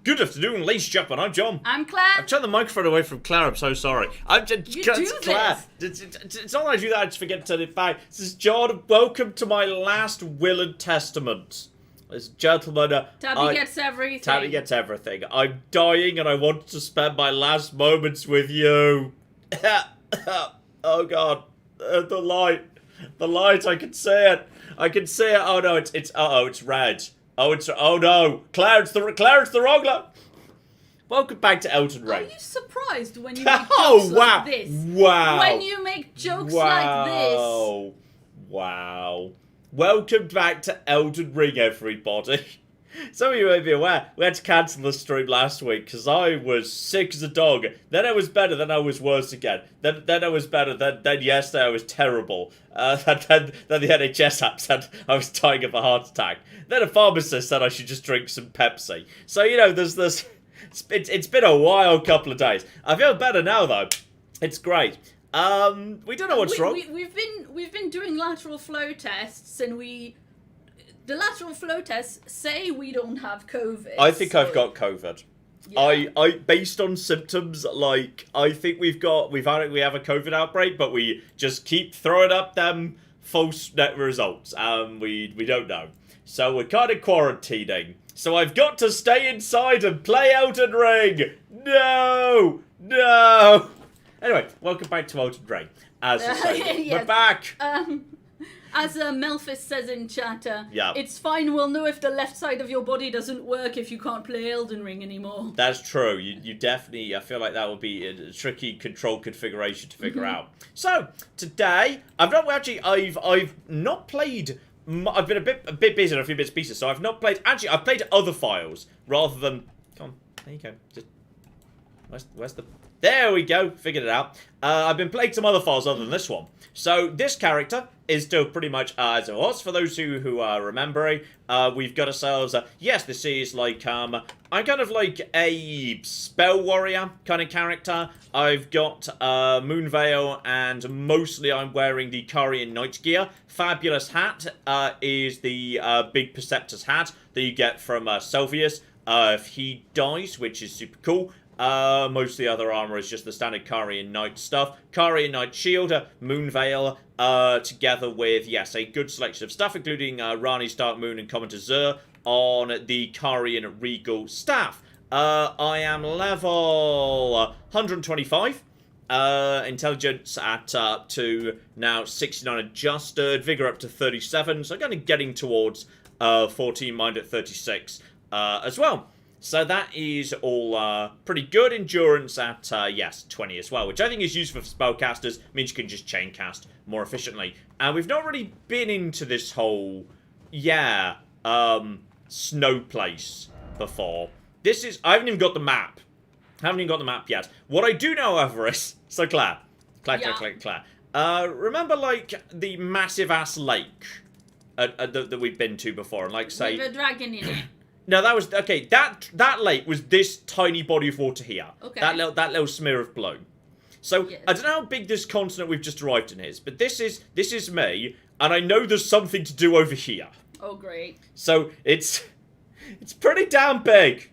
Good afternoon, ladies and gentlemen. I'm John. I'm Claire. I've turned the microphone away from Claire. I'm so sorry. I'm just You do Claire. It's not like I do that. I just forget to turn it back. This is John. Welcome to my last will and testament. Ladies and gentlemen, Tabby gets everything. Tabby gets everything. I'm dying, and I want to spend my last moments with you. Oh God, the light. I can see it. Oh no, it's red. Oh no, Claire, it's the wrong light. Welcome back to Elden Ring. Are you surprised when you make jokes like this? Wow. When you make jokes like this. Wow. Welcome back to Elden Ring, everybody. Some of you may be aware, we had to cancel the stream last week because I was sick as a dog. Then I was better, then I was worse again. Then I was better, then yesterday I was terrible. Then the NHS app said I was dying of a heart attack. Then a pharmacist said I should just drink some Pepsi. So, you know, there's this... It's been a wild couple of days. I feel better now, though. It's great. We don't know what's wrong. We've been doing lateral flow tests, and the lateral flow tests say we don't have COVID. I think I've got COVID. Yeah. I based on symptoms, like I think we have a COVID outbreak, but we just keep throwing up them false net results. We don't know. So we're kind of quarantining. So I've got to stay inside and play Elden Ring. No. Anyway, welcome back to Elden Ring. As I say, yes. We're back. As Melphis says in chatter, yeah. It's fine, we'll know if the left side of your body doesn't work if you can't play Elden Ring anymore. That's true. You definitely, I feel like that would be a tricky control configuration to figure out. So, today, I've not played, I've been a bit busy on a few bits and pieces, so I've not played, actually, I've played other files, rather than, come on, there you go, just, where's the, there we go, figured it out. I've been playing some other files other than this one. So, this character is still pretty much as it was. For those who are remembering, we've got ourselves, yes, this is like, I'm kind of like a spell warrior kind of character. I've got Moonveil, and mostly I'm wearing the Carian Knight gear. Fabulous hat is the big Perceptor's hat that you get from Selvius if he dies, which is super cool. Most of the other armor is just the standard Carian Knight stuff. Carian Knight shield, Moonveil, together with, yes, a good selection of stuff, including Rani's Dark Moon and Commenter Zur on the Carian Regal staff. I am level 125. Intelligence at up to now 69 adjusted, vigor up to 37, so kind of getting towards 14, mind at 36 as well. So that is all pretty good. Endurance at, yes, 20 as well, which I think is useful for spellcasters. Means you can just chain cast more efficiently. And we've not really been into this whole, snow place before. This is, I haven't even got the map. Yet. What I do know, however, is, so Claire. Remember, like, the massive-ass lake that we've been to before? And, like, say... With a dragon in it. No, that was, okay, that lake was this tiny body of water here. Okay. That little smear of blue. So, yes. I don't know how big this continent we've just arrived in is, but this is me, and I know there's something to do over here. Oh, great. So, it's pretty damn big.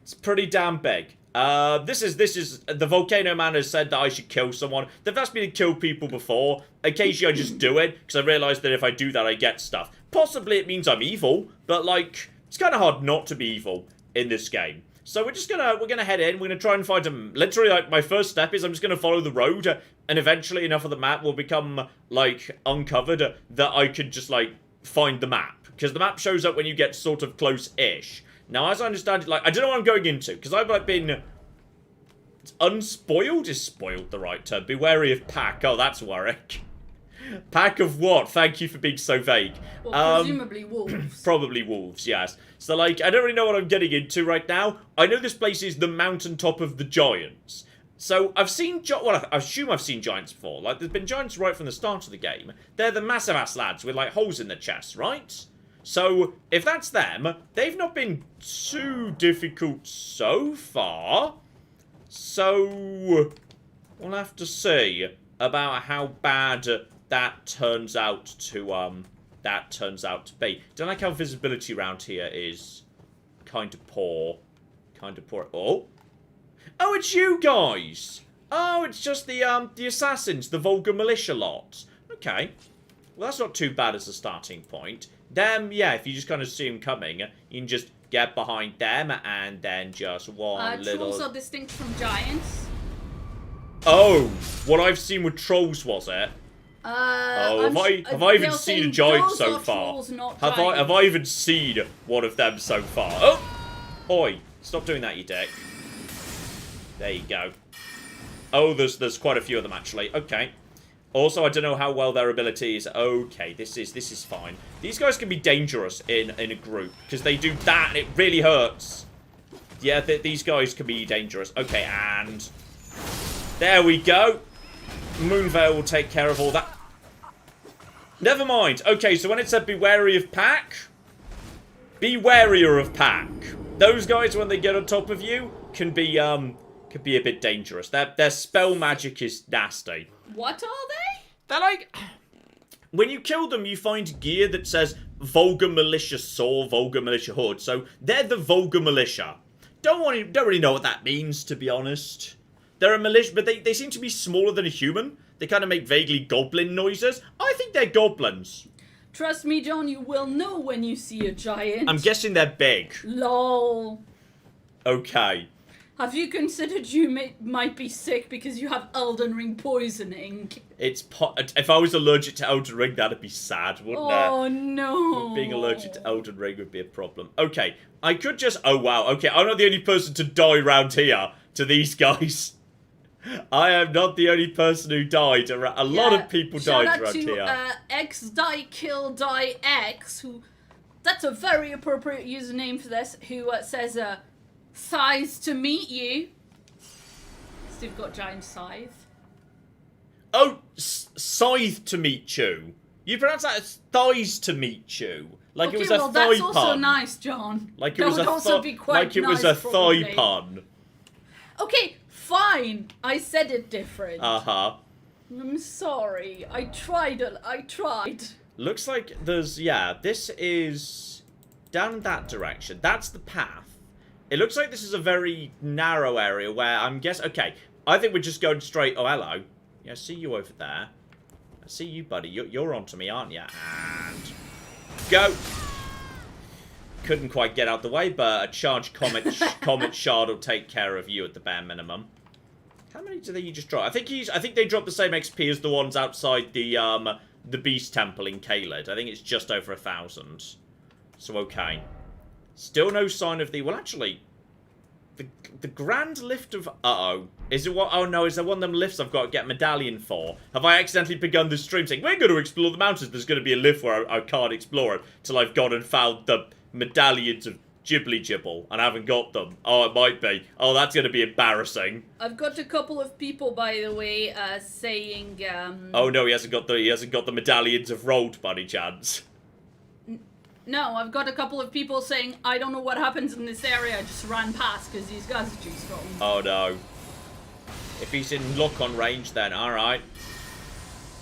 This is, the Volcano Man has said that I should kill someone. They've asked me to kill people before. Occasionally I just do it, because I realise that if I do that I get stuff. Possibly it means I'm evil, but, like... It's kind of hard not to be evil in this game. So we're gonna head in, we're gonna try and find them. Literally, like, my first step is I'm just gonna follow the road, and eventually enough of the map will become, like, uncovered that I can just, like, find the map. Because the map shows up when you get sort of close-ish. Now, as I understand it, like, I don't know what I'm going into, because I've, like, been... Unspoiled? Is spoiled the right term? Be wary of pack. Oh, that's worrying. Pack of what? Thank you for being so vague. Well, presumably wolves. Probably wolves, yes. So, like, I don't really know what I'm getting into right now. I know this place is the Mountaintop of the Giants. So, I've seen, well, I assume I've seen giants before. Like, there's been giants right from the start of the game. They're the massive-ass lads with, like, holes in their chests, right? So, if that's them, they've not been too difficult so far. So, we'll have to see about how bad... that turns out to be. Don't like how visibility around here is kind of poor. kind of poor. Oh, it's you guys. Oh, it's just the assassins, the vulgar militia lot. Okay, well that's not too bad as a starting point. Them, yeah, if you just kind of see them coming, you can just get behind them and then just one little. Trolls are distinct from giants. Oh, what I've seen with trolls was it? Have I even seen a giant so far? Trolls, Have I even seen one of them so far? Oh, oi! Stop doing that, you dick. There you go. Oh, there's quite a few of them actually. Okay. Also, I don't know how well their ability is. Okay, this is fine. These guys can be dangerous in a group because they do that and it really hurts. Yeah, these guys can be dangerous. Okay, and there we go. Moonveil will take care of all that. Never mind. Okay, so when it said be wary of pack, be warier of pack. Those guys, when they get on top of you, can be a bit dangerous. Their spell magic is nasty. What are they? They're like, when you kill them, you find gear that says Vulgar Militia Saw, Vulgar Militia Hood. So they're the Vulgar Militia. Don't really know what that means, to be honest. They're a militia, but they seem to be smaller than a human. They kind of make vaguely goblin noises. I think they're goblins. Trust me, John, you will know when you see a giant. I'm guessing they're big. Lol. Okay. Have you considered you might be sick because you have Elden Ring poisoning? If I was allergic to Elden Ring, that'd be sad, wouldn't it? Oh, no. Being allergic to Elden Ring would be a problem. Okay, I could just... Oh, wow. Okay, I'm not the only person to die round here to these guys. I am not the only person who died. A lot of people died around here. Shout out to XDieKillDieX, who... That's a very appropriate username for this, who says... Size to meet you. Steve got giant scythe. Oh, scythe to meet you. You pronounce that as thighs to meet you. Like Okay, it was a well, thigh that's pun. also nice, John. Like it That was would a also be quite like it was nice, a probably. thigh pun. Okay, fine. I said it different. Uh-huh. I'm sorry. I tried. Looks like there's... Yeah, this is down that direction. That's the path. It looks like this is a very narrow area where I'm guessing... Okay, I think we're just going straight... Oh, hello. Yeah, I see you over there. I see you, buddy. You're onto me, aren't you? And... Go! Couldn't quite get out the way, but a charged comet shard will take care of you at the bare minimum. How many do they just drop? I think they drop the same XP as the ones outside the Beast Temple in Kindred. I think it's just over 1,000. So, okay. Still no sign of the... Well, actually, the Grand Lift of... Uh-oh. Is it what... Oh, no. Is there one of them lifts I've got to get medallion for? Have I accidentally begun the stream saying, we're going to explore the mountains. There's going to be a lift where I can't explore it till I've gone and found the medallions of Ghibli Gibble and haven't got them. Oh, it might be. Oh, that's going to be embarrassing. I've got a couple of people, by the way, saying... Oh, no. He hasn't got the medallions of Rolled, by any chance. No, I've got a couple of people saying, I don't know what happens in this area, I just ran past because these guys are too strong. Oh no. If he's in lock-on range then, alright.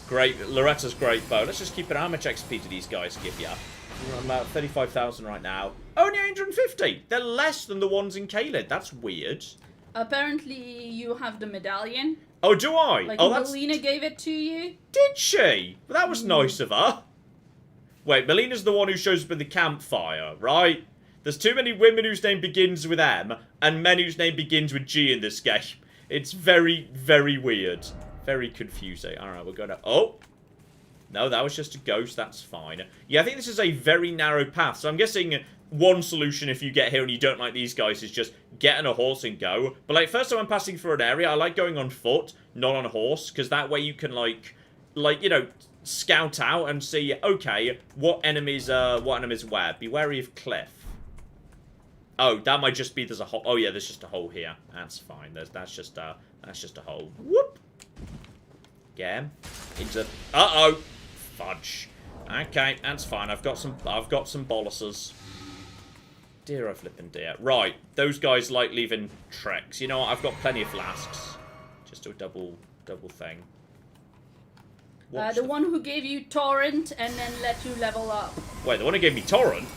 Great, Loretta's great bow. Let's just keep an... How much XP do these guys give you? We're on about 35,000 right now. Only 850! They're less than the ones in Kindred. That's weird. Apparently you have the medallion. Oh, do I? Like, oh, Melina gave it to you. Did she? Well, that was nice of her. Wait, Melina's the one who shows up in the campfire, right? There's too many women whose name begins with M, and men whose name begins with G in this game. It's very, very weird. Very confusing. Alright, we're gonna... Oh! No, that was just a ghost, that's fine. Yeah, I think this is a very narrow path, so I'm guessing one solution if you get here and you don't like these guys is just get on a horse and go. But, like, first time I'm passing through an area, I like going on foot, not on a horse, because that way you can, like, you know... scout out and see, okay, what enemies where. Be wary of cliff. Oh, that might just be there's a hole. Oh yeah, there's just a hole here. That's fine. That's just a hole. Whoop. Yeah. Into uh-oh. Fudge. Okay, that's fine. I've got some boluses. Dear, oh flippin' dear. Right, those guys like leaving treks. You know what? I've got plenty of flasks. Just do a double thing. The one who gave you Torrent and then let you level up. Wait, the one who gave me Torrent?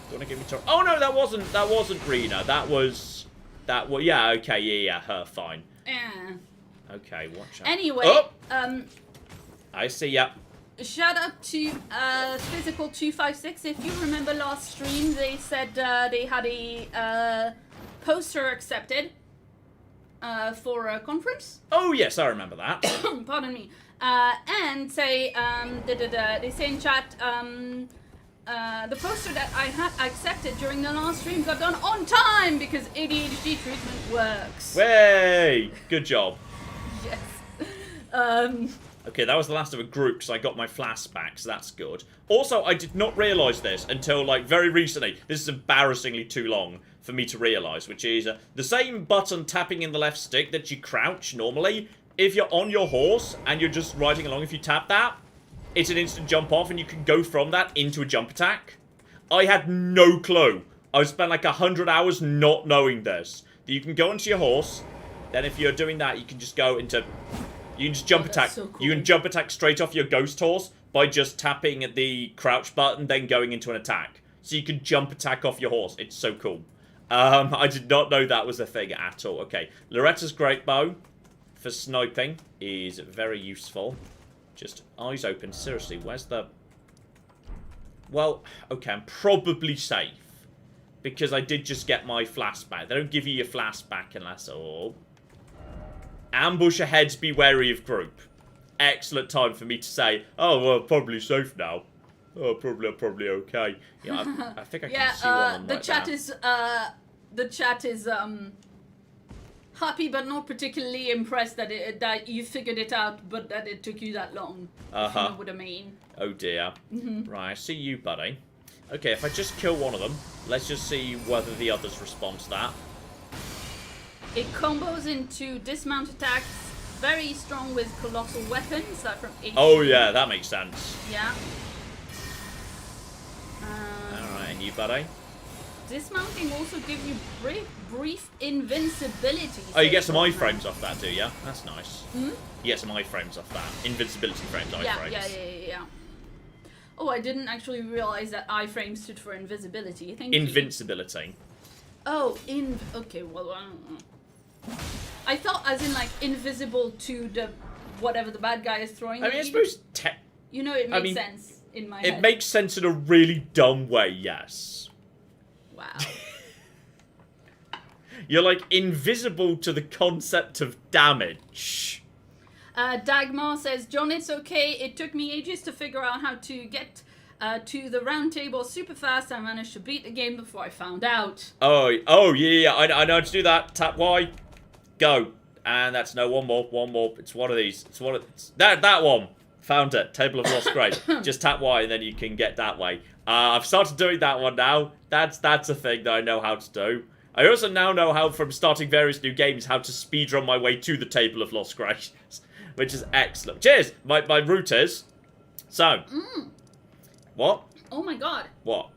The one who gave me Torrent? Oh no, that wasn't Rena. That was That, well, yeah, okay, yeah, her, fine. Yeah. Okay, watch out. Anyway, Oh! I see ya. shout out to Physical256. If you remember last stream, they said they had a poster accepted for a conference. Oh, yes, I remember that. Pardon me. And say, they say in chat, the poster that I had accepted during the last stream got done on time because ADHD treatment works. Way! Good job. Yes. Okay, that was the last of a group because I got my flashbacks. So that's good. Also, I did not realise this until, like, very recently. This is embarrassingly too long for me to realise, which is the same button tapping in the left stick that you crouch normally. If you're on your horse and you're just riding along, if you tap that, it's an instant jump off and you can go from that into a jump attack. I had no clue. I've spent like 100 hours not knowing this. That you can go onto your horse, then if you're doing that, you can just go into... You can just jump attack. So cool. You can jump attack straight off your ghost horse by just tapping the crouch button, then going into an attack. So you can jump attack off your horse. It's so cool. I did not know that was a thing at all. Okay, Loretta's great bow for sniping is very useful. Just eyes open. Seriously, where's the... Well, okay, I'm probably safe. Because I did just get my flashback. They don't give you your flashback unless... Oh... Ambush ahead, be wary of group. Excellent time for me to say, oh, well, probably safe now. Oh, probably okay. Yeah, I think I can see one on the right chat there. is, the chat is, happy but not particularly impressed that that you figured it out, but that it took you that long. If you know what I mean. Oh, dear. Right, I see you, buddy. Okay, if I just kill one of them, let's just see whether the others respond to that. It combos into dismount attacks, very strong with colossal weapons, like from HP. Oh, yeah, that makes sense. Yeah. Alright, and you, buddy? Dismounting also gives you brief invincibility. Oh, you get some iframes off that, do you? That's nice. Hmm? You get some iframes off that. Invincibility frames, iframes. Yeah. Oh, I didn't actually realize that iframe stood for invisibility. Thank you. Invincibility. Oh, okay, well, I don't know. I thought as in, like, invisible to the whatever the bad guy is throwing. I mean, I suppose... You know, it makes sense in my head. It makes sense in a really dumb way, yes. Wow. You're, like, invisible to the concept of damage. Dagmar says, John, it's okay. It took me ages to figure out how to get to the round table super fast. I managed to beat the game before I found out. Oh, yeah, I know how to do that. Tap Y. Go. And that's one more. It's one of these. That one. Found it. Table of Lost Grace. Just tap Y and then you can get that way. I've started doing that one now. That's a thing that I know how to do. I also now know how, from starting various new games, how to speedrun my way to the Table of Lost Grace. Which is excellent. Cheers! My route is... So. What? Oh my god. What?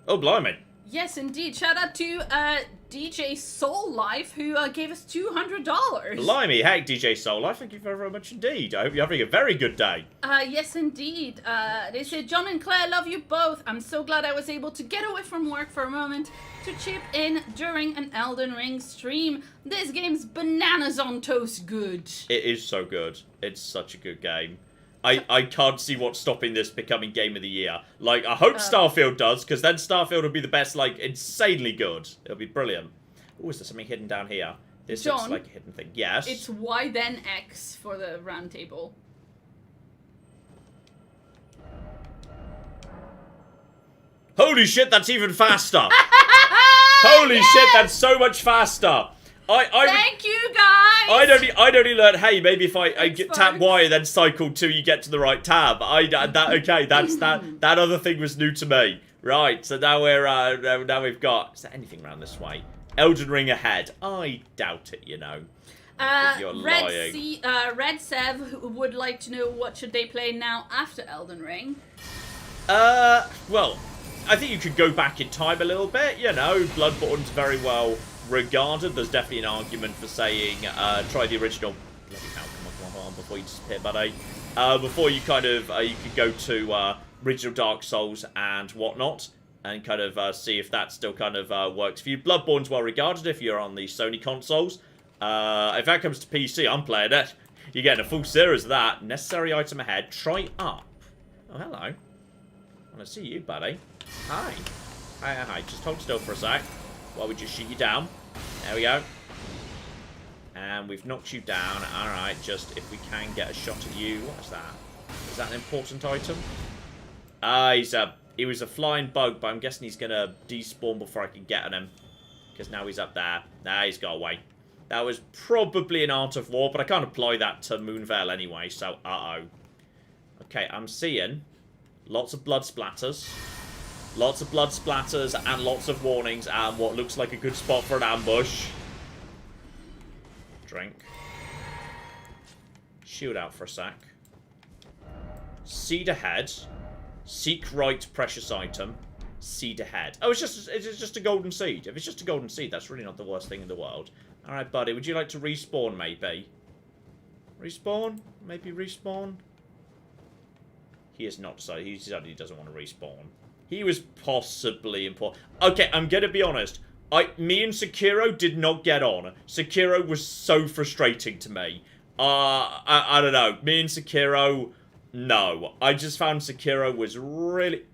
Oh, blimey. Yes, indeed. Shout out to DJ Soul Life, who gave us $200. Blimey, heck, DJ Soul Life, thank you very, very much indeed. I hope you're having a very good day. Yes, indeed. They said, John and Claire, love you both. I'm so glad I was able to get away from work for a moment to chip in during an Elden Ring stream. This game's bananas on toast good. It is so good. It's such a good game. I can't see what's stopping this becoming Game of the Year. Like, I hope Starfield does, because then Starfield will be the best, like, insanely good. It'll be brilliant. Oh, is there something hidden down here? This John, looks like a hidden thing. Yes? It's Y then X for the round table. Holy shit, that's even faster! Holy shit, that's so much faster! Thank you, guys! I'd only learned, hey, maybe if I tap Y and then cycle till you get to the right tab. That other thing was new to me. Right, so now now we've got, is there anything around this way? Elden Ring ahead. I doubt it, you know. You're lying. Red Sev would like to know what should they play now after Elden Ring. Well, I think you could go back in time a little bit, you know. Bloodborne's very well regarded. There's definitely an argument for saying try the original. Bloody hell, come on, before you disappear, buddy. Before you kind of you could go to original Dark Souls and whatnot. and kind of see if that still kind of works for you. Bloodborne's well regarded if you're on the Sony consoles. If that comes to PC, I'm playing it. You're getting a full series of that. Necessary item ahead. Try up. Oh, hello. I want to see you, buddy. Hi. Hi. Just hold still for a sec while we just shoot you down. There we go. And we've knocked you down. Alright, just if we can get a shot at you. What's that? Is that an important item? He was a flying bug, but I'm guessing he's going to despawn before I can get on him. Because now he's up there. Nah, he's got away. That was probably an Art of War, but I can't apply that to Moonvale anyway, so uh-oh. Okay, I'm seeing lots of blood splatters. Lots of blood splatters and lots of warnings and what looks like a good spot for an ambush. Drink. Shield out for a sec. Seed ahead. Seek right precious item. Seed ahead. Oh, it's just a golden seed. If it's just a golden seed, that's really not the worst thing in the world. Alright, buddy. Would you like to respawn, maybe? Respawn? Maybe respawn? He has not decided. He decided he doesn't want to respawn. He was possibly important. Okay, I'm going to be honest. Me and Sekiro did not get on. Sekiro was so frustrating to me. I don't know. Me and Sekiro, no. I just found Sekiro was really...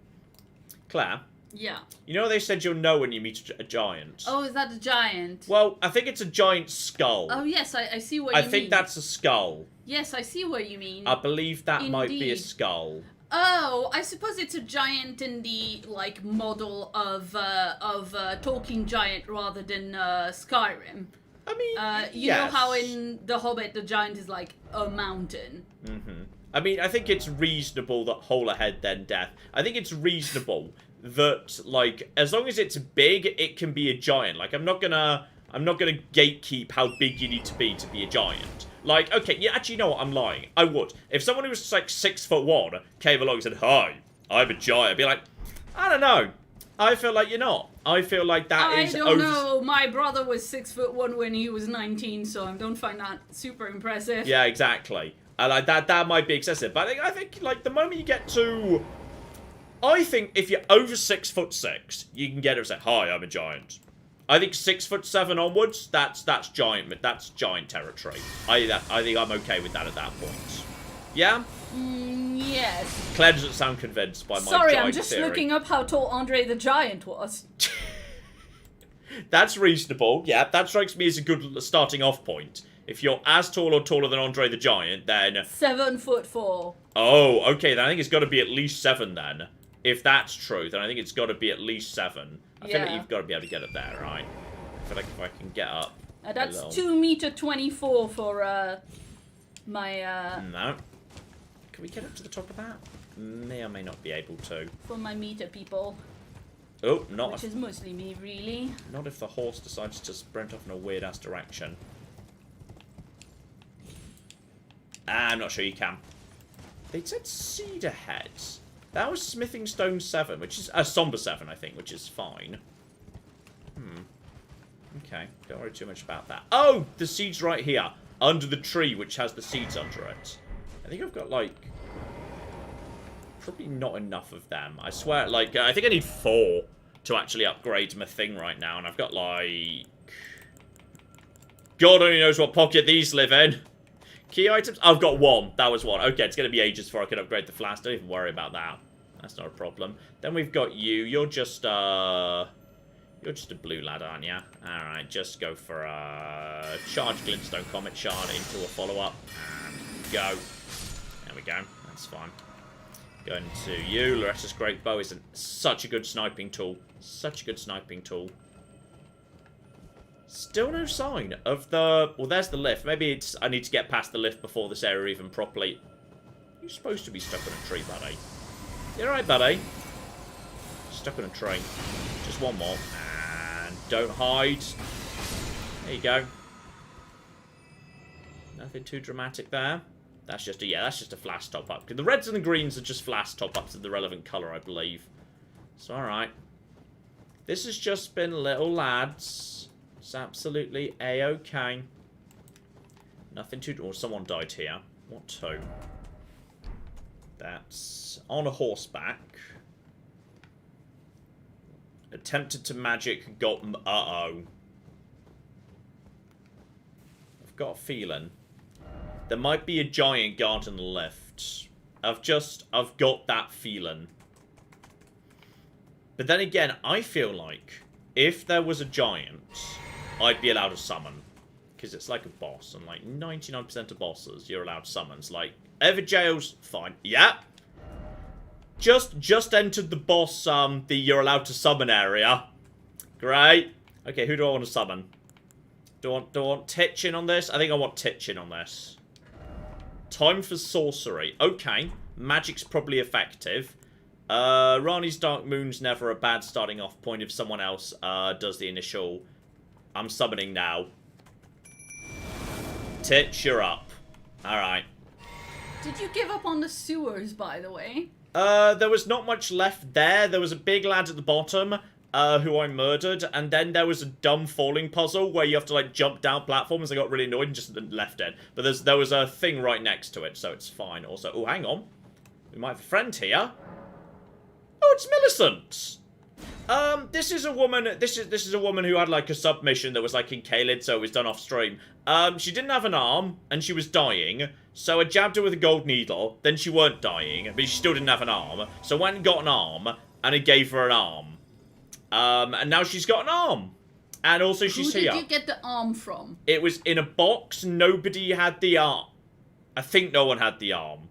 Claire? Yeah. You know they said you'll know when you meet a giant? Oh, is that a giant? Well, I think it's a giant skull. Oh, yes, I see what you mean. I think that's a skull. Yes, I see what you mean. I believe that might be a Indeed. skull. Oh, I suppose it's a giant in the, like, model of Tolkien giant rather than Skyrim. I mean, you know how in The Hobbit the giant is like a mountain? Mm-hmm. I mean, I think it's reasonable that whole ahead then death. I think it's reasonable that, like, as long as it's big, it can be a giant. Like, I'm not gonna gatekeep how big you need to be a giant. Like, okay, yeah, actually, you know what? I'm lying. I would. If someone who was, like, 6'1" came along and said, "Hi, I'm a giant," I'd be like, I don't know. I feel like you're not. I feel like that is... I don't know. My brother was 6'1" when he was 19, so I don't find that super impressive. Yeah, exactly. Like, that might be excessive. But I think, like, the moment you get to... I think if you're over 6'6", you can get it and say, "Hi, I'm a giant." I think 6'7" onwards, that's giant territory. I think I'm okay with that at that point. Yeah? Yes. Claire doesn't sound convinced by my Sorry, giant I'm just theory. looking up how tall Andre the Giant was. That's reasonable. Yeah, that strikes me as a good starting off point. If you're as tall or taller than Andre the Giant, then... 7'4". Oh, okay, then I think it's got to be at least 7 then. If that's true, then I think it's got to be at least 7. I feel like you've got to be able to get up there, right? I feel like if I can get up... That's 2'24" for, my, No. Can we get up to the top of that? May or may not be able to. For my meter people. Oh, not Which is mostly me, really. Not if the horse decides to sprint off in a weird-ass direction. I'm not sure you can. They said seed ahead. That was Smithing Stone 7, which is... Somber 7, I think, which is fine. Okay, don't worry too much about that. Oh, the seed's right here. Under the tree, which has the seeds under it. I think I've got, like... Probably not enough of them. I swear, like, I think I need 4 to actually upgrade my thing right now. And I've got, like... God only knows what pocket these live in. Key items? I've got 1. That was 1. Okay, it's going to be ages before I can upgrade the flask. Don't even worry about that. That's not a problem. Then we've got you. You're just a blue lad, aren't you? Alright, just go for a charge glintstone comet shard into a follow-up. And go. There we go. That's fine. Going to you. Loretta's great bow is such a good sniping tool. Such a good sniping tool. Still no sign of the... Well, there's the lift. Maybe it's... I need to get past the lift before this area even properly... You're supposed to be stuck on a tree, buddy. You alright, buddy? Stuck on a tree. Just one more. And don't hide. There you go. Nothing too dramatic there. That's just a... Yeah, that's just a flash top-up. The reds and the greens are just flash top-ups of the relevant colour, I believe. So, alright. This has just been little lads... It's absolutely a-okay. Nothing to... Oh, someone died here. What to? That's on a horseback. Attempted to magic, got... Uh-oh. I've got a feeling. There might be a giant guard on the left. I've got that feeling. But then again, I feel like if there was a giant, I'd be allowed to summon. Because it's like a boss, and like 99% of bosses, you're allowed summons. Like, Everjail's fine. Yeah. Just entered the boss, the you're allowed to summon area. Great. Okay, who do I want to summon? Do I want Titch in on this? I think I want Titch in on this. Time for sorcery. Okay. Magic's probably effective. Rani's Dark Moon's never a bad starting off point if someone else does the initial. I'm summoning now. Titch, you're up. Alright. Did you give up on the sewers, by the way? There was not much left there. There was a big lad at the bottom, who I murdered, and then there was a dumb falling puzzle where you have to, like, jump down platforms. I got really annoyed and just left it. But there was a thing right next to it, so it's fine. Also, oh, hang on. We might have a friend here. Oh, it's Millicent! This is a woman, this is a woman who had, like, a submission that was, like, in Caled, so it was done off stream. She didn't have an arm, and she was dying, so I jabbed her with a gold needle, then she weren't dying, but she still didn't have an arm, so I went and got an arm, and I gave her an arm. And now she's got an arm. And also she's here. Who did you get the arm from? It was in a box, nobody had the arm. I think no one had the arm.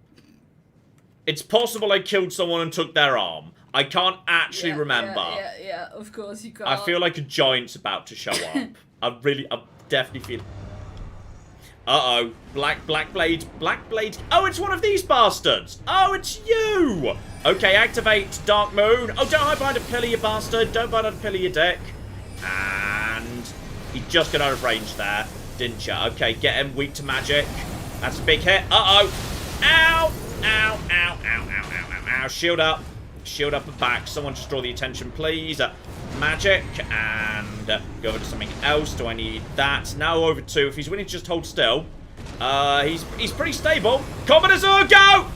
It's possible I killed someone and took their arm. I can't actually remember. Yeah, of course you can't. I feel like a giant's about to show up. I definitely feel... Uh-oh. Black Blade. Oh, it's one of these bastards. Oh, it's you. Okay, activate Dark Moon. Oh, don't hide behind a pillar, you bastard. Don't hide behind a pillar, you dick. And he just got out of range there, didn't you? Okay, get him weak to magic. That's a big hit. Uh-oh. Ow. Ow, ow, ow, ow, ow, ow, ow. Shield up. Shield up and back. Someone just draw the attention, please. Magic. And go over to something else. Do I need that? Now over to, if he's willing to just hold still. He's pretty stable. Commoners, go!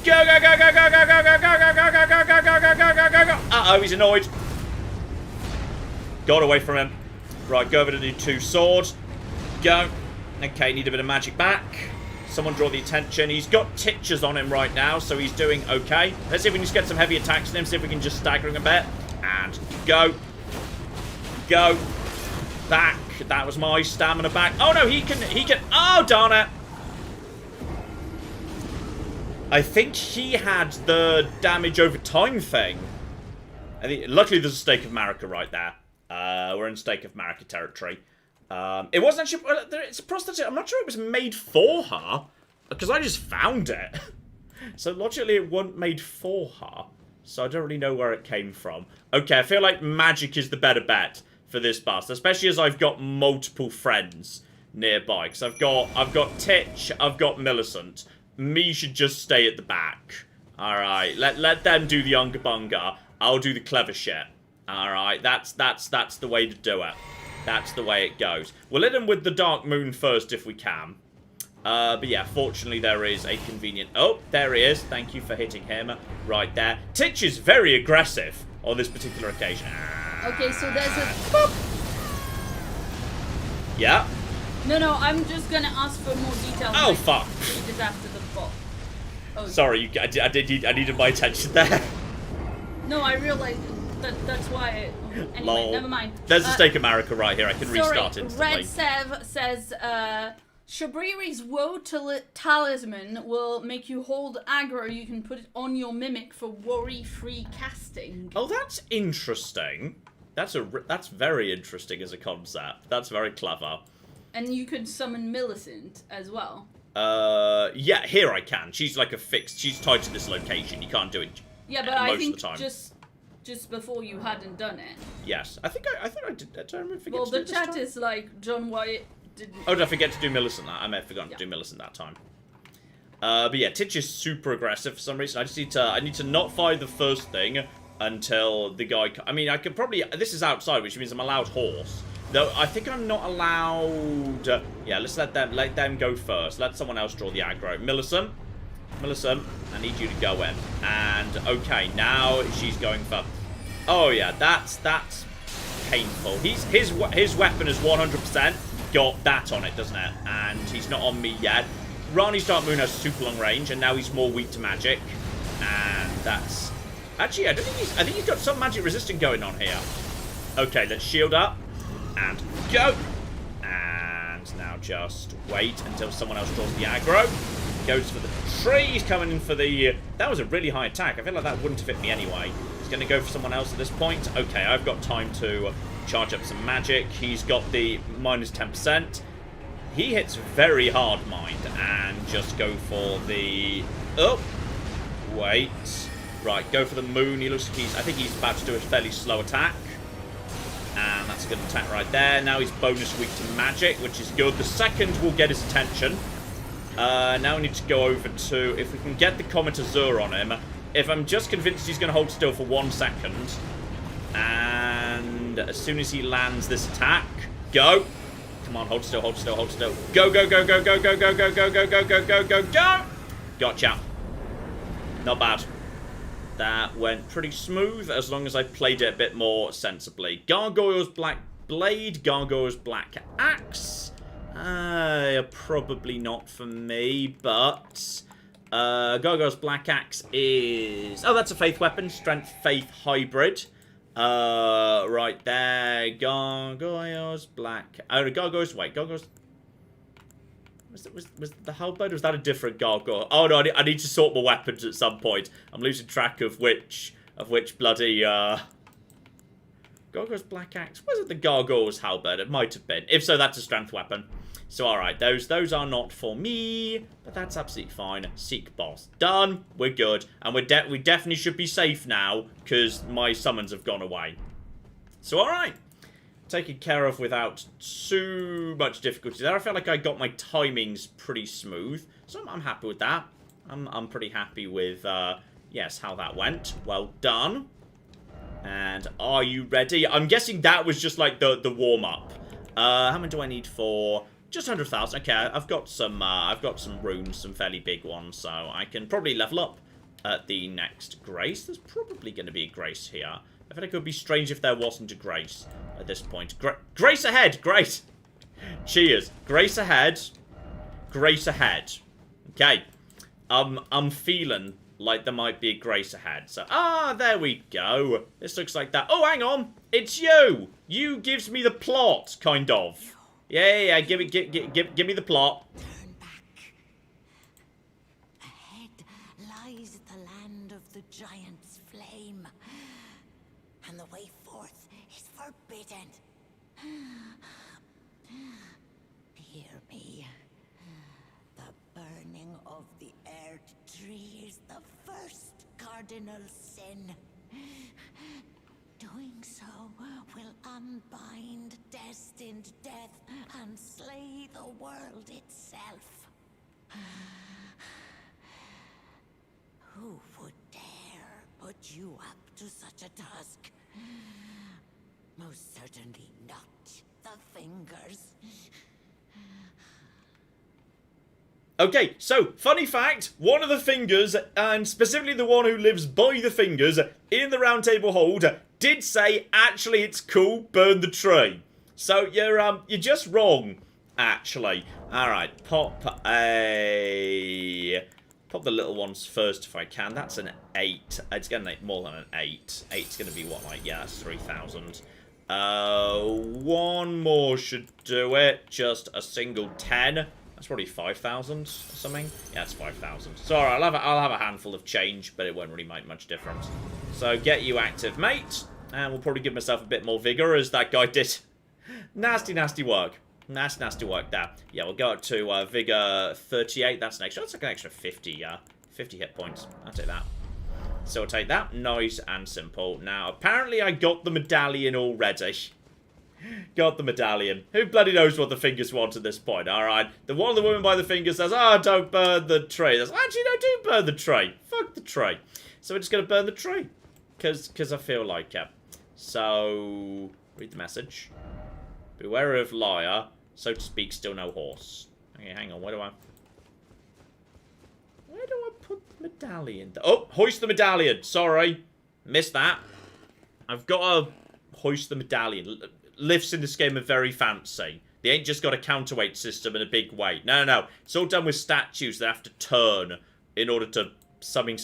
Go, go, go, go, go, go, go, go, go, go, go, go, go, go, go, go, go, go, go. Uh-oh, he's annoyed. Got away from him. Right, go over to the 2 swords. Go. Okay, need a bit of magic back. Someone draw the attention. He's got titches on him right now, so he's doing okay. Let's see if we can just get some heavy attacks on him, see if we can just stagger him a bit. And go. Go. Back. That was my stamina back. Oh no, he can, oh darn it. I think he had the damage over time thing. I think, luckily there's a Stake of Marika right there. We're in Stake of Marika territory. It wasn't actually, it's a prostitute. I'm not sure it was made for her, because I just found it. So logically it wasn't made for her. So I don't really know where it came from. Okay, I feel like magic is the better bet for this bastard, especially as I've got multiple friends nearby. Because I've got Titch, I've got Millicent. Me should just stay at the back. Alright, let them do the unga bunga. I'll do the clever shit. Alright, that's the way to do it. That's the way it goes. We'll hit him with the Dark Moon first if we can. But yeah, fortunately there is a convenient... Oh, there he is. Thank you for hitting him right there. Titch is very aggressive on this particular occasion. Okay, so there's a... Boop. Yeah? No, I'm just gonna ask for more details. Oh, fuck. It is after the boss. Oh. Sorry, I needed my attention there. No, I realized that's why... Anyway, Lol. never mind. There's a Stake of Marika right here. I can restart instantly. Red Sev says, Shabriri's Woe Talisman will make you hold aggro. You can put it on your mimic for worry-free casting. Oh, that's interesting. That's very interesting as a concept. That's very clever. And you could summon Millicent as well. Yeah, here I can. She's like a fixed. She's tied to this location. You can't do it. Yeah, but I think just before you hadn't done it. Yes, I think I did. Did I forget well, to do the this chat time? is like John White didn't. Oh, did I forget to do Millicent that? I may have forgotten to do Millicent that time. But yeah, Titch is super aggressive for some reason. I need to not fire the first thing until the guy. I mean, I could probably. This is outside, which means I'm allowed horse. Though I think I'm not allowed. Yeah, let's let them go first. Let someone else draw the aggro. Millicent, I need you to go in. And okay, now she's going for Oh yeah, that's painful. His weapon has 100% got that on it, doesn't it? And he's not on me yet. Rani's Dark Moon has super long range, and now he's more weak to magic. And that's actually I think he's got some magic resistant going on here. Okay, let's shield up and go. And now just wait until someone else draws the aggro. Goes for the tree. He's coming in for the... that was a really high attack. I feel like that wouldn't have hit me anyway. He's going to go for someone else at this point. Okay, I've got time to charge up some magic. He's got the minus 10%. He hits very hard, mind. And just go for the... oh, wait. Right, go for the moon. He looks like I think he's about to do a fairly slow attack. And that's a good attack right there. Now he's bonus weak to magic, which is good. The second will get his attention. Now we need to go over to, if we can get the Comet Azure on him. If I'm just convinced he's going to hold still for 1 second. And as soon as he lands this attack, go. Come on, hold still, hold still, hold still. Go, go, go, go, go, go, go, go, go, go, go, go, go, go, go. Gotcha. Not bad. That went pretty smooth as long as I played it a bit more sensibly. Gargoyle's Black Blade, Gargoyle's Black Axe. Probably not for me, but Gargoyle's Black Axe is... oh, that's a faith weapon. Strength Faith Hybrid. Right there. Gargoyle's Black... oh, Gargoyle's... wait, Gargoyle's... Was the halberd, or was that a different gargoyle? Oh no, I need to sort my weapons at some point. I'm losing track of which bloody Gargoyle's Black Axe. Was it the Gargoyle's halberd? It might have been. If so, that's a strength weapon. So alright, those are not for me, but that's absolutely fine. Seek boss. Done. We're good. And we definitely should be safe now, because my summons have gone away. So alright. Taken care of without too much difficulty there. I felt like I got my timings pretty smooth, so I'm happy with that. I'm pretty happy with, yes, how that went. Well done. And are you ready? I'm guessing that was just like the warm-up. How many do I need for... just 100,000. Okay, I've got some runes, some fairly big ones, so I can probably level up at the next grace. There's probably going to be a grace here. I feel like it would be strange if there wasn't a grace at this point. Grace ahead! Great! Cheers. Grace ahead. Grace ahead. Okay. I'm feeling like there might be a grace ahead. So, there we go. This looks like that. Oh, hang on. It's you. You gives me the plot, kind of. Yeah. Give me the plot. Turn back. Ahead lies the land of the giant's flame. And the way forth is forbidden. Hear me. The burning of the earth tree is the first cardinal sin. Doing so will unbind destined death and slay the world itself. Who would dare put you up to such a task? Most certainly not the Fingers. Okay, so, funny fact, one of the Fingers, and specifically the one who lives by the Fingers, in the Round Table Hold, did say, actually, it's cool, burn the tree. So, you're just wrong, actually. Alright, pop the little ones first if I can. That's an 8. It's going to make more than an 8. 8's going to be what, like, yeah, that's 3,000. One more should do it. Just a single 10. That's probably 5,000 or something. Yeah, it's 5,000. So I'll have a handful of change, but it won't really make much difference. So get you active, mate. And we'll probably give myself a bit more vigor, as that guy did. Nasty work. Nasty work there. Yeah, we'll go up to vigor 38. That's an extra. That's like an extra 50 hit points. I'll take that. So I'll take that. Nice and simple. Now, apparently I got the medallion already. Got the medallion. Who bloody knows what the Fingers want at this point, alright? The one of the women by the Fingers says, don't burn the tree. Says, actually, no, do burn the tree. Fuck the tree. So we're just going to burn the tree. Because I feel like it. So, read the message. Beware of liar, so to speak, still no horse. Okay, hang on, where do I put the medallion? Oh, hoist the medallion. Sorry. Missed that. I've got to hoist the medallion. Lifts in this game are very fancy. They ain't just got a counterweight system and a big weight. No, no, no. It's all done with statues that have to turn in order to something.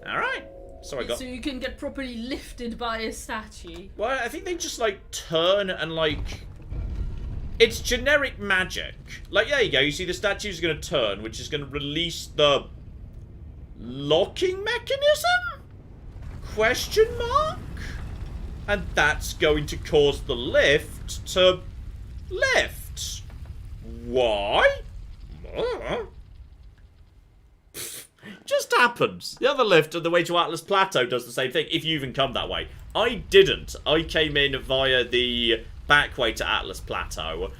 Alright. So I got... So you can get properly lifted by a statue. Well, I think they just, like, turn and, like... It's generic magic. Like, there you go. You see the statue's going to turn, which is going to release the... locking mechanism? Question mark? And that's going to cause the lift to lift. Why? Just happens. The other lift on the way to Atlas Plateau does the same thing, if you even come that way. I didn't. I came in via the back way to Atlas Plateau,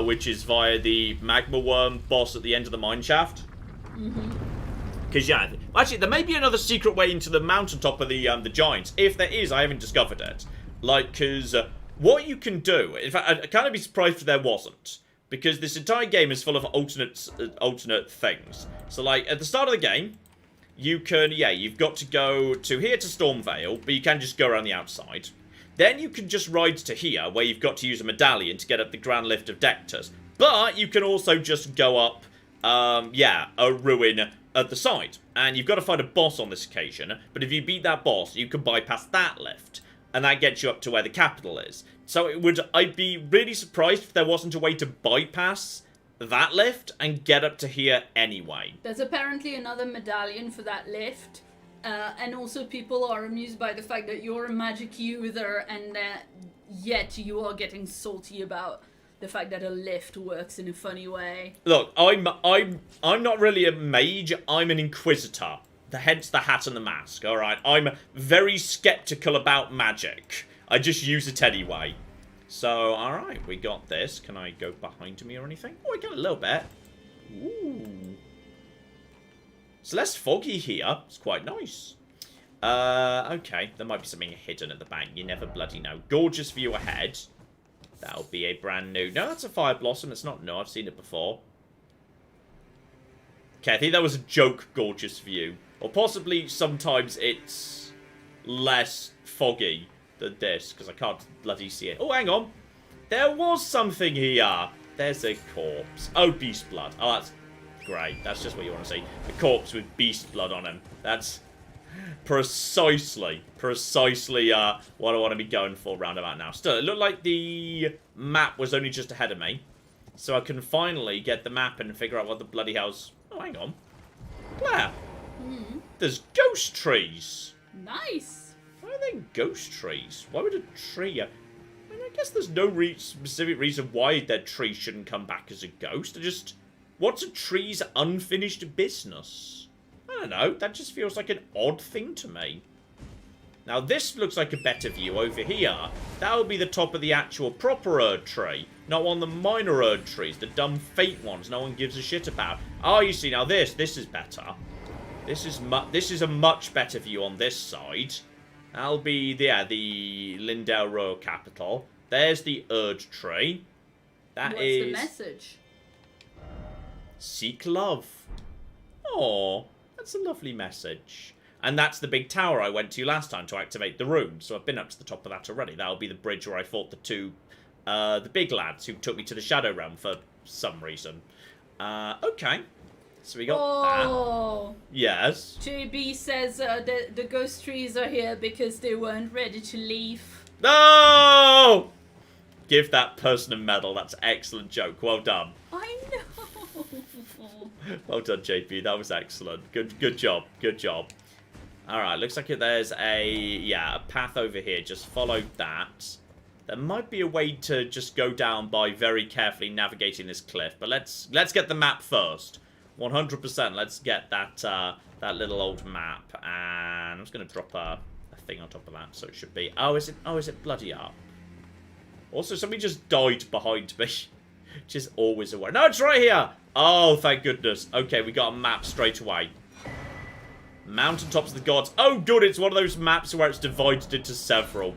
which is via the magma worm boss at the end of the mine shaft. Because, yeah, actually, there may be another secret way into the mountaintop of the giants. If there is, I haven't discovered it. Like, because what you can do... In fact, I'd kind of be surprised if there wasn't. Because this entire game is full of alternate things. So, like, at the start of the game, you can... Yeah, you've got to go to here to Stormvale, but you can just go around the outside. Then you can just ride to here, where you've got to use a medallion to get up the Grand Lift of Dectus. But you can also just go up, a ruin at the side. And you've got to fight a boss on this occasion. But if you beat that boss, you can bypass that lift. And that gets you up to where the capital is. So I'd be really surprised if there wasn't a way to bypass that lift and get up to here anyway. There's apparently another medallion for that lift. And also people are amused by the fact that you're a magic user and yet you are getting salty about the fact that a lift works in a funny way. Look, I'm not really a mage, I'm an inquisitor. Hence the hat and the mask, alright? I'm very skeptical about magic. I just use it anyway. So, alright, we got this. Can I go behind me or anything? Oh, I got a little bit. Ooh. It's less foggy here. It's quite nice. Okay. There might be something hidden at the back. You never bloody know. Gorgeous view ahead. That'll be a brand new... No, that's a fire blossom. It's not... No, I've seen it before. Okay, I think that was a joke, gorgeous view. Or possibly sometimes it's less foggy than this, because I can't bloody see it. Oh, hang on. There was something here. There's a corpse. Oh, beast blood. Oh, that's great. That's just what you want to see. A corpse with beast blood on him. That's precisely what I want to be going for roundabout now. Still, it looked like the map was only just ahead of me. So I can finally get the map and figure out what the bloody hell's... Oh, hang on. Claire. There's ghost trees. Nice. Why are they ghost trees? Why would a tree... I mean, I guess there's no specific reason why that tree shouldn't come back as a ghost. Just... What's a tree's unfinished business? I don't know. That just feels like an odd thing to me. Now, this looks like a better view over here. That'll be the top of the actual proper Erd tree. Not one of the minor Erd trees. The dumb fate ones no one gives a shit about. Oh, you see, now this is better. This is a much better view on this side. That'll be, the Lindell Royal Capital. There's the Erd tree. What's the message? Seek love. Oh, that's a lovely message. And that's the big tower I went to last time to activate the rune. So I've been up to the top of that already. That'll be the bridge where I fought the big lads who took me to the Shadow Realm for some reason. Okay. So we got that. Yes. JB says the ghost trees are here because they weren't ready to leave. No! Give that person a medal. That's an excellent joke. Well done. I know. Well done, JP. That was excellent. Good job. Good job. Alright, looks like there's a path over here. Just follow that. There might be a way to just go down by very carefully navigating this cliff. But let's get the map first. 100%. Let's get that little old map. And I'm just going to drop a thing on top of that. So it should be... Oh, is it bloody up? Also, somebody just died behind me. Which is always a worry. No, it's right here! Oh, thank goodness. Okay, we got a map straight away. Mountaintops of the Gods. Oh, good, it's one of those maps where it's divided into several.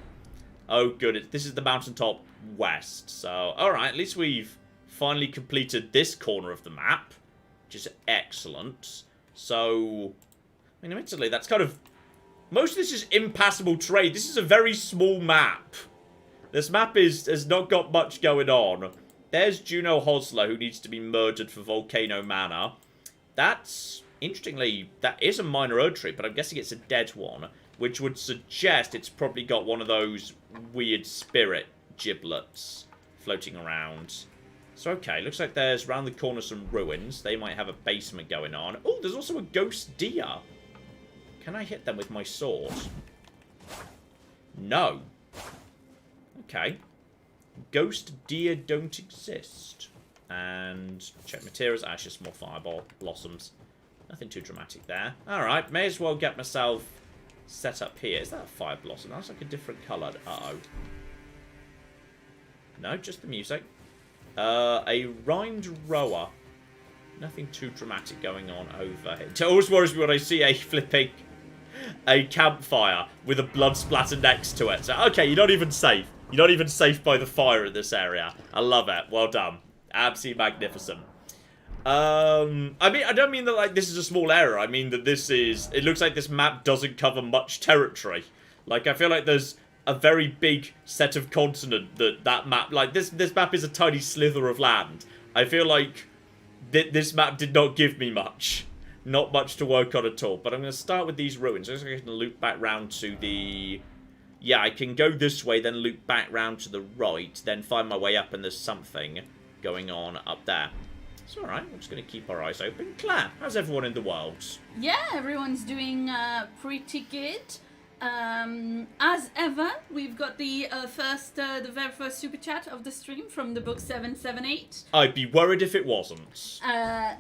Oh, good, this is the Mountaintop West. So, alright, at least we've finally completed this corner of the map. Which is excellent. So, I mean, admittedly, that's kind of Most of this is impassable terrain. This is a very small map. This map has not got much going on. There's Juno Hosler, who needs to be murdered for Volcano Manor. That's, interestingly, that is a minor Erdtree, but I'm guessing it's a dead one, which would suggest it's probably got one of those weird spirit giblets floating around. So, okay, looks like there's, round the corner, some ruins. They might have a basement going on. Oh, there's also a ghost deer. Can I hit them with my sword? No. Okay. Ghost deer don't exist. And check materials. Actually, small fireball blossoms. Nothing too dramatic there. Alright, may as well get myself set up here. Is that a fire blossom? That's like a different coloured. Uh-oh. No, just the music. A rhymed rower. Nothing too dramatic going on over here. It always worries me when I see a campfire with a blood splatter next to it. So, okay, you're not even safe. You're not even safe by the fire in this area. I love it. Well done. Absolutely magnificent. I mean, I don't mean that, like, this is a small area. I mean that this is... It looks like this map doesn't cover much territory. Like, I feel like there's a very big set of continent that map... Like, this map is a tiny slither of land. I feel like this map did not give me much. Not much to work on at all. But I'm going to start with these ruins. I'm just going to loop back round to the... Yeah, I can go this way, then loop back round to the right, then find my way up, and there's something going on up there. It's alright, we're just going to keep our eyes open. Claire, how's everyone in the world? Yeah, everyone's doing pretty good. As ever, we've got the very first super chat of the stream from the book 778. I'd be worried if it wasn't.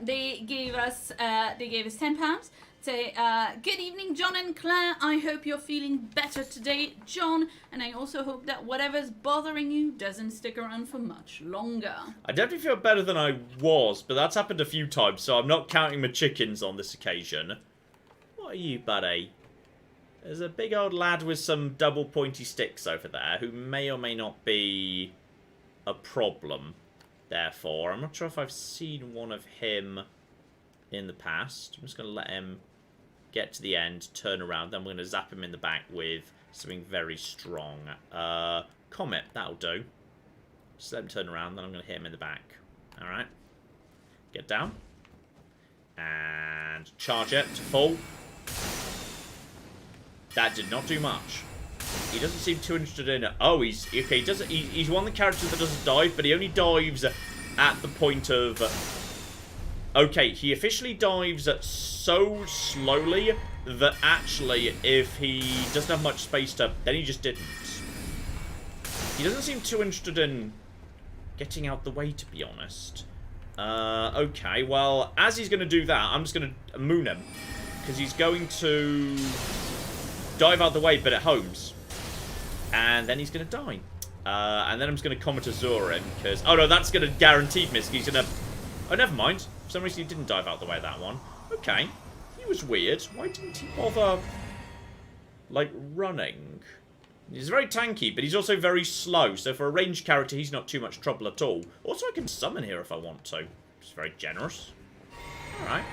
They gave us £10. Say, good evening, John and Claire. I hope you're feeling better today, John. And I also hope that whatever's bothering you doesn't stick around for much longer. I definitely feel better than I was, but that's happened a few times, so I'm not counting my chickens on this occasion. What are you, buddy? There's a big old lad with some double pointy sticks over there who may or may not be a problem. Therefore, I'm not sure if I've seen one of him in the past. I'm just going to let him get to the end, turn around, then we're going to zap him in the back with something very strong. Comet, that'll do. Just let him turn around, then I'm going to hit him in the back. Alright. Get down. And charge it to full. That did not do much. He doesn't seem too interested in it. Oh, he's okay. He's one of the characters that doesn't dive, but he only dives at the point of... Okay, he officially dives so slowly that actually, if he doesn't have much space to... Then he just didn't. He doesn't seem too interested in getting out the way, to be honest. Okay, well, as he's going to do that, I'm just going to moon him. Because he's going to dive out the way, but at homes. And then he's going to die. And then I'm just going to Comet Azure him, because... Oh, no, that's going to guarantee miss. He's going to... Oh, never mind. For some reason, he didn't dive out the way, that one. Okay. He was weird. Why didn't he bother, like, running? He's very tanky, but he's also very slow. So for a ranged character, he's not too much trouble at all. Also, I can summon here if I want to. It's very generous. Alright.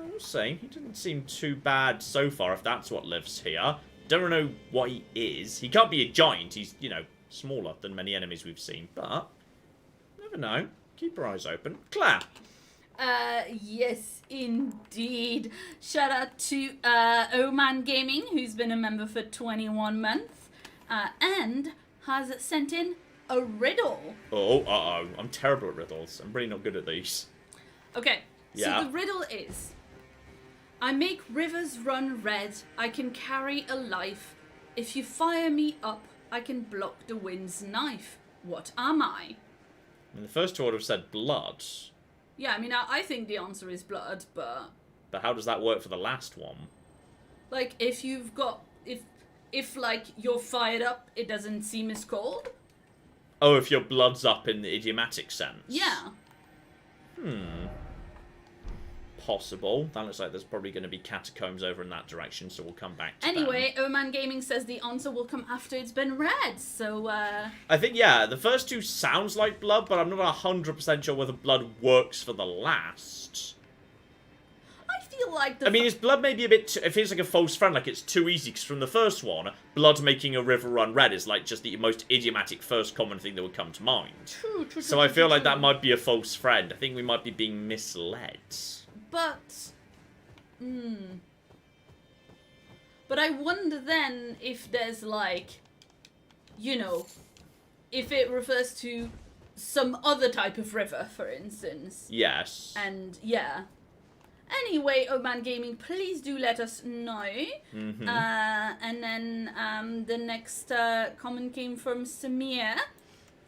We'll see. He didn't seem too bad so far, if that's what lives here. Don't know what he is. He can't be a giant. He's, you know, smaller than many enemies we've seen. But, never know. Keep your eyes open. Claire. Yes, indeed. Shout out to Oman Gaming, who's been a member for 21 months, and has sent in a riddle. Oh, uh-oh. I'm terrible at riddles. I'm really not good at these. Okay, yeah. So the riddle is, I make rivers run red, I can carry a life. If you fire me up, I can block the wind's knife. What am I? I mean, the first two would have said blood. Yeah, I mean, I think the answer is blood, but... But how does that work for the last one? Like, if you've got... If like, you're fired up, it doesn't seem as cold? Oh, if your blood's up in the idiomatic sense? Yeah. Possible. That looks like there's probably going to be catacombs over in that direction, so we'll come back to Anyway, Oman Gaming says the answer will come after it's been read, so, I think, yeah, the first two sounds like blood, but I'm not 100% sure whether blood works for the last. I feel feel like the. I mean, his blood may be a bit. It feels like a false friend, like it's too easy. Because from the first one, blood making a river run red is like just the most idiomatic first common thing that would come to mind. True. So I feel like that might be a false friend. I think we might be being misled. But. But I wonder then if there's like, you know, if it refers to some other type of river, for instance. Yes. And yeah. Anyway, Oman Gaming, please do let us know. And then the next comment came from Samir.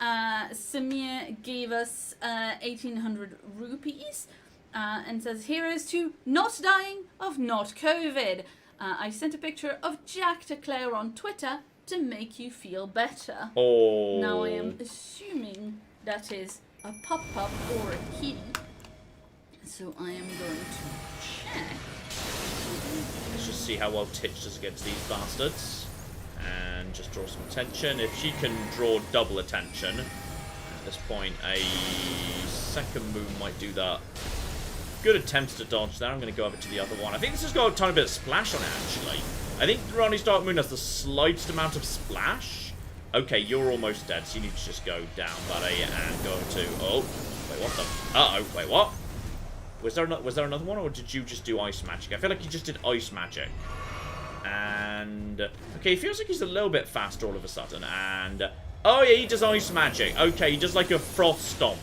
Samir gave us 1,800 rupees and says, heroes to not dying of not COVID. I sent a picture of Jack to Claire on Twitter to make you feel better. Oh. Now I am assuming that is a pop-up or a kitty. So I am going to check. Let's just see how well Titch does against these bastards. And just draw some attention. If she can draw double attention, at this point a second moon might do that. Good attempts to dodge there. I'm going to go over to the other one. I think this has got a tiny bit of splash on it, actually. I think Ronnie's Dark Moon has the slightest amount of splash. Okay, you're almost dead, so you need to just go down, buddy, and go to... Oh, wait, what the... Uh-oh, wait, what? Was there another one, or did you just do ice magic? I feel like you just did ice magic. And... Okay, it feels like he's a little bit faster all of a sudden, and... Oh, yeah, he does ice magic. Okay, he does like a frost stomp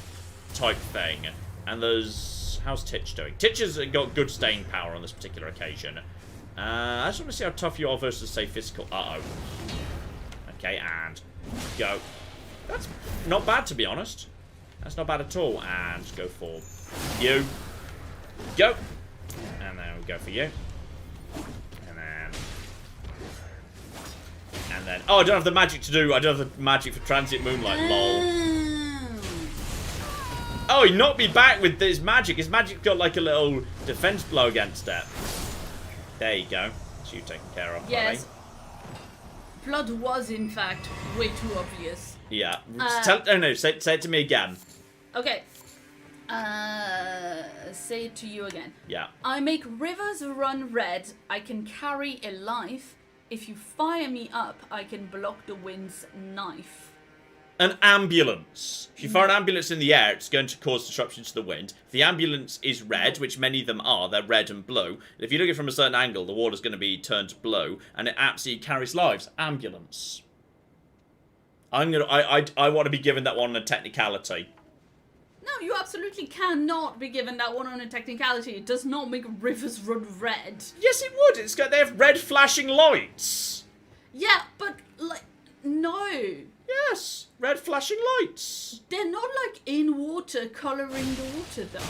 type thing. And there's... How's Titch doing? Titch has got good staying power on this particular occasion. I just want to see how tough you are versus, say, physical. Uh-oh. Okay, and go. That's not bad, to be honest. That's not bad at all. And go for you. Go. And then we go for you. And then... Oh, I don't have the magic to do... I don't have the magic for Transient Moonlight, lol. Oh, he knocked me back with his magic. His magic got like a little defense blow against it. There you go. That's you taken care of, yes. Buddy. Blood was, in fact, way too obvious. Yeah. Say it to me again. Okay. Say it to you again. Yeah. I make rivers run red. I can carry a life. If you fire me up, I can block the wind's knife. An ambulance. If you fire an ambulance in the air, it's going to cause disruption to the wind. If the ambulance is red, which many of them are, they're red and blue. If you look at it from a certain angle, the water's going to be turned blue, and it absolutely carries lives. Ambulance. I want to be given that one a technicality. No, you absolutely cannot be given that one on a technicality. It does not make rivers run red. Yes, it would. They have red flashing lights. Yeah, but like no. Yes, red flashing lights. They're not like in water, colouring the water though.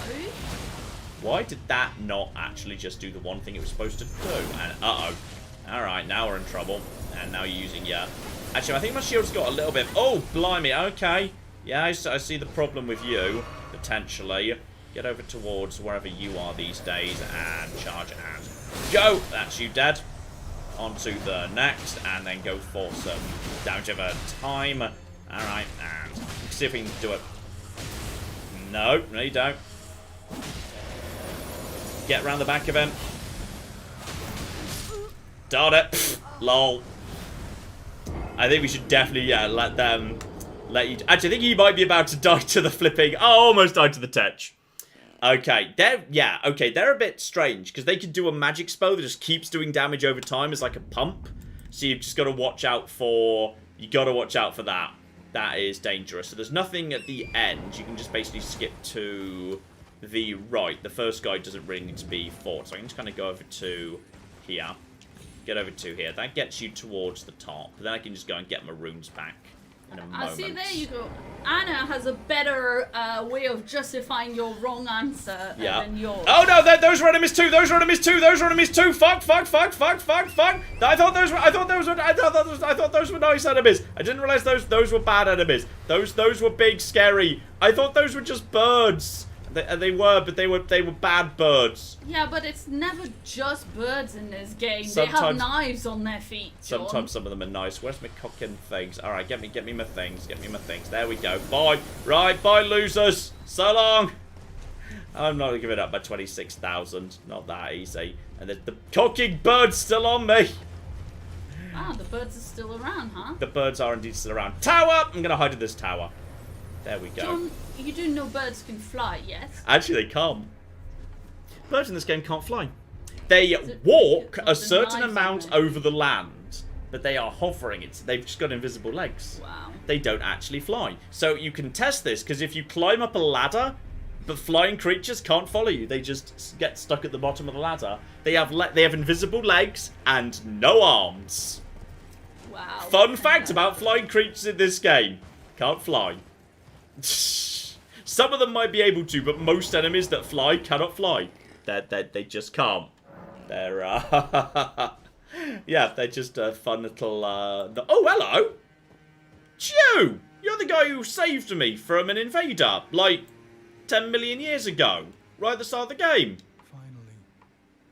Why did that not actually just do the one thing it was supposed to do? And uh-oh. Alright, now we're in trouble. And now you're using your... Actually, I think my shield's got a little bit... Oh, blimey, okay. Yeah, I see the problem with you, potentially. Get over towards wherever you are these days and charge and go! That's you dead. On to the next, and then go for some damage over time. Alright, and see if we can do it. No, you don't. Get around the back of him. Dart it. Pfft, lol. I think we should definitely, let you... Actually, I think he might be about to die to the flipping... Oh, almost died to the touch. Okay, they're a bit strange, because they can do a magic spell that just keeps doing damage over time as like a pump. So you've just got to watch out for... You got to watch out for that. That is dangerous. So there's nothing at the end. You can just basically skip to the right. The first guy doesn't really need to be fought. So I can just kind of go over to here. Get over to here. That gets you towards the top. Then I can just go and get my runes back in a moment. See, there you go. Anna has a better way of justifying your wrong answer than yours. Oh no, those were enemies too. Those were enemies too. Those were enemies too. Fuck. I thought those were nice enemies. I didn't realize those were bad enemies. Those were big, scary. I thought those were just birds. They were, but they were bad birds. Yeah, but it's never just birds in this game. Sometimes, they have knives on their feet, John. Sometimes some of them are nice. Where's my cocking things? Alright, get me my things. Get me my things. There we go. Bye. Right, bye losers. So long. I'm not gonna give it up by 26,000. Not that easy. And the cocking bird's still on me. Ah, the birds are still around, huh? The birds are indeed still around. Tower! I'm gonna hide in this tower. There we go. John, you do know birds can fly, yes? Actually, they can't. Birds in this game can't fly. They walk a certain amount over the land, but they are hovering. They've just got invisible legs. Wow. They don't actually fly. So you can test this, because if you climb up a ladder, but flying creatures can't follow you. They just get stuck at the bottom of the ladder. They have invisible legs and no arms. Wow. Fun fact about flying creatures in this game. Can't fly. Some of them might be able to, but most enemies that fly cannot fly. They just can't. They're, yeah, they're just a fun little, oh, hello! Chew! You're the guy who saved me from an invader, like, 10 million years ago. Right at the start of the game. Finally,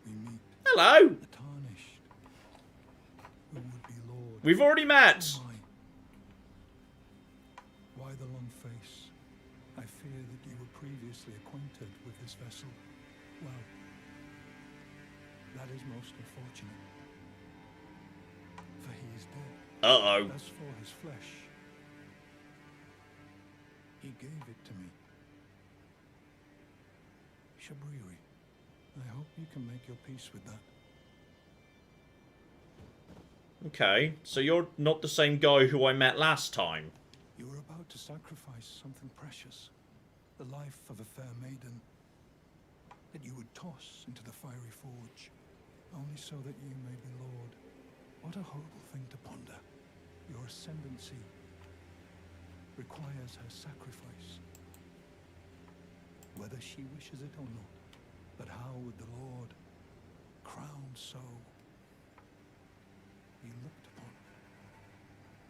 we meet. Hello! The tarnished. Who would be Lord? We've already met. Why the long face? I fear that you were previously acquainted with this vessel. Well, that is most unfortunate. For he is dead. Uh-oh. As for his flesh, he gave it to me. Shabriri, I hope you can make your peace with that. Okay, so you're not the same guy who I met last time. You were about to sacrifice something precious, the life of a fair maiden, that you would toss into the fiery forge, only so that you may be Lord. What a horrible thing to ponder. Your ascendancy requires her sacrifice, whether she wishes it or not. But how would the Lord, crowned so, be looked upon?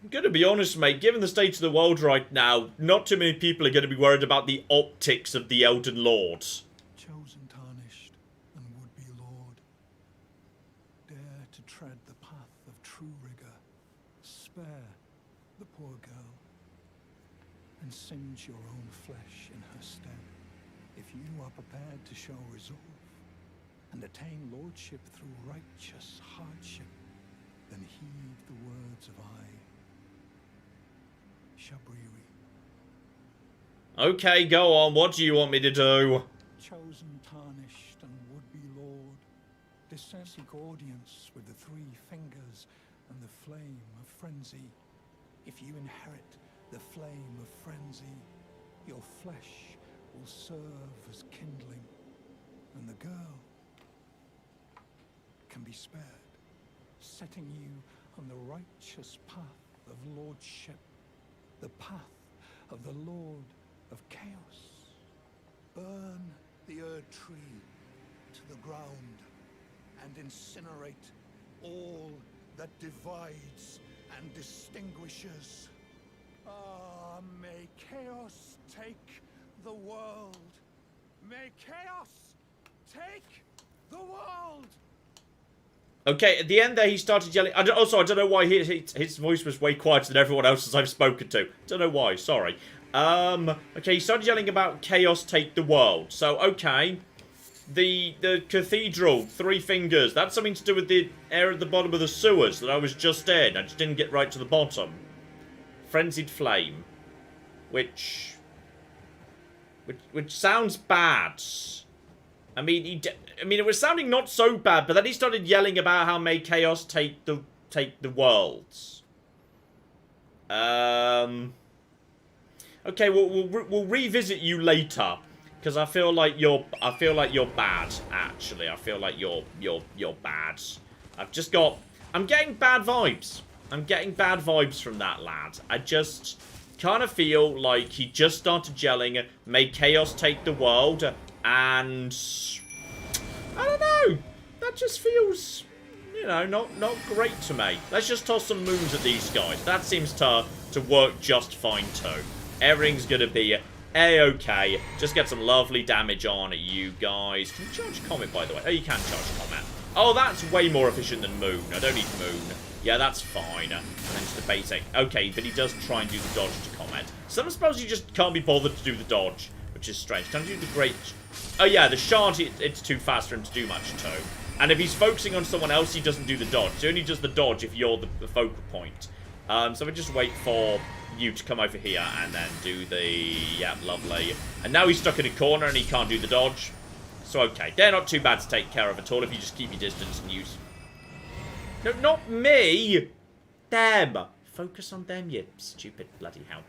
I'm gonna be honest, mate, given the state of the world right now, not too many people are gonna be worried about the optics of the Elden Lord. Chosen, tarnished, and would-be Lord, dare to tread the path of true rigor. Spare the poor girl, and singe your own flesh in her stead. If you are prepared to show resolve, and attain lordship through righteous hardship, then heed the words of Shabriri. Okay, go on, what do you want me to do? Chosen, tarnished, and would-be Lord, descend seek audience with the three fingers and the flame of frenzy. If you inherit the flame of frenzy, your flesh will serve as kindling, and the girl can be spared, setting you on the righteous path of lordship, the path of the Lord of Chaos. Burn the Erd Tree to the ground and incinerate all that divides and distinguishes. Ah, may chaos take the world. May chaos take the world. Okay, at the end there he started yelling. I don't know why his voice was way quieter than everyone else's I've spoken to. Don't know why, sorry. Okay, he started yelling about chaos take the world. So, okay. The cathedral, three fingers. That's something to do with the air at the bottom of the sewers that I was just in. I just didn't get right to the bottom. Frenzied flame. Which sounds bad. I mean, it was sounding not so bad, but then he started yelling about how may chaos take the worlds. Okay, we'll revisit you later, because I feel like you're bad. Actually, I feel like you're bad. I'm getting bad vibes. I'm getting bad vibes from that lad. I just kind of feel like he just started yelling, may chaos take the world, and I don't know. That just feels, you know, not great to me. Let's just toss some moons at these guys. That seems to work just fine too. Everything's gonna be a-okay. Just get some lovely damage on at you guys. Can you charge Comet, by the way? Oh, you can charge Comet. Oh, that's way more efficient than Moon. I don't need Moon. Yeah, that's fine. And then just the basic. Okay, but he does try and do the dodge to Comet. So I suppose you just can't be bothered to do the dodge. which is strange. Can I do the great... Oh, yeah, the shard, it's too fast for him to do much, too. And if he's focusing on someone else, he doesn't do the dodge. He only does the dodge if you're the focal point. So we just wait for you to come over here and then do the... Yeah, lovely. And now he's stuck in a corner and he can't do the dodge. So, okay. They're not too bad to take care of at all if you just keep your distance and use... No, not me! Them! Focus on them, you stupid bloody hell.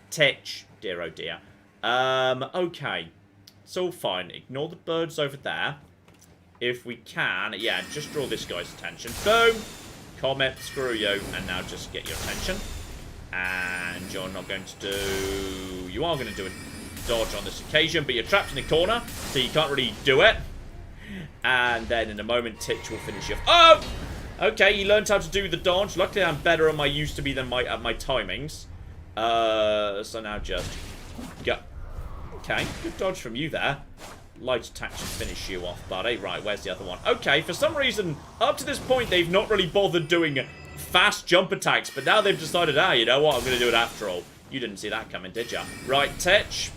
Titch. Dear, oh dear. Okay. It's all fine. Ignore the birds over there. If we can, yeah, just draw this guy's attention. Boom! Comet, screw you. And now just get your attention. And you're not going to do... You are going to do a dodge on this occasion, but you're trapped in the corner, so you can't really do it. And then in a moment, Titch will finish you off. Oh! Okay, you learned how to do the dodge. Luckily, I'm better at my used to be than at my timings. So now just go. Okay, good dodge from you there. Light attack should finish you off, buddy. Right, where's the other one? Okay, for some reason, up to this point, they've not really bothered doing fast jump attacks, but now they've decided, you know what, I'm going to do it after all. You didn't see that coming, did ya? Right, Titch.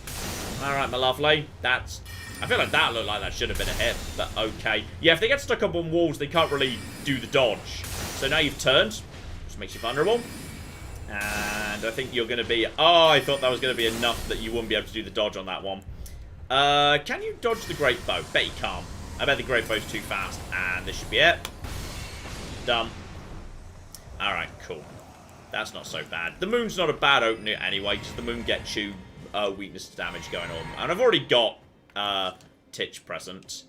Alright, my lovely. That's... I feel like that looked like that should have been a hit, but okay. Yeah, if they get stuck up on walls, they can't really do the dodge. So now you've turned, which makes you vulnerable. And I think you're going to be... Oh, I thought that was going to be enough that you wouldn't be able to do the dodge on that one. Can you dodge the great bow? Bet you can't. I bet the great bow's too fast. And this should be it. Done. Alright, cool. That's not so bad. The moon's not a bad opener anyway, because the moon gets you weakness to damage going on. And I've already got Titch present.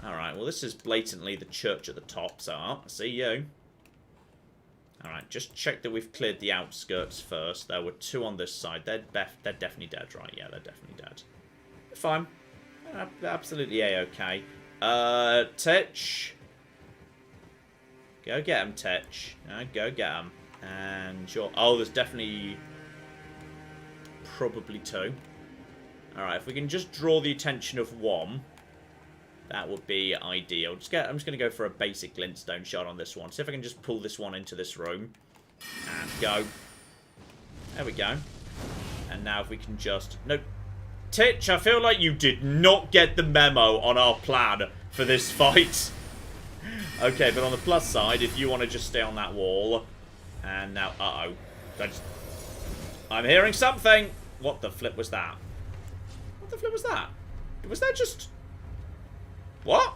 Alright, well this is blatantly the church at the top, so I see you. Alright, just check that we've cleared the outskirts first. There were two on this side. They're definitely dead, right? Yeah, they're definitely dead. Fine. Absolutely A-okay. Titch. Go get him, Titch. Go get him. And you're... Oh, there's definitely... Probably two. Alright, if we can just draw the attention of one, that would be ideal. I'm just going to go for a basic glintstone shot on this one. See if I can just pull this one into this room. And go. There we go. And now if we can just... Nope. Titch, I feel like you did not get the memo on our plan for this fight. Okay, but on the plus side, if you want to just stay on that wall. And now... Uh-oh. I'm hearing something. What the flip was that? What the flip was that? Was that just... What?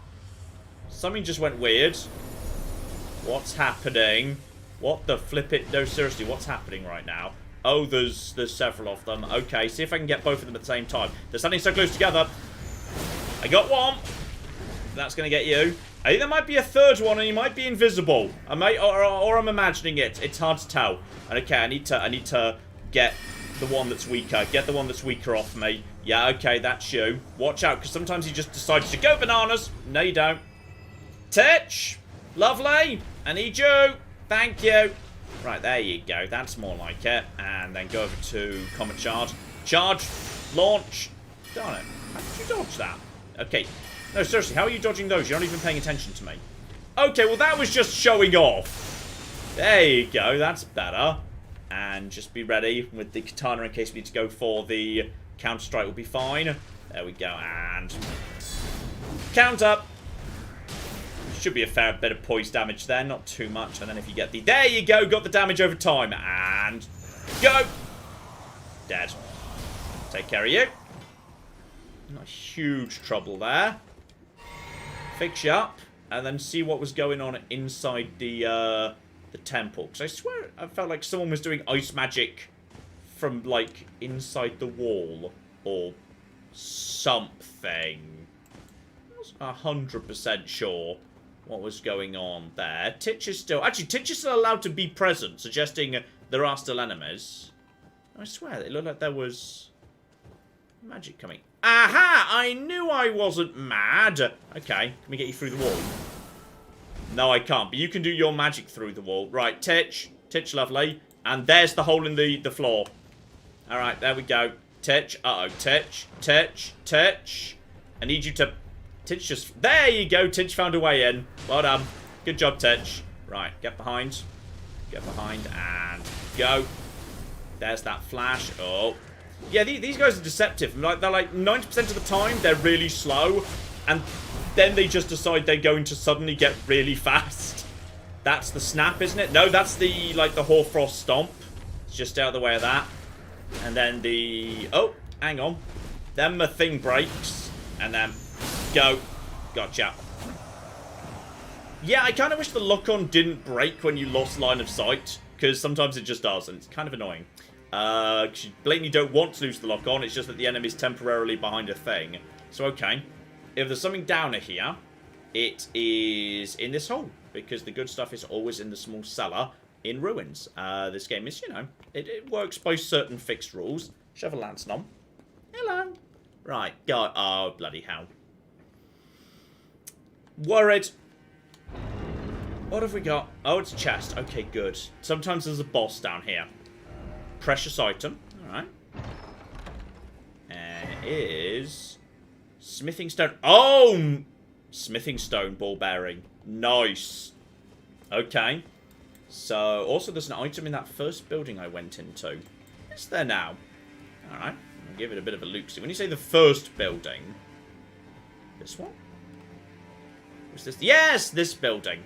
Something just went weird. What's happening? What the flip it? No, seriously, what's happening right now? Oh, there's several of them. Okay, see if I can get both of them at the same time. They're standing so close together. I got one. That's going to get you. I think there might be a third one, and he might be invisible. I might, or I'm imagining it. It's hard to tell. And okay, I need to get the one that's weaker. Get the one that's weaker off me. Yeah, okay, that's you. Watch out, because sometimes he just decides to go bananas. No, you don't. Titch. Lovely. I need you. Thank you. Right, there you go. That's more like it. And then go over to Comet Charge. Charge. Launch. Darn it. How did you dodge that? Okay. No, seriously, how are you dodging those? You're not even paying attention to me. Okay, well, that was just showing off. There you go. That's better. And just be ready with the katana in case we need to go for the counter-strike. Will be fine. There we go. And counter. Should be a fair bit of poise damage there. Not too much. And then if you get the... There you go. Got the damage over time. And go. Dead. Take care of you. Not huge trouble there. Fix you up. And then see what was going on inside the temple. Because I swear I felt like someone was doing ice magic from, like, inside the wall. Or something. I wasn't 100% sure what was going on there. Titch is still... Actually, Titch is still allowed to be present, suggesting there are still enemies. I swear, it looked like there was magic coming. Aha! I knew I wasn't mad. Okay, can we get you through the wall? No, I can't, but you can do your magic through the wall. Right, Titch. Titch, lovely. And there's the hole in the floor. Alright, there we go. Titch. Uh-oh, Titch. Titch. Titch. I need you to... Titch just... There you go, Titch found a way in. Well done. Good job, Titch. Right, get behind. Get behind and go. There's that flash. Oh. Yeah, these guys are deceptive. Like, they're like 90% of the time, they're really slow. And then they just decide they're going to suddenly get really fast. That's the snap, isn't it? No, that's the, like, the Hoarfrost Stomp. It's just out of the way of that. And then the... Oh, hang on. Then the thing breaks. And then... Go. Gotcha. Yeah, I kind of wish the lock-on didn't break when you lost line of sight. Because sometimes it just does, and it's kind of annoying. Because you blatantly don't want to lose the lock-on. It's just that the enemy's temporarily behind a thing. So, okay. If there's something down here, it is in this hole. Because the good stuff is always in the small cellar in ruins. This game is, you know, it works by certain fixed rules. Shovel Lance Nom. Hello. Right, go. Oh, bloody hell. Worried. What have we got? Oh, it's a chest. Okay, good. Sometimes there's a boss down here. Precious item. Alright. And it is... Smithing stone. Oh! Smithing stone ball bearing. Nice. Okay. So, also there's an item in that first building I went into. Is there now? Alright. I'll give it a bit of a look-see. When you say the first building... This one? What's this? Yes! This building.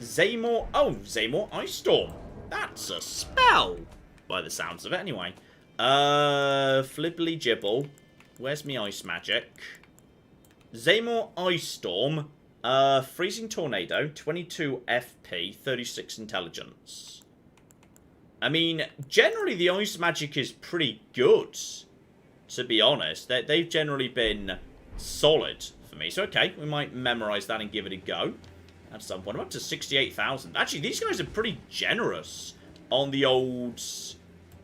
Zaymore. Oh, Zaymore Ice Storm. That's a spell. By the sounds of it, anyway. Flibbly Gibble. Where's me ice magic? Zaymore Ice Storm. Freezing Tornado. 22 FP. 36 Intelligence. I mean, generally the ice magic is pretty good. To be honest. They've generally been solid for me. So, okay. We might memorize that and give it a go. At some point. I'm up to 68,000. Actually, these guys are pretty generous on the old,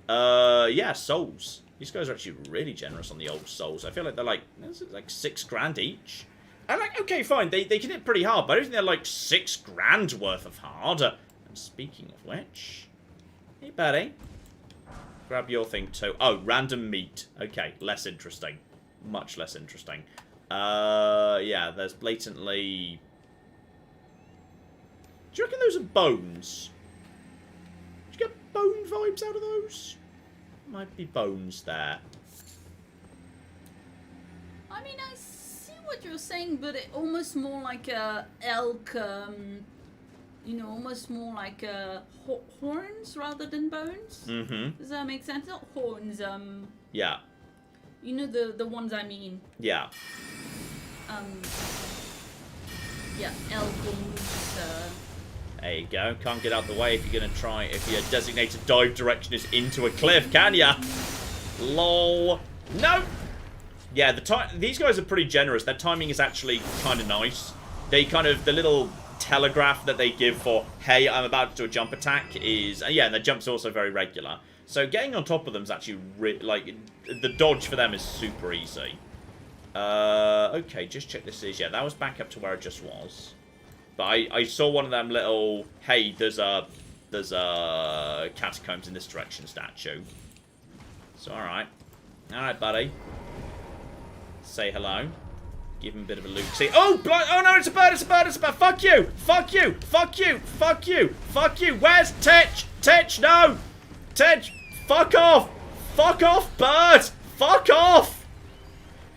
yeah, souls. These guys are actually really generous on the old souls. I feel like they're like $6 grand each. I'm like, okay, fine. They can hit pretty hard, but I don't think they're like $6 grand worth of hard. And speaking of which, hey, buddy, grab your thing too. Oh, random meat. Okay, less interesting. Much less interesting. Yeah, there's blatantly... Do you reckon those are bones? Did you get bone vibes out of those? Might be bones there. I mean, I see what you're saying, but it almost more like a elk, you know, almost more like horns rather than bones. Mm-hmm. Does that make sense? Not horns, Yeah. you know the ones I mean. Yeah. Yeah, elk or moose, There you go. Can't get out the way if you're going to try... If your designated dive direction is into a cliff, can ya? Lol. No! Yeah, these guys are pretty generous. Their timing is actually kind of nice. They kind of... The little telegraph that they give for, hey, I'm about to do a jump attack is... yeah, and the jump's also very regular. So getting on top of them is actually... like, the dodge for them is super easy. Okay, just check this is... Yeah, that was back up to where it just was. But I saw one of them little, hey, there's a catacombs in this direction statue. So, alright. Alright, buddy. Say hello. Give him a bit of a look. See, oh, oh no, it's a bird, it's a bird, it's a bird. Fuck you, fuck you, fuck you, fuck you, fuck you. Where's Tetch? Tetch, no. Tetch, fuck off. Fuck off, bird. Fuck off.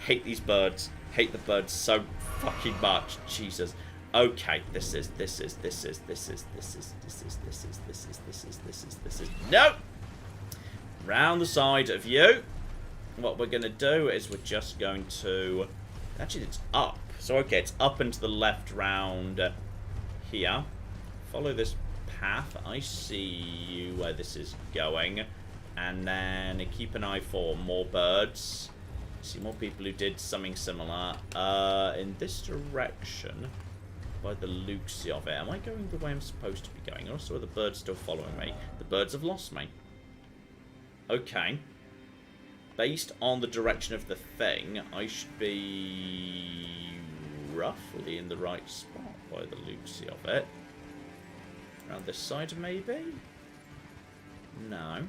Hate these birds. Hate the birds so fucking much. Jesus. Okay, this is, no! Round the side of you. What we're going to do is we're just going to, actually it's up. So okay, it's up and to the left round here. Follow this path. I see you where this is going. And then keep an eye for more birds. See more people who did something similar. In this direction... By the looks of it. Am I going the way I'm supposed to be going? Also, are the birds still following me? The birds have lost me. Okay. Based on the direction of the thing, I should be roughly in the right spot by the looks of it. Around this side, maybe? No.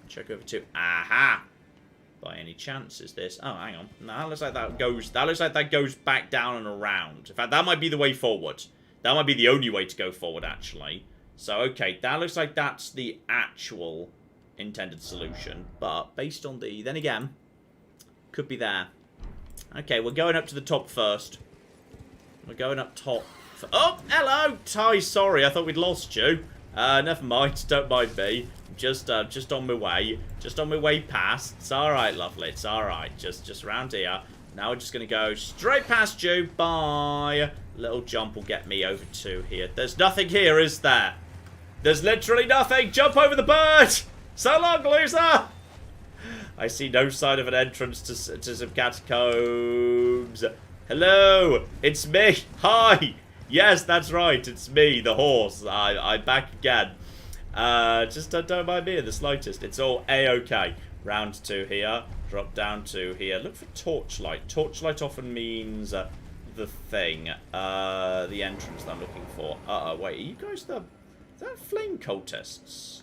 Check over to... Aha! By any chance is this? Oh, hang on. No, that looks like that goes. That looks like that goes back down and around. In fact, that might be the way forward. That might be the only way to go forward, actually. So, okay, that looks like that's the actual intended solution. But based on the... Then again, could be there. Okay, we're going up to the top first. We're going up top. Oh, hello! Ty, sorry, I thought we'd lost you. Never mind, don't mind me. Just on my way. Just on my way past. It's alright, lovely. It's alright. Just around here. Now we're just going to go straight past you. Bye. Little jump will get me over to here. There's nothing here, is there? There's literally nothing. Jump over the bird. So long, loser. I see no sign of an entrance to some catacombs. Hello. It's me. Hi. Yes, that's right. It's me, the horse. I'm back again. Just don't mind me in the slightest. It's all A-okay. Round to here. Drop down to here. Look for torchlight. Torchlight often means the thing. The entrance that I'm looking for. Uh-oh, wait. Are you guys the... Is that flame cultists?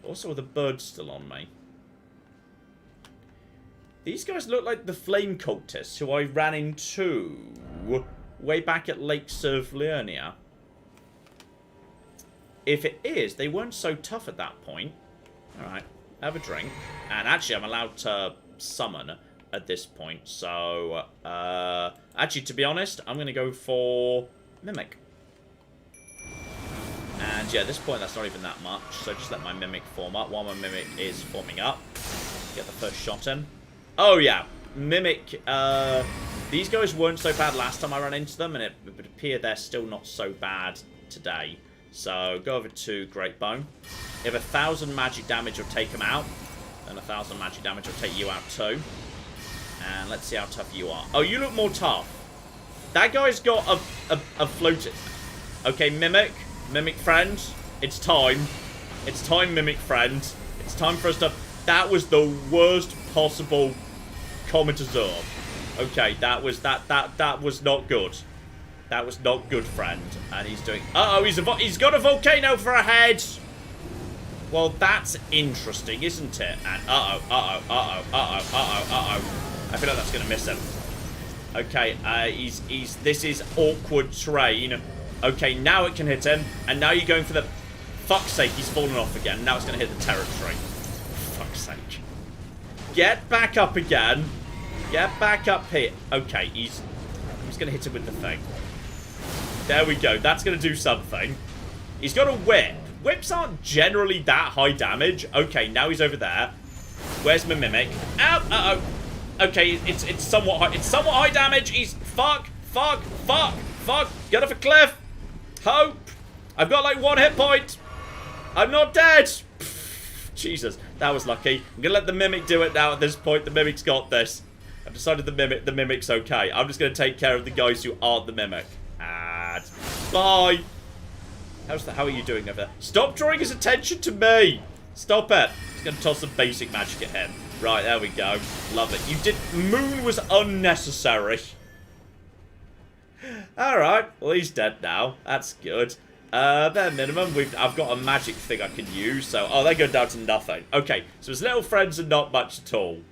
Also, are the birds still on me? These guys look like the flame cultists who I ran into way back at Lakes of Liurnia. If it is, they weren't so tough at that point. Alright, have a drink. And actually, I'm allowed to summon at this point. So, actually, to be honest, I'm going to go for Mimic. And yeah, at this point, that's not even that much. So just let my Mimic form up. While my Mimic is forming up, get the first shot in. Oh, yeah. Mimic, these guys weren't so bad last time I ran into them, and it would appear they're still not so bad today. So, go over to Great Bone. If 1,000 magic damage will take them out, then 1,000 magic damage will take you out too. And let's see how tough you are. Oh, you look more tough. That guy's got a floated. Okay, Mimic. Mimic friend. It's time. It's time, Mimic friend. It's time for us to... That was the worst possible comment to absorb. Okay, that was not good. That was not good, friend. And he's doing... Uh-oh, he's got a volcano for a head. Well, that's interesting, isn't it? And I feel like that's going to miss him. Okay, this is awkward terrain. Okay, now it can hit him. And now you're going for the... Fuck's sake, he's fallen off again. Now it's going to hit the territory. Fuck's sake. Get back up again. Get back up here. Okay, he's going to hit him with the thing. There we go. That's going to do something. He's got a whip. Whips aren't generally that high damage. Okay, now he's over there. Where's my Mimic? Ow! Uh-oh. Okay, it's somewhat high. It's somewhat high damage. He's... Fuck! Get off a cliff! Hope! I've got like 1 hit point. I'm not dead! Pfft, Jesus, that was lucky. I'm gonna let the Mimic do it now at this point. The Mimic's got this. I've decided the Mimic's okay. I'm just gonna take care of the guys who aren't the Mimic. And... Bye! How are you doing over there? Stop drawing his attention to me! Stop it! Just gonna toss some basic magic at him. Right, there we go. Love it. You did... Moon was unnecessary. Alright, well he's dead now. That's good. Bare minimum, I've got a magic thing I can use, so... Oh, they go down to nothing. Okay, so his little friends are not much at all.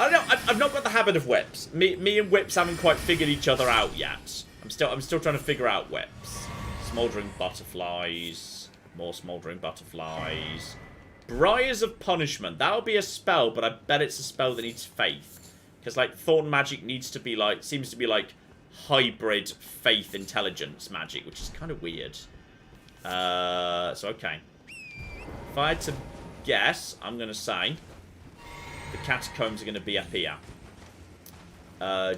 I don't know, I've not got the habit of whips. Me and whips haven't quite figured each other out yet. I'm still trying to figure out whips. Smouldering butterflies. More smouldering butterflies. Briars of Punishment. That'll be a spell, but I bet it's a spell that needs faith. Because, like, Thorn magic needs to be, like... Seems to be, like... hybrid faith intelligence magic, which is kind of weird. So okay. If I had to guess, I'm going to say the catacombs are going to be up here.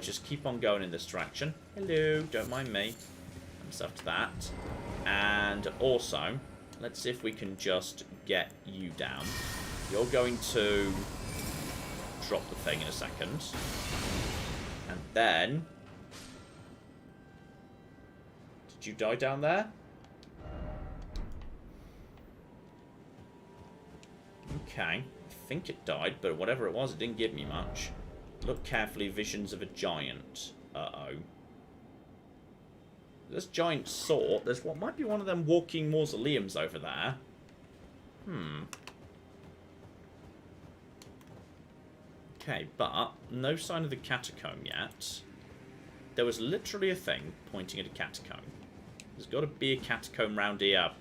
Just keep on going in this direction. Hello, don't mind me. And stuff to that. And also, let's see if we can just get you down. You're going to drop the thing in a second. And then... Did you die down there? Okay. I think it died, but whatever it was, it didn't give me much. Look carefully, visions of a giant. Uh-oh. This giant sword, there's what might be one of them walking mausoleums over there. Okay, but no sign of the catacomb yet. There was literally a thing pointing at a catacomb. There's got to be a catacomb round here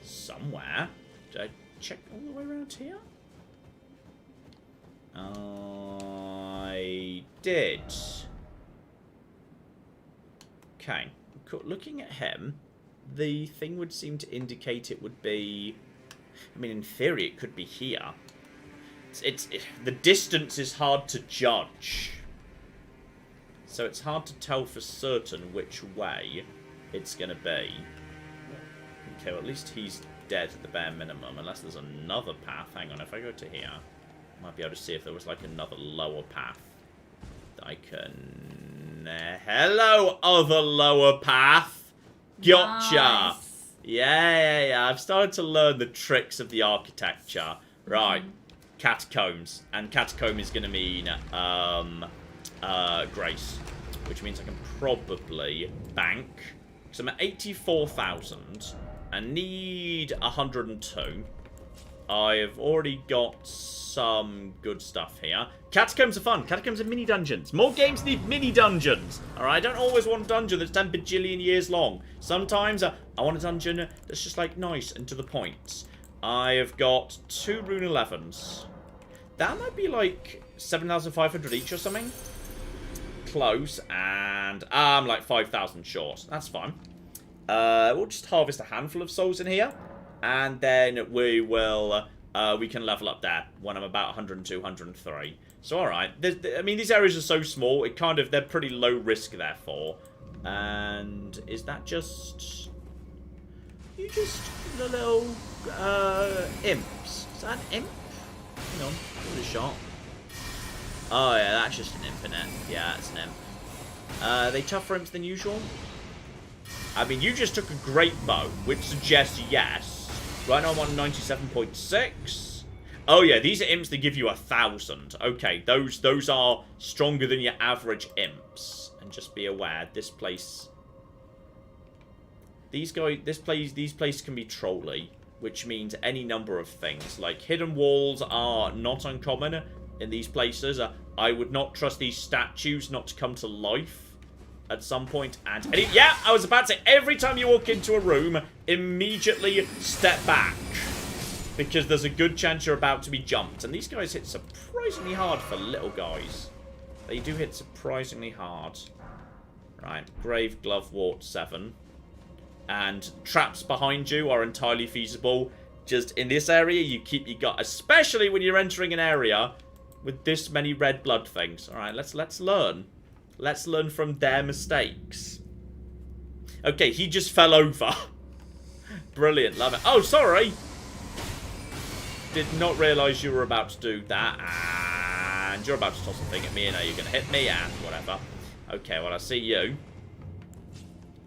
somewhere. check all the way around here? I did. Okay. Looking at him, the thing would seem to indicate it would be... I mean, in theory, it could be here. The distance is hard to judge. So it's hard to tell for certain which way it's going to be. Okay, well, at least he's dead at the bare minimum, unless there's another path. Hang on, if I go to here, I might be able to see if there was, like, another lower path that I can... hello, other lower path! Gotcha! Nice. Yeah. I've started to learn the tricks of the architecture. Right. Catacombs. And catacomb is going to mean, grace. Which means I can probably bank. So I'm at 84,000. I need 102. I've already got some good stuff here. Catacombs are fun. Catacombs are mini dungeons. More games need mini dungeons. Alright, I don't always want a dungeon that's 10 bajillion years long. Sometimes I want a dungeon that's just like nice and to the point. I have got 2 Rune 11s. That might be like 7,500 each or something. Close. And I'm like 5,000 short. That's fine. We'll just harvest a handful of souls in here. And then we will... we can level up there when I'm about 102, 103. So, alright. I mean, these areas are so small, it kind of... they're pretty low risk, therefore. And is that just... you just... the little... imps. Is that an imp? Hang on. Give it a shot. Oh, yeah, that's just an imp, isn't it? Yeah, that's an imp. Are they tougher imps than usual? I mean, you just took a great bow, which suggests yes. Right now I'm on 97.6. Oh yeah, these are imps that give you 1,000. Okay, those are stronger than your average imps. And just be aware, this place... these places can be trolly, which means any number of things. Like, hidden walls are not uncommon in these places. I would not trust these statues not to come to life at some point. And yeah, I was about to say, every time you walk into a room, immediately step back, because there's a good chance you're about to be jumped. And these guys hit surprisingly hard for little guys. They do hit surprisingly hard. Right, Grave Glove Wart 7. And traps behind you are entirely feasible. Just in this area, you keep your gut, especially when you're entering an area with this many red blood things. Alright, let's learn. Let's learn from their mistakes. Okay, he just fell over. Brilliant, love it. Oh, sorry. Did not realise you were about to do that. And you're about to toss a thing at me, and now you're going to hit me, and whatever. Okay, well, I see you.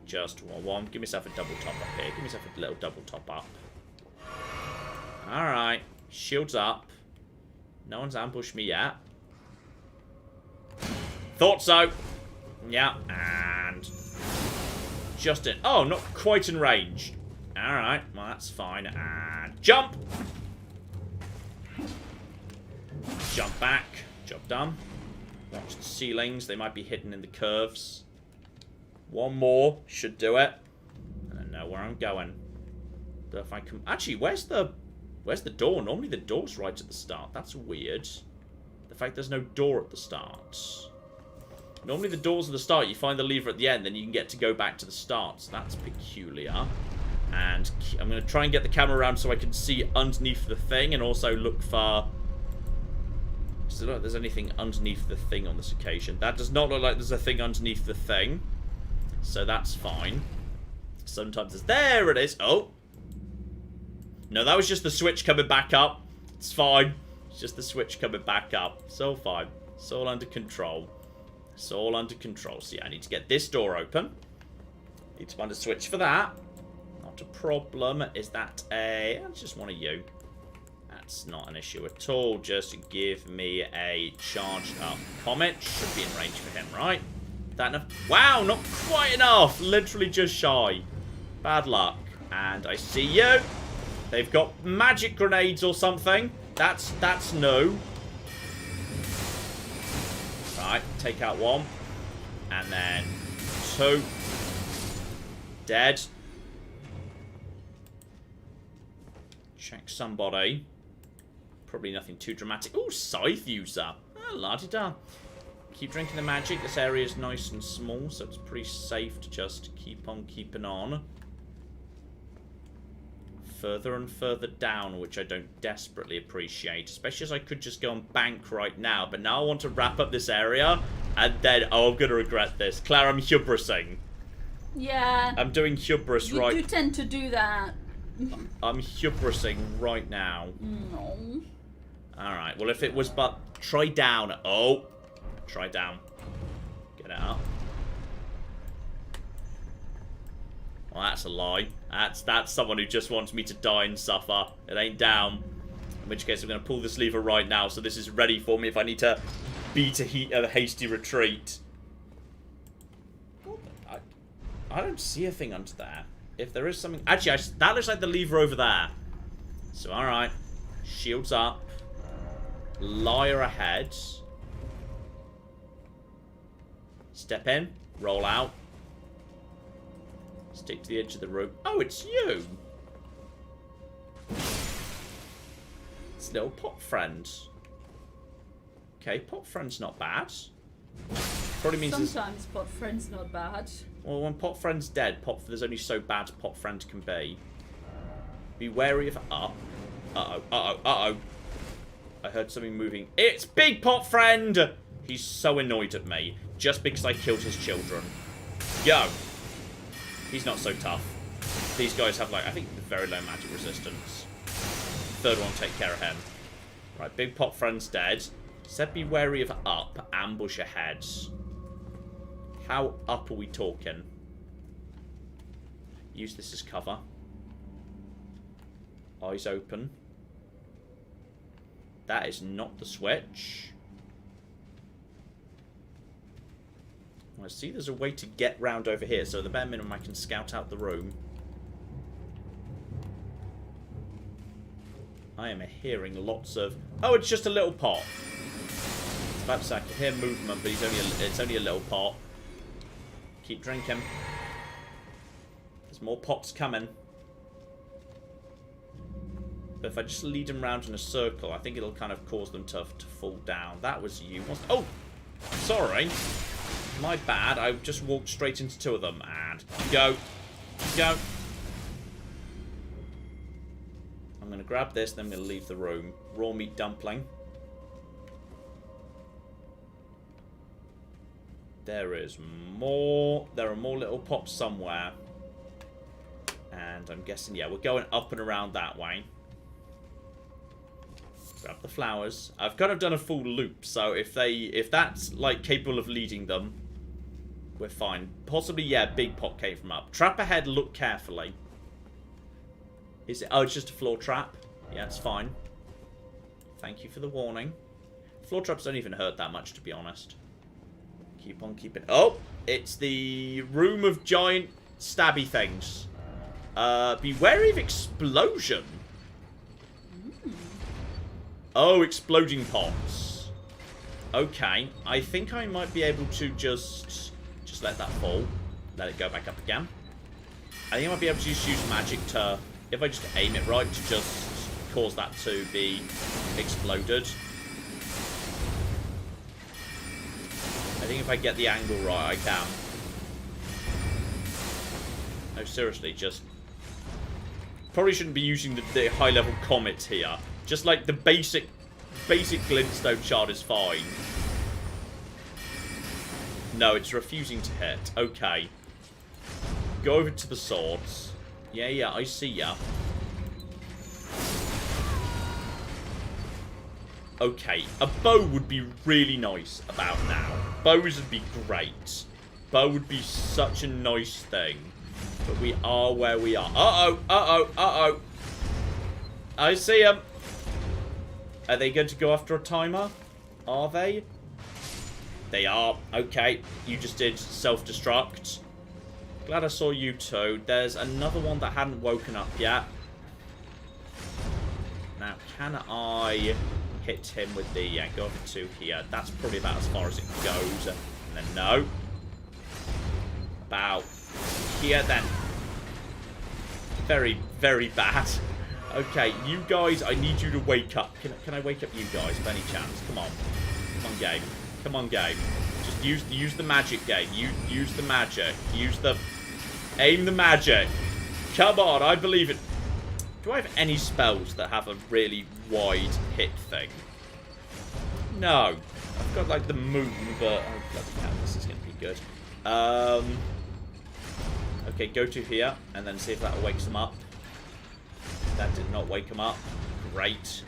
Just one. Give myself a double top up here. Give myself a little double top up. Alright. Shields up. No one's ambushed me yet. Thought so. Yeah, and just in. Oh, not quite in range. Alright, well, that's fine. And jump. Jump back. Job done. Watch the ceilings. They might be hidden in the curves. One more should do it. I don't know where I'm going. But if I come... actually, where's the door? Normally the door's right at the start. That's weird. The fact there's no door at the start. Normally the door's at the start, you find the lever at the end, then you can get to go back to the start. So that's peculiar. And I'm going to try and get the camera around so I can see underneath the thing, and also look for... does it look like there's anything underneath the thing on this occasion? That does not look like there's a thing underneath the thing. So that's fine. Sometimes it's... there it is! Oh! No, that was just the switch coming back up. It's fine. It's just the switch coming back up. It's all fine. It's all under control. It's all under control. So yeah, I need to get this door open. Need to find a switch for that. Not a problem. Is that a... that's just one of you. That's not an issue at all. Just give me a charged up comet. Should be in range for him, right? That enough? Wow, not quite enough. Literally just shy. Bad luck. And I see you. They've got magic grenades or something. That's new. Right, take out one. And then two. Dead. Check somebody. Probably nothing too dramatic. Ooh, scythe user. Ah, la-di-da. Keep drinking the magic. This area is nice and small, so it's pretty safe to just keep on keeping on. Further and further down, which I don't desperately appreciate. Especially as I could just go and bank right now. But now I want to wrap up this area. And then, oh, I'm going to regret this. Claire, I'm hubrising. Yeah. I'm doing hubris right. You do tend to do that. I'm hubrising right now. No. Alright, well if it was but... Try down. Oh. Try down. Get it up. Well, that's a lie. That's someone who just wants me to die and suffer. It ain't down. In which case I'm going to pull this lever right now, so this is ready for me if I need to beat a hasty retreat. I don't see a thing under there. If there is something... Actually, that looks like the lever over there. So, alright. Shields up. Liar ahead. Step in. Roll out. Stick to the edge of the room. Oh, it's you! It's little pot friend. Okay, pot friend's not bad. Probably means sometimes pot friend's not bad. Well, when pot friend's dead, there's only so bad pot friend can be. Be wary of up. Uh-oh, uh-oh, uh-oh. I heard something moving. It's Big Pot Friend! He's so annoyed at me. Just because I killed his children. Yo! He's not so tough. These guys have, like, I think very low magic resistance. Third one, take care of him. Right, Big Pot Friend's dead. Said be wary of up. Ambush ahead. How up are we talking? Use this as cover. Eyes open. That is not the switch. I see there's a way to get round over here, so the bare minimum I can scout out the room. I am hearing lots of... Oh, it's just a little pot. It's about to say I can hear movement, but it's only a little pot. Keep drinking. There's more pots coming. But if I just lead them round in a circle, I think it'll kind of cause them to fall down. That was you. Oh! Sorry. My bad. I just walked straight into two of them. And go. Go. I'm going to grab this, then I'm going to leave the room. Raw meat dumpling. There is more. There are more little pops somewhere. And I'm guessing, yeah, we're going up and around that way. Grab the flowers. I've kind of done a full loop, so if that's like capable of leading them, we're fine. Possibly, yeah, big pot came from up. Trap ahead, look carefully. Is it? Oh, it's just a floor trap. Yeah, it's fine. Thank you for the warning. Floor traps don't even hurt that much, to be honest. Keep on keeping... Oh! It's the room of giant stabby things. Be wary of explosion. Oh, exploding pots. Okay. I think I might be able to just let that fall. Let it go back up again. I think I might be able to just use magic to... If I just aim it right, to just cause that to be exploded. I think if I get the angle right, I can. No, seriously, just... Probably shouldn't be using the high-level comet here. Just like the basic glintstone shard is fine. No, it's refusing to hit. Okay. Go over to the swords. Yeah, I see ya. Okay, a bow would be really nice about now. Bows would be great. Bow would be such a nice thing. But we are where we are. Uh-oh. I see him. Are they going to go after a timer? Are they? They are. Okay, you just did self-destruct. Glad I saw you too. There's another one that hadn't woken up yet. Now, can I hit him with the... Yeah, go over to here. That's probably about as far as it goes. And then no. About here then. Very, very bad. Okay, you guys, I need you to wake up. Can I wake up you guys by any chance? Come on. Come on, game. Come on, game. Just use the magic, game. Use the magic. Aim the magic. Come on, I believe it. Do I have any spells that have a really wide hit thing? No. I've got, like, the moon, but... Oh, bloody hell, this is going to be good. Okay, go to here, and then see if that wakes them up. That did not wake them up. Great.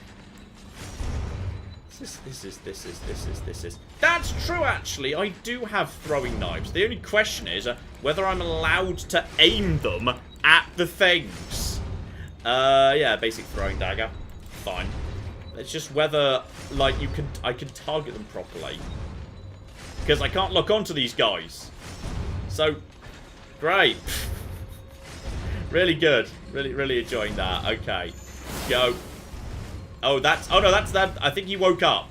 This is... That's true, actually. I do have throwing knives. The only question is whether I'm allowed to aim them at the things. Yeah, basic throwing dagger. Fine. It's just whether, like, I can target them properly. Because I can't lock onto these guys. So, great. Really good. Really enjoying that. Okay. Go. Oh, no, that's that. I think he woke up.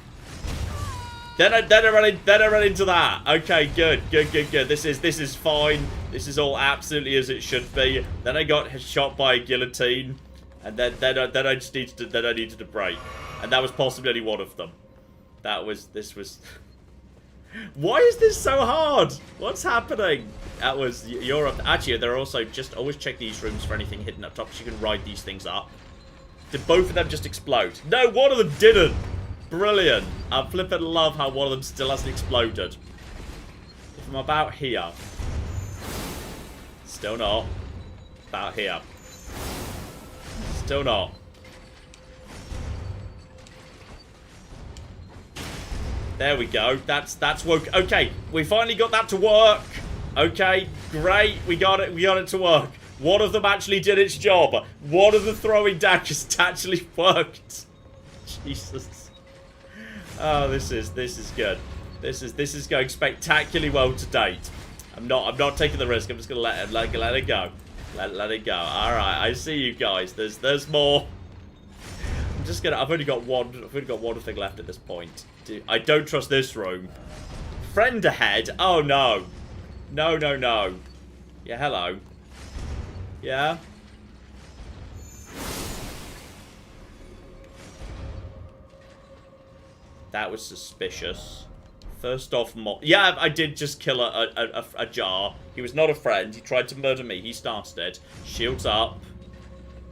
Then I run into that. Okay, good. This is fine. This is all absolutely as it should be. Then I got shot by a guillotine, and then I just needed to break, and that was possibly only one of them. This was. Why is this so hard? What's happening? That was you're up. Actually, there are also just always check these rooms for anything hidden up top, so you can ride these things up. Did both of them just explode? No, one of them didn't. Brilliant. I flippin' love how one of them still hasn't exploded. If I'm about here. Still not. About here. Still not. There we go. That's woke. Okay, we finally got that to work. Okay, great. We got it to work. One of them actually did its job. One of the throwing daggers actually worked. Jesus. Oh, this is good. This is going spectacularly well to date. I'm not taking the risk. I'm just gonna let it go. Let it go. All right, I see you guys. There's more. I'm just gonna. I've only got one thing left at this point. I don't trust this room. Friend ahead. Oh no. No. Yeah, hello. Yeah. That was suspicious. First off, yeah, I did just kill a jar. He was not a friend. He tried to murder me. He started it. Shields up.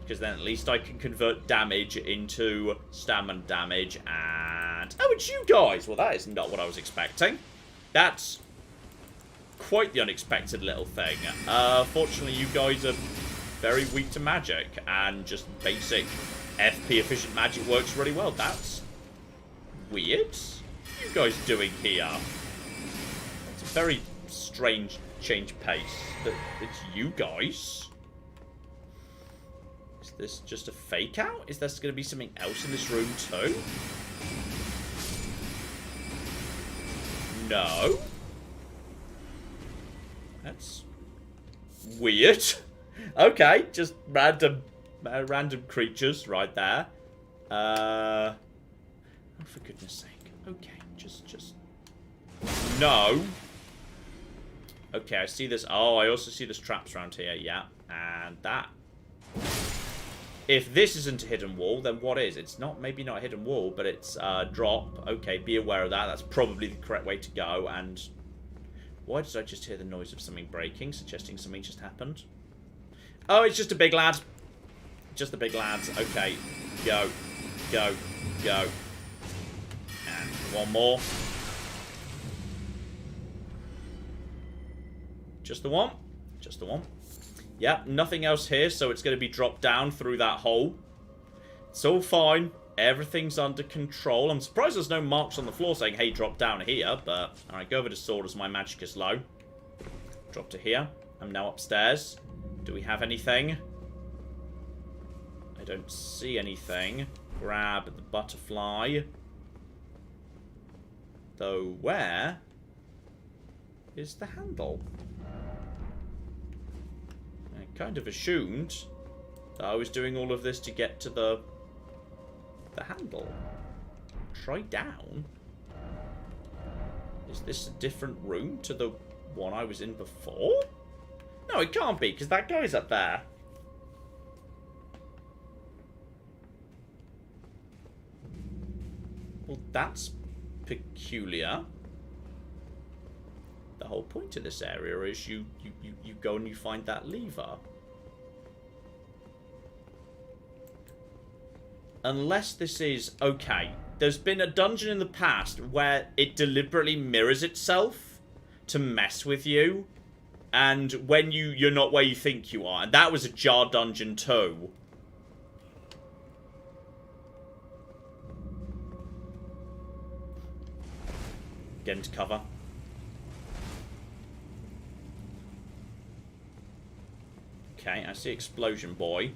Because then at least I can convert damage into stamina damage. And... Oh, it's you guys! Well, that is not what I was expecting. That's quite the unexpected little thing. Fortunately, you guys are very weak to magic. And just basic FP efficient magic works really well. That's weird. What are you guys doing here? It's a very strange change of pace. It's you guys. Is this just a fake out? Is there going to be something else in this room too? No. That's weird. Okay, just random creatures right there. Oh, for goodness sake. Okay, just... No. Okay, I see this. Oh, I also see there's traps around here. Yeah, and that. If this isn't a hidden wall, then what is? It's not, maybe not a hidden wall, but it's a drop. Okay, be aware of that. That's probably the correct way to go. And why did I just hear the noise of something breaking, suggesting something just happened? Oh, it's just a big lad. Just the big lads. Okay, go. And one more. Just the one. Just the one. Yeah, nothing else here, so it's going to be dropped down through that hole. It's all fine. Everything's under control. I'm surprised there's no marks on the floor saying, hey, drop down here, but... Alright, go over to sword as my magic is low. Drop to here. I'm now upstairs. Do we have anything? I don't see anything. Grab the butterfly. Though, where is the handle? I kind of assumed that I was doing all of this to get to the handle. Try down? Is this a different room to the one I was in before? No, it can't be, because that guy's up there. that's peculiar. The whole point of this area is you go and you find that lever. Unless this is... Okay, there's been a dungeon in the past where it deliberately mirrors itself to mess with you. And when you're not where you think you are. And that was a jar dungeon too. Get into cover. Okay, I see explosion boy.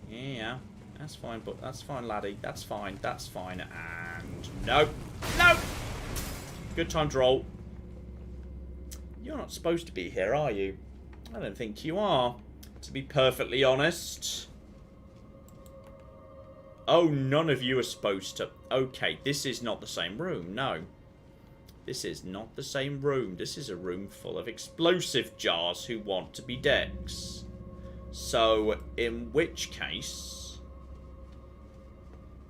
Yeah, that's fine, but that's fine, laddie. That's fine, that's fine. And no, no. Good time to roll. You're not supposed to be here, are you? I don't think you are, to be perfectly honest. Oh, none of you are supposed to. Okay, this is not the same room. No. This is not the same room. This is a room full of explosive jars who want to be decks. So, in which case,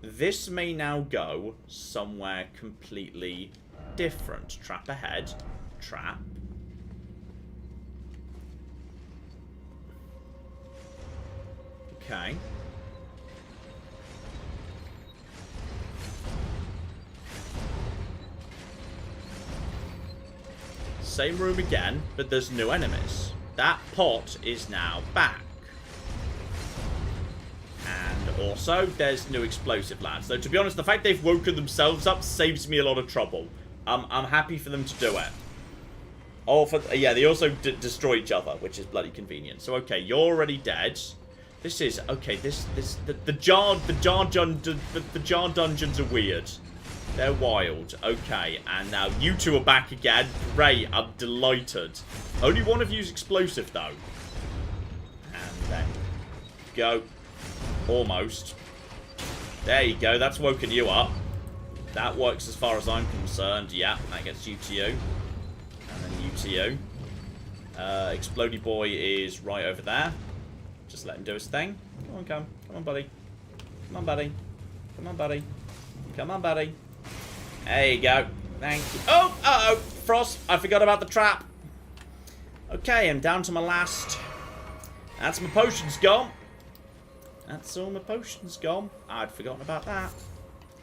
this may now go somewhere completely different. Trap ahead. Trap. Okay. Same room again, but there's new enemies. That pot is now back. And also, there's new explosive lads. So to be honest, the fact they've woken themselves up saves me a lot of trouble. I'm happy for them to do it. Oh, yeah, they also destroy each other, which is bloody convenient. So okay, you're already dead. This is okay. The jar dungeons are weird. They're wild. Okay, and now you two are back again. Great, I'm delighted. Only one of you's explosive, though. And then go. Almost. There you go, that's woken you up. That works as far as I'm concerned. Yeah, that gets you to you. And then you to you. Explodey boy is right over there. Just let him do his thing. Come on, come. Come on, buddy. Come on, buddy. Come on, buddy. Come on, buddy. There you go. Thank you. Oh, uh-oh. Frost, I forgot about the trap. Okay, I'm down to my last. That's my potions gone. That's all my potions gone. I'd forgotten about that.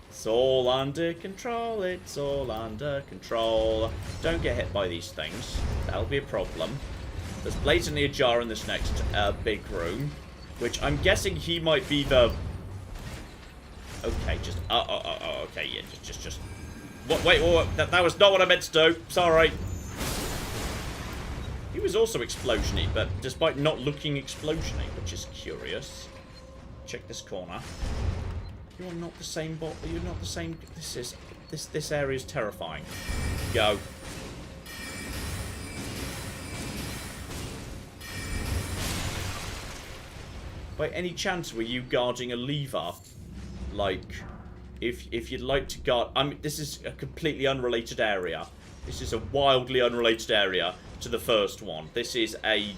It's all under control. It's all under control. Don't get hit by these things. That'll be a problem. There's blatantly a jar in this next big room, which I'm guessing he might be the... Okay, just... okay, yeah, just... What? Wait, that was not what I meant to do. Sorry. He was also explosiony, but despite not looking explosiony, which is curious. Check this corner. You're not the same bot. You're not the same. This area is terrifying. Go. By any chance, were you guarding a lever? Like, if you'd like to guard... I mean, this is a completely unrelated area. This is a wildly unrelated area to the first one. This is a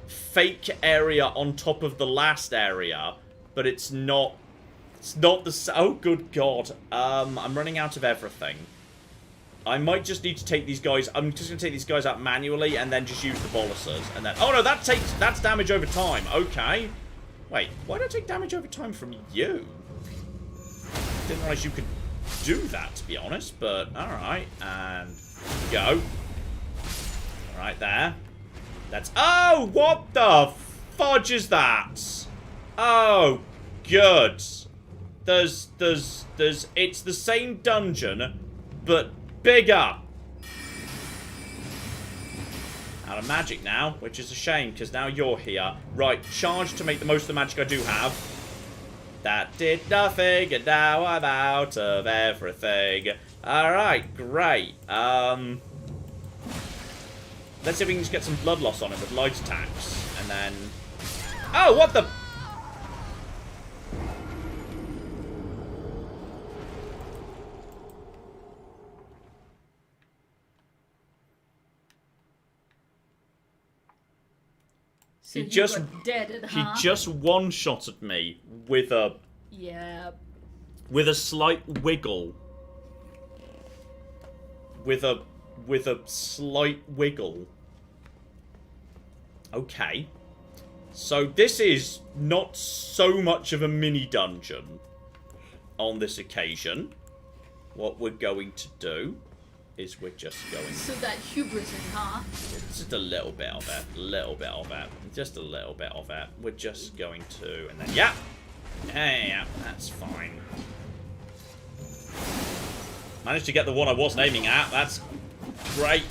fake area on top of the last area, but it's not... It's not the... Oh, good God. I'm running out of everything. I might just need to take these guys... I'm just going to take these guys out manually and then just use the boluses. And then... Oh, no, that's damage over time. Okay. Wait, why do I take damage over time from you? Didn't realize you could do that, to be honest, but alright. And go. Right there. That's... Oh, what the fudge is that? Oh, good. There's... It's the same dungeon, but bigger. Out of magic now, which is a shame, because now you're here. Right, charge to make the most of the magic I do have. That did nothing, and now I'm out of everything. Alright, great. Let's see if we can just get some blood loss on him with light attacks. And then... Oh, what the... So he just dead, huh? He just one-shotted me with a... Yeah. With a slight wiggle. with a slight wiggle. Okay. So this is not so much of a mini dungeon on this occasion. What we're going to do is we're just going... So that hubris in her. Just a little bit of it. Just a little bit of it. We're just going to... And then, yeah. Yeah, that's fine. Managed to get the one I wasn't aiming at. That's great.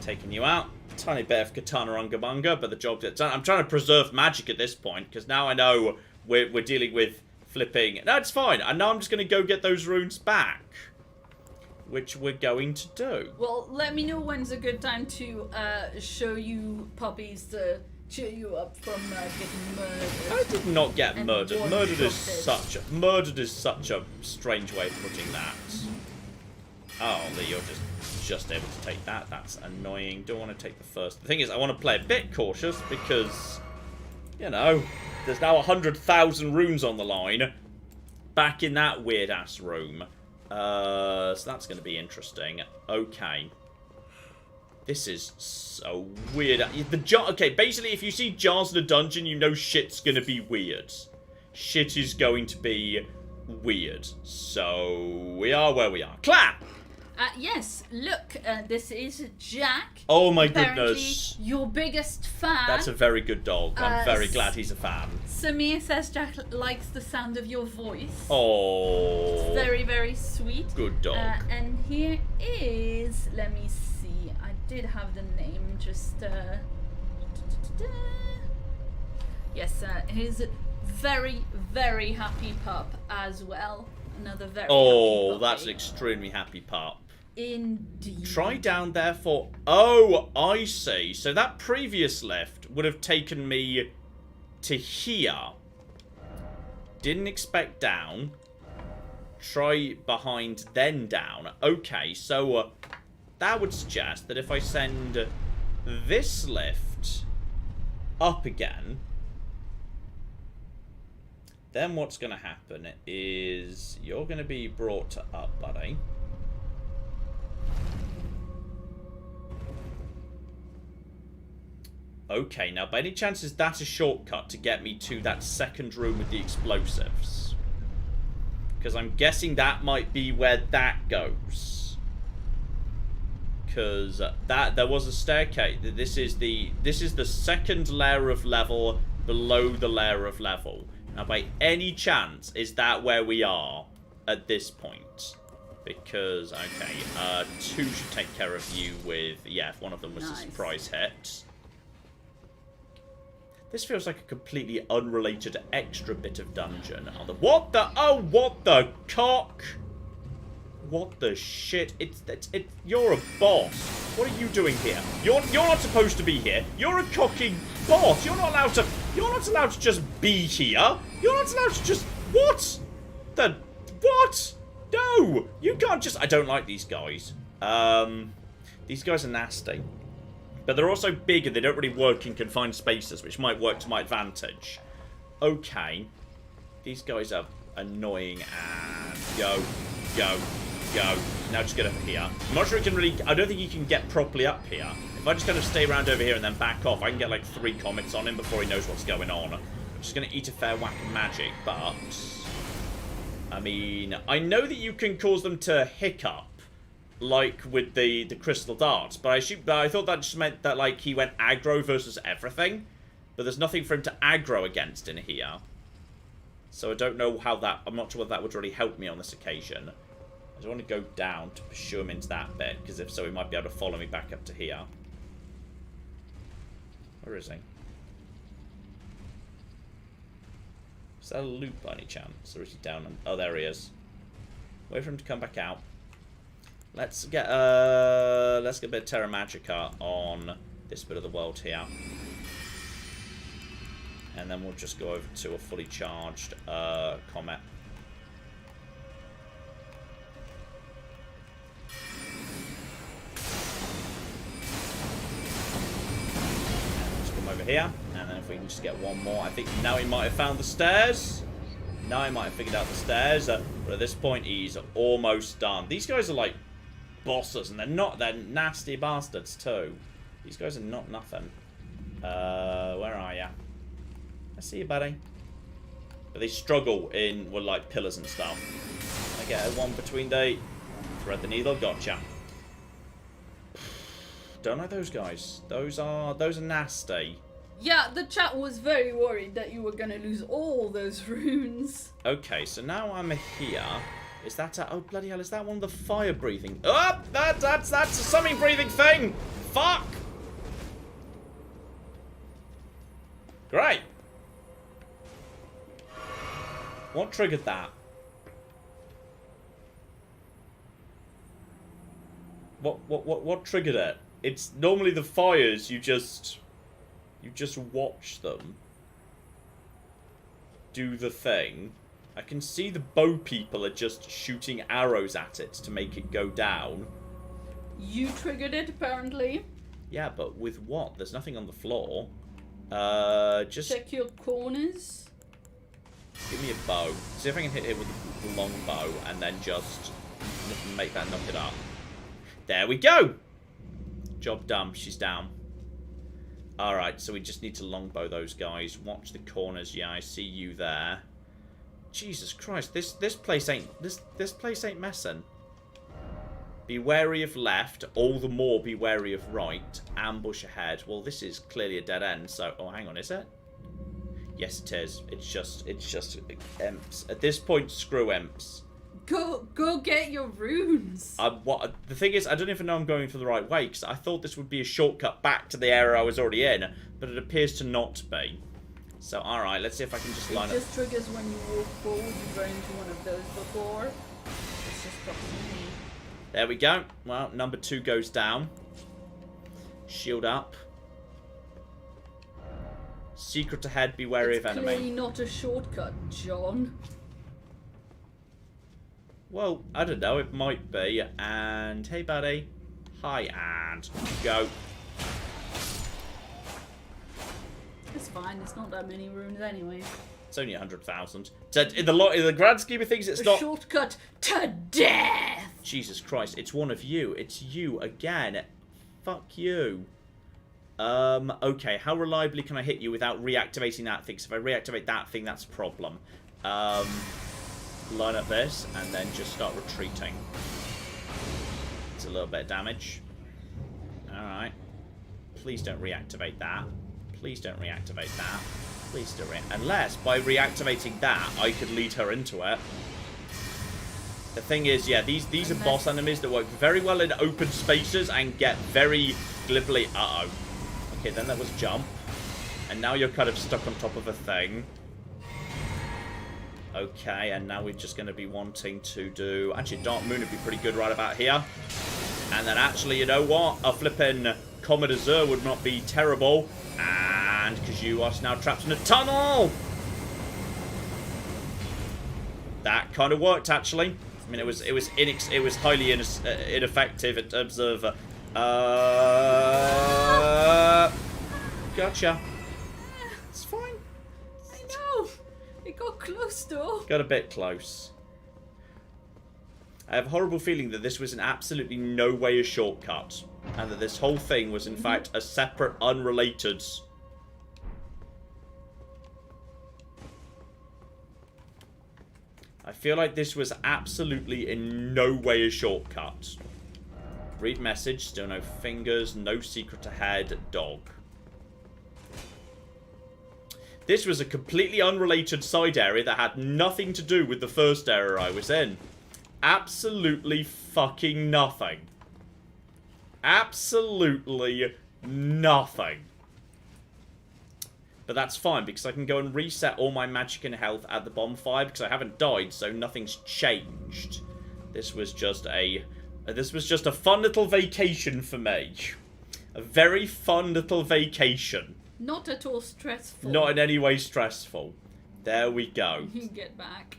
Taking you out. Tiny bit of Katana Ungamunga, but the job gets done. I'm trying to preserve magic at this point, because now I know we're dealing with flipping... No, it's fine. And now I'm just going to go get those runes back. Which we're going to do. Well, let me know when's a good time to show you puppies to cheer you up from getting murdered. I did not get murdered. Murdered is such a strange way of putting that. Oh, you're just able to take that. That's annoying. Don't want to take the first. The thing is, I want to play a bit cautious because, you know, there's now 100,000 runes on the line. Back in that weird ass room. So that's going to be interesting. Okay. This is so weird. Okay, basically, if you see jars in a dungeon, you know shit's going to be weird. Shit is going to be weird. So, we are where we are. Clap! Yes, look, this is Jack. Oh my Apparently, goodness. your biggest fan. That's a very good dog. I'm very glad he's a fan. Samir says Jack likes the sound of your voice. Oh. It's very, very sweet. Good dog. And here is, let me see, I did have the name, just, yes, his very, very happy pup as well. Another very happy puppy. That's an extremely happy pup. Indeed. Try down there for... Oh, I see. So that previous lift would have taken me to here. Didn't expect down. Try behind, then down. Okay, so that would suggest that if I send this lift up again, then what's going to happen is you're going to be brought up, buddy. Okay, now by any chance is that a shortcut to get me to that second room with the explosives? Because I'm guessing that might be where that goes. Because there was a staircase. This is the second layer of level below the layer of level. Now by any chance is that where we are at this point? Because okay, 2 should take care of you with if one of them was a surprise hit. This feels like a completely unrelated extra bit of dungeon. What the? Oh, what the cock? What the shit? You're a boss. What are you doing here? You're not supposed to be here. You're a cocking boss. You're not allowed to just be here. You're not allowed to just what? What? No, you can't just. I don't like these guys. These guys are nasty. But they're also big and they don't really work in confined spaces, which might work to my advantage. Okay. These guys are annoying and go. Now just get over here. I'm not sure you can really... I don't think you can get properly up here. If I just kind of stay around over here and then back off, I can get like 3 comets on him before he knows what's going on. I'm just going to eat a fair whack of magic, but... I mean, I know that you can cause them to hiccup. Like with the crystal darts, but I thought that just meant that like he went aggro versus everything, but there's nothing for him to aggro against in here, so I don't know how that. I'm not sure whether that would really help me on this occasion. I just want to go down to pursue him into that bit, because if so, he might be able to follow me back up to here. Where is he? Is that a loop by any chance, or is he down? Oh, there he is. Wait for him to come back out. Let's get a bit of Terra Magica on this bit of the world here. And then we'll just go over to a fully charged comet. Just come over here, and then if we can just get one more. I think now he might have found the stairs. Now he might have figured out the stairs, but at this point he's almost done. These guys are like bosses, and they're nasty bastards too. These guys are not nothing. Where are ya? I see you, buddy. But they struggle with like pillars and stuff. I get a one between the thread the needle. Gotcha. Don't like those guys. Those are nasty. Yeah, the chat was very worried that you were gonna lose all those runes. Okay, so now I'm here. Is that oh bloody hell? Is that one of the fire breathing? Oh, that's a something breathing thing. Fuck. Great. What triggered that? What triggered it? It's normally the fires. You just watch them do the thing. I can see the bow people are just shooting arrows at it to make it go down. You triggered it, apparently. Yeah, but with what? There's nothing on the floor. Just check your corners. give me a bow. See if I can hit it with the long bow and then just make that knock it up. There we go! Job done. She's down. Alright, so we just need to longbow those guys. Watch the corners. Yeah, I see you there. Jesus Christ, this place ain't this place ain't messing. Be wary of left, all the more be wary of right. Ambush ahead. Well, this is clearly a dead end, so oh hang on, is it? Yes it is. It's just imps. At this point, screw imps. Go get your runes. The thing is, I don't even know I'm going for the right way, because I thought this would be a shortcut back to the area I was already in, but it appears to not be. So, alright, let's see if I can just line up. It just triggers when you walk forward. You've run into one of those before. It's just probably me. There we go. Well, number 2 goes down. Shield up. Secret ahead, be wary of enemy. It's clearly not a shortcut, John. Well, I don't know, it might be. And, hey buddy. Hi, and go. It's fine, it's not that many runes anyway. It's only 100,000. In the grand scheme of things, it's not... shortcut to death! Jesus Christ, it's one of you. It's you again. Fuck you. Okay, how reliably can I hit you without reactivating that thing? So if I reactivate that thing, that's a problem. Line up this, and then just start retreating. It's a little bit of damage. Alright. Please don't reactivate that. Please don't reactivate that. Please don't unless, by reactivating that, I could lead her into it. The thing is, yeah, these are boss enemies that work very well in open spaces and get very glibly... Uh-oh. Okay, then that was jump. And now you're kind of stuck on top of a thing. Okay, and now we're just going to be wanting to do... Actually, Dark Moon would be pretty good right about here. And then actually, you know what? A flippin' Comet Azure would not be terrible. And because you are now trapped in a tunnel! That kind of worked, actually. I mean, it was highly ineffective in terms of... Gotcha. It's fine. I know. It got close, though. Got a bit close. I have a horrible feeling that this was in absolutely no way a shortcut. And that this whole thing was, in fact, a separate, unrelated... I feel like this was absolutely in no way a shortcut. Read message, still no fingers, no secret ahead, dog. This was a completely unrelated side area that had nothing to do with the first area I was in. Absolutely fucking nothing. Absolutely nothing. But that's fine, because I can go and reset all my magic and health at the bonfire, because I haven't died, so nothing's changed. This was just a fun little vacation for me. A very fun little vacation. Not at all stressful. Not in any way stressful. There we go. You can get back.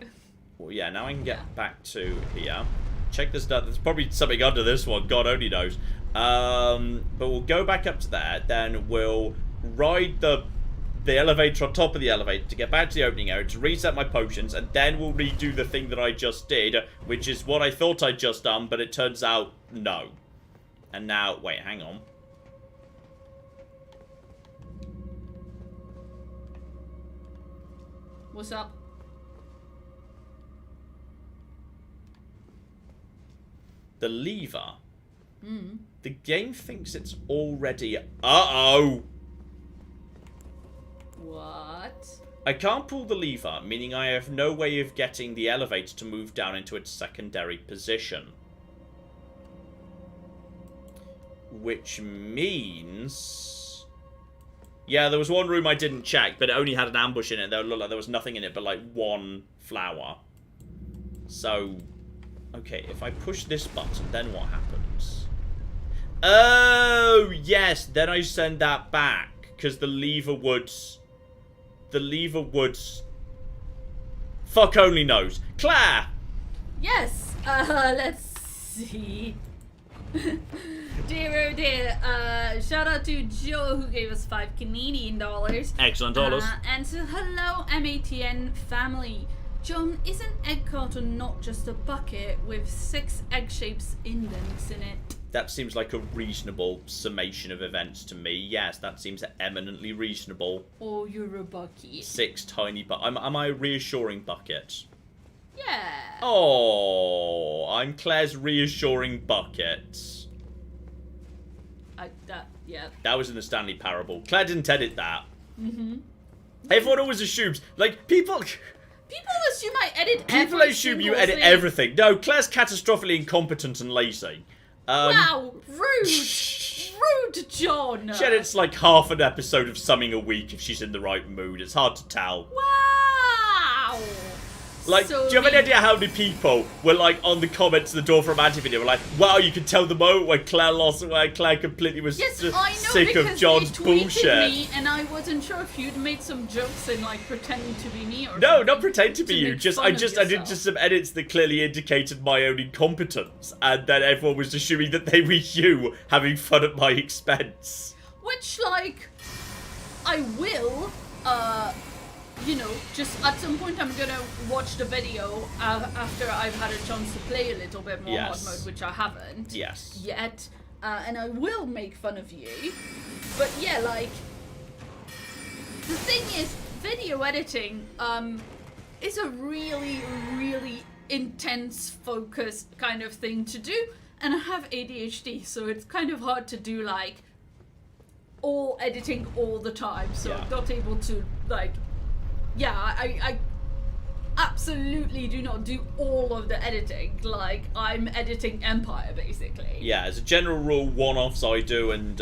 Well, yeah, now I can get back to here. Check this out. There's probably something under this one. God only knows. But we'll go back up to there. Then we'll ride the the elevator on top of the elevator to get back to the opening area, to reset my potions, and then we'll redo the thing that I just did, which is what I thought I'd just done, but it turns out, no. And now, wait, hang on. What's up? The lever. The game thinks it's already... Uh-oh! What? I can't pull the lever, meaning I have no way of getting the elevator to move down into its secondary position. Which means... Yeah, there was one room I didn't check, but it only had an ambush in it. There looked like there was nothing in it but, like, one flower. So... Okay, if I push this button, then what happens? Oh, yes, then I send that back, because the lever would... The lever would... Fuck only knows. Claire! Yes, let's see. Dear oh dear, shout out to Joe who gave us $5 Canadian. Excellent dollars. And so hello MATN family. John, isn't egg carton not just a bucket with 6 egg shapes indents in it? That seems like a reasonable summation of events to me. Yes, that seems eminently reasonable. Oh, you're a bucket. 6 tiny am I a reassuring bucket? Yeah. Oh, I'm Claire's reassuring bucket. Yeah. That was in the Stanley Parable. Claire didn't edit that. Everyone always assumes, like, people assume I edit every People assume you single edit thing. everything. No, Claire's catastrophically incompetent and lazy. Wow, rude. Rude, John. She edits like half an episode of something a week if she's in the right mood. It's hard to tell. Wow. Like, So do you have any mean. idea how many people were like on the comments of the Door from Anti video were like, wow, you can tell the moment when Claire lost, where Claire completely was Yes, I know, sick of because John's they tweeted bullshit. me and I wasn't sure if you'd made some jokes and like pretending to be me or No, something not pretend to be you. make Just fun I of did yourself. just some edits that clearly indicated my own incompetence, and then everyone was assuming that they were you having fun at my expense. Which, like, I will, you know, just at some point I'm gonna watch the video after I've had a chance to play a little bit more Yes. mod mode, which I haven't Yes. yet, and I will make fun of you. But yeah, like, the thing is, video editing is a really, really intense, focused kind of thing to do, and I have ADHD, so it's kind of hard to do, like, all editing all the time, so Yeah. I'm not able to, like, yeah, I absolutely do not do all of the editing. Like, I'm editing Empire, basically. Yeah, as a general rule, one-offs I do, and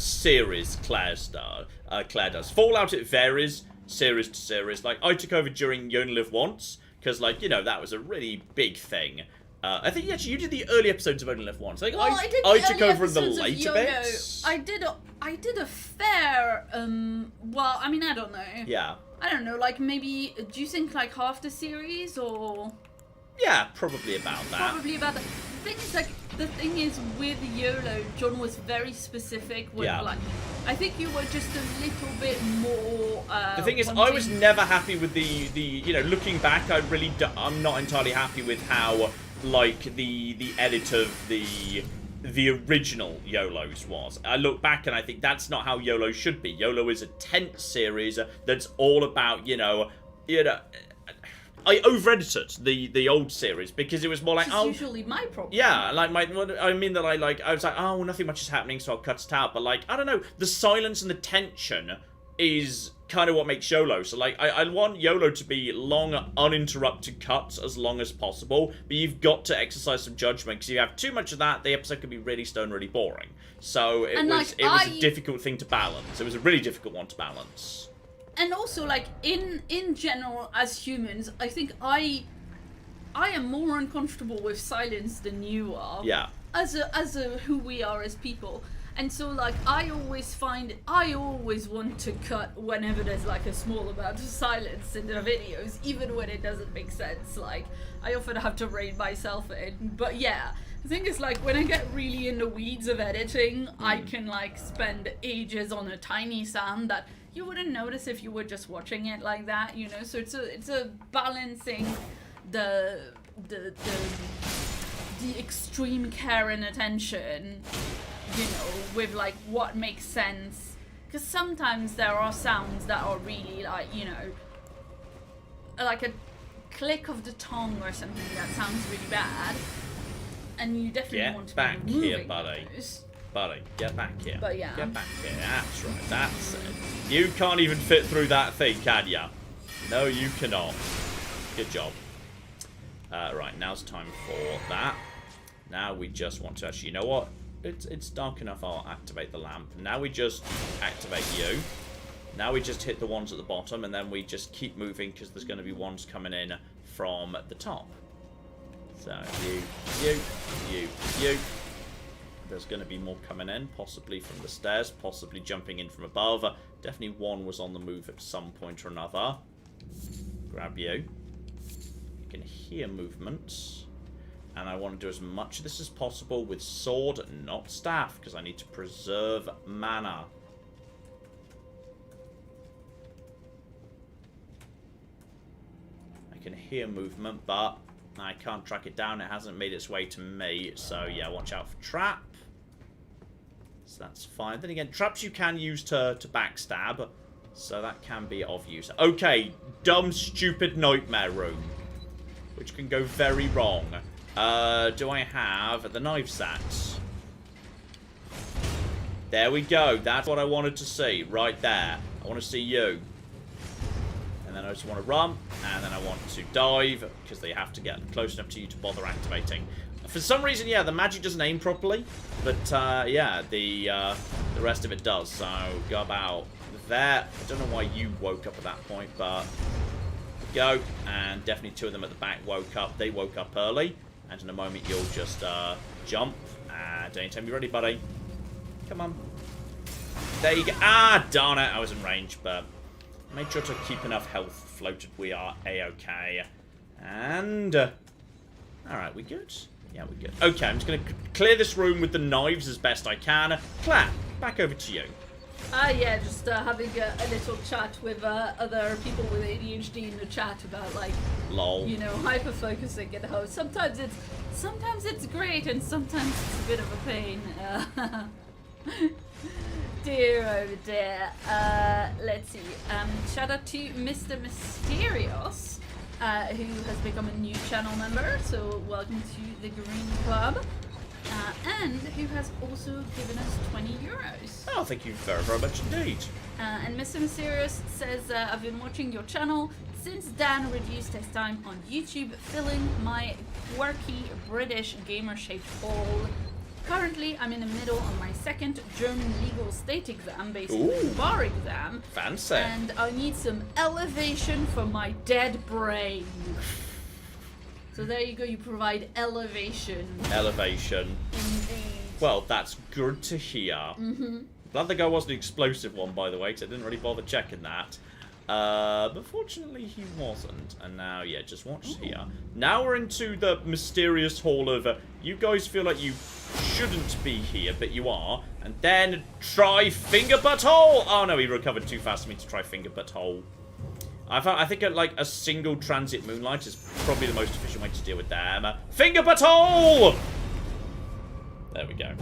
series Claire does. Fallout, it varies, series to series. Like, I took over during You Only Live Once, because, like, you know, that was a really big thing. I think, actually, you did the early episodes of Only Live Once. I think Well, I did the I took early over in the episodes of later Yo-Yo. bits. I did a fair, well, I mean, I don't know. Yeah. I don't know, like, maybe, do you think, like, half the series, or? Yeah, probably about that. Probably about that. The thing is, with YOLO, John was very specific with, Yeah. like, I think you were just a little bit more, The thing is, I wanting- was never happy with the you know, looking back, I'm not entirely happy with how, like, the edit of the original YOLOs was. I look back and I think that's not how YOLO should be. YOLO is a tense series that's all about, you know, I over-edited the old series because it was more like, Which is usually my problem. yeah, like I mean that I was like, oh, nothing much is happening, so I'll cut it out. But like, I don't know, the silence and the tension is kind of what makes YOLO. So like, I want YOLO to be long, uninterrupted cuts as long as possible, but you've got to exercise some judgment because if you have too much of that, the episode could be really stone, really boring. So it was a difficult thing to balance. It was a really difficult one to balance. And also, like, in general, as humans, I think I am more uncomfortable with silence than you are. Yeah. As a who we are as people. And so, like, I always want to cut whenever there's, like, a small amount of silence in the videos, even when it doesn't make sense. Like, I often have to rein myself in. But yeah, the thing is, like, when I get really in the weeds of editing, I can, like, spend ages on a tiny sound that you wouldn't notice if you were just watching it like that, you know. So it's a balancing the extreme care and attention, you know, with like what makes sense. Because sometimes there are sounds that are really like, you know, like a click of the tongue or something that sounds really bad, and you definitely want to back be here, removing buddy. those. Buddy, get back here. But yeah. Get back here. That's right. That's it. You can't even fit through that thing, can ya? No, you cannot. Good job. Right, now's time for that. Now we just want to actually, you know what? It's dark enough, I'll activate the lamp. Now we just activate you. Now we just hit the ones at the bottom, and then we just keep moving because there's going to be ones coming in from the top. So, you. There's going to be more coming in, possibly from the stairs, possibly jumping in from above. Definitely one was on the move at some point or another. Grab you. You can hear movements. And I want to do as much of this as possible with sword, not staff, because I need to preserve mana. I can hear movement, but I can't track it down. It hasn't made its way to me. So, yeah, watch out for trap. So that's fine. Then again, traps you can use to backstab. So that can be of use. Okay, dumb, stupid nightmare room. Which can go very wrong. Do I have the knife sacks? There we go. That's what I wanted to see. Right there. I want to see you. And then I just want to run. And then I want to dive. Because they have to get close enough to you to bother activating. For some reason, yeah, the magic doesn't aim properly. But, yeah, the rest of it does. So, go about there. I don't know why you woke up at that point, but... Go. And definitely two of them at the back woke up. They woke up early. And in a moment, you'll just jump. And anytime you're ready, buddy. Come on. There you go. Ah, darn it. I was in range, but made sure to keep enough health floated. We are A-okay. And... Alright, we good? Yeah, we're good. Okay, I'm just going to clear this room with the knives as best I can. Claire, back over to you. Yeah, just having a little chat with other people with ADHD in the chat about, like, lol, you know, hyper focusing at home. Sometimes it's great, and sometimes it's a bit of a pain. Dear oh dear. Let's see. Shout out to Mr. Mysterious, who has become a new channel member. So welcome to the Green Club. And who has also given us 20 euros. Oh, thank you very, very much indeed. And Mr. Mysterious says, I've been watching your channel since Dan reduced his time on YouTube, filling my quirky British gamer-shaped hole. Currently, I'm in the middle of my second German legal state exam, basically bar exam. Fancy. And I need some elevation for my dead brain. So there you go, you provide elevation. Elevation. Indeed. Well, that's good to hear. Glad the guy wasn't an explosive one, by the way, because I didn't really bother checking that. But fortunately he wasn't. And now, yeah, just watch here. Now we're into the mysterious hall of, you guys feel like you shouldn't be here, but you are. And then try finger butt hole! Oh no, he recovered too fast for me to try finger butt hole. I think like a single transit moonlight is probably the most efficient way to deal with them. Finger butt hole! There we go.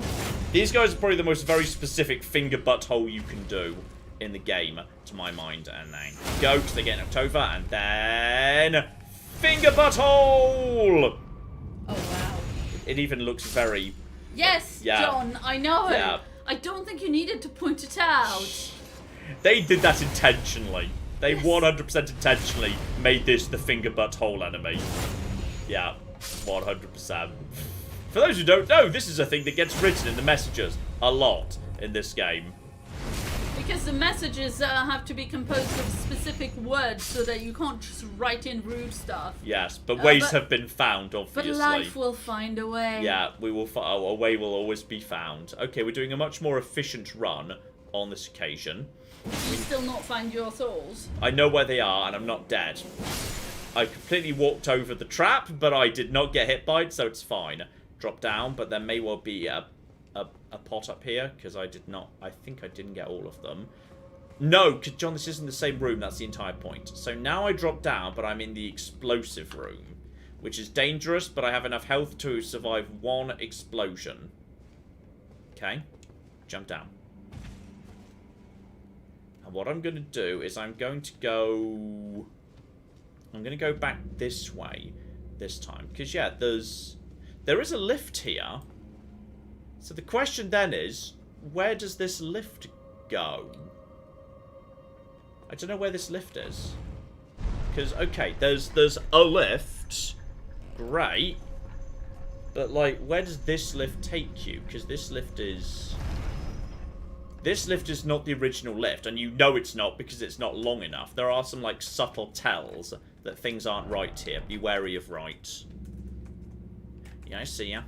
These guys are probably the most very specific finger butt hole you can do in the game, to my mind. And then go, because they get knocked over, and then finger butt hole! Oh wow. It even looks very... Yes, yeah. John, I know. Yeah. I don't think you needed to point it out. They did that intentionally. They Yes. 100% intentionally made this the finger butt hole enemy. Yeah, 100%. For those who don't know, this is a thing that gets written in the messages a lot in this game. Because the messages have to be composed of specific words so that you can't just write in rude stuff. Yes, but ways but- have been found, obviously. But life will find a way. Yeah, we will. A way will always be found. Okay, we're doing a much more efficient run on this occasion. You still not find your souls? I know where they are, and I'm not dead. I completely walked over the trap, but I did not get hit by it, so it's fine. Drop down, but there may well be a pot up here, because I did not... I think I didn't get all of them. No, because, John, this isn't the same room. That's the entire point. So now I drop down, but I'm in the explosive room, which is dangerous, but I have enough health to survive one explosion. Okay. Jump down. And what I'm going to do is I'm going to go back this way this time. Because, yeah, there is a lift here. So the question then is, where does this lift go? I don't know where this lift is. Because, okay, there's a lift. Great. But, like, where does this lift take you? Because this lift is not the original lift. And you know it's not because it's not long enough. There are some, like, subtle tells that things aren't right here. Be wary of right. Yeah, I see ya.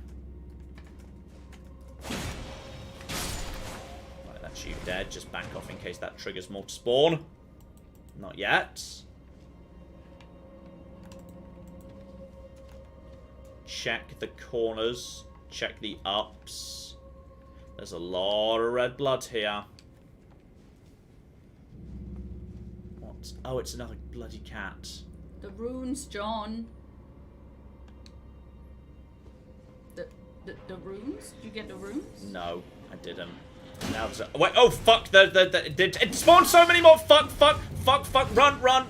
Right, that's you dead. Just back off in case that triggers more to spawn. Not yet. Check the corners. Check the ups. There's a lot of red blood here. What? Oh, it's another bloody cat. The runes, John. The runes? Did you get the runes? No, I didn't. Now it's wait, oh fuck! It spawned so many more. Fuck! Run! Run!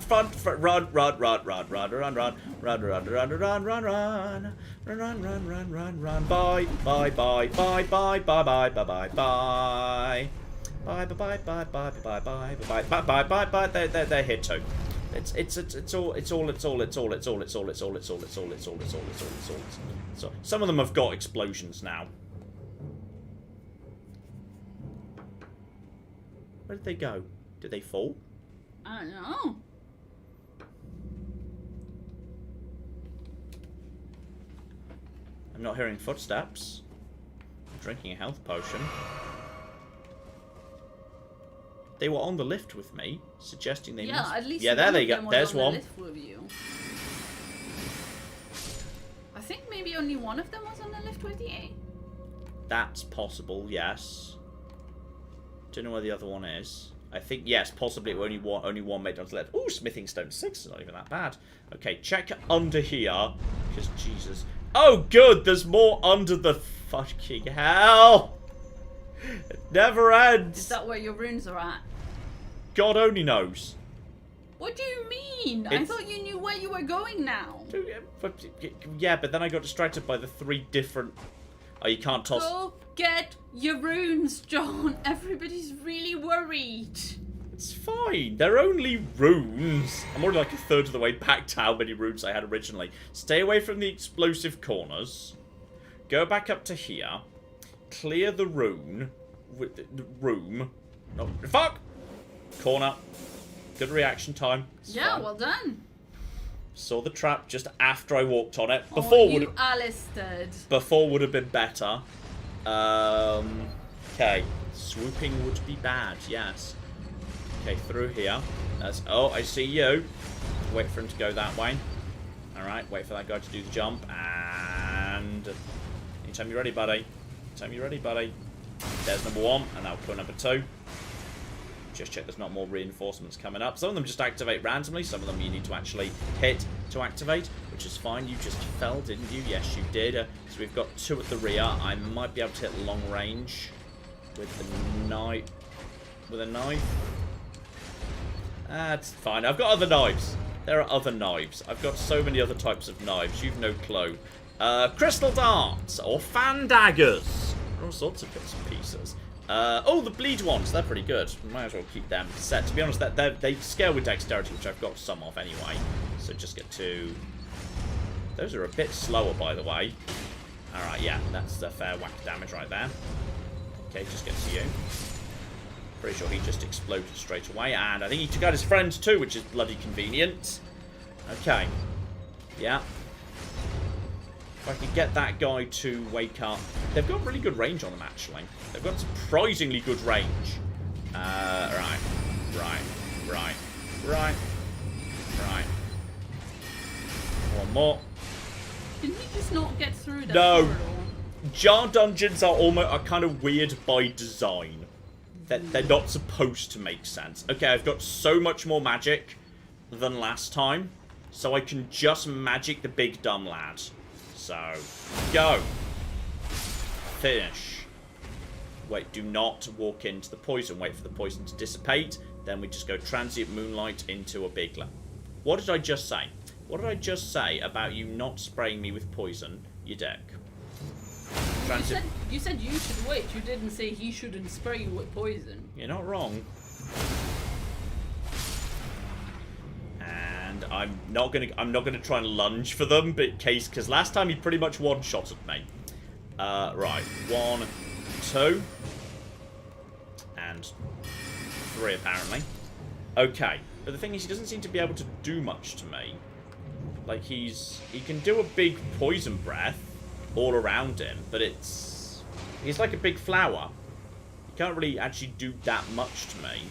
Bye! They're here too. So some of them have got explosions now. Where did they go? Did they fall? I don't know. I'm not hearing footsteps. I'm drinking a health potion. They were on the lift with me, suggesting they must... at least yeah, there they go. go. There's one. The lift with you. I think maybe only one of them was on the lift with you. That's possible, yes. Don't know where the other one is. I think, yes, possibly only one made onto the left. Ooh, smithing stone 6 is not even that bad. Okay, check under here. Because, Jesus. Oh, good, there's more under the fucking hell. It never ends. Is that where your runes are at? God only knows. What do you mean? I thought you knew where you were going now. Yeah, but then I got distracted by the 3 different... Oh, you can't toss... Go get your runes, John. Everybody's really worried. It's fine. They're only runes. I'm already like a third of the way back to how many runes I had originally. Stay away from the explosive corners. Go back up to here. Clear the rune. With the room. No, fuck! Corner. Good reaction time. It's fine. Well done. Saw the trap just after I walked on it. Before would have been better. Okay. Swooping would be bad, yes. Okay, through here. Oh, I see you. Wait for him to go that way. Alright, wait for that guy to do the jump. And... anytime you're ready, buddy. There's number 1, and I'll put number 2. Just check there's not more reinforcements coming up. Some of them just activate randomly. Some of them you need to actually hit to activate, which is fine. You just fell, didn't you? Yes, you did. So we've got 2 at the rear. I might be able to hit long range with the knife. With a knife. That's fine. I've got other knives. There are other knives. I've got so many other types of knives. You've no clue. Crystal darts or fan daggers. All sorts of bits and pieces. Oh, the bleed ones. They're pretty good. Might as well keep them set. To be honest, they scale with dexterity, which I've got some of anyway. So just get 2. Those are a bit slower, by the way. Alright, yeah. That's a fair whack of damage right there. Okay, just get to you. Pretty sure he just exploded straight away. And I think he took out his friends too, which is bloody convenient. Okay. Yeah. If I could get that guy to wake up. They've got really good range on them, actually. They've got surprisingly good range. Right. One more. Didn't you just not get through that No. corridor? Jar dungeons are kind of weird by design. They're not supposed to make sense. Okay, I've got so much more magic than last time, so I can just magic the big dumb lad. So, go. Finish. Wait, do not walk into the poison. Wait for the poison to dissipate. Then we just go transient moonlight into a big lad. What did I just say? What did I just say about you not spraying me with poison, you dick? You said you should wait. You didn't say he shouldn't spray you with poison. You're not wrong. And I'm not gonna try and lunge for them, but because last time he pretty much one-shotted me. Right, 1, 2, and 3 apparently. Okay, but the thing is, he doesn't seem to be able to do much to me. Like he can do a big poison breath all around him, but he's like a big flower. He can't really actually do that much to me.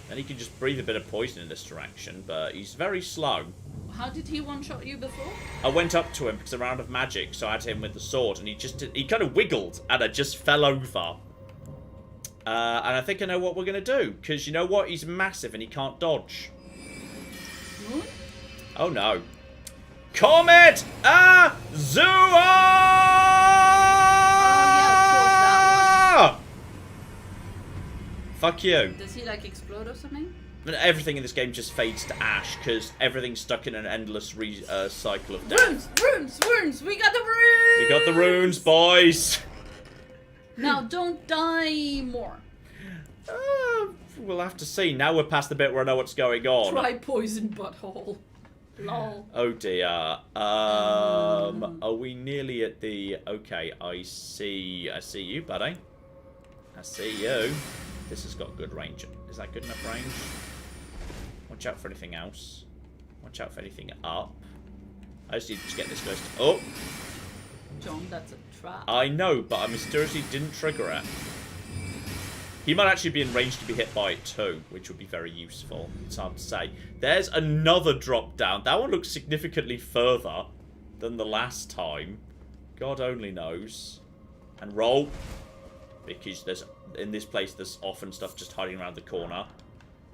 And he can just breathe a bit of poison in this direction, but he's very slow. How did he one-shot you before? I went up to him because I'm out of magic, so I had him with the sword, and he kind of wiggled, and I just fell over. And I think I know what we're going to do, because you know what? He's massive, and he can't dodge. What? Oh, no. Comet Azure! Fuck you. Does he like explode or something? And everything in this game just fades to ash because everything's stuck in an endless cycle of death. Runes! We got the runes! We got the runes, boys! Now, don't die more. We'll have to see. Now we're past the bit where I know what's going on. Try poison butthole. Lol. Oh dear. Are we nearly at the... Okay, I see you, buddy. I see you. This has got good range. Is that good enough range? Watch out for anything else. Watch out for anything up. I just need to get this ghost. Oh! John, that's a trap. I know, but I mysteriously didn't trigger it. He might actually be in range to be hit by it too, which would be very useful. It's hard to say. There's another drop down. That one looks significantly further than the last time. God only knows. And roll. Because in this place there's often stuff just hiding around the corner.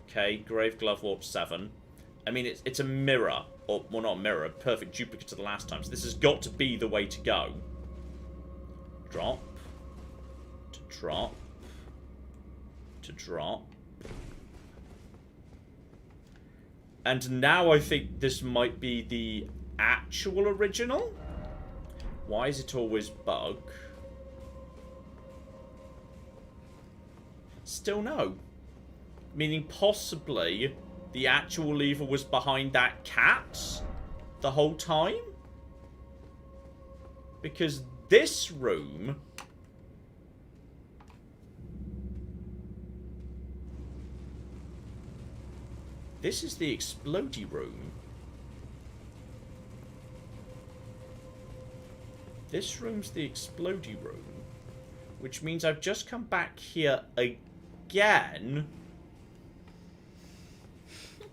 Okay, Grave Glove Warp 7. I mean, it's a mirror. Or, well, not a mirror, a perfect duplicate to the last time. So this has got to be the way to go. Drop. To drop. To drop. And now I think this might be the actual original. Why is it always bug? Still no. Meaning possibly the actual lever was behind that cat the whole time? Because this room... This is the explodey room. This room's the explodey room. Which means I've just come back here again.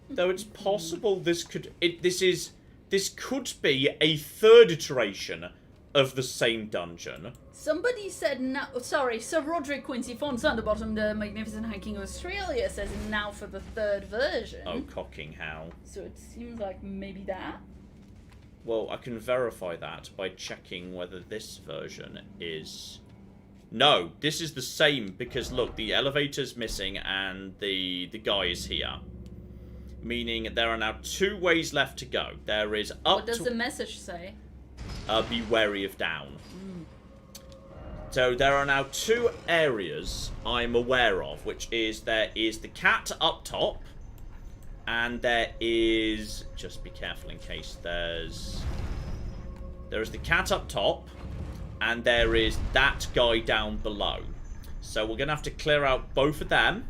Though it's possible this could... This could be a third iteration of the same dungeon. Somebody said now... Sorry, Sir Roderick Quincy Font Thunderbottom, the Magnificent High King of Australia, says now for the third version. Oh, cocking how. So it seems like maybe that? Well, I can verify that by checking whether this version is... No, this is the same because, look, the elevator's missing and the guy is here. Meaning there are now 2 ways left to go. There is up What does the message say? Be wary of down. So there are now 2 areas I'm aware of, which is there is the cat up top, and there is... Just be careful in case there's... There is the cat up top, and there is that guy down below. So we're going to have to clear out both of them.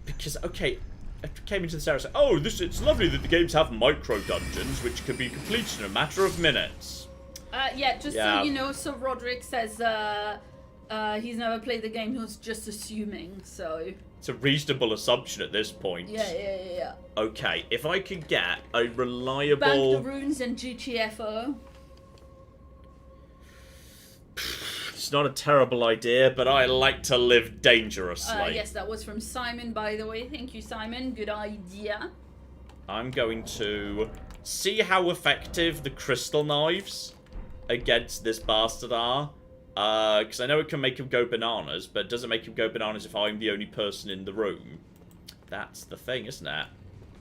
Because, okay, I came into this area and said, oh, it's lovely that the games have micro-dungeons, which can be completed in a matter of minutes. So you know, so Roderick says he's never played the game, he was just assuming, so... It's a reasonable assumption at this point. Yeah. Okay, if I could get a reliable... Bank the runes and GTFO. It's not a terrible idea, but I like to live dangerously. Yes, that was from Simon, by the way. Thank you, Simon. Good idea. I'm going to see how effective the crystal knives against this bastard are. Because I know it can make him go bananas, but it doesn't make him go bananas if I'm the only person in the room. That's the thing, isn't it?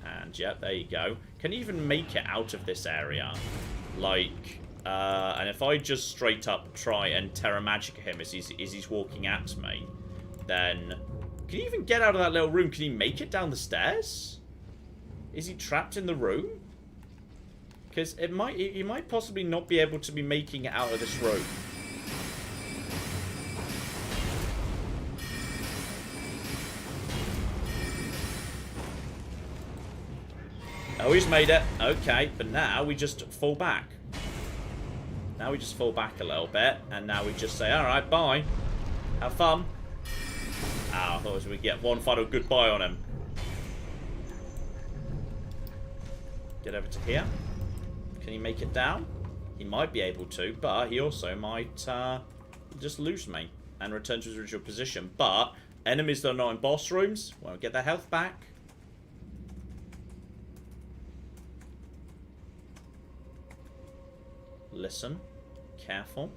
And, yeah, there you go. Can he even make it out of this area? Like, and if I just straight up try and Terra Magic him as he's walking at me, then... Can he even get out of that little room? Can he make it down the stairs? Is he trapped in the room? Because he might possibly not be able to be making it out of this room. Oh, he's made it. Okay, but now we just fall back. Now we just fall back a little bit, and now we just say, alright, bye. Have fun. I thought we'd get one final goodbye on him. Get over to here. Can he make it down? He might be able to, but he also might just lose me and return to his original position. But enemies that are not in boss rooms won't get their health back. Listen. Careful.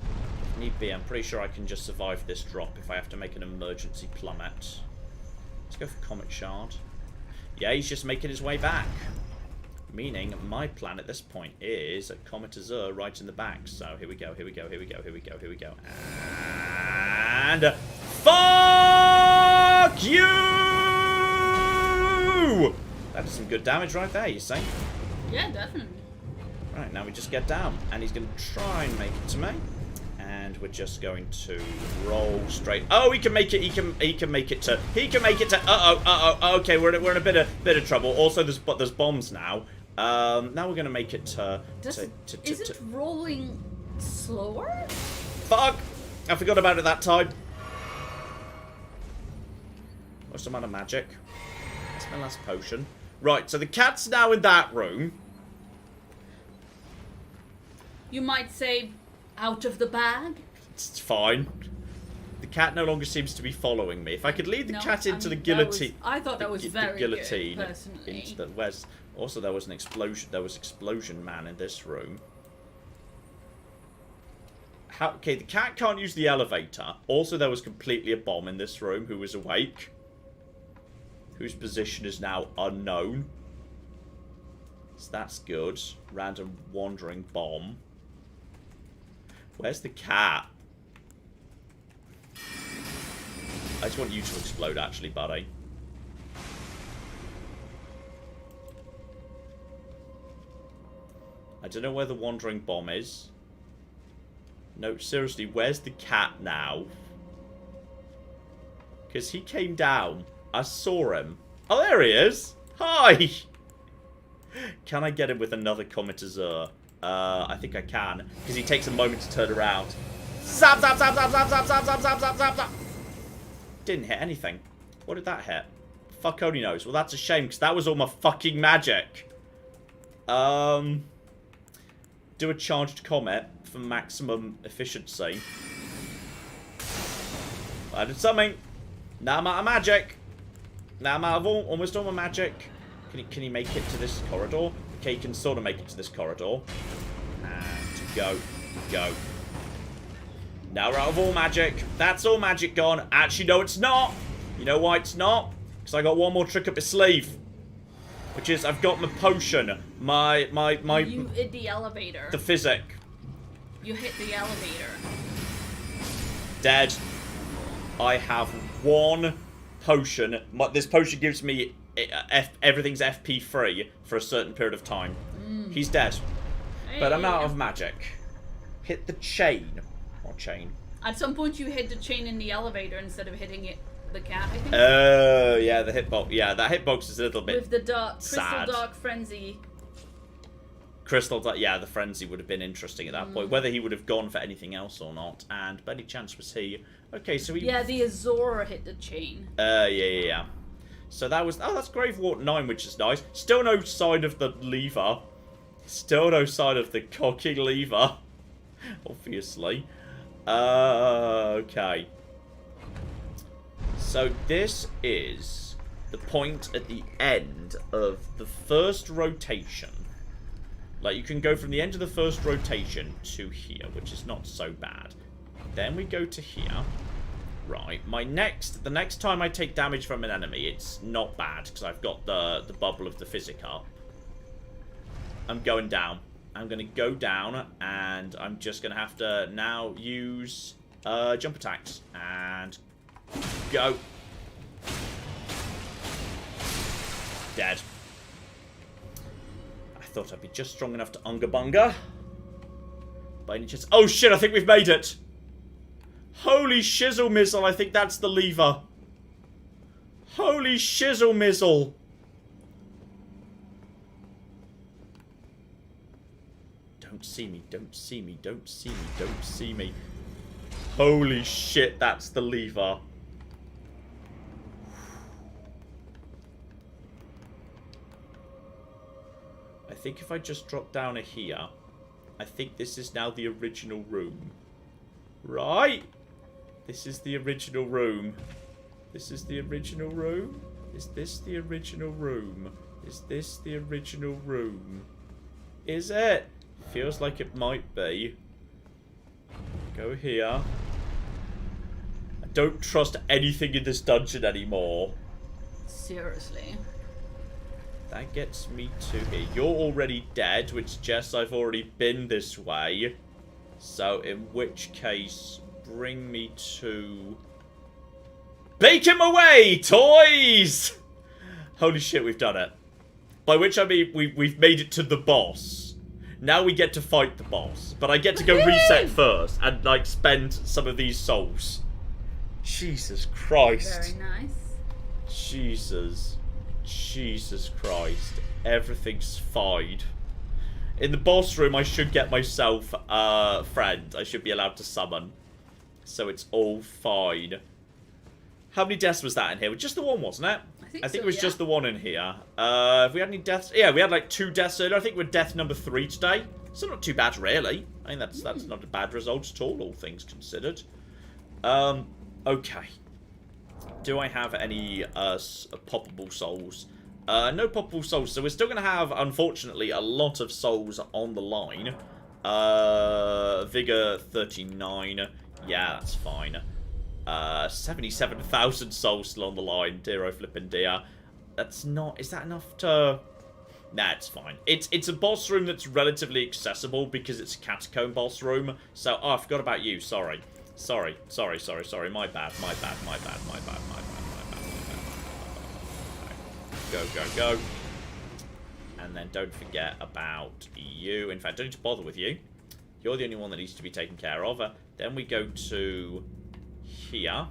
If need be, I'm pretty sure I can just survive this drop if I have to make an emergency plummet. Let's go for Comet Shard. Yeah, he's just making his way back. Meaning, my plan at this point is a Comet Azure right in the back. So, here we go, here we go, here we go, here we go, here we go. And... fuck you! That is some good damage right there, you see? Yeah, definitely. Right, now we just get down. And he's going to try and make it to me. And we're just going to roll straight. Oh, he can make it. He can make it to. He can make it to. Okay, we're in a bit of trouble. Also, there's bombs now. Now we're gonna make it to. Isn't rolling slower? Fuck! I forgot about it that time. What's the amount of magic? That's my last potion. Right, so the cat's now in that room. You might say, out of the bag. It's fine. The cat no longer seems to be following me. If I could lead the cat into the guillotine... I thought that was very guillotine good, personally. Into the west. Also, there was an explosion. There was explosion man in this room. Okay, the cat can't use the elevator. Also, there was completely a bomb in this room who was awake. Whose position is now unknown. So that's good. Random wandering bomb. Where's the cat? I just want you to explode, actually, buddy. I don't know where the wandering bomb is. No, seriously, where's the cat now? Because he came down. I saw him. Oh, there he is. Hi! Can I get him with another Comet Azure? I think I can. Because he takes a moment to turn around. Zap, zap, zap, zap, zap, zap, zap, zap, zap, zap, zap, zap. Didn't hit anything. What did that hit? Fuck only knows. Well, that's a shame, because that was all my fucking magic. Do a charged comet for maximum efficiency. I did something. Now I'm out of magic. Now I'm out of almost all my magic. Can he make it to this corridor? Okay, he can sort of make it to this corridor. And go. Go. Now we're out of all magic. That's all magic gone. Actually, no, it's not. You know why it's not? Because I got one more trick up his sleeve. Which is, I've got my potion. You hit the elevator. The physic. You hit the elevator. Dead. I have one potion. This potion gives me everything's FP free for a certain period of time. He's dead. Hey. But I'm out of magic. Hit the chain. Or chain. At some point you hit the chain in the elevator instead of hitting the cat, I think. Oh, yeah, the hitbox. Yeah, that hitbox is a little bit with the crystal sad. dark frenzy. Crystal dark, yeah, the frenzy would have been interesting at that point. Whether he would have gone for anything else or not. And by any chance was he... Okay, so he... Yeah, the Azure hit the chain. Yeah. So that was... Oh, that's Gravewort 9, which is nice. Still no sign of the lever. Still no sign of the cocking lever. Obviously. Okay. So this is the point at the end of the first rotation. Like, you can go from the end of the first rotation to here, which is not so bad. Then we go to here. Right, the next time I take damage from an enemy, it's not bad, because I've got the bubble of the physic up. I'm going down. I'm going to go down, and I'm just going to have to now use jump attacks. And go. Dead. I thought I'd be just strong enough to Unga Bunga. By any chance. Oh shit, I think we've made it. Holy shizzle mizzle, I think that's the lever. Holy shizzle mizzle. Don't see me, don't see me, don't see me, don't see me. Holy shit, that's the lever. I think if I just drop down a here, I think this is now the original room. Right? This is the original room. This is the original room? Is this the original room? Is this the original room? Is it? Feels like it might be. Go here. I don't trust anything in this dungeon anymore. Seriously. That gets me to here. You're already dead, which suggests I've already been this way. So, in which case, bring me to... Bake him away, toys! Holy shit, we've done it. By which I mean, we've made it to the boss. Now we get to fight the boss. But I get to go reset first and, like, spend some of these souls. Jesus Christ. Very nice. Jesus Christ. Everything's fine. In the boss room, I should get myself a friend. I should be allowed to summon. So it's all fine. How many deaths was that in here? Just the one, wasn't it? I think so, it was yeah. just the one in here. Have we had any deaths? Yeah, we had like 2 deaths earlier. I think we're death number 3 today. So not too bad, really. I think that's not a bad result at all things considered. Okay. Do I have any poppable souls? No poppable souls, so we're still going to have, unfortunately, a lot of souls on the line. Vigor 39. Yeah, that's fine. 77,000 souls still on the line. Dear oh flippin' dear. That's not... Is that enough to... Nah, it's fine. It's a boss room that's relatively accessible because it's a catacomb boss room. So, oh, I forgot about you. Sorry. Sorry. My bad. Go. And then don't forget about you. In fact, don't need to bother with you. You're the only one that needs to be taken care of. Then we go to here.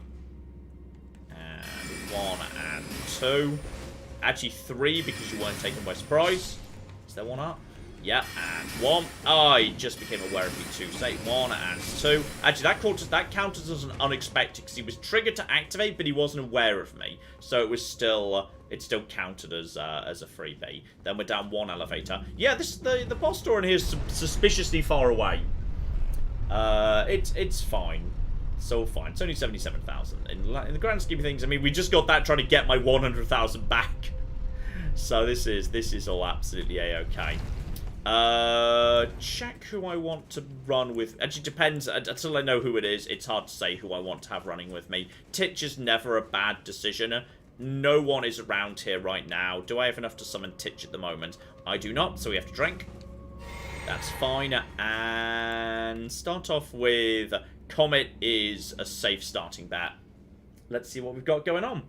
And 1 and 2. Actually 3 because you weren't taken by surprise. Is there one up? Yeah, and 1. I just became aware of me too. Say 1 and 2. Actually, that counted as an unexpected because he was triggered to activate, but he wasn't aware of me. So it was still, it still counted as a freebie. Then we're down 1 elevator. Yeah, the boss door in here is suspiciously far away. It's fine. It's all fine. It's only 77,000 in the grand scheme of things. I mean, we just got that trying to get my 100,000 back. So this is all absolutely a-okay. Check who I want to run with. Actually, depends. Until I know who it is, it's hard to say who I want to have running with me. Titch is never a bad decision. No one is around here right now. Do I have enough to summon Titch at the moment? I do not, so we have to drink. That's fine. And start off with Comet is a safe starting bet. Let's see what we've got going on.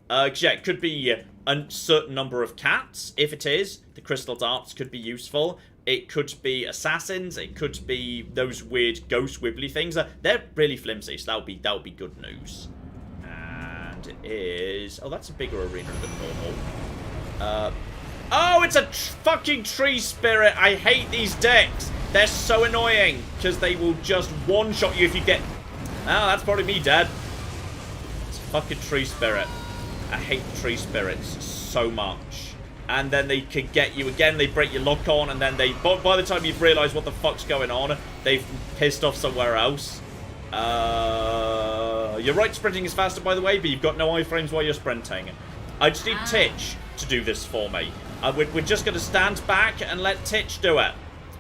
Yeah, it could be a certain number of cats. If it is, the crystal darts could be useful. It could be assassins. It could be those weird ghost wibbly things. They're really flimsy, so that'll be good news. And it is... Oh, that's a bigger arena than normal. Oh, it's a fucking tree spirit. I hate these decks. They're so annoying because they will just one-shot you if you get... Oh, that's probably me, Dad. It's a fucking tree spirit. I hate tree spirits so much. and then they can get you again. They break your lock on, and then by the time you've realised what the fuck's going on, they've pissed off somewhere else. You're right, sprinting is faster, by the way, but you've got no iframes while you're sprinting. I just need Titch to do this for me. We're just going to stand back and let Titch do it.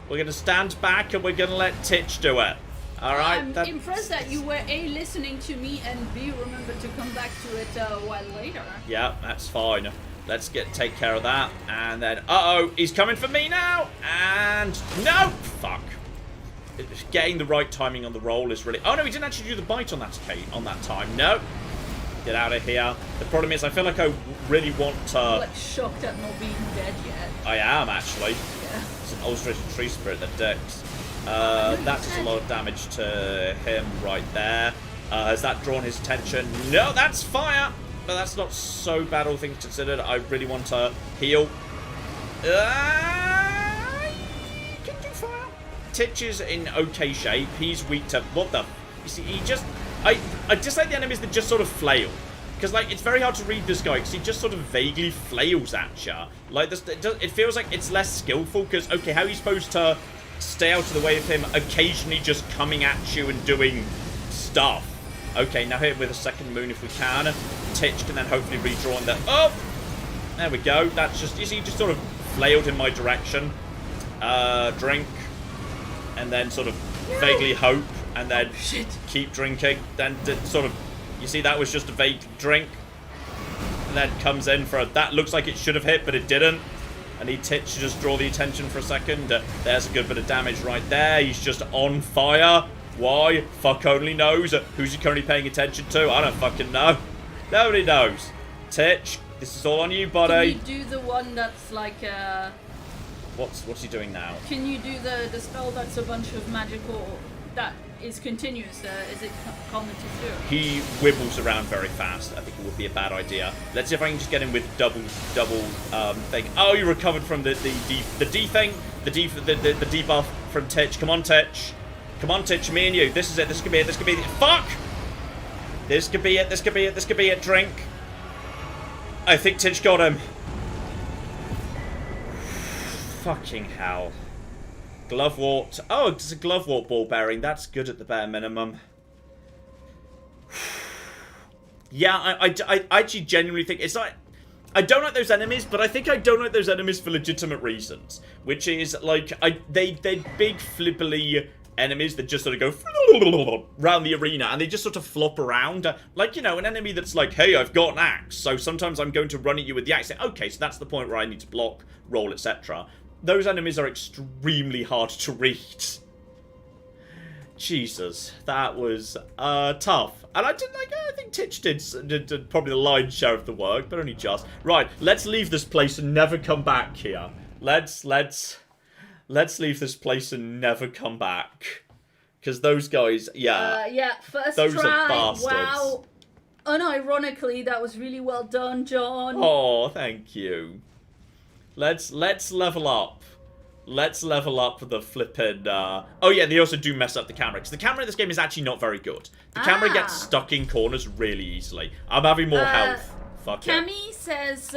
We're going to stand back and we're going to let Titch do it. Alright? I'm impressed that you were A, listening to me, and B, remembered to come back to it a while later. Yeah, that's fine. Let's take care of that. And then, uh-oh, he's coming for me now. And, no! Fuck. Getting the right timing on the roll is really... Oh, no, he didn't actually do the bite on that time. No. Get out of here. The problem is, I feel like I really want to... I'm like shocked at not being dead yet. I am, actually. Yeah. It's an ulcerated tree spirit that decks. That does a lot of damage to him right there. Has that drawn his attention? No, that's fire! But that's not so bad, all things considered. I really want to heal. Can do fire. Titch is in okay shape. He's weak to... What the... You see, he just... I dislike the enemies that just sort of flail. Because, like, it's very hard to read this guy, because he just sort of vaguely flails at you. Like, this, it feels like it's less skillful, because, okay, how are you supposed to stay out of the way of him occasionally just coming at you and doing stuff? Okay, now hit him with a second moon if we can. Titch can then hopefully redraw on that. Oh! There we go. That's just... You see, he just sort of flailed in my direction. Drink. And then sort of vaguely hope. And then keep drinking. Then sort of... You see, that was just a vague drink. And then comes in for a... That looks like it should have hit, but it didn't. I need Titch to just draw the attention for a second. There's a good bit of damage right there. He's just on fire. Why? Fuck only knows. Who's he currently paying attention to? I don't fucking know. Nobody knows. Titch, this is all on you, buddy. Can you do the one that's like What's he doing now? Can you do the spell that's a bunch of magical... That is continuous? Is it common to do? He wibbles around very fast. I think it would be a bad idea. Let's see if I can just get him with double thing. Oh, you recovered from the D thing. The debuff from Titch. Come on, Titch. Come on, Titch, me and you. This is it. This could be it. This could be it. Fuck! This could be it. This could be it. This could be it. Drink. I think Titch got him. Fucking hell. Glovewort. Oh, it's a Glovewort ball bearing. That's good at the bare minimum. Yeah, I actually genuinely think it's like... I don't like those enemies, but I think I don't like those enemies for legitimate reasons. Which is, like, they're big, flippily... enemies that just sort of go around the arena and they just sort of flop around. Like, you know, an enemy that's like, hey, I've got an axe, so sometimes I'm going to run at you with the axe. Okay, so that's the point where I need to block, roll, etc. Those enemies are extremely hard to read. Jesus, that was tough. And I think Titch did probably the lion's share of the work, but only just. Right, let's leave this place and never come back here. Let's leave this place and never come back. Because those guys, yeah. Yeah, first those try. Are bastards. Wow. Unironically, that was really well done, John. Oh, thank you. Let's level up. Let's level up the flippin'... Oh, yeah, they also do mess up the camera. Because the camera in this game is actually not very good. The camera gets stuck in corners really easily. I'm having more health. Fuck it. Cammy says,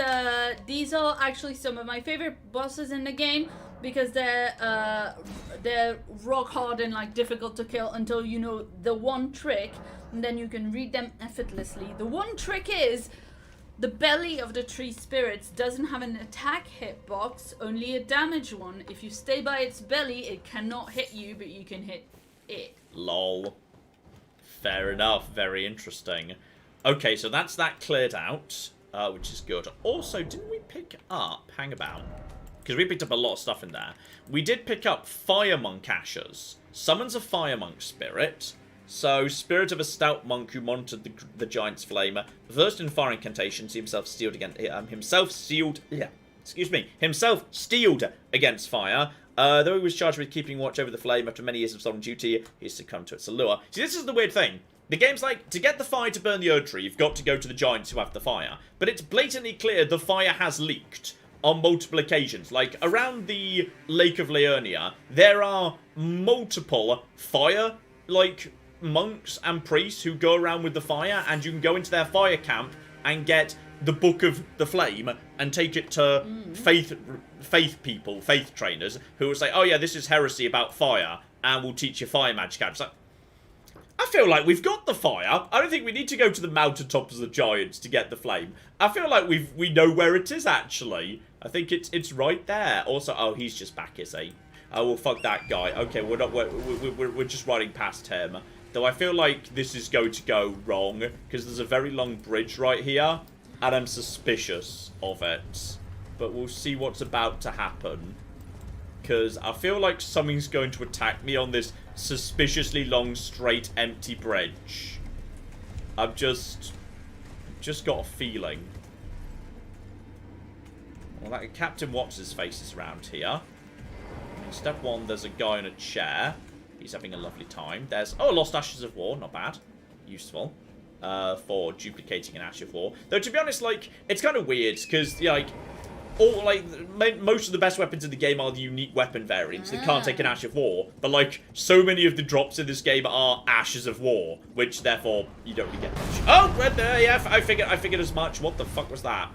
these are actually some of my favorite bosses in the game. Because they're rock hard and like difficult to kill until you know the one trick, and then you can read them effortlessly. The one trick is the belly of the tree spirits doesn't have an attack hitbox, only a damage one. If you stay by its belly, it cannot hit you, but you can hit it. Lol. Fair enough. Very interesting. Okay, so that's that cleared out, which is good. Also, didn't we pick up... Hang about. Because we picked up a lot of stuff in there. We did pick up Fire Monk Ashes. Summons a Fire Monk Spirit. So, Spirit of a Stout Monk who monitored the Giant's Flame. Versed in fire incantations, himself steeled against fire. Though he was charged with keeping watch over the flame after many years of solemn duty, he succumbed to its allure. See, this is the weird thing. The game's like, to get the fire to burn the Erd Tree, you've got to go to the Giants who have the fire. But it's blatantly clear the fire has leaked. On multiple occasions. Like, around the Lake of Liurnia, there are multiple fire, like, monks and priests who go around with the fire, and you can go into their fire camp and get the Book of the Flame and take it to faith people, faith trainers, who will say, oh yeah, this is heresy about fire, and we'll teach you fire magic. It's like, I feel like we've got the fire. I don't think we need to go to the Mountaintops of the Giants to get the flame. I feel like we know where it is, actually. I think it's right there. Also, oh, he's just back, is he? Oh, well, fuck that guy. Okay, we're just riding past him. Though I feel like this is going to go wrong, because there's a very long bridge right here, and I'm suspicious of it. But we'll see what's about to happen. Because I feel like something's going to attack me on this suspiciously long, straight, empty bridge. I've just got a feeling. Well, that Captain What's-His-Face is around here. In step 1, there's a guy in a chair. He's having a lovely time. There's, oh, Lost Ashes of War. Not bad. Useful. For duplicating an Ash of War. Though, to be honest, like, it's kind of weird, because, like, most of the best weapons in the game are the unique weapon variants that can't take an Ash of War. But, like, so many of the drops in this game are Ashes of War, which, therefore, you don't really get much. Oh, yeah, I figured as much. What the fuck was that?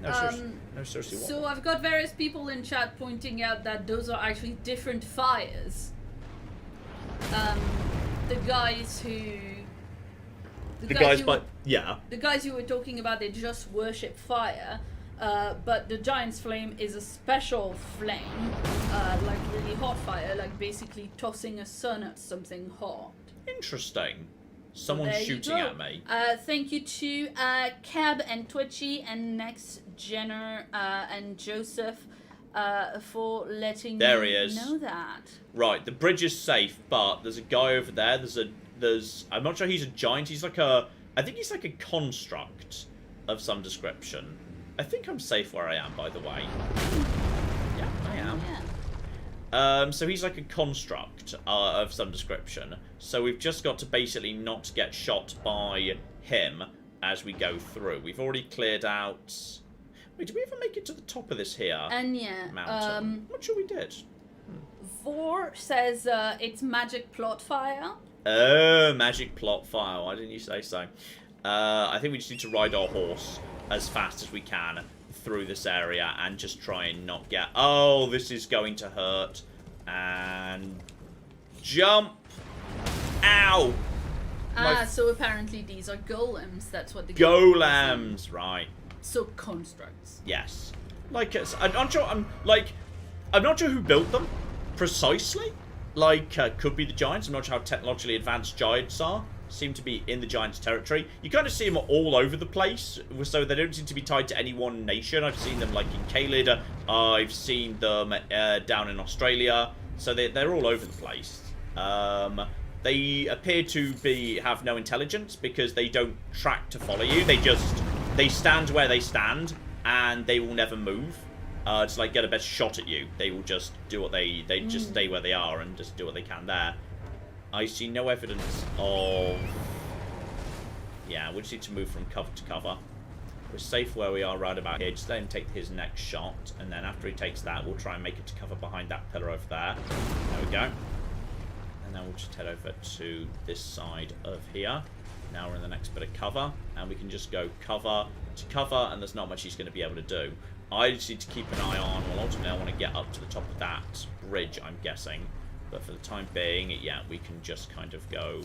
No, seriously, what? So I've got various people in chat pointing out that those are actually different fires. The guys who... The guys you were talking about, they just worship fire. But the Giant's Flame is a special flame, like really hot fire, like basically tossing a sun at something hot. Interesting. Someone's shooting at me. Thank you to Cab and Twitchy and Next Jenner and Joseph for letting me know that. Right, the bridge is safe, but there's a guy over there. I'm not sure he's a giant. He's like I think he's like a construct of some description. I think I'm safe where I am, by the way. Yeah, I am. Yeah. So he's like a construct of some description. So we've just got to basically not get shot by him as we go through. We've already cleared out... Wait, did we ever make it to the top of this here mountain? I'm not sure we did. Vor says it's magic plot fire. Oh, magic plot fire. Why didn't you say so? I think we just need to ride our horse as fast as we can through this area and just try and not get... Oh, this is going to hurt. And... Jump! Ow! So apparently these are golems. That's what the golems, right. So constructs. Yes. Like, I'm not sure who built them precisely. Like, could be the giants. I'm not sure how technologically advanced giants are. Seem to be in the giants' territory. You kind of see them all over the place, so they don't seem to be tied to any one nation. I've seen them like in Kindred. I've seen them down in Australia. So they're all over the place. They appear to have no intelligence because they don't track to follow you. They stand where they stand and they will never move. To like get a better shot at you. They will just do what they just stay where they are and just do what they can there. I see no evidence of... Yeah, we just need to move from cover to cover. We're safe where we are right about here. Just let him take his next shot. And then after he takes that, we'll try and make it to cover behind that pillar over there. There we go. And then we'll just head over to this side of here. Now we're in the next bit of cover. And we can just go cover to cover. And there's not much he's going to be able to do. I just need to keep an eye on... Well, ultimately, I want to get up to the top of that bridge, I'm guessing. But for the time being, yeah, we can just kind of go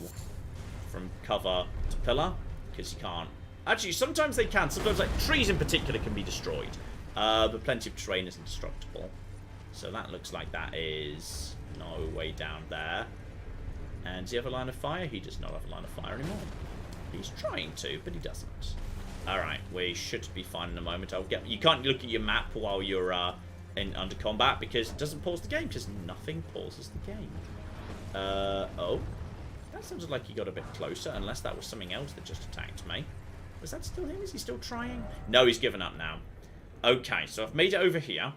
from cover to pillar, because you can't... Actually, sometimes they can. Sometimes, like, trees in particular can be destroyed. But plenty of terrain is indestructible. So that looks like that is no way down there. And does he have a line of fire? He does not have a line of fire anymore. He's trying to, but he doesn't. Alright, we should be fine in a moment. You can't look at your map while you're... under combat because it doesn't pause the game because nothing pauses the game. Oh. That sounded like he got a bit closer unless that was something else that just attacked me. Was that still him? Is he still trying? No, he's given up now. Okay, so I've made it over here.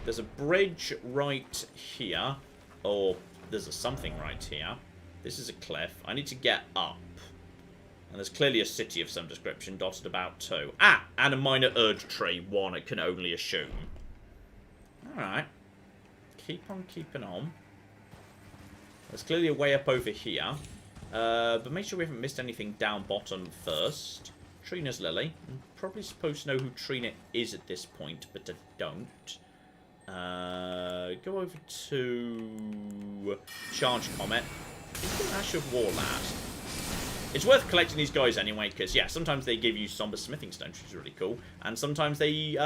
There's a bridge right here. Or there's a something right here. This is a cliff. I need to get up. And there's clearly a city of some description dotted about too. Ah! And a minor Erd tree. One, I can only assume. Alright. Keep on keeping on. There's clearly a way up over here. But make sure we haven't missed anything down bottom first. Trina's Lily. I'm probably supposed to know who Trina is at this point, but I don't. Go over to Charge Comet. Ash of War last. It's worth collecting these guys anyway, because, yeah, sometimes they give you Somber Smithing Stones, which is really cool, and sometimes they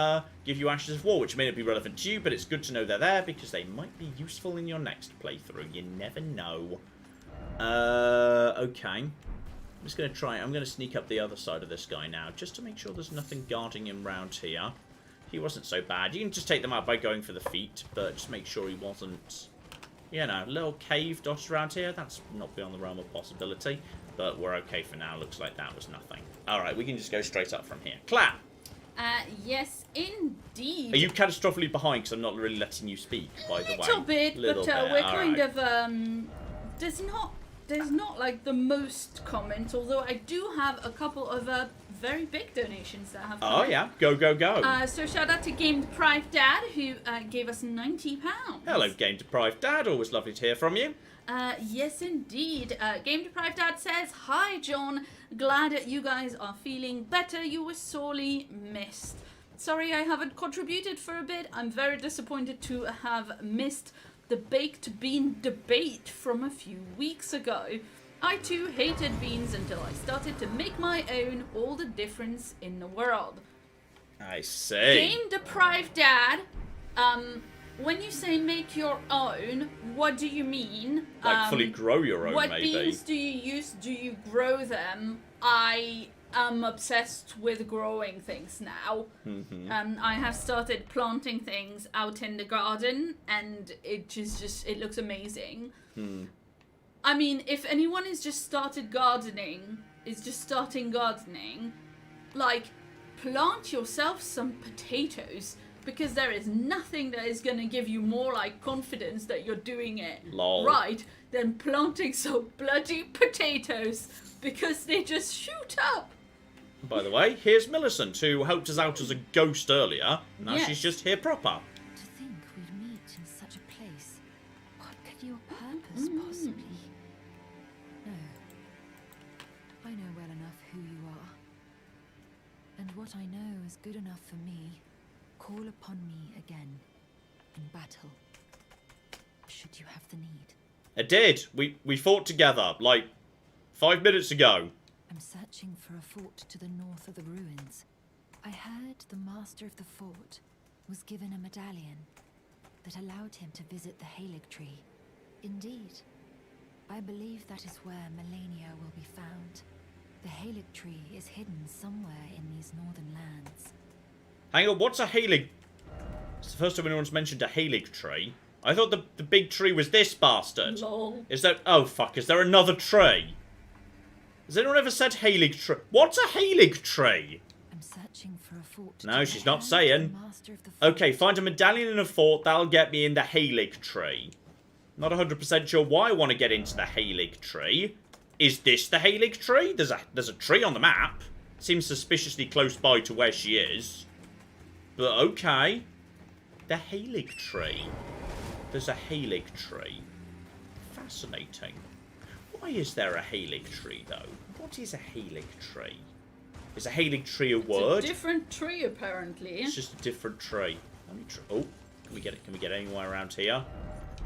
give you Ashes of War, which may not be relevant to you, but it's good to know they're there, because they might be useful in your next playthrough. You never know. Okay. I'm just going to try... I'm going to sneak up the other side of this guy now, just to make sure there's nothing guarding him round here. He wasn't so bad. You can just take them out by going for the feet, but just make sure he wasn't... You know, little cave dotted around here. That's not beyond the realm of possibility. But we're okay for now. Looks like that was nothing. Alright, we can just go straight up from here. Claire! Yes, indeed. Are you catastrophically behind? Because I'm not really letting you speak, by the way. Little bit, but we're kind of... There's not, like, the most comments, although I do have a couple of very big donations that have come Oh, in. yeah. Go, go, go. So shout out to Game Deprived Dad, who gave us £90. Hello, Game Deprived Dad. Always lovely to hear from you. Yes, indeed. Game Deprived Dad says, "Hi, John. Glad that you guys are feeling better. You were sorely missed. Sorry I haven't contributed for a bit. I'm very disappointed to have missed the baked bean debate from a few weeks ago. I too hated beans until I started to make my own, all the difference in the world." I see. Game Deprived Dad, when you say make your own, what do you mean? Like fully grow your own, what maybe. What beans do you use? Do you grow them? I am obsessed with growing things now. I have started planting things out in the garden, and it it looks amazing. I mean, if anyone is just starting gardening, like, plant yourself some potatoes, because there is nothing that is going to give you more, like, confidence that you're doing it right than planting some bloody potatoes, because they just shoot up. By the way, here's Millicent, who helped us out as a ghost earlier. Now Yes. she's just here proper. To think we'd meet in such a place. What could your purpose possibly? No. I know well enough who you are. And what I know is good enough for me. Call upon me again in battle, should you have the need. It did. We fought together, like, 5 minutes ago. I'm searching for a fort to the north of the ruins. I heard the master of the fort was given a medallion that allowed him to visit the Halig tree. Indeed, I believe that is where Melania will be found. The Halig tree is hidden somewhere in these northern lands. Hang on, what's a Halig? It's the first time anyone's mentioned a Halig tree. I thought the big tree was this bastard. Lol. Is there... Oh, fuck. Is there another tree? Has anyone ever said Halig tree? What's a Halig tree? I'm searching for a fort. No, she's not saying. Okay, find a medallion in a fort. That'll get me in the Halig tree. Not 100% sure why I want to get into the Halig tree. Is this the Halig tree? There's a tree on the map. Seems suspiciously close by to where she is. But okay. The Halig tree. There's a Halig tree. Fascinating. Why is there a Halig tree, though? What is a Halig tree? Is a Halig tree a word? It's a different tree, apparently. It's just a different tree. Let me oh, can we get anywhere around here?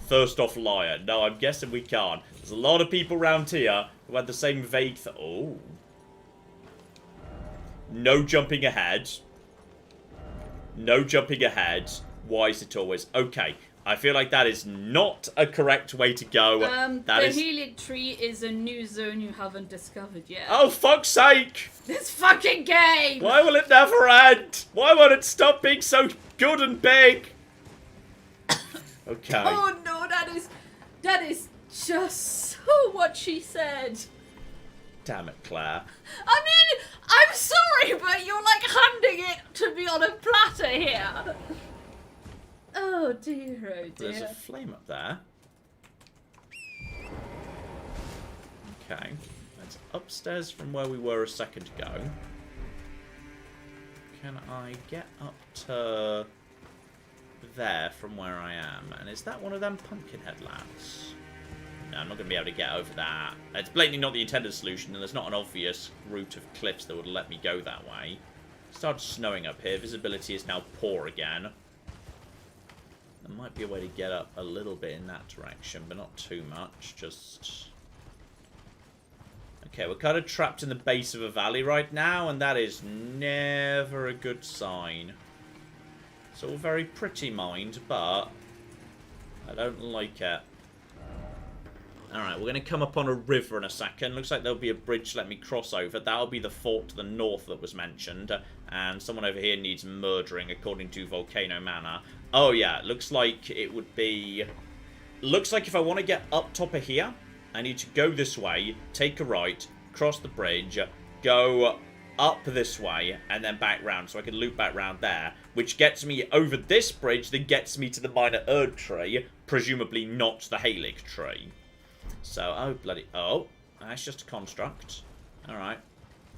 First off, liar. No, I'm guessing we can't. There's a lot of people around here who had the same vague oh. No jumping ahead. No jumping ahead. Why is it always... Okay, I feel like that is not a correct way to go. The Halig tree is a new zone you haven't discovered yet. Oh, fuck's sake! This fucking game! Why will it never end? Why won't it stop being so good and big? Okay. Oh no, that is just so what she said. Damn it, Claire. I mean, I'm sorry, but you're like handing it to me on a platter here. Oh dear, oh dear. There's a flame up there. Okay. That's upstairs from where we were a second ago. Can I get up to there from where I am? And is that one of them Pumpkinhead lands? No, I'm not going to be able to get over that. It's blatantly not the intended solution, and there's not an obvious route of cliffs that would let me go that way. It started snowing up here. Visibility is now poor again. There might be a way to get up a little bit in that direction, but not too much. Just... Okay, we're kind of trapped in the base of a valley right now, and that is never a good sign. It's all very pretty, mind, but I don't like it. Alright, we're going to come upon a river in a second. Looks like there'll be a bridge let me cross over. That'll be the fort to the north that was mentioned. And someone over here needs murdering, according to Volcano Manor. Oh, yeah. Looks like it would be... Looks like if I want to get up top of here, I need to go this way, take a right, cross the bridge, go up this way, and then back round. So I can loop back round there, which gets me over this bridge, then gets me to the minor Erd tree, presumably not the Halig tree. So, oh, bloody... Oh, that's just a construct. Alright.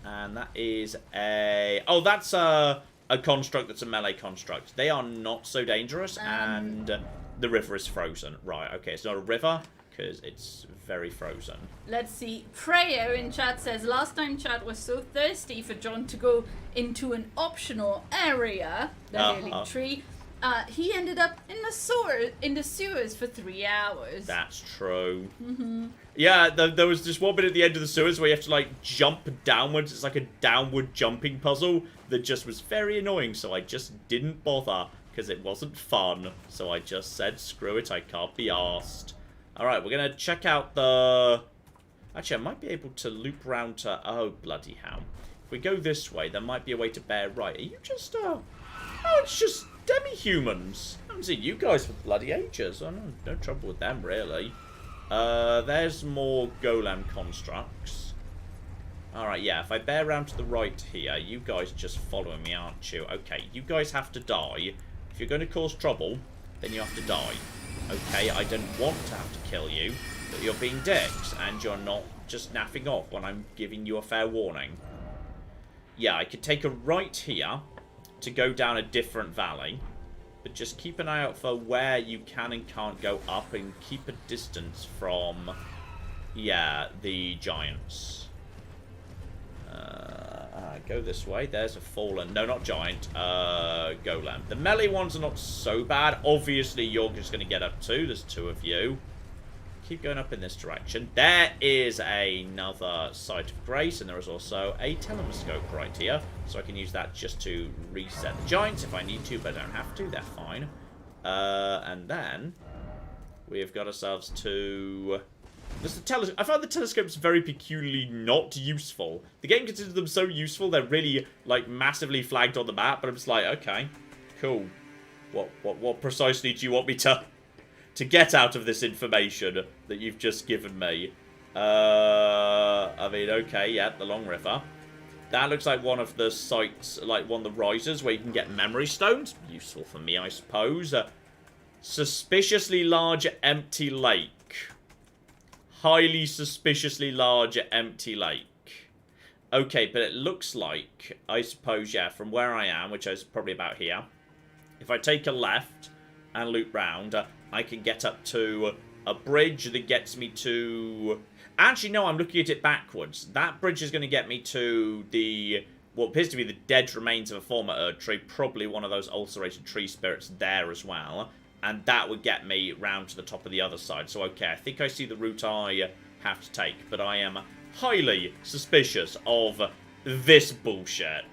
And that is a... Oh, that's a construct that's a melee construct. They are not so dangerous, and the river is frozen. Right, okay, it's not a river, because it's very frozen. Let's see. Freya in chat says, last time chat was so thirsty for John to go into an optional area, the Halig tree, he ended up in the sewers for 3 hours. That's true. Yeah, there was this one bit at the end of the sewers where you have to, like, jump downwards. It's like a downward jumping puzzle that just was very annoying, so I just didn't bother, because it wasn't fun. So I just said, screw it, I can't be arsed. Alright, we're going to check out the... Actually, I might be able to loop round to... Oh, bloody hell. If we go this way, there might be a way to bear right. Are you just, Oh, it's just demi-humans. I haven't seen you guys for bloody ages. Oh, no trouble with them, really. There's more golem constructs. Alright, yeah, if I bear round to the right here, you guys just following me, aren't you? Okay, you guys have to die. If you're going to cause trouble, then you have to die. Okay, I don't want to have to kill you, but you're being dicks, and you're not just naffing off when I'm giving you a fair warning. Yeah, I could take a right here to go down a different valley, but just keep an eye out for where you can and can't go up, and keep a distance from, yeah, the giants. Go this way. There's a fallen... No, not giant. Golem. The melee ones are not so bad. Obviously, you're just going to get up too. There's 2 of you. Keep going up in this direction. There is another Site of Grace, and there is also a telescope right here. So I can use that just to reset the giants if I need to, but I don't have to. They're fine. And then we have got ourselves to... I found the telescopes very peculiarly not useful. The game considers them so useful, they're really, like, massively flagged on the map, but I'm just like, okay, cool. What precisely do you want me to get out of this information that you've just given me? I mean, okay, yeah, the Long River. That looks like one of the sites, like one of the risers where you can get memory stones. Useful for me, I suppose. Suspiciously large empty lake. Highly suspiciously large empty lake. Okay, but it looks like, I suppose, yeah, from where I am, which is probably about here, if I take a left and loop round, I can get up to a bridge that gets me to... Actually, no, I'm looking at it backwards. That bridge is going to get me to the... what appears to be the dead remains of a former Erd tree, probably one of those ulcerated tree spirits there as well. And that would get me round to the top of the other side. So, okay, I think I see the route I have to take. But I am highly suspicious of this bullshit.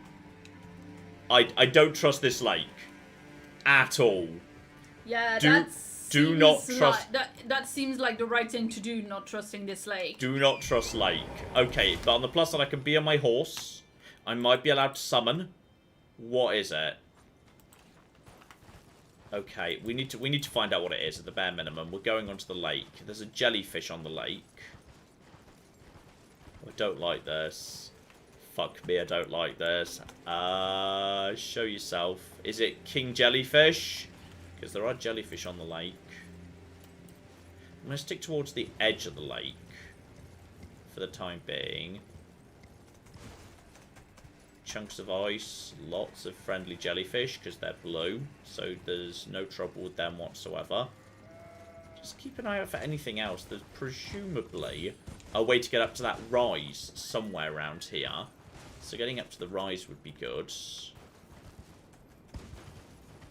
I don't trust this lake. At all. Yeah, do not trust... That seems like the right thing to do, not trusting this lake. Do not trust lake. Okay, but on the plus side, I can be on my horse. I might be allowed to summon. What is it? Okay, we need to find out what it is at the bare minimum. We're going onto the lake. There's a jellyfish on the lake. I don't like this. Fuck me, I don't like this. Show yourself. Is it king jellyfish? Because there are jellyfish on the lake. I'm going to stick towards the edge of the lake for the time being. Chunks of ice, lots of friendly jellyfish because they're blue, so there's no trouble with them whatsoever. Let's keep an eye out for anything else. There's presumably a way to get up to that rise somewhere around here. So getting up to the rise would be good.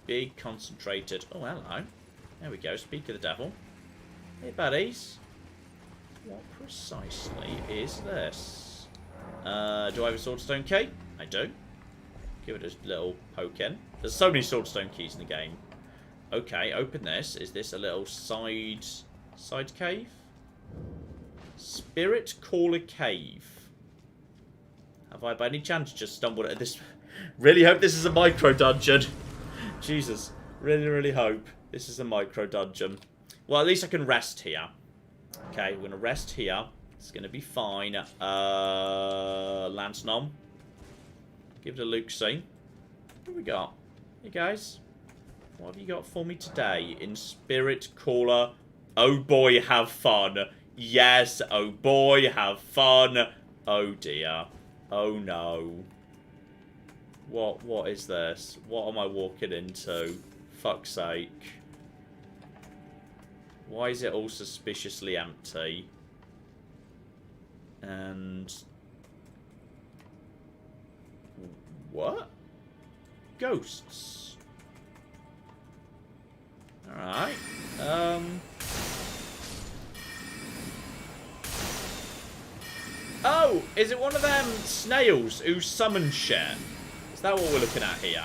Big, concentrated... Oh, hello. There we go. Speak of the devil. Hey, buddies. What precisely is this? Do I have a swordstone key? I do. Give it a little poke in. There's so many swordstone keys in the game. Okay, open this. Is this a little side cave? Spirit Caller Cave. Have I by any chance just stumbled at this? Really hope this is a micro dungeon. Jesus. Really, really hope this is a micro dungeon. Well, at least I can rest here. Okay, we're going to rest here. It's going to be fine. Lance Nom. Give it a look-see. What have we got? Hey, guys. What have you got for me today in Spirit Caller? Oh, boy, have fun. Yes, oh, boy, have fun. Oh, dear. Oh, no. What is this? What am I walking into? Fuck's sake. Why is it all suspiciously empty? And... what? Ghosts. Alright. Oh! Is it one of them snails who summon shit? Is that what we're looking at here?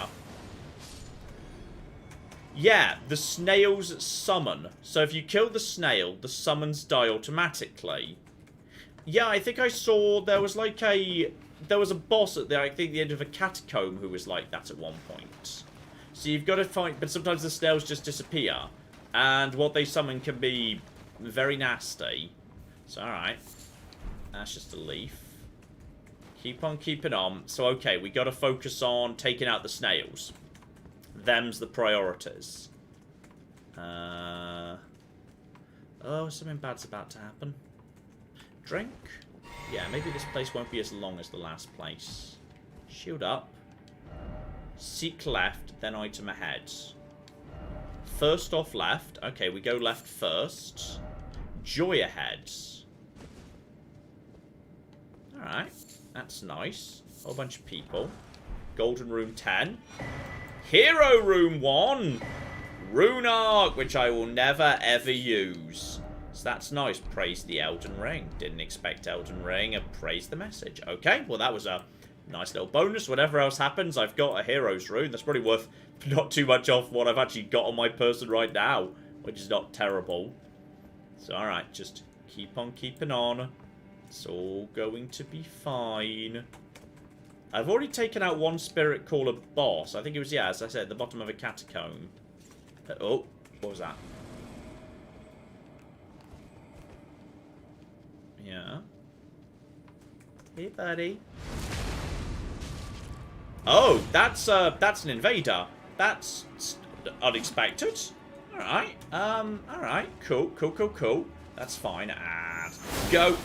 Yeah, the snails summon. So if you kill the snail, the summons die automatically. Yeah, I think I saw there was like a... there was a boss at the, I think, the end of a catacomb who was like that at one point. So you've got to fight, but sometimes the snails just disappear. And what they summon can be very nasty. So, alright. That's just a leaf. Keep on keeping on. So, okay, we got to focus on taking out the snails. Them's the priorities. Oh, something bad's about to happen. Drink? Yeah, maybe this place won't be as long as the last place. Shield up. Seek left, then item ahead. First off left. Okay, we go left first. Joy ahead. Alright, that's nice. A whole bunch of people. Golden Room 10. Hero Room 1! Rune Arc, which I will never ever use. So that's nice. Praise the Elden Ring. Didn't expect Elden Ring. Praise the message. Okay, well that was a nice little bonus. Whatever else happens, I've got a Hero's Rune. That's probably worth not too much off what I've actually got on my person right now, which is not terrible. So alright, just keep on keeping on. It's all going to be fine. I've already taken out one Spirit Caller boss. I think it was, yeah, as I said, at the bottom of a catacomb. Oh, what was that? Yeah. Hey, buddy. Oh, that's an invader. That's unexpected. Alright. Alright. Cool, cool, cool, cool. That's fine. And go.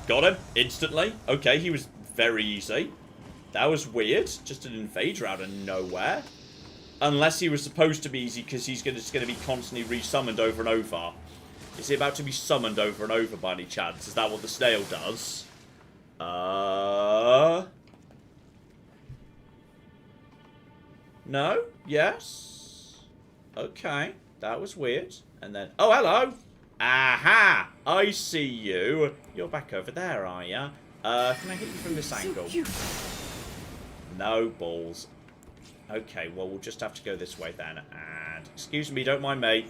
Got him instantly. Okay, he was very easy. That was weird. Just an invader out of nowhere. Unless he was supposed to be easy because he's just going to be constantly resummoned over and over. Is he about to be summoned over and over by any chance? Is that what the snail does? No? Yes? Okay. That was weird. And then... oh, hello! Aha! I see you. You're back over there, are ya? Can I hit you from this angle? No balls. Okay, well, we'll just have to go this way then. And, excuse me, don't mind me.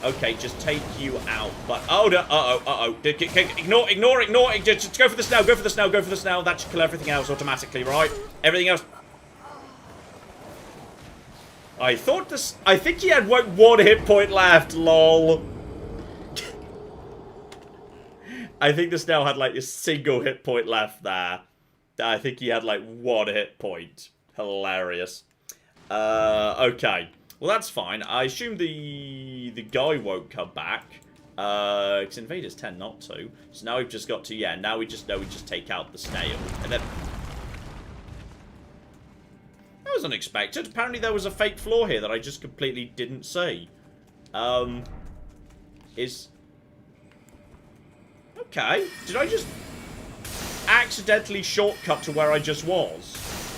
Okay, just take you out. But, oh, no, uh-oh. Ignore. Just go for the snail, go for the snail, go for the snail. That should kill everything else automatically, right? Everything else... I think he had one hit point left, lol. I think the snail had, like, a single hit point left there. I think he had, like, one hit point. Hilarious. Okay. Well, that's fine. I assume the guy won't come back. Because invaders tend not to. So now we've just got to, yeah, now we just know we just take out the snail. And then... That was unexpected. Apparently there was a fake floor here that I just completely didn't see. Okay. Did I just accidentally shortcut to where I just was?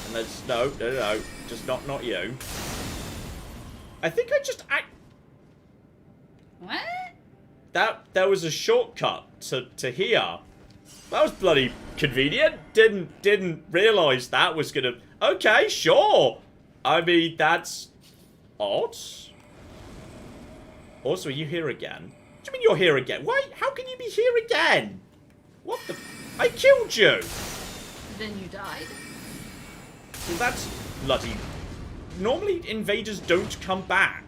And there's... No. Just not you. I think I just... What? There was a shortcut to here. That was bloody convenient. Didn't realise that was gonna... Okay, sure. I mean, that's odd. Also, are you here again? What do you mean you're here again? Why? How can you be here again? What the... I killed you. Then you died. Well, that's bloody... Normally, invaders don't come back.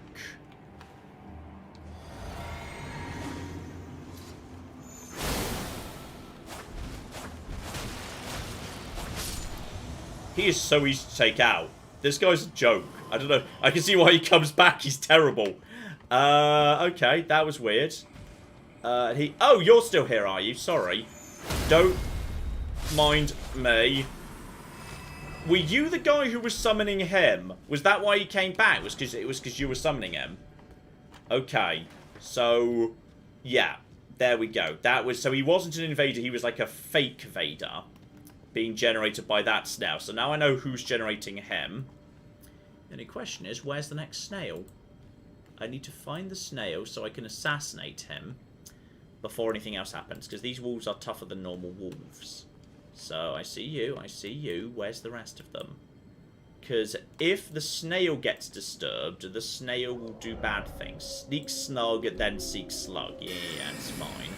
He is so easy to take out. This guy's a joke. I don't know. I can see why he comes back. He's terrible. Okay. That was weird. Oh, you're still here, are you? Sorry. Don't mind me. Were you the guy who was summoning him? Was that why he came back? It was because you were summoning him? Okay. So, yeah. There we go. That was... So he wasn't an invader. He was like a fake Vader. Being generated by that snail. So now I know who's generating him. The only question is, where's the next snail? I need to find the snail so I can assassinate him before anything else happens. Because these wolves are tougher than normal wolves. So I see you. I see you. Where's the rest of them? Because if the snail gets disturbed, the snail will do bad things. Sneak snug, then seek slug. Yeah, it's fine.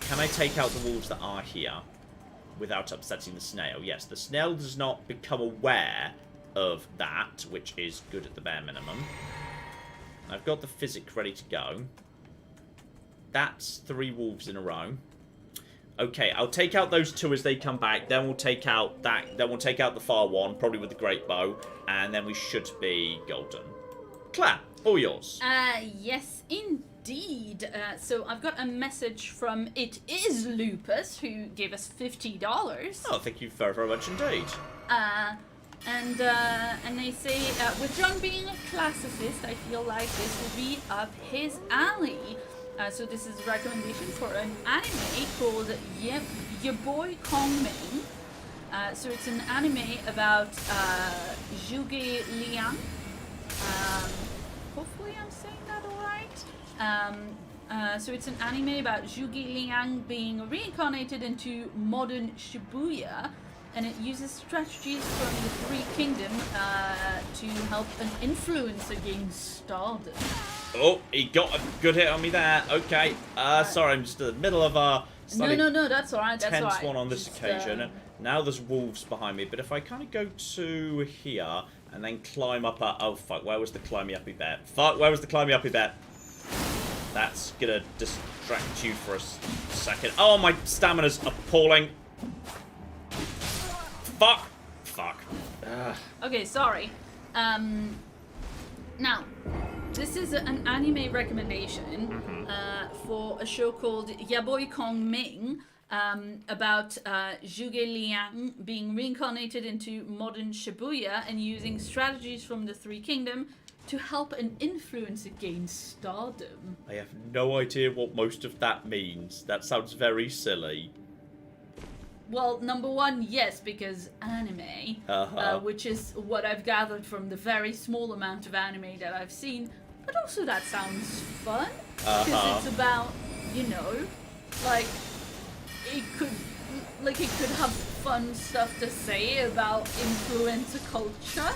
Can I take out the wolves that are here without upsetting the snail? Yes, the snail does not become aware of that, which is good at the bare minimum. I've got the physic ready to go. That's 3 wolves in a row. Okay, I'll take out those 2 as they come back. Then we'll take out that. Then we'll take out the far one, probably with the great bow, and then we should be golden. Claire, all yours. Yes, indeed. So I've got a message from It Is Lupus, who gave us $50. Oh, thank you very, very much indeed. And they say, with John being a classicist, I feel like this will be up his alley. So this is a recommendation for an anime called Your Boy Kong Ming. So it's an anime about Zhuge Liang. Hopefully I'm saying that alright. So it's an anime about Zhuge Liang being reincarnated into modern Shibuya, and it uses strategies from the Three Kingdoms to help an influence against stardom. Oh, he got a good hit on me there. Okay. Sorry, I'm just in the middle of a No, that's alright, that's tense alright. one on this occasion. Now there's wolves behind me, but if I kind of go to here and then climb up oh fuck, where was the climby uppy bit? Fuck, where was the climby uppy bit? That's gonna distract you for a second. Oh, my stamina's appalling. Fuck. Okay, sorry. Now, this is an anime recommendation for a show called Yaboy Kong Ming, about Zhuge Liang being reincarnated into modern Shibuya and using strategies from the Three Kingdoms to help an influence against stardom. I have no idea what most of that means. That sounds very silly. Well, number one, yes, because anime, which is what I've gathered from the very small amount of anime that I've seen, but also that sounds fun, because it's about, you know, like, it could have fun stuff to say about influencer culture.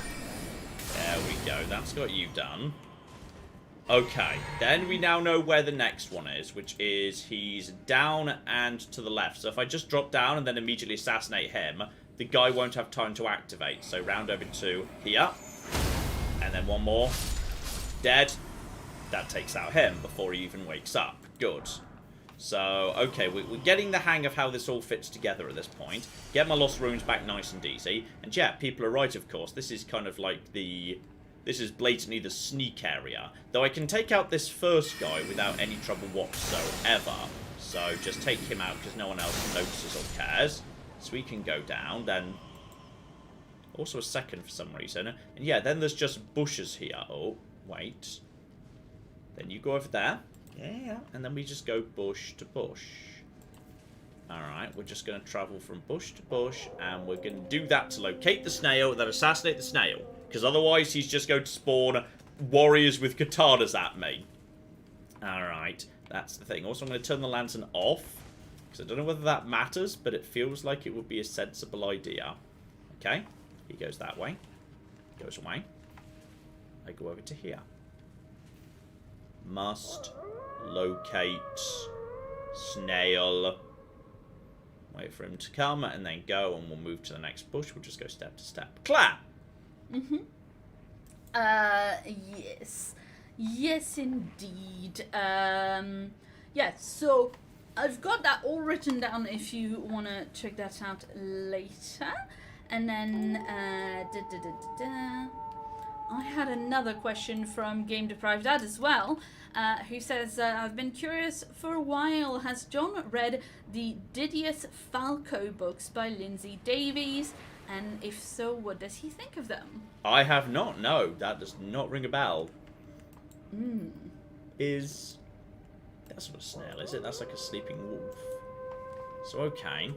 There we go, that's got you done. Okay, then we now know where the next one is, which is he's down and to the left. So if I just drop down and then immediately assassinate him, the guy won't have time to activate. So round over to here, and then one more. Dead. That takes out him before he even wakes up. Good. So, okay, we're getting the hang of how this all fits together at this point. Get my lost runes back nice and easy. And yeah, people are right, of course. This is kind of like the This is blatantly the sneak area. Though I can take out this first guy without any trouble whatsoever. So just take him out because no one else notices or cares. So we can go down, then... Also a second for some reason. And yeah, then there's just bushes here. Oh, wait. Then you go over there. Yeah. And then we just go bush to bush. Alright, we're just going to travel from bush to bush. And we're going to do that to locate the snail, then assassinate the snail. Because otherwise he's just going to spawn warriors with katanas at me. Alright, that's the thing. Also, I'm going to turn the lantern off. Because I don't know whether that matters, but it feels like it would be a sensible idea. Okay. He goes that way. Goes away. I go over to here. Must locate snail. Wait for him to come and then go, and we'll move to the next bush. We'll just go step to step. Claire! Yes. Yes, indeed. Yeah, so I've got that all written down if you want to check that out later. And then, I had another question from Game Deprived Dad as well, who says, I've been curious for a while. Has John read the Didius Falco books by Lindsay Davies? And if so, what does he think of them? I have not, no. That does not ring a bell. That's not a snail, is it? That's like a sleeping wolf. So, okay.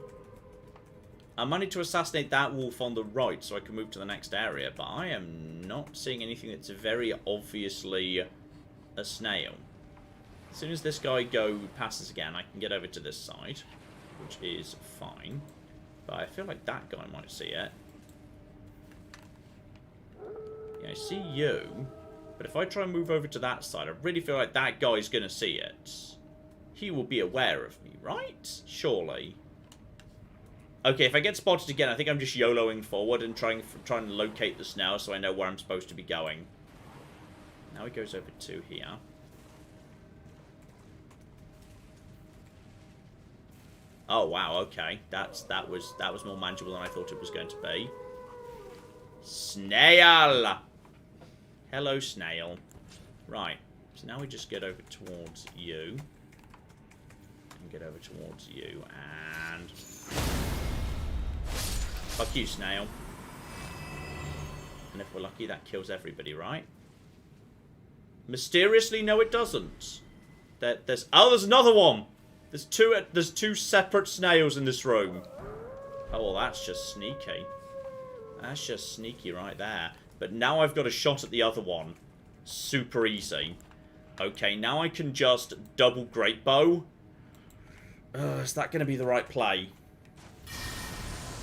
I might need to assassinate that wolf on the right so I can move to the next area, but I am not seeing anything that's very obviously a snail. As soon as this guy passes again, I can get over to this side, which is fine. But I feel like that guy might see it. Yeah, I see you. But if I try and move over to that side, I really feel like that guy's going to see it. He will be aware of me, right? Surely. Okay, if I get spotted again, I think I'm just YOLOing forward and trying to locate the snail so I know where I'm supposed to be going. Now he goes over to here. Oh wow, okay. That was more manageable than I thought it was going to be. Snail! Hello, snail. Right. So now we just get over towards you. And get over towards you and fuck you, snail. And if we're lucky, that kills everybody, right? Mysteriously, no, it doesn't. There's another one. There's two separate snails in this room. Oh, well, that's just sneaky. That's just sneaky right there. But now I've got a shot at the other one. Super easy. Okay, now I can just double great bow. Is that going to be the right play?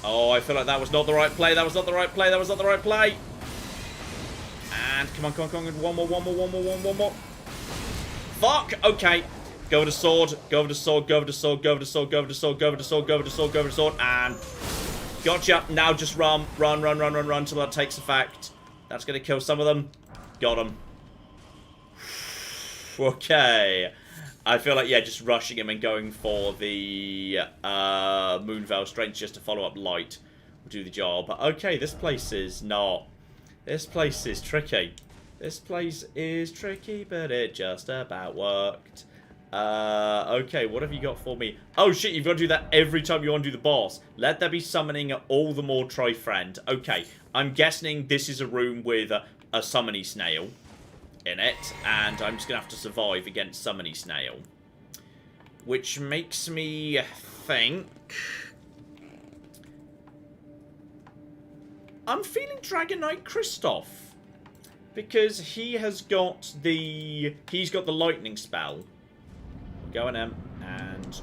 Oh, I feel like that was not the right play. That was not the right play. That was not the right play. And come on. One more. Fuck. Okay. Go over the sword. Go over the sword. And gotcha. Now just run until that takes effect. That's going to kill some of them. Got him. Okay. I feel like, yeah, just rushing him and going for the Moonveil Strength just to follow up light will do the job. Okay, this place is not... This place is tricky. This place is tricky, but it just about worked. Okay, what have you got for me? Oh, shit, you've got to do that every time you undo the boss. Let there be summoning all the more Tri-Friend. Okay, I'm guessing this is a room with a summony snail in it, and I'm just gonna have to survive against summony snail, which makes me think I'm feeling Dragon Knight Kristoff, because he's got the lightning spell. Go on him and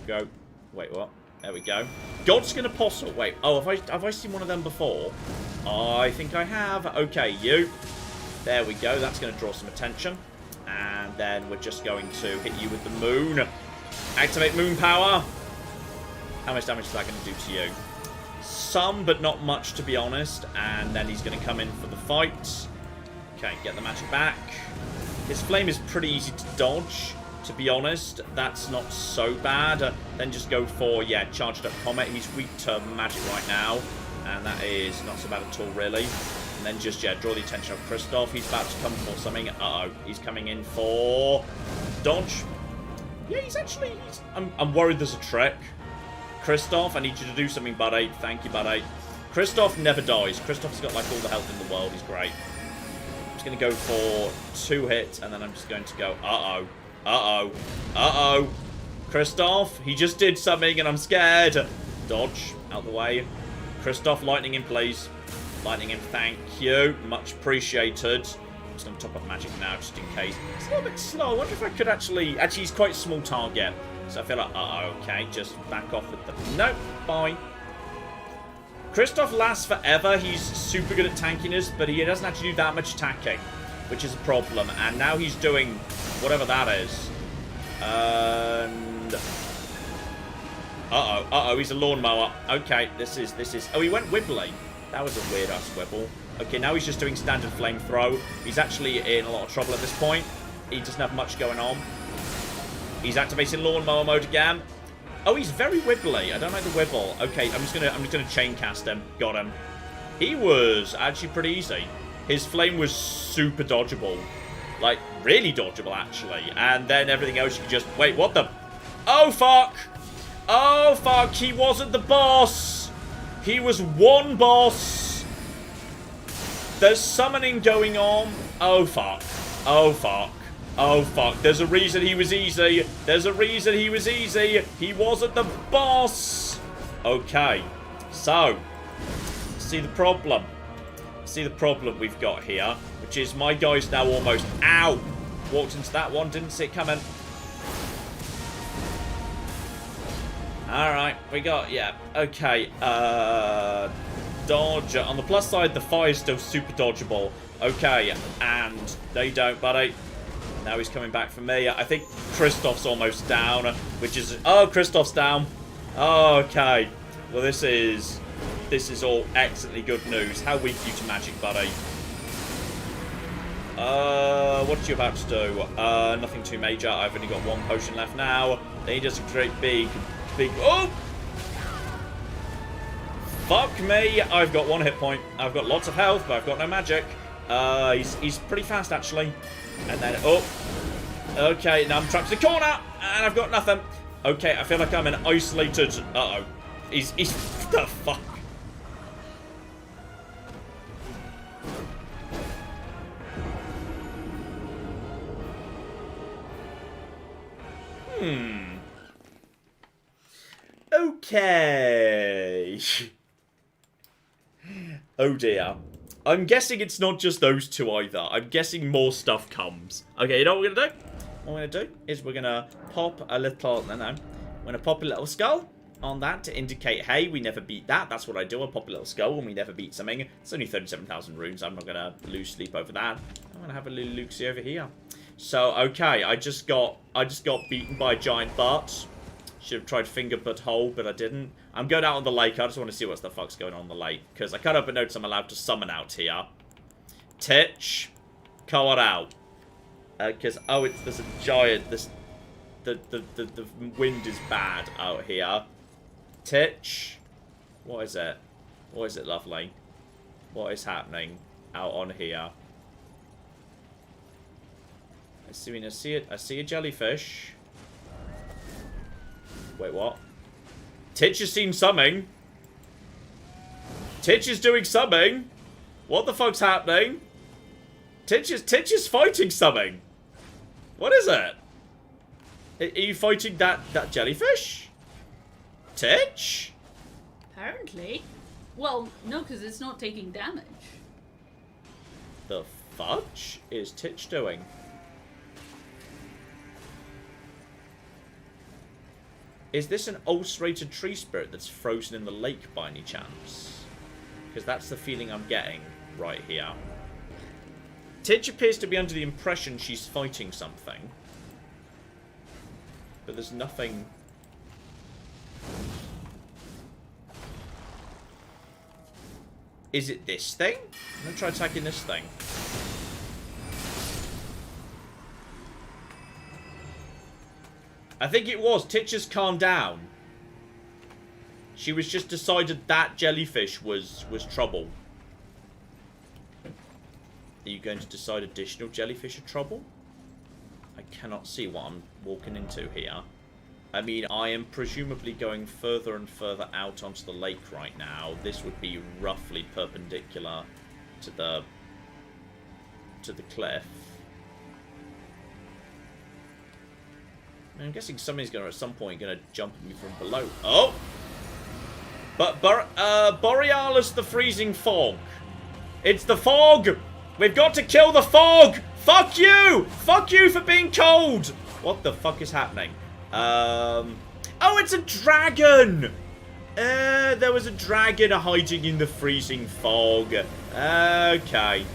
go. Wait, what? There we go. Godskin Apostle. Wait. Oh, have I seen one of them before? I think I have. Okay, you. There we go. That's going to draw some attention. And then we're just going to hit you with the moon. Activate moon power. How much damage is that going to do to you? Some, but not much, to be honest. And then he's going to come in for the fight. Okay, get the magic back. His flame is pretty easy to dodge, to be honest. That's not so bad. Then just go for, yeah, charged up Comet. He's weak to magic right now. And that is not so bad at all, really. And then just, yeah, draw the attention of Kristoff. He's about to come for something. Uh-oh. He's coming in for dodge. Yeah, he's actually... I'm worried there's a trick. Kristoff, I need you to do something, buddy. Thank you, buddy. Kristoff never dies. Kristoff's got, like, all the health in the world. He's great. I'm just going to go for 2 hits, and then I'm just going to go, uh-oh. Uh-oh. Uh-oh. Kristoff, he just did something, and I'm scared. Dodge. Out the way. Kristoff, lightning in, please. Lightning in, thank you. Much appreciated. I'm just going to top up magic now, just in case. It's a little bit slow. I wonder if I could actually... Actually, he's quite a small target. So I feel like, uh-oh, okay. Just back off with the... Nope, bye. Kristoff lasts forever. He's super good at tankiness, but he doesn't actually do that much attacking, which is a problem. And now he's doing whatever that is. And... Uh-oh, uh-oh, he's a lawnmower. Okay, this is... Oh, he went wibbly. That was a weird-ass wibble. Okay, now he's just doing standard flamethrow. He's actually in a lot of trouble at this point. He doesn't have much going on. He's activating lawnmower mode again. Oh, he's very wibbly. I don't like the wibble. Okay, I'm just gonna chain cast him. Got him. He was actually pretty easy. His flame was super dodgeable. Like, really dodgeable, actually. And then everything else you could just... Wait, what the... Oh, fuck! Oh, fuck! He wasn't the boss! He was one boss! There's summoning going on. Oh, fuck. Oh, fuck. Oh, fuck. There's a reason he was easy. There's a reason he was easy. He wasn't the boss. Okay. So, see the problem. See the problem we've got here, which is my guy's now almost... Ow! Walked into that one. Didn't see it coming. Alright. We got... Yeah. Okay. Dodge. On the plus side, the fire's still super dodgeable. Okay. And they don't, buddy. Now he's coming back for me. I think Kristoff's almost down, which is... Oh, Kristoff's down. Okay. Well, this is all excellently good news. How weak are you to magic, buddy? What are you about to do? Nothing too major. I've only got 1 potion left now. Then he does a great big... Oh! Fuck me. I've got 1 hit point. I've got lots of health, but I've got no magic. He's pretty fast, actually. And then, oh, okay, now I'm trapped in the corner, and I've got nothing. Okay, I feel like I'm an isolated, uh-oh, he's, the fuck? Okay. Oh dear. I'm guessing it's not just those 2 either. I'm guessing more stuff comes. Okay, you know what we're going to do? What we're going to do is we're going to pop a little... No. We're going to pop a little skull on that to indicate, hey, we never beat that. That's what I do. I pop a little skull when we never beat something. It's only 37,000 runes. I'm not going to lose sleep over that. I'm going to have a little Luxie over here. So, okay, I just got beaten by a giant butt. Should have tried finger butt hole, but I didn't. I'm going out on the lake. I just want to see what the fuck's going on the lake. Because I can't help but notice I'm allowed to summon out here. Titch. Come on out. Because, oh, there's a giant... The wind is bad out here. Titch. What is it? What is it, lovely? What is happening out on here? I see a jellyfish. Wait, what? Titch has seen something. Titch is doing something. What the fuck's happening? Titch is fighting something. What is it? Are you fighting that jellyfish? Titch? Apparently. Well, no, because it's not taking damage. The fudge is Titch doing? Is this an ulcerated tree spirit that's frozen in the lake by any chance? Because that's the feeling I'm getting right here. Titch appears to be under the impression she's fighting something. But there's nothing... Is it this thing? I'm going to try attacking this thing. I think it was. Titch has calmed down. She was just decided that jellyfish was trouble. Are you going to decide additional jellyfish are trouble? I cannot see what I'm walking into here. I mean, I am presumably going further and further out onto the lake right now. This would be roughly perpendicular to the cliff. I'm guessing somebody's going to, at some point, going to jump at me from below. Oh! But Borealis the freezing fog. It's the fog! We've got to kill the fog! Fuck you! Fuck you for being cold! What the fuck is happening? Oh, it's a dragon! There was a dragon hiding in the freezing fog. Okay.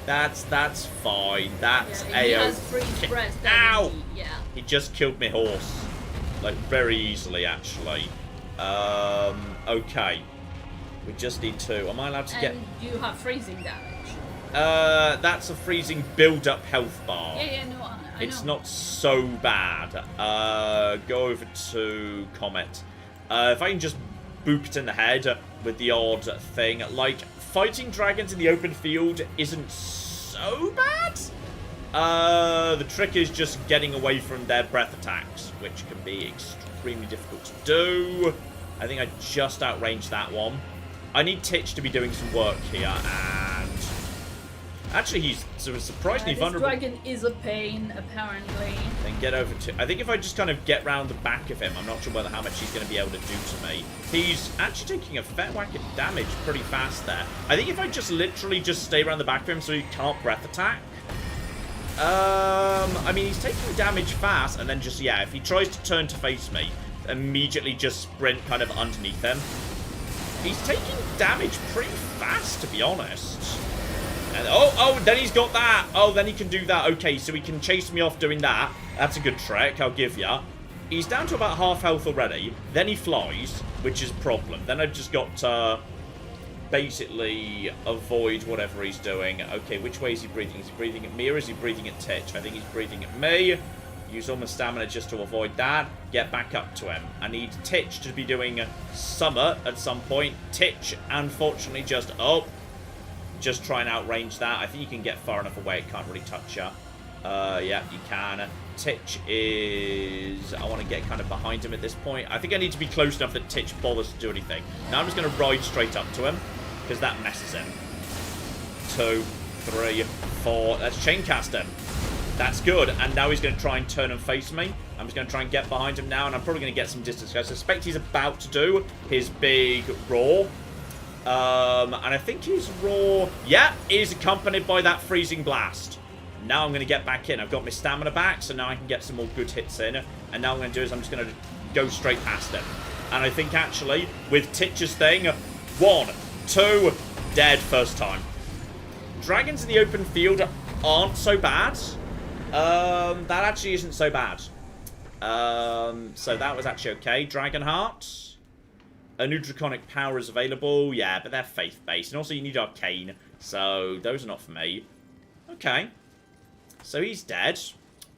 That's fine. That's yeah, he has freeze breath, Ow! he? Yeah. He just killed my horse. Like, very easily, actually. Okay. We just need 2. Am I allowed to get... And you have freezing damage. That's a freezing build-up health bar. Yeah, no, I It's know. not so bad. Go over to Comet. If I can just boop it in the head with the odd thing. Like, fighting dragons in the open field isn't so bad. The trick is just getting away from their breath attacks, which can be extremely difficult to do. I think I just outranged that one. I need Titch to be doing some work here, and... Actually, he's surprisingly vulnerable. This dragon is a pain, apparently. Then get over to... I think if I just kind of get round the back of him, I'm not sure whether how much he's going to be able to do to me. He's actually taking a fair whack of damage pretty fast there. I think if I just literally just stay around the back of him so he can't breath attack. I mean, he's taking damage fast, and then just, yeah, if he tries to turn to face me, immediately just sprint kind of underneath him. He's taking damage pretty fast, to be honest. And, oh, then he's got that. Oh, then he can do that. Okay, so he can chase me off doing that. That's a good trick, I'll give ya. He's down to about half health already. Then he flies, which is a problem. Then I've just got to basically avoid whatever he's doing. Okay, which way is he breathing? Is he breathing at me or is he breathing at Titch? I think he's breathing at me. Use all my stamina just to avoid that. Get back up to him. I need Titch to be doing Summit at some point. Titch, unfortunately, just... Oh. Just try and outrange that. I think you can get far enough away, it can't really touch you. Yeah, you can. Titch is... I want to get kind of behind him at this point. I think I need to be close enough that Titch bothers to do anything. Now I'm just going to ride straight up to him, because that messes him. 2, 3, 4... Let's chaincast him. That's good. And now he's going to try and turn and face me. I'm just going to try and get behind him now, and I'm probably going to get some distance. I suspect he's about to do his big roar. And I think his roar, yeah, is accompanied by that freezing blast. Now I'm going to get back in. I've got my stamina back, so now I can get some more good hits in. And now what I'm going to do is I'm just going to go straight past him. And I think, actually, with Titch's thing, 1, 2, dead first time. Dragons in the open field aren't so bad. That actually isn't so bad. So that was actually okay. Dragon Heart. A new draconic power is available. Yeah, but they're faith-based. And also you need arcane. So those are not for me. Okay. So he's dead.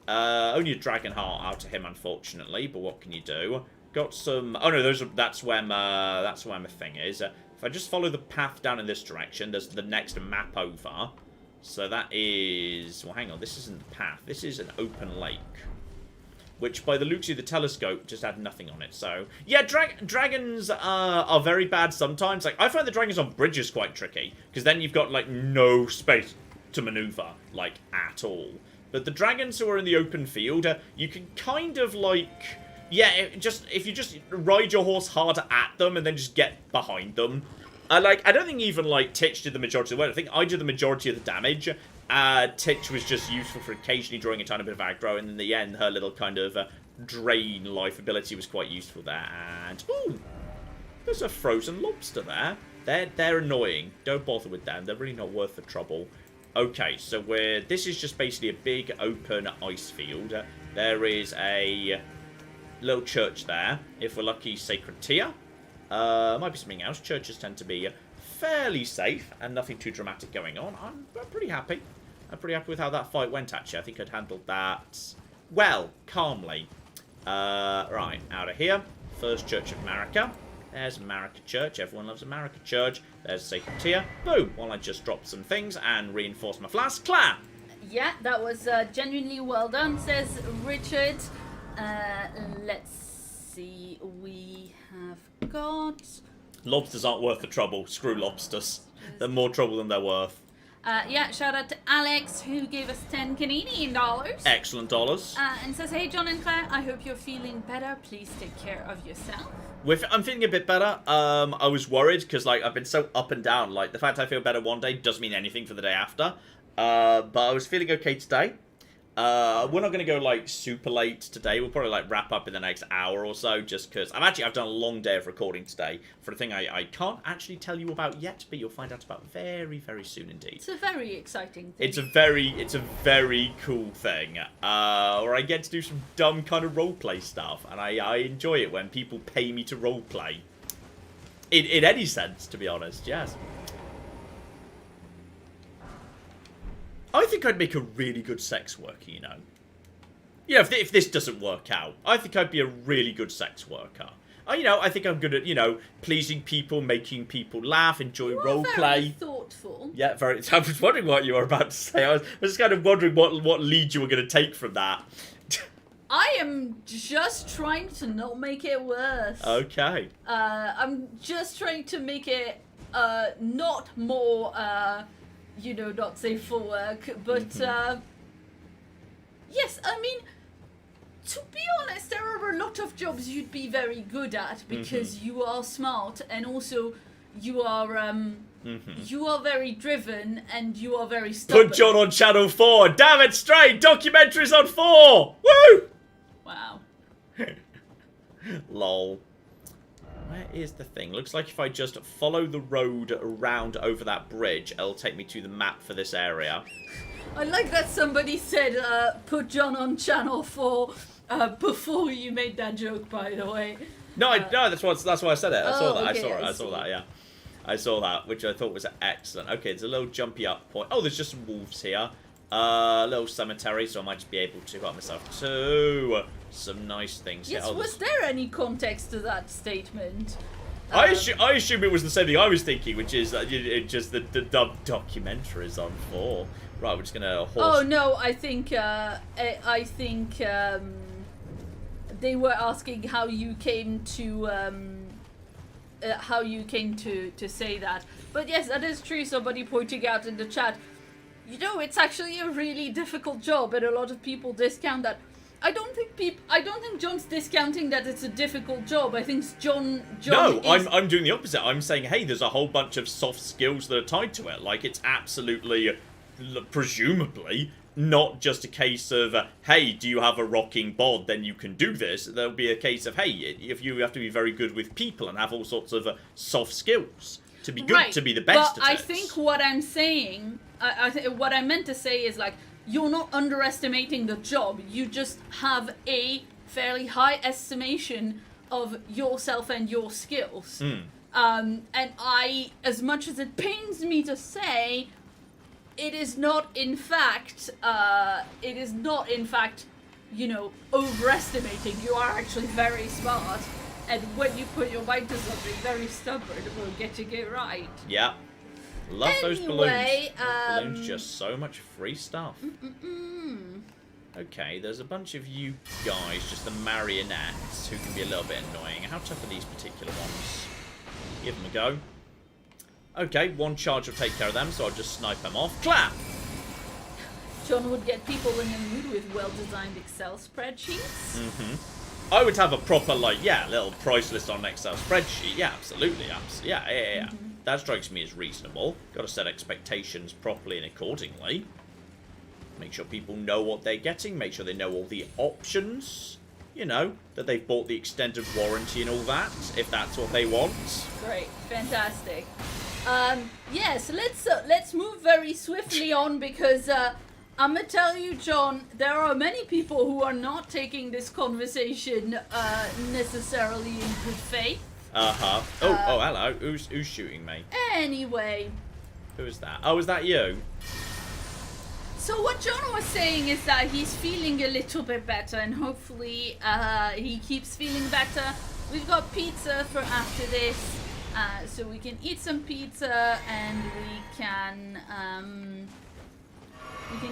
Only a dragon heart out of him, unfortunately. But what can you do? Got some... Oh, no, that's where my thing is. If I just follow the path down in this direction, there's the next map over. So that is... Well, hang on. This isn't the path. This is an open lake. Which, by the looks of the telescope, just had nothing on it. So, yeah, dragons are very bad sometimes. Like, I find the dragons on bridges quite tricky. Because then you've got, like, no space to maneuver, like, at all. But the dragons who are in the open field, you can kind of, like... Yeah, if you just ride your horse hard at them and then just get behind them. I don't think even, like, Titch did the majority of the work. I think I did the majority of the damage. Titch was just useful for occasionally drawing a tiny bit of aggro, and in the end, her little kind of drain life ability was quite useful there. And ooh, there's a frozen lobster there. They're annoying. Don't bother with them. They're really not worth the trouble. Okay, so this is just basically a big open ice field. There is a little church there. If we're lucky, Sacred Tear. Might be something else. Churches tend to be fairly safe and nothing too dramatic going on. I'm pretty happy. I'm pretty happy with how that fight went, actually. I think I'd handled that well, calmly. Right, out of here. First Church of Marika. There's America Church. Everyone loves America Church. There's Sacred Tear. Boom. While I just dropped some things and reinforced my flask. Clap. Yeah, that was genuinely well done, says Richard. Let's see. We have got... Lobsters aren't worth the trouble. Screw lobsters. They're more trouble than they're worth. Yeah, shout out to Alex, who gave us 10 Canadian dollars. Excellent dollars. And says, hey, John and Claire, I hope you're feeling better. Please take care of yourself. I'm feeling a bit better. I was worried because, like, I've been so up and down. Like, the fact I feel better one day doesn't mean anything for the day after. But I was feeling okay today. We're not going to go, like, super late today. We'll probably, like, wrap up in the next hour or so, just because I've done a long day of recording today for a thing I can't actually tell you about yet, but you'll find out about very, very soon indeed. It's a very exciting thing. It's a very cool thing, where I get to do some dumb kind of roleplay stuff, and I enjoy it when people pay me to roleplay. In any sense, to be honest, yes. I think I'd make a really good sex worker, you know. You know, if this doesn't work out, I think I'd be a really good sex worker. You know, I think I'm good at, you know, pleasing people, making people laugh, enjoy roleplay. Very thoughtful. Yeah, very. I was wondering what you were about to say. I was just kind of wondering what lead you were going to take from that. I am just trying to not make it worse. Okay. I'm just trying to make it not more... you know, not safe for work, but, yes, I mean, to be honest, there are a lot of jobs you'd be very good at, because you are smart, and also, you are, you are very driven, and you are very stubborn. Put John on Channel 4! Damn it, straight! Documentaries on 4! Woo! Wow. Lol. Where is the thing? Looks like if I just follow the road around over that bridge, it'll take me to the map for this area. I like that somebody said, put John on Channel 4, before you made that joke, by the way. No, no, that's why I said it. I saw that. Okay, I saw that, yeah. I saw that, which I thought was excellent. Okay, there's a little jumpy up point. Oh, there's just some wolves here. Little cemetery, so I might just be able to help myself to some nice things here. Yes, Oh, was there any context to that statement? I assume it was the same thing I was thinking, which is just the documentaries on 4. Right, we're just gonna horse. Oh no, I think they were asking how you came to say that. But yes, that is true. Somebody pointing out in the chat. You know, it's actually a really difficult job, and a lot of people discount that. I don't think John's discounting that it's a difficult job. I think John. No, I'm doing the opposite. I'm saying, hey, there's a whole bunch of soft skills that are tied to it. Like, it's absolutely, presumably, not just a case of, hey, do you have a rocking bod? Then you can do this. There'll be a case of, hey, if you have to be very good with people and have all sorts of soft skills to be good, to be the best at it. I think what I'm saying, what I meant to say is, like, you're not underestimating the job. You just have a fairly high estimation of yourself and your skills. And as much as it pains me to say, it is not in fact, you know, overestimating. You are actually very smart. And when you put your mind to something, very stubborn will getting it right. Yeah. Love those balloons. Balloons, just so much free stuff. Okay, there's a bunch of you guys, just the marionettes, who can be a little bit annoying. How tough are these particular ones? Give them a go. Okay, one charge will take care of them, so I'll just snipe them off. Clap! John would get people in the mood with well-designed Excel spreadsheets. I would have a proper, like, yeah, little price list on an Excel spreadsheet. Yeah, absolutely. Yeah. That strikes me as reasonable. Got to set expectations properly and accordingly. Make sure people know what they're getting. Make sure they know all the options. You know, that they've bought the extended warranty and all that, if that's what they want. Great, fantastic. Yes, let's move very swiftly on, because I'm gonna tell you, John, there are many people who are not taking this conversation necessarily in good faith. Oh, hello. Who's shooting me? Anyway. Who is that? Oh, is that you? So what John was saying is that he's feeling a little bit better, and hopefully he keeps feeling better. we've got pizza for after this, so we can eat some pizza and we can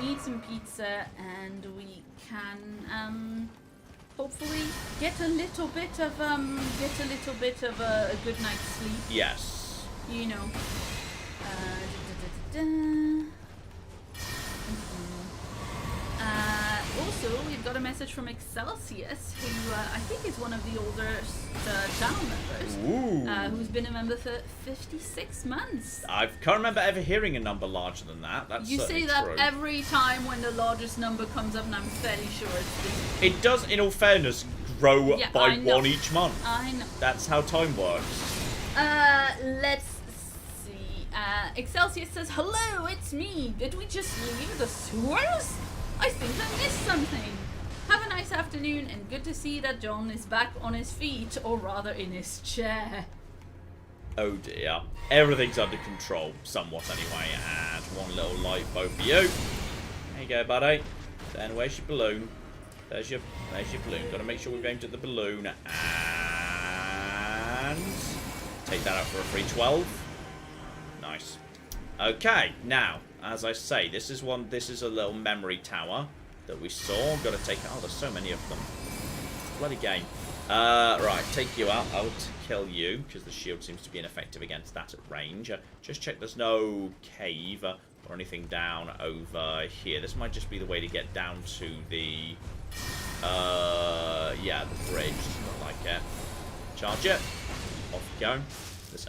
eat some pizza and we can hopefully get a little bit of a good night's sleep. Yes. You know. Also, we've got a message from Excelsius, who I think is one of the oldest channel members, who's been a member for 56 months. I can't remember ever hearing a number larger than that. That's You say that true. every time when the largest number comes up, and I'm fairly sure it's this. It does, in all fairness, grow Yeah, by I know. 1 each month. I know. That's how time works. Let's see. Excelsius says, "Hello, it's me. Did we just leave the sewers? I think I missed something. Have a nice afternoon, and good to see that John is back on his feet, or rather in his chair." Oh dear. Everything's under control, somewhat anyway. And one little light bow for you. There you go, buddy. Then where's your balloon? There's your balloon. Gotta make sure we've aimed at the balloon. And take that out for a free 12. Nice. Okay, now, as I say, this is a little memory tower that we saw. Gotta take out. Oh, there's so many of them. Bloody game. Right, take you out. I'll kill you, because the shield seems to be ineffective against that at range. Just check there's no cave or anything down over here. This might just be the way to get down to the, yeah, the bridge. Not like it. Charge it. Off you go.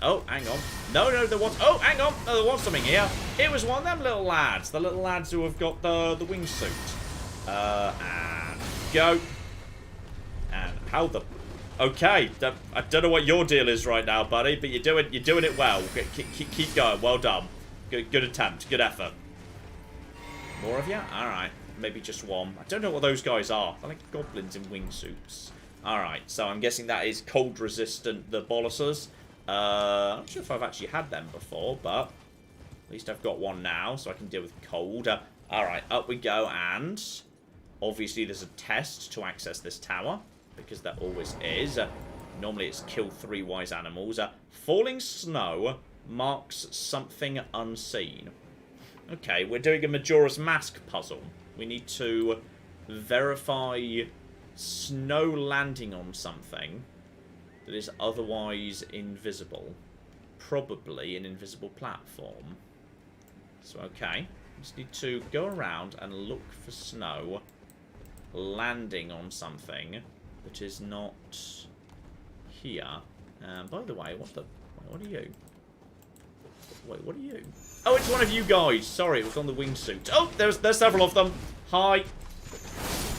Oh, hang on. No, there was... Oh, hang on. No, there was something here. It was one of them little lads. The little lads who have got the wingsuit. And go. And how the... Okay. I don't know what your deal is right now, buddy, but you're doing it well. Keep going. Well done. Good attempt. Good effort. More of you? Alright. Maybe just one. I don't know what those guys are. They're like goblins in wingsuits. Alright. So I'm guessing that is cold resistant, the boluses. I'm not sure if I've actually had them before, but at least I've got one now, so I can deal with cold. Alright, up we go, and obviously there's a test to access this tower, because there always is. Normally it's kill 3 wise animals. Falling snow marks something unseen. Okay, we're doing a Majora's Mask puzzle. We need to verify snow landing on something that is otherwise invisible. Probably an invisible platform. So, okay. Just need to go around and look for snow landing on something that is not here. By the way, what are you? Wait, what are you? Oh, it's one of you guys. Sorry, it was on the wingsuit. Oh, there's several of them. Hi.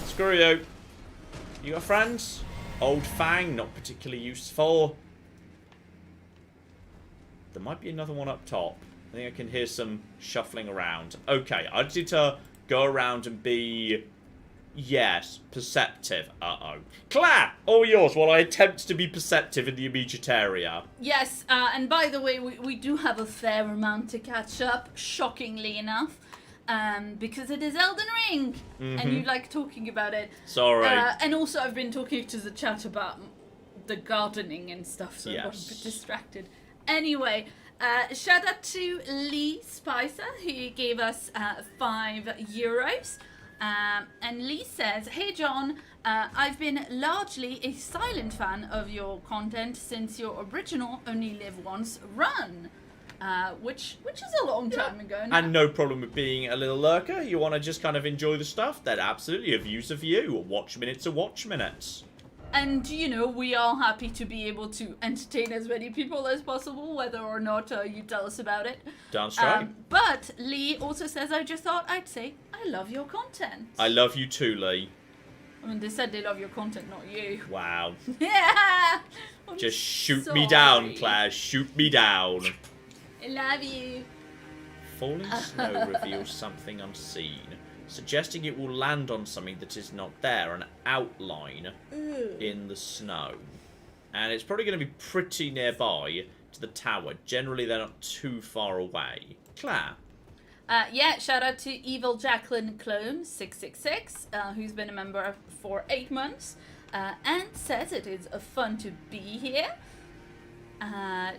Screw you. You got friends? Old Fang, not particularly useful. There might be another one up top. I think I can hear some shuffling around. Okay, I just need to go around and be, yes, perceptive. Uh-oh. Claire, all yours while I attempt to be perceptive in the immediate area. Yes, and by the way, we do have a fair amount to catch up, shockingly enough. Because it is Elden Ring, and you like talking about it. Sorry. And also I've been talking to the chat about the gardening and stuff, so I got a bit distracted. Anyway, shout out to Lee Spicer, who gave us €5. And Lee says, "Hey John, I've been largely a silent fan of your content since your original Only Live Once run." Which is a long time ago now. And no problem with being a little lurker. You want to just kind of enjoy the stuff? Then absolutely, a view's a view. Watch minutes are watch minutes. And, you know, we are happy to be able to entertain as many people as possible, whether or not you tell us about it. Damn straight. But Lee also says, "I just thought I'd say I love your content." I love you too, Lee. I mean, they said they love your content, not you. Wow. Yeah! Just shoot me down, Claire. Shoot me down. I love you. Falling snow reveals something unseen, suggesting it will land on something that is not there, an outline in the snow. And it's probably going to be pretty nearby to the tower. Generally, they're not too far away. Claire? Yeah, shout out to Evil Jacqueline Clone 666, who's been a member for 8 months. and says it is fun to be here.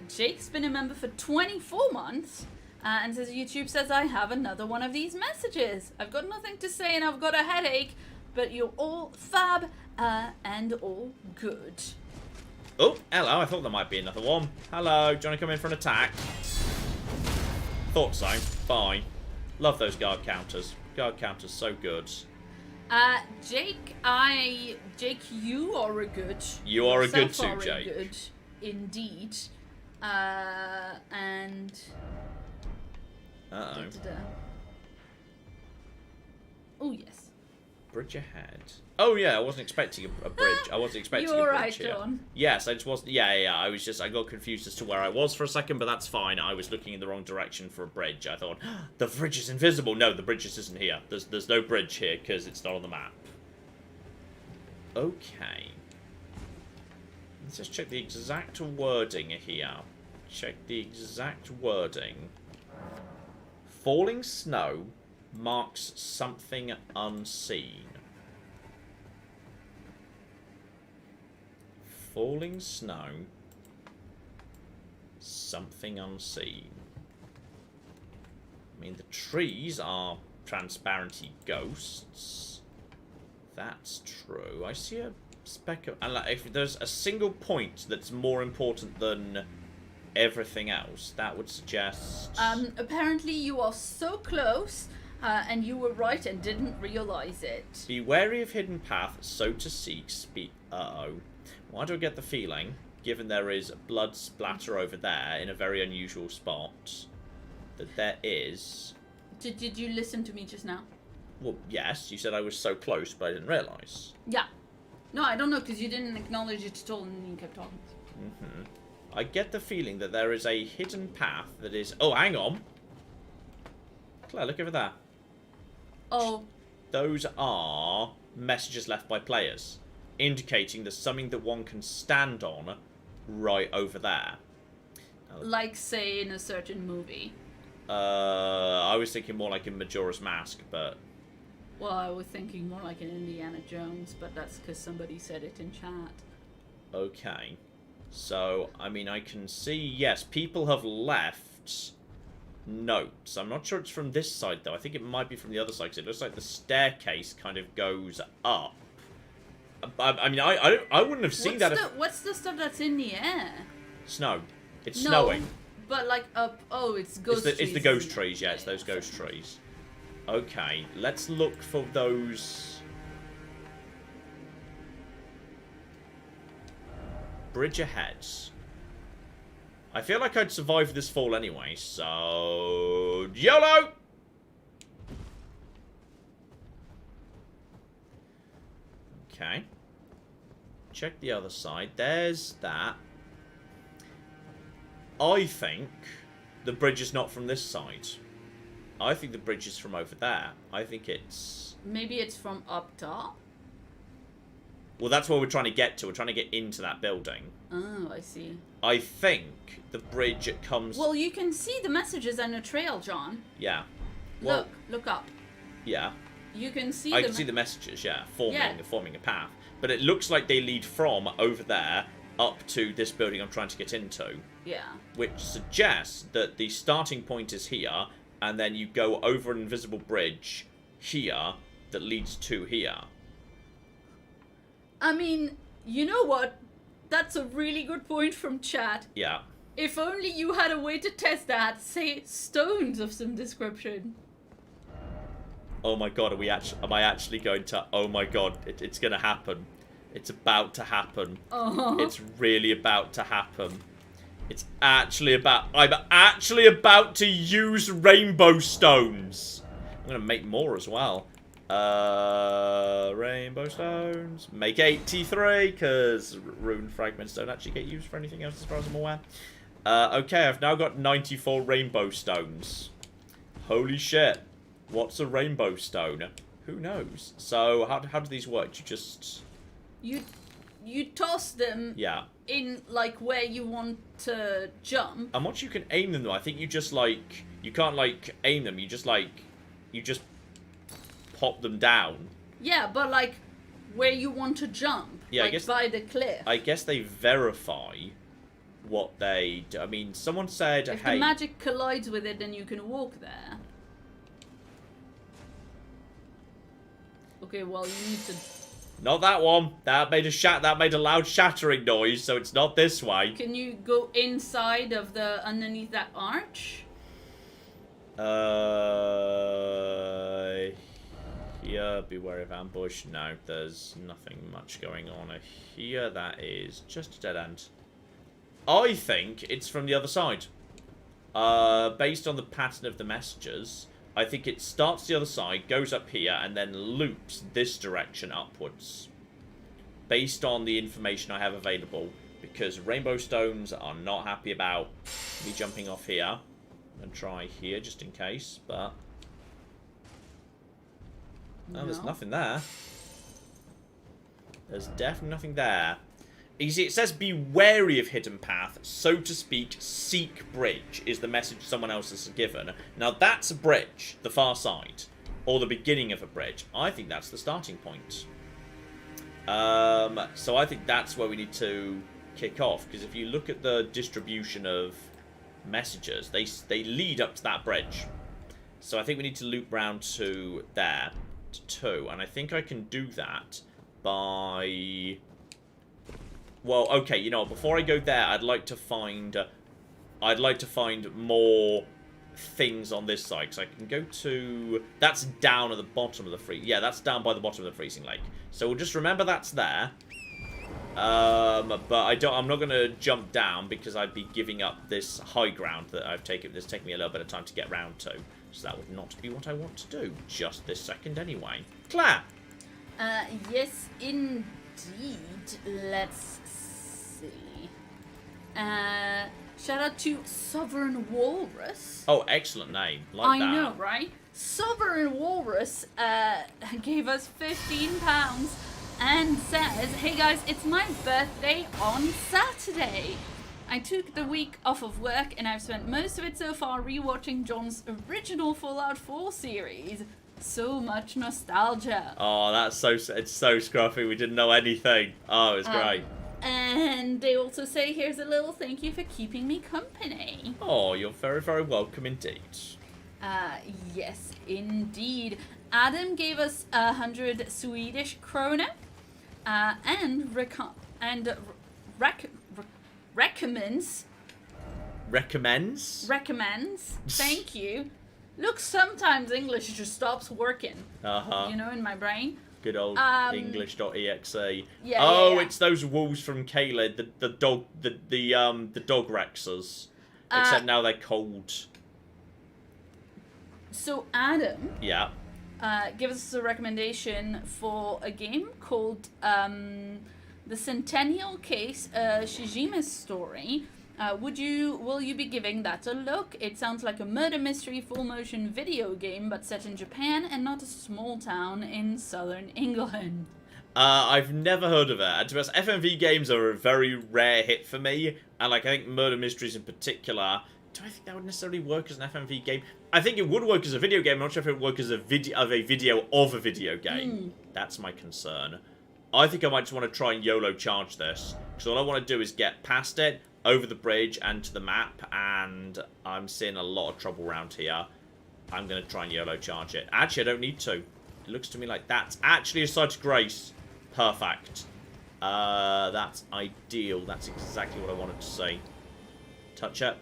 Jake's been a member for 24 months. And says YouTube says I have another one of these messages. I've got nothing to say and I've got a headache, but you're all fab and all good. Oh, hello. I thought there might be another one. Hello. Do you want to come in for an attack? Thought so. Fine. Love those guard counters. Guard counters, so good. Jake, you are a good. You are a good Yourself too, are a Jake. good, indeed. And. Uh-oh. Oh, yes. Bridge ahead. Oh, yeah, I wasn't expecting a bridge. I wasn't expecting You're a right, bridge here. John. Yes, I just wasn't... Yeah, I got confused as to where I was for a second, but that's fine. I was looking in the wrong direction for a bridge. I thought, the bridge is invisible. No, the bridge just isn't here. There's no bridge here, because it's not on the map. Okay. Let's just check the exact wording here. Check the exact wording. Falling snow marks something unseen. Falling snow, something unseen. I mean, the trees are transparency ghosts. That's true. I see a speck of... And like, if there's a single point that's more important than everything else, that would suggest... Apparently you are so close, and you were right and didn't realize it. Be wary of hidden path, so to seek uh-oh. Why do I get the feeling, given there is blood splatter over there in a very unusual spot, that there is... Did you listen to me just now? Well, yes, you said I was so close, but I didn't realise. Yeah. No, I don't know, because you didn't acknowledge it at all, and you kept talking. Mm-hmm. I get the feeling that there is a hidden path that is... Oh, hang on. Claire, look over there. Oh. Those are messages left by players, indicating there's something that one can stand on right over there. Like, say, in a certain movie. I was thinking more like in Majora's Mask, but... Well, I was thinking more like an Indiana Jones, but that's because somebody said it in chat. Okay. So, I mean, I can see, yes, people have left notes. I'm not sure it's from this side, though. I think it might be from the other side, because it looks like the staircase kind of goes up. I mean, I wouldn't have seen that. What's the stuff that's in the air? Snow. It's No, snowing. But like up. Oh, it's ghost trees. It's the ghost isn't it? trees. Yeah, it's those ghost trees. Okay, let's look for those. Bridge ahead. I feel like I'd survive this fall anyway, so YOLO! Okay. Check the other side. There's that. I think the bridge is not from this side. I think the bridge is from over there. I think it's... Maybe it's from up top? Well, that's where we're trying to get to. We're trying to get into that building. Oh, I see. I think the bridge comes... Well, you can see the messages on the trail, John. Yeah. Well, Look up. yeah. You can see I can see the messages, yeah, forming a path. But it looks like they lead from over there up to this building I'm trying to get into. Yeah. Which suggests that the starting point is here, and then you go over an invisible bridge here that leads to here. I mean, you know what? That's a really good point from chat. Yeah. If only you had a way to test that, say stones of some description. Oh my god, am I actually going to... Oh my god, it's going to happen. It's about to happen. It's really about to happen. It's actually about... I'm actually about to use rainbow stones. I'm going to make more as well. Rainbow stones. Make 83, because rune fragments don't actually get used for anything else as far as I'm aware. Okay, I've now got 94 rainbow stones. Holy shit. What's a rainbow stone? Who knows? So, how do these work? You just... You toss them in, like, where you want to jump. And once you can aim them, though, I think you just, like... You can't, like, aim them. You just, like... You just pop them down. Yeah, but, like, where you want to jump. Yeah, I like guess by the cliff. I guess they verify what they do. I mean, someone said, If hey... the magic collides with it, then you can walk there. Okay, well, you need to... Not that one. That made a loud shattering noise, so it's not this way. Can you go inside of the... underneath that arch? Here, beware of ambush. No, there's nothing much going on here. That is just a dead end. I think it's from the other side. Based on the pattern of the messages, I think it starts the other side, goes up here, and then loops this direction upwards. Based on the information I have available, because Rainbow Stones are not happy about me jumping off here. And try here just in case, but... No, there's nothing there. There's definitely nothing there. You see, it says be wary of hidden path, so to speak, seek bridge is the message someone else has given. Now that's a bridge, the far side, or the beginning of a bridge. I think that's the starting point. So I think that's where we need to kick off, because if you look at the distribution of messages, they lead up to that bridge. So I think we need to loop round to there, to 2, and I think I can do that by... Well, okay, you know what, before I go there, I'd like to find more things on this side, because I can go to... That's down at the bottom of the freezing... Yeah, that's down by the bottom of the freezing lake. So we'll just remember that's there. But I'm not going to jump down, because I'd be giving up this high ground that I've taken. It's taken me a little bit of time to get round to. So that would not be what I want to do, just this second anyway. Claire! Yes, indeed. Let's see. Shout out to Sovereign Walrus. Oh, excellent name. Like that. I know, right? Sovereign Walrus gave us £15 and says, hey guys, it's my birthday on Saturday. I took the week off of work and I've spent most of it so far rewatching John's original Fallout 4 series. So much nostalgia. Oh, it's so scruffy. We didn't know anything. Oh, it was great. And they also say, here's a little thank you for keeping me company. Oh, you're very, very welcome indeed. Yes, indeed. Adam gave us 100 Swedish krona, and recommends. Thank you. Look, sometimes English just stops working. You know, in my brain. Good old English.exe. Yeah. It's those wolves from Caled, the dog Rexers. Except now they're cold. So Adam. Yeah. Give us a recommendation for a game called The Centennial Case, Shijima's Story. Will you be giving that a look? It sounds like a murder mystery full motion video game, but set in Japan and not a small town in southern England. I've never heard of it. And to be honest, FMV games are a very rare hit for me, and I think murder mysteries in particular. Do I think that would necessarily work as an FMV game? I think it would work as a video game. I'm not sure if it would work as a video of a video game. That's my concern. I think I might just want to try and YOLO charge this, because all I want to do is get past it, over the bridge and to the map, and I'm seeing a lot of trouble around here. I'm going to try and YOLO charge it. Actually, I don't need to. It looks to me like that's actually a sight of grace. Perfect. That's ideal. That's exactly what I wanted to say. Touch it.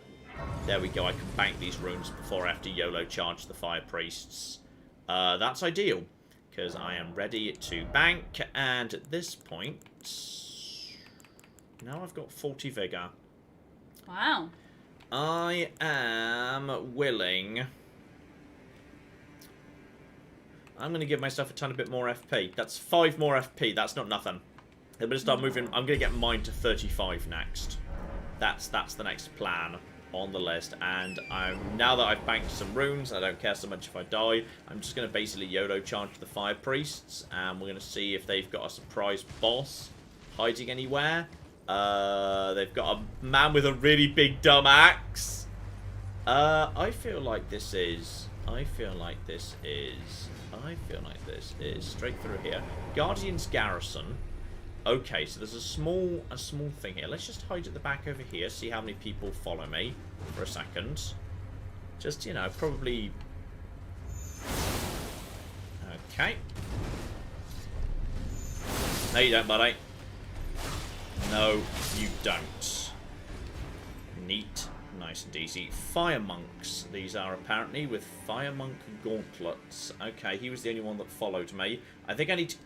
There we go. I can bank these runes before I have to YOLO charge the fire priests. That's ideal, because I am ready to bank, and at this point, now I've got 40 vigor. Wow. I am willing. I'm going to give myself a ton bit more FP. That's 5 more FP. That's not nothing. I'm going to start moving. I'm going to get mine to 35 next. That's the next plan on the list. And now that I've banked some runes, I don't care so much if I die. I'm just going to basically YOLO charge the fire priests, and we're going to see if they've got a surprise boss hiding anywhere. They've got a man with a really big dumb axe. I feel like this is straight through here. Guardian's Garrison. Okay, so there's a small thing here. Let's just hide at the back over here, see how many people follow me for a second. Just, you know, probably... Okay. No, you don't, buddy. No, you don't. Neat. Nice and easy. Fire monks, these are apparently, with fire monk gauntlets. Okay, he was the only one that followed me. I think I need to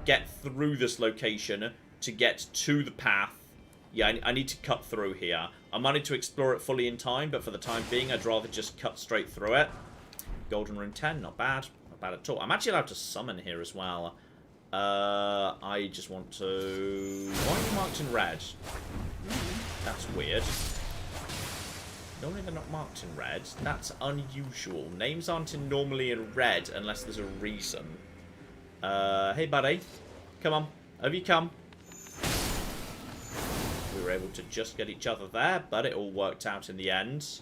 get through this location to get to the path. Yeah, I need to cut through here. I might need to explore it fully in time, but for the time being, I'd rather just cut straight through it. Golden Rune 10, not bad. Not bad at all. I'm actually allowed to summon here as well. I just want to... Why are you marked in red? That's weird. Normally they're not marked in red. That's unusual. Names aren't normally in red unless there's a reason. Hey buddy. Come on. Have you come? We were able to just get each other there, but it all worked out in the end.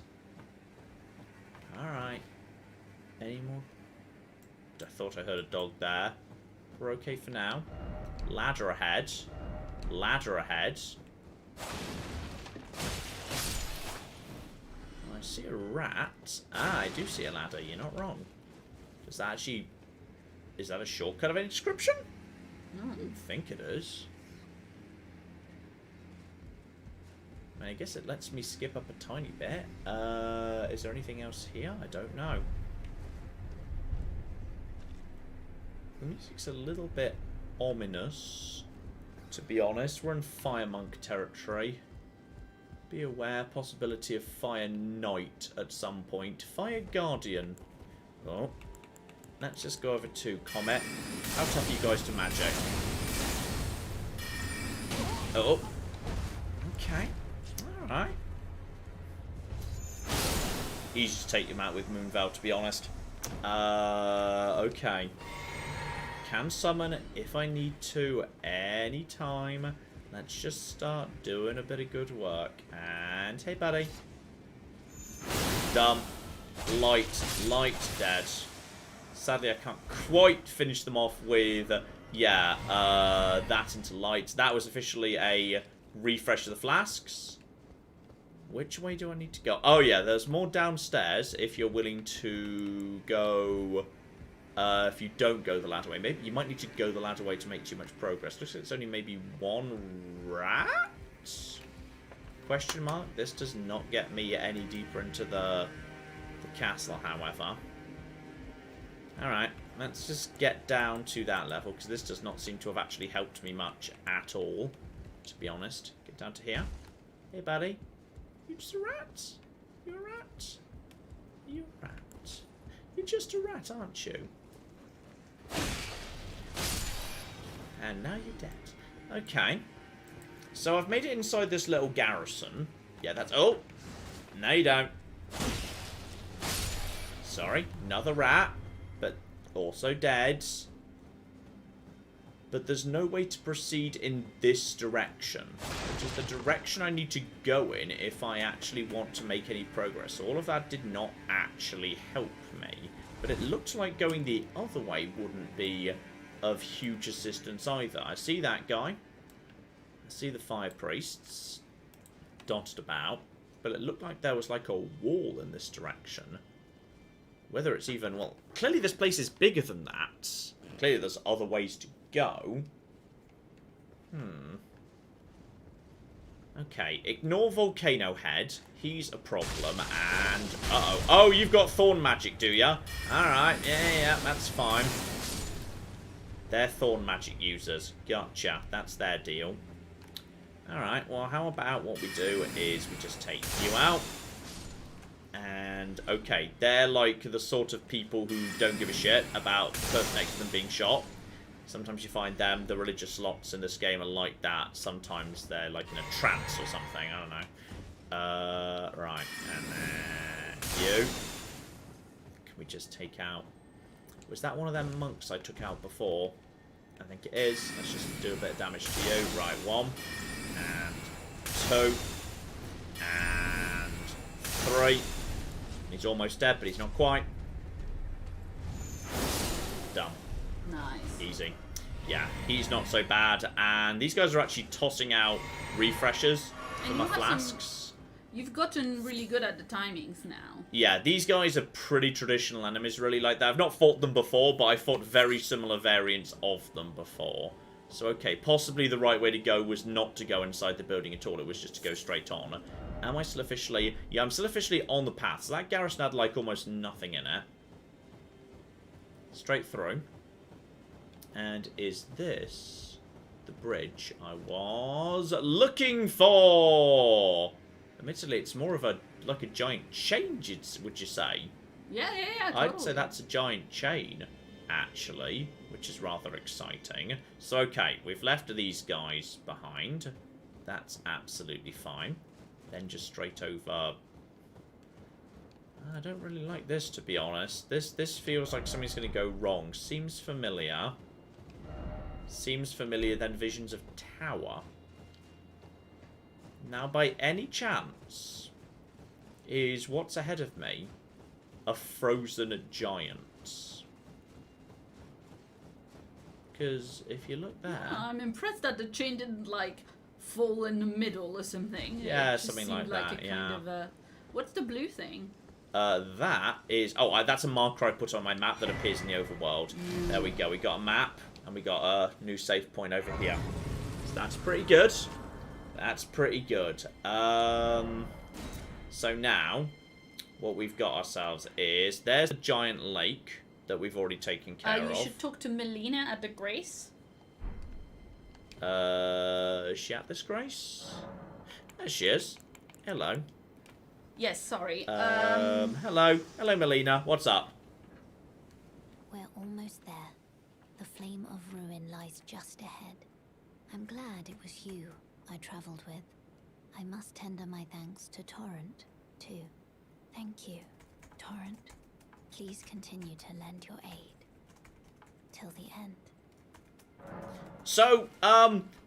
Alright. Any more? I thought I heard a dog there. We're okay for now. Ladder ahead. Ladder ahead. I see a rat. Ah, I do see a ladder. You're not wrong. Does that actually... Is that a shortcut of any description? I don't think it is. I guess it lets me skip up a tiny bit. Is there anything else here? I don't know. The music's a little bit ominous, to be honest. We're in Fire Monk territory. Be aware, possibility of Fire Knight at some point. Fire Guardian. Oh. Let's just go over to Comet. How tough are you guys to magic? Oh. Okay. Alright. Easy to take him out with Moonveil, to be honest. Okay. Can summon if I need to anytime. Let's just start doing a bit of good work. And hey buddy. Dumb. Light, dead. Sadly I can't quite finish them off with that into light. That was officially a refresh of the flasks. Which way do I need to go? Oh yeah, there's more downstairs if you're willing to go... if you don't go the ladder way. Maybe you might need to go the ladder way to make too much progress. Looks like it's only maybe one rat? Question mark. This does not get me any deeper into the castle, however. Alright, let's just get down to that level, because this does not seem to have actually helped me much at all, to be honest. Get down to here. Hey buddy. You're just a rat. You're a rat. You're a rat. You're just a rat, aren't you? And now you're dead. Okay. So I've made it inside this little garrison. Yeah, that's... Oh! No, you don't. Sorry. Another rat. But also dead. But there's no way to proceed in this direction, which is the direction I need to go in if I actually want to make any progress. All of that did not actually help me, but it looked like going the other way wouldn't be of huge assistance either. I see that guy. I see the fire priests dotted about, but it looked like there was like a wall in this direction. Whether it's even, well, clearly this place is bigger than that. Clearly there's other ways to go. Okay, ignore Volcano Head. He's a problem, and... Uh-oh. Oh, you've got Thorn Magic, do ya? Alright, yeah, that's fine. They're Thorn Magic users. Gotcha. That's their deal. Alright, well, how about what we do is we just take you out. And, okay, they're like the sort of people who don't give a shit about the person next to them being shot. Sometimes you find them, the religious lots in this game are like that. Sometimes they're like in a trance or something, I don't know. Right, and then you. Can we just take out... Was that one of them monks I took out before? I think it is. Let's just do a bit of damage to you. Right, 1. And 2. And 3. He's almost dead, but he's not quite. Done. Nice. Easy. Yeah, he's not so bad. And these guys are actually tossing out refreshers for And my you have flasks. You've gotten really good at the timings now. Yeah, these guys are pretty traditional enemies, really like that. I've not fought them before, but I fought very similar variants of them before. So, okay, possibly the right way to go was not to go inside the building at all. It was just to go straight on. Am I still officially... Yeah, I'm still officially on the path. So that garrison had, like, almost nothing in it. Straight through. And is this the bridge I was looking for? Admittedly, it's more of a, like a giant chain, would you say? Yeah, totally. I'd say that's a giant chain, actually, which is rather exciting. So, okay, we've left these guys behind. That's absolutely fine. Then just straight over... I don't really like this, to be honest. This feels like something's going to go wrong. Seems familiar. Seems familiar, then visions of tower. Now, by any chance, is what's ahead of me a frozen giant? Because if you look there... I'm impressed that the chain didn't, like, fall in the middle or something. Yeah, It just something seemed like that, a yeah. Kind of a... What's the blue thing? That is... Oh, that's a marker I put on my map that appears in the overworld. There we go. We got a map, and we got a new save point over here. So that's pretty good. That's pretty good. So now, what we've got ourselves is... There's a giant lake that we've already taken care of. You should talk to Melina at the Grace. Is she at this Grace? There she is. Hello. Yes, sorry. Hello. Hello, Melina. What's up? We're almost there. The flame of ruin lies just ahead. I'm glad it was you I traveled with. I must tender my thanks to Torrent, too. Thank you, Torrent. Please continue to lend your aid. Till the end. So,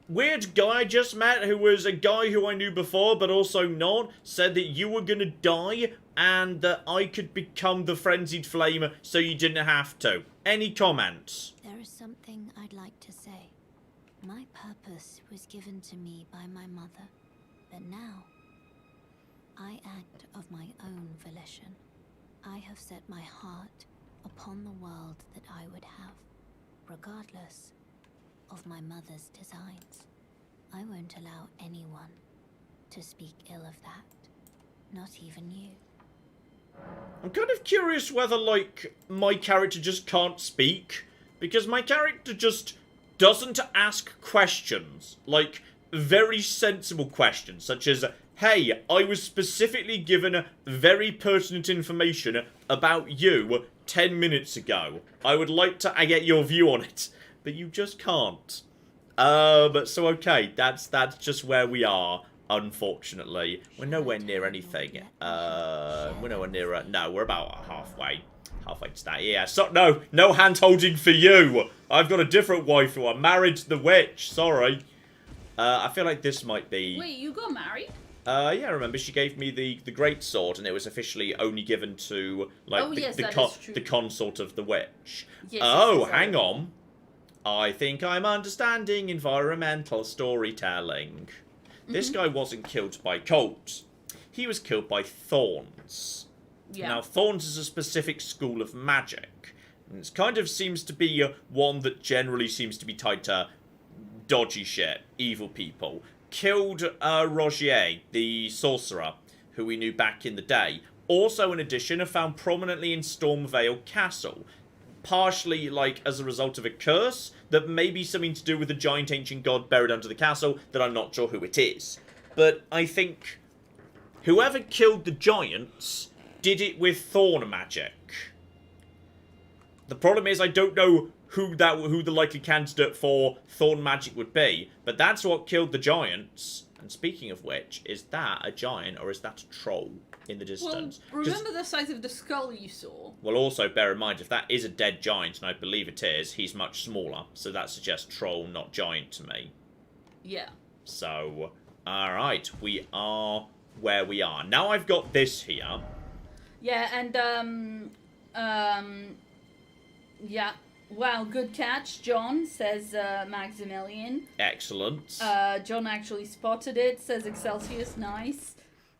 weird guy I just met who was a guy who I knew before but also not, said that you were gonna die and that I could become the frenzied flame so you didn't have to. Any comments? There is something I'd like to say. My purpose was given to me by my mother, but now I act of my own volition. I have set my heart upon the world that I would have, regardless of my mother's designs. I won't allow anyone to speak ill of that, not even you. I'm kind of curious whether, like, my character just can't speak, because my character just doesn't ask questions, like, very sensible questions, such as, hey, I was specifically given very pertinent information about you 10 minutes ago. I would like to get your view on it. But you just can't. So okay, that's just where we are, unfortunately. We're nowhere near anything. We're nowhere near... No, we're about halfway. Halfway to that. Yeah, so no hand-holding for you. I've got a different waifu. I'm married to the witch. Sorry. I feel like this might be... Wait, you got married? Yeah, remember she gave me the great sword, and it was officially only given to like the consort of the witch. Yes, oh, hang on. I think I'm understanding environmental storytelling. This guy wasn't killed by colts. He was killed by thorns. Yeah. Now, thorns is a specific school of magic. And it kind of seems to be one that generally seems to be tied to dodgy shit, evil people. Killed Rogier, the sorcerer, who we knew back in the day. Also, in addition, are found prominently in Stormvale Castle. Partially, like, as a result of a curse that may be something to do with the giant ancient god buried under the castle that I'm not sure who it is. But I think whoever killed the giants did it with thorn magic. The problem is I don't know who the likely candidate for thorn magic would be, but that's what killed the giants. And speaking of which, is that a giant or is that a troll in the distance? Well, remember the size of the skull you saw? Well, also bear in mind, if that is a dead giant, and I believe it is, he's much smaller. So that suggests troll, not giant to me. Yeah. So, alright, we are where we are. Now I've got this here. Yeah, and yeah. Wow, good catch, John, says Maximilian. Excellent. John actually spotted it, says Excelsius, nice.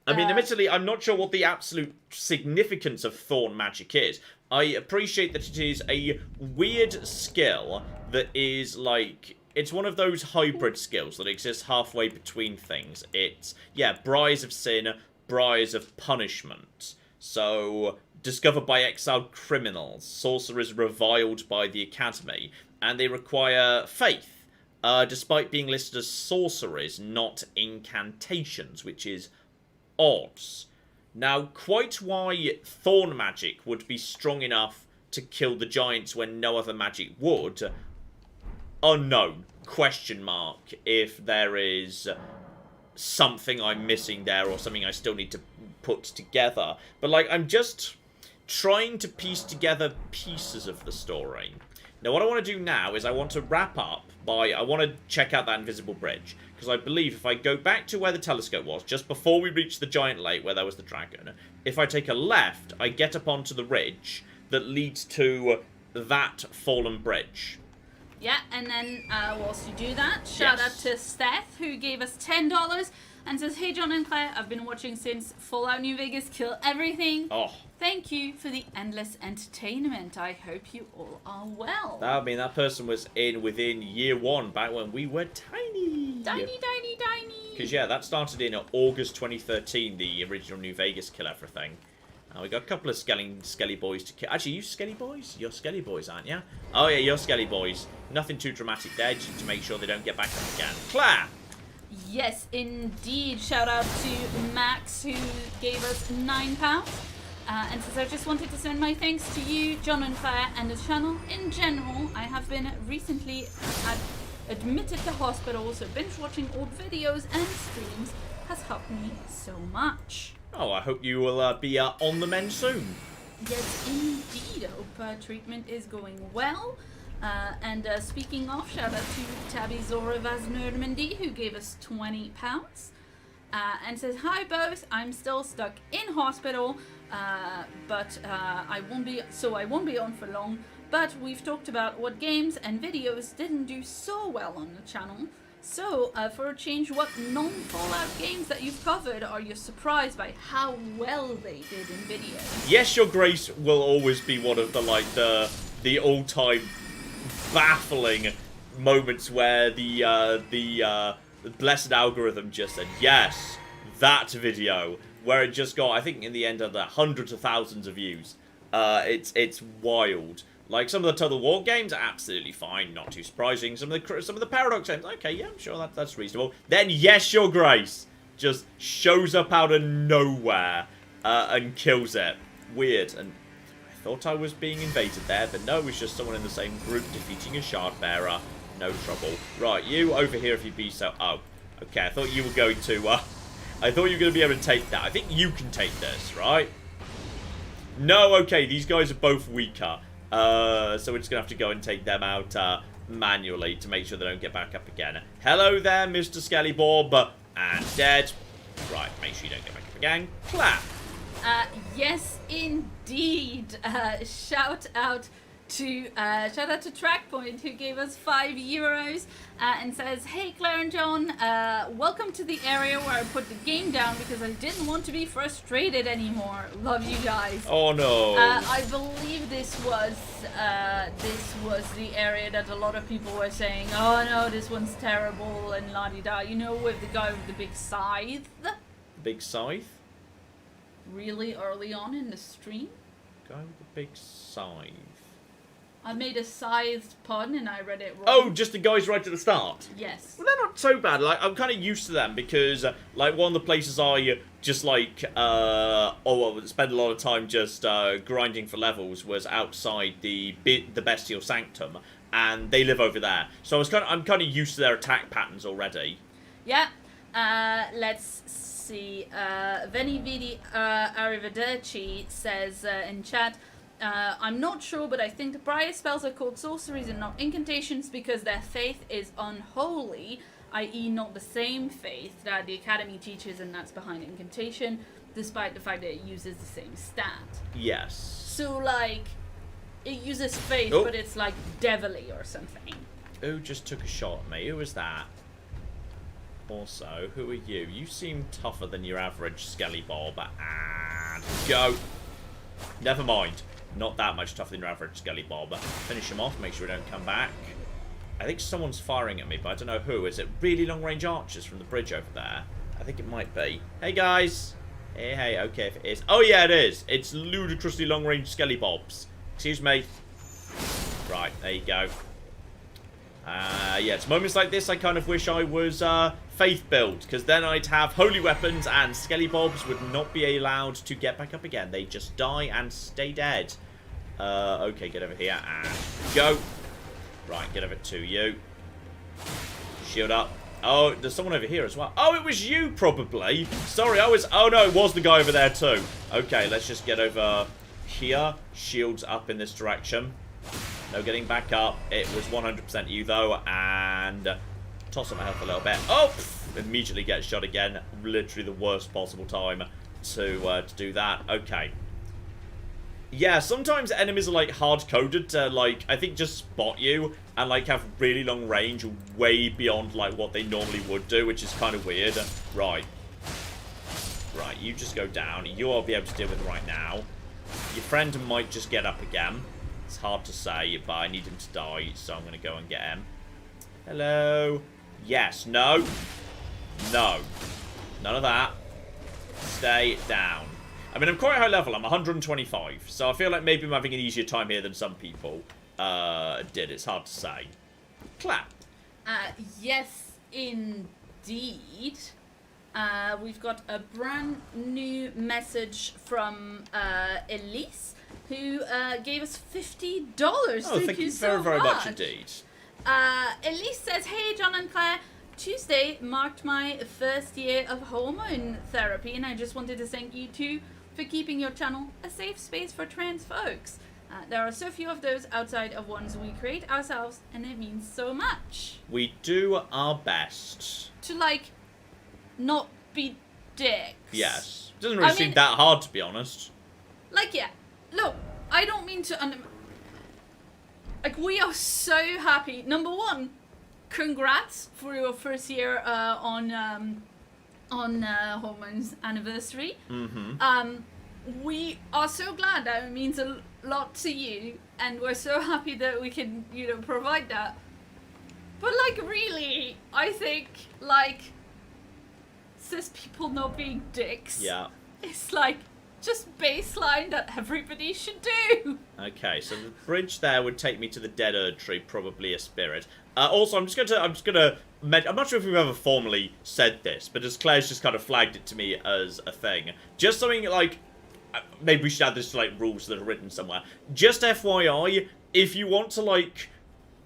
I mean, admittedly, I'm not sure what the absolute significance of Thorn magic is. I appreciate that it is a weird skill that is, like... It's one of those hybrid skills that exists halfway between things. It's, yeah, Briars of Sin, Briars of Punishment. So... Discovered by exiled criminals, sorcerers reviled by the Academy, and they require faith, despite being listed as sorceries, not incantations, which is odd. Now, quite why Thorn magic would be strong enough to kill the giants when no other magic would, unknown, question mark, if there is something I'm missing there or something I still need to put together. But, like, I'm just... trying to piece together pieces of the story. Now, what I want to do now is I want to wrap up by... I want to check out that invisible bridge. Because I believe if I go back to where the telescope was, just before we reach the giant lake where there was the dragon, if I take a left, I get up onto the ridge that leads to that fallen bridge. Yeah, and then whilst you do that, shout out to Steph, who gave us $10 and says, "Hey John and Claire, I've been watching since Fallout New Vegas Kill Everything. Oh. Thank you for the endless entertainment. I hope you all are well." I mean, that person was in within year one, back when we were tiny. Tiny. Because, yeah, that started in August 2013, the original New Vegas Kill Everything. We got a couple of Skelly boys to kill. Actually, you Skelly boys? You're Skelly boys, aren't you? Oh, yeah, you're Skelly boys. Nothing too dramatic there, just to make sure they don't get back up again. Claire! Yes, indeed. Shout out to Max, who gave us £9. And says, "I just wanted to send my thanks to you, John and Claire, and the channel in general. I have been recently admitted to hospital, so binge watching old videos and streams has helped me so much." Oh, I hope you will be on the mend soon. Yes, indeed. I hope treatment is going well. And speaking of, shout out to Tabby Zora Vaz Normandy, who gave us £20. And says, "Hi both, I'm still stuck in hospital, but I won't be on for long. But we've talked about what games and videos didn't do so well on the channel. So, for a change, what non-Fallout games that you've covered are you surprised by how well they did in videos?" Yes, Your Grace will always be one of the all-time baffling moments where the blessed algorithm just said, yes, that video, where it just got, I think in the end, under hundreds of thousands of views. It's wild. Like, some of the Total War games are absolutely fine, not too surprising. Some of the Paradox games, okay, yeah, I'm sure that's reasonable. Then, yes, Your Grace just shows up out of nowhere and kills it. Weird. And I thought I was being invaded there, but no, it was just someone in the same group defeating a shard bearer. No trouble. Right, you over here if you be so... Oh, okay, I thought you were going to... I thought you were going to be able to take that. I think you can take this, right? No, okay, these guys are both weaker. So we're just going to have to go and take them out manually to make sure they don't get back up again. Hello there, Mr. Skellybob. And dead. Right, make sure you don't get back up again. Clap. Yes, indeed. Shout out to Trackpoint, who gave us €5 and says, "Hey Claire and John, welcome to the area where I put the game down because I didn't want to be frustrated anymore. Love you guys." Oh no. I believe this was the area that a lot of people were saying, "Oh no, this one's terrible," and la-di-da. You know, with the guy with the big scythe. Big scythe? Really early on in the stream. Guy with the big scythe. I made a scythed pun and I read it wrong. Oh, just the guys right at the start? Yes. Well, they're not so bad. Like, I'm kind of used to them because, like, one of the places I just, like, spend a lot of time just grinding for levels was outside the Bestial Sanctum, and they live over there. So I'm kind of used to their attack patterns already. Yeah. Let's see. Veni Vidi Arrivederci says in chat, "I'm not sure, but I think the Briar spells are called sorceries and not incantations because their faith is unholy, i.e. not the same faith that the Academy teaches, and that's behind incantation. despite the fact that it uses the same stat. Yes. So, like, it uses faith, Oh. but it's, like, devilly or something. Who just took a shot at me? Who was that? Also, who are you? You seem tougher than your average Skelly Bob. And go. Never mind. Not that much tougher than your average Skelly Bob. Finish him off, make sure we don't come back. I think someone's firing at me, but I don't know who. Is it really long-range archers from the bridge over there? I think it might be. Hey, guys. Hey, okay, if it is. Oh, yeah, it is. It's ludicrously long-range Skelly Bobs. Excuse me. Right, there you go. Yeah, it's moments like this I kind of wish I was faith build, because then I'd have holy weapons and Skelly Bobs would not be allowed to get back up again. They just die and stay dead. Okay, get over here and go. Right, get over to you. Shield up. Oh, there's someone over here as well. Oh, it was you, probably. Sorry, I was... Oh, no, it was the guy over there, too. Okay, let's just get over here. Shields up in this direction. No getting back up. It was 100% you, though. And toss up my health a little bit. Oh! Immediately get shot again. Literally the worst possible time to do that. Okay. Yeah, sometimes enemies are, like, hard-coded to, like, I think just spot you and, like, have really long range way beyond, like, what they normally would do, which is kind of weird. Right. Right, you just go down. You'll be able to deal with it right now. Your friend might just get up again. It's hard to say, but I need him to die, so I'm going to go and get him. Hello? Yes. No. No. None of that. Stay down. I mean, I'm quite high level. I'm 125. So I feel like maybe I'm having an easier time here than some people did. It's hard to say. Clap. Yes, indeed. We've got a brand new message from Elise, who gave us $50. Oh, thank you so very much indeed. Elise says, "Hey, John and Claire. Tuesday marked my first year of hormone therapy, and I just wanted to thank you two for keeping your channel a safe space for trans folks. There are so few of those outside of ones we create ourselves, and it means so much." We do our best. To, like, not be dicks. Yes. It doesn't really seem that hard, to be honest. Like, yeah. Look, I don't mean to like, we are so happy. Number one, congrats for your first year on Hormones anniversary. Mm-hmm. We are so glad that it means a lot to you, and we're so happy that we can, you know, provide that. But, like, really, I think, like, cis people not being dicks. Yeah. It's like just baseline that everybody should do. Okay, so the bridge there would take me to the dead Erd tree, probably a spirit. Also, I'm not sure if we've ever formally said this, but as Claire's just kind of flagged it to me as a thing. Just something like, maybe we should add this to, like, rules that are written somewhere. Just FYI, if you want to, like,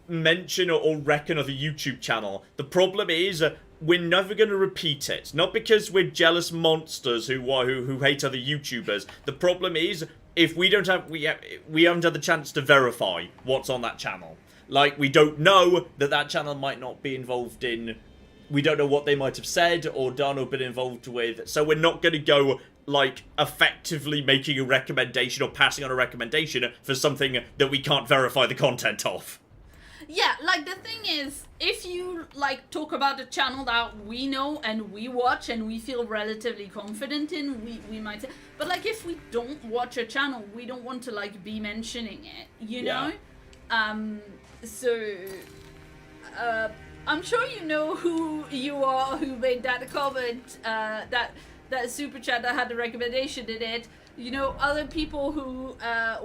mention or wreck another YouTube channel, the problem is we're never going to repeat it. Not because we're jealous monsters who hate other YouTubers. The problem is, if we haven't had the chance to verify what's on that channel. Like, we don't know that channel might not be involved in... We don't know what they might have said or done or been involved with. So we're not going to go, like, effectively making a recommendation or passing on a recommendation for something that we can't verify the content of. Yeah, like, the thing is, if you, like, talk about a channel that we know and we watch and we feel relatively confident in, we might say... But, like, if we don't watch a channel, we don't want to, like, be mentioning it, you know? So, I'm sure you know who you are who made that comment, that super chat that had the recommendation in it. You know, other people who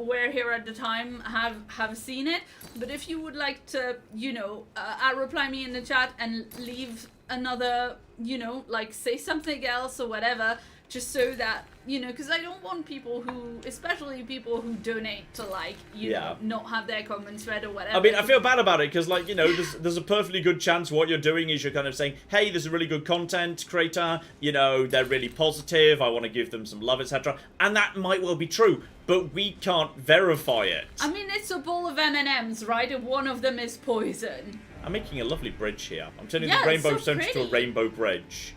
were here at the time have seen it. But if you would like to, you know, reply me in the chat and leave another, you know, like, say something else or whatever, just so that, you know, because I don't want people who, especially people who donate to, like, you know, not have their comments read or whatever. I mean, I feel bad about it, because, like, you know, there's a perfectly good chance what you're doing is you're kind of saying, hey, there's a really good content creator, you know, they're really positive, I want to give them some love, etc. And that might well be true, but we can't verify it. I mean, it's a bowl of M&Ms, right? And one of them is poison. I'm making a lovely bridge here. I'm turning the rainbow stones to a rainbow bridge.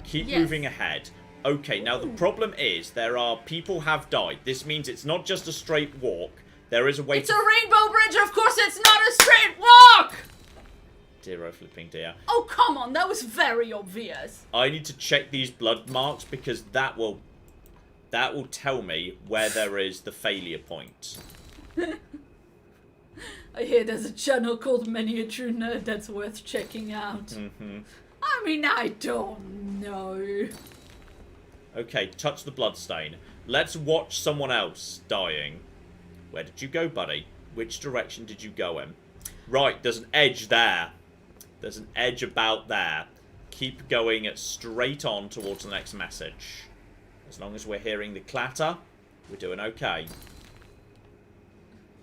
Keep moving ahead. Okay, now the problem is there are people have died. This means it's not just a straight walk. There is a way It's a rainbow bridge, of course it's not a straight walk! Dear oh flipping dear. Oh, come on, that was very obvious. I need to check these blood marks because that will tell me where there is the failure point. I hear there's a channel called Many a True Nerd that's worth checking out. Mm-hmm. I mean, I don't know. Okay, touch the bloodstain. Let's watch someone else dying. Where did you go, buddy? Which direction did you go in? Right, there's an edge there. There's an edge about there. Keep going straight on towards the next message. As long as we're hearing the clatter, we're doing okay.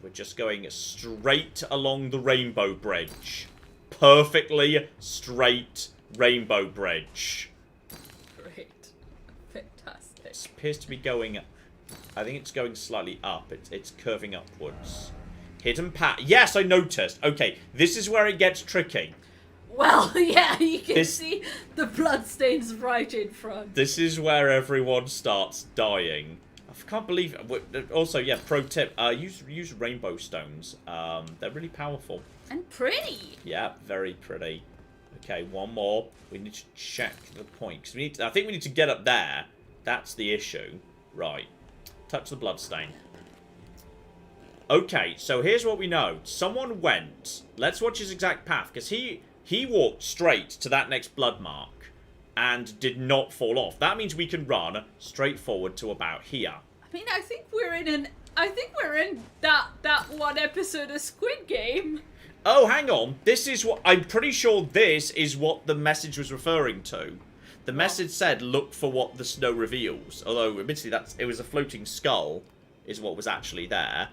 We're just going straight along the rainbow bridge. Perfectly straight rainbow bridge. Great. Fantastic. It appears to be going... I think it's going slightly up. It's curving upwards. Hidden path. Yes, I noticed. Okay, this is where it gets tricky. Well, yeah, you can see the bloodstains right in front. This is where everyone starts dying. I can't believe it. Also, yeah, pro tip, use rainbow stones. They're really powerful. And pretty. Yeah, very pretty. Okay, one more. We need to check the point. 'Cause I think we need to get up there. That's the issue. Right. Touch the bloodstain. Okay, so here's what we know. Someone went. Let's watch his exact path. Because he walked straight to that next blood mark. And did not fall off. That means we can run straight forward to about here. I mean, I think we're in that one episode of Squid Game. Oh, hang on. This is what... I'm pretty sure this is what the message was referring to. The message said, look for what the snow reveals. Although, admittedly, it was a floating skull, is what was actually there.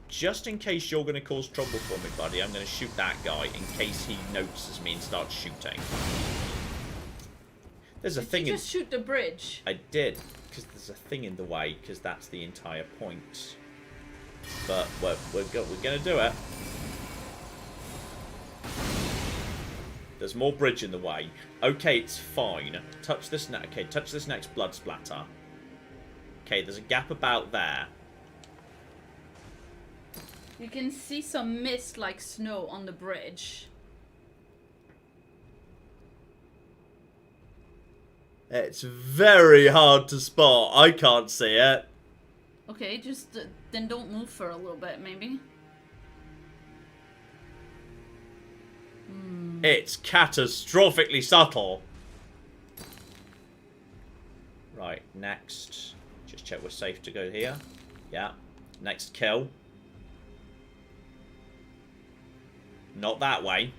Just in case you're going to cause trouble for me, buddy, I'm going to shoot that guy in case he notices me and starts shooting. There's a thing Did you just shoot the bridge? I did, because there's a thing in the way, because that's the entire point. But we're going to do it. There's more bridge in the way. Okay, it's fine. Touch this touch this next blood splatter. Okay, there's a gap about there. You can see some mist like snow on the bridge. It's very hard to spot. I can't see it. Okay, just then don't move for a little bit, maybe. It's catastrophically subtle. Right, next. Just check we're safe to go here. Yeah. Next kill. Not that way.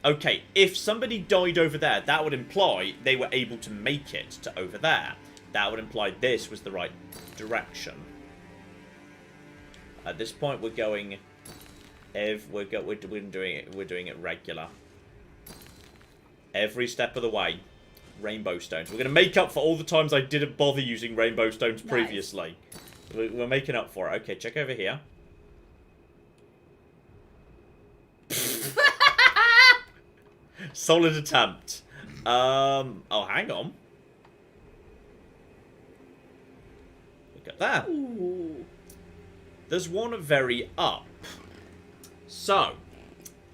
Okay, if somebody died over there, that would imply they were able to make it to over there. That would imply this was the right direction. At this point, we're going... We're doing it regular. Every step of the way. Rainbow stones. We're going to make up for all the times I didn't bother using rainbow stones previously. We're making up for it. Okay, check over here. Solid attempt. Oh, hang on. Look at that. Ooh. There's one very up. So,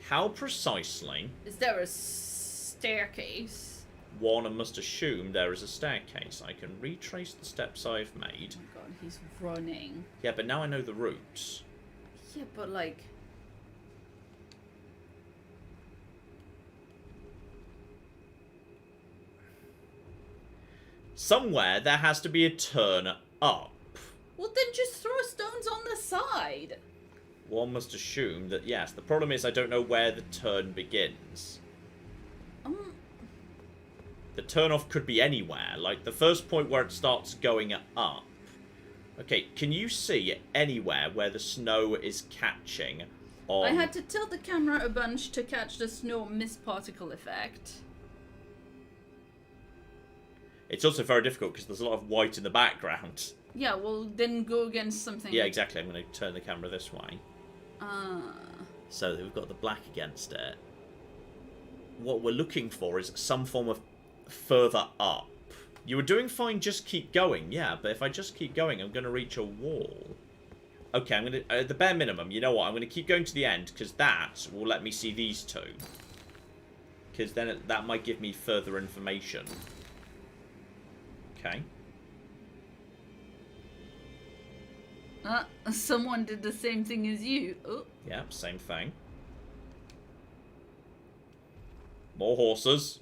how precisely... Is there a staircase? One must assume there is a staircase. I can retrace the steps I've made. Oh my god, he's running. Yeah, but now I know the route. Yeah, but like... Somewhere there has to be a turn up. Well, then just throw stones on the side. One must assume that, yes. The problem is I don't know where the turn begins. The turn-off could be anywhere. Like, the first point where it starts going up. Okay, can you see anywhere where the snow is catching on... I had to tilt the camera a bunch to catch the snow mist particle effect. It's also very difficult because there's a lot of white in the background. Yeah, well, then go against something. Yeah, exactly. I'm going to turn the camera this way. Ah. So we've got the black against it. What we're looking for is some form of further up. You were doing fine, just keep going. Yeah, but if I just keep going, I'm going to reach a wall. Okay, I'm going to... At the bare minimum, you know what? I'm going to keep going to the end, because that will let me see these two. Because then that might give me further information. Okay. Someone did the same thing as you. Oh. Yeah, same thing. More horses.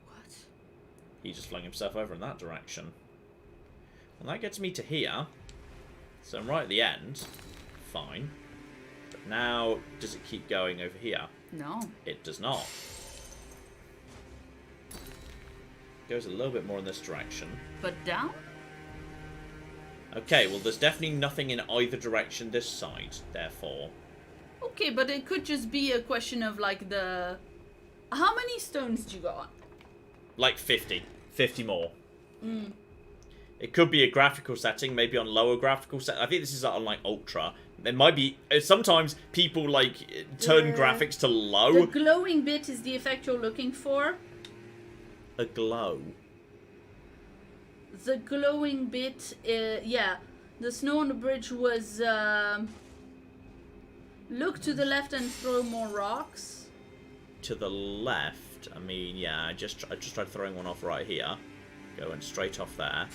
What? He just flung himself over in that direction. Well, that gets me to here. So I'm right at the end. Fine. But now, does it keep going over here? No. It does not. Goes a little bit more in this direction. But down? Okay, well, there's definitely nothing in either direction this side, therefore. Okay, but it could just be a question of, like, the... How many stones do you got? Like 50. 50 more. It could be a graphical setting, maybe on lower graphical set. I think this is on, like, ultra. There might be... Sometimes people, like, turn graphics to low. The glowing bit is the effect you're looking for. A glow. The glowing bit, yeah. The snow on the bridge was, look to the left and throw more rocks. To the left, I mean, yeah, I just tried throwing one off right here. Going straight off there.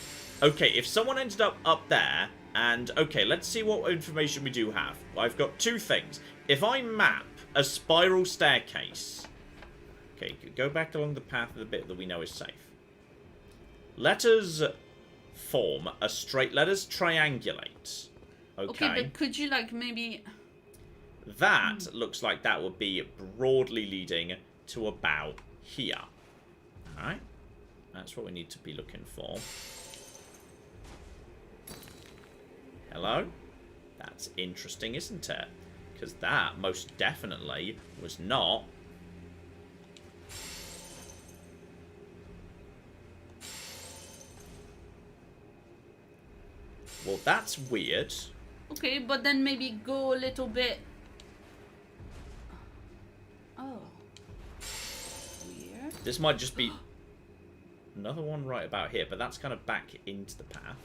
Okay, if someone ended up there, and, okay, let's see what information we do have. I've got two things. If I map a spiral staircase... Okay, go back along the path of the bit that we know is safe. Let us form a straight... Let us triangulate. Okay, but could you, like, maybe... That looks like that would be broadly leading to about here. Alright. That's what we need to be looking for. Hello? That's interesting, isn't it? Because that most definitely was not... Well, that's weird. Okay, but then maybe go a little bit... Oh. Weird. This might just be another one right about here, but that's kind of back into the path.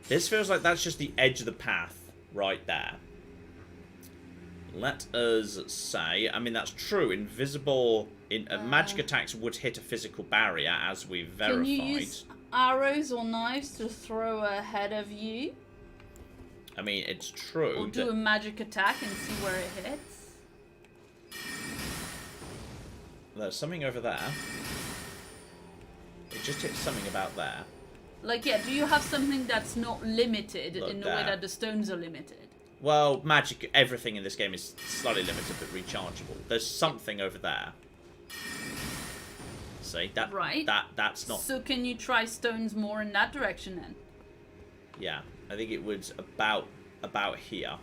This feels like that's just the edge of the path right there. Let us say, I mean, that's true. Invisible magic attacks would hit a physical barrier, as we've verified. Can you use arrows or knives to throw ahead of you? I mean, it's true. Or do a magic attack and see where it hits? There's something over there. It just hit something about there. Like, yeah, do you have something that's not limited Look in the there. way that the stones are limited? Well, magic, everything in this game is slightly limited but rechargeable. There's something over there. See, that Right. That's not... So can you try stones more in that direction then? Yeah, I think it was about here.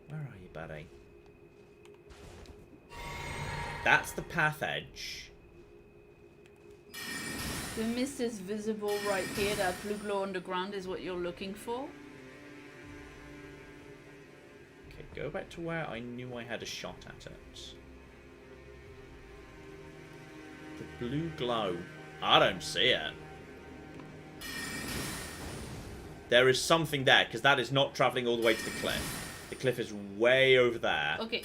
Where are you, buddy? That's the path edge. The mist is visible right here. That blue glow on the ground is what you're looking for. Okay, go back to where I knew I had a shot at it. The blue glow. I don't see it. There is something there, because that is not travelling all the way to the cliff. The cliff is way over there. Okay.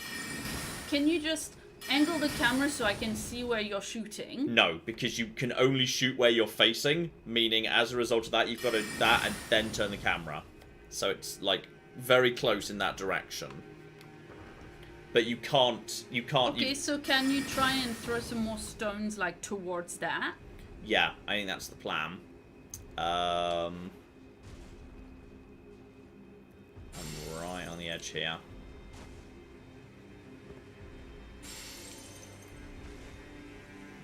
Can you just angle the camera so I can see where you're shooting? No, because you can only shoot where you're facing, meaning as a result of that, you've got to that and then turn the camera. So it's, like, very close in that direction. But you can't... Okay, so can you try and throw some more stones, like, towards that? Yeah, I think that's the plan. I'm right on the edge here.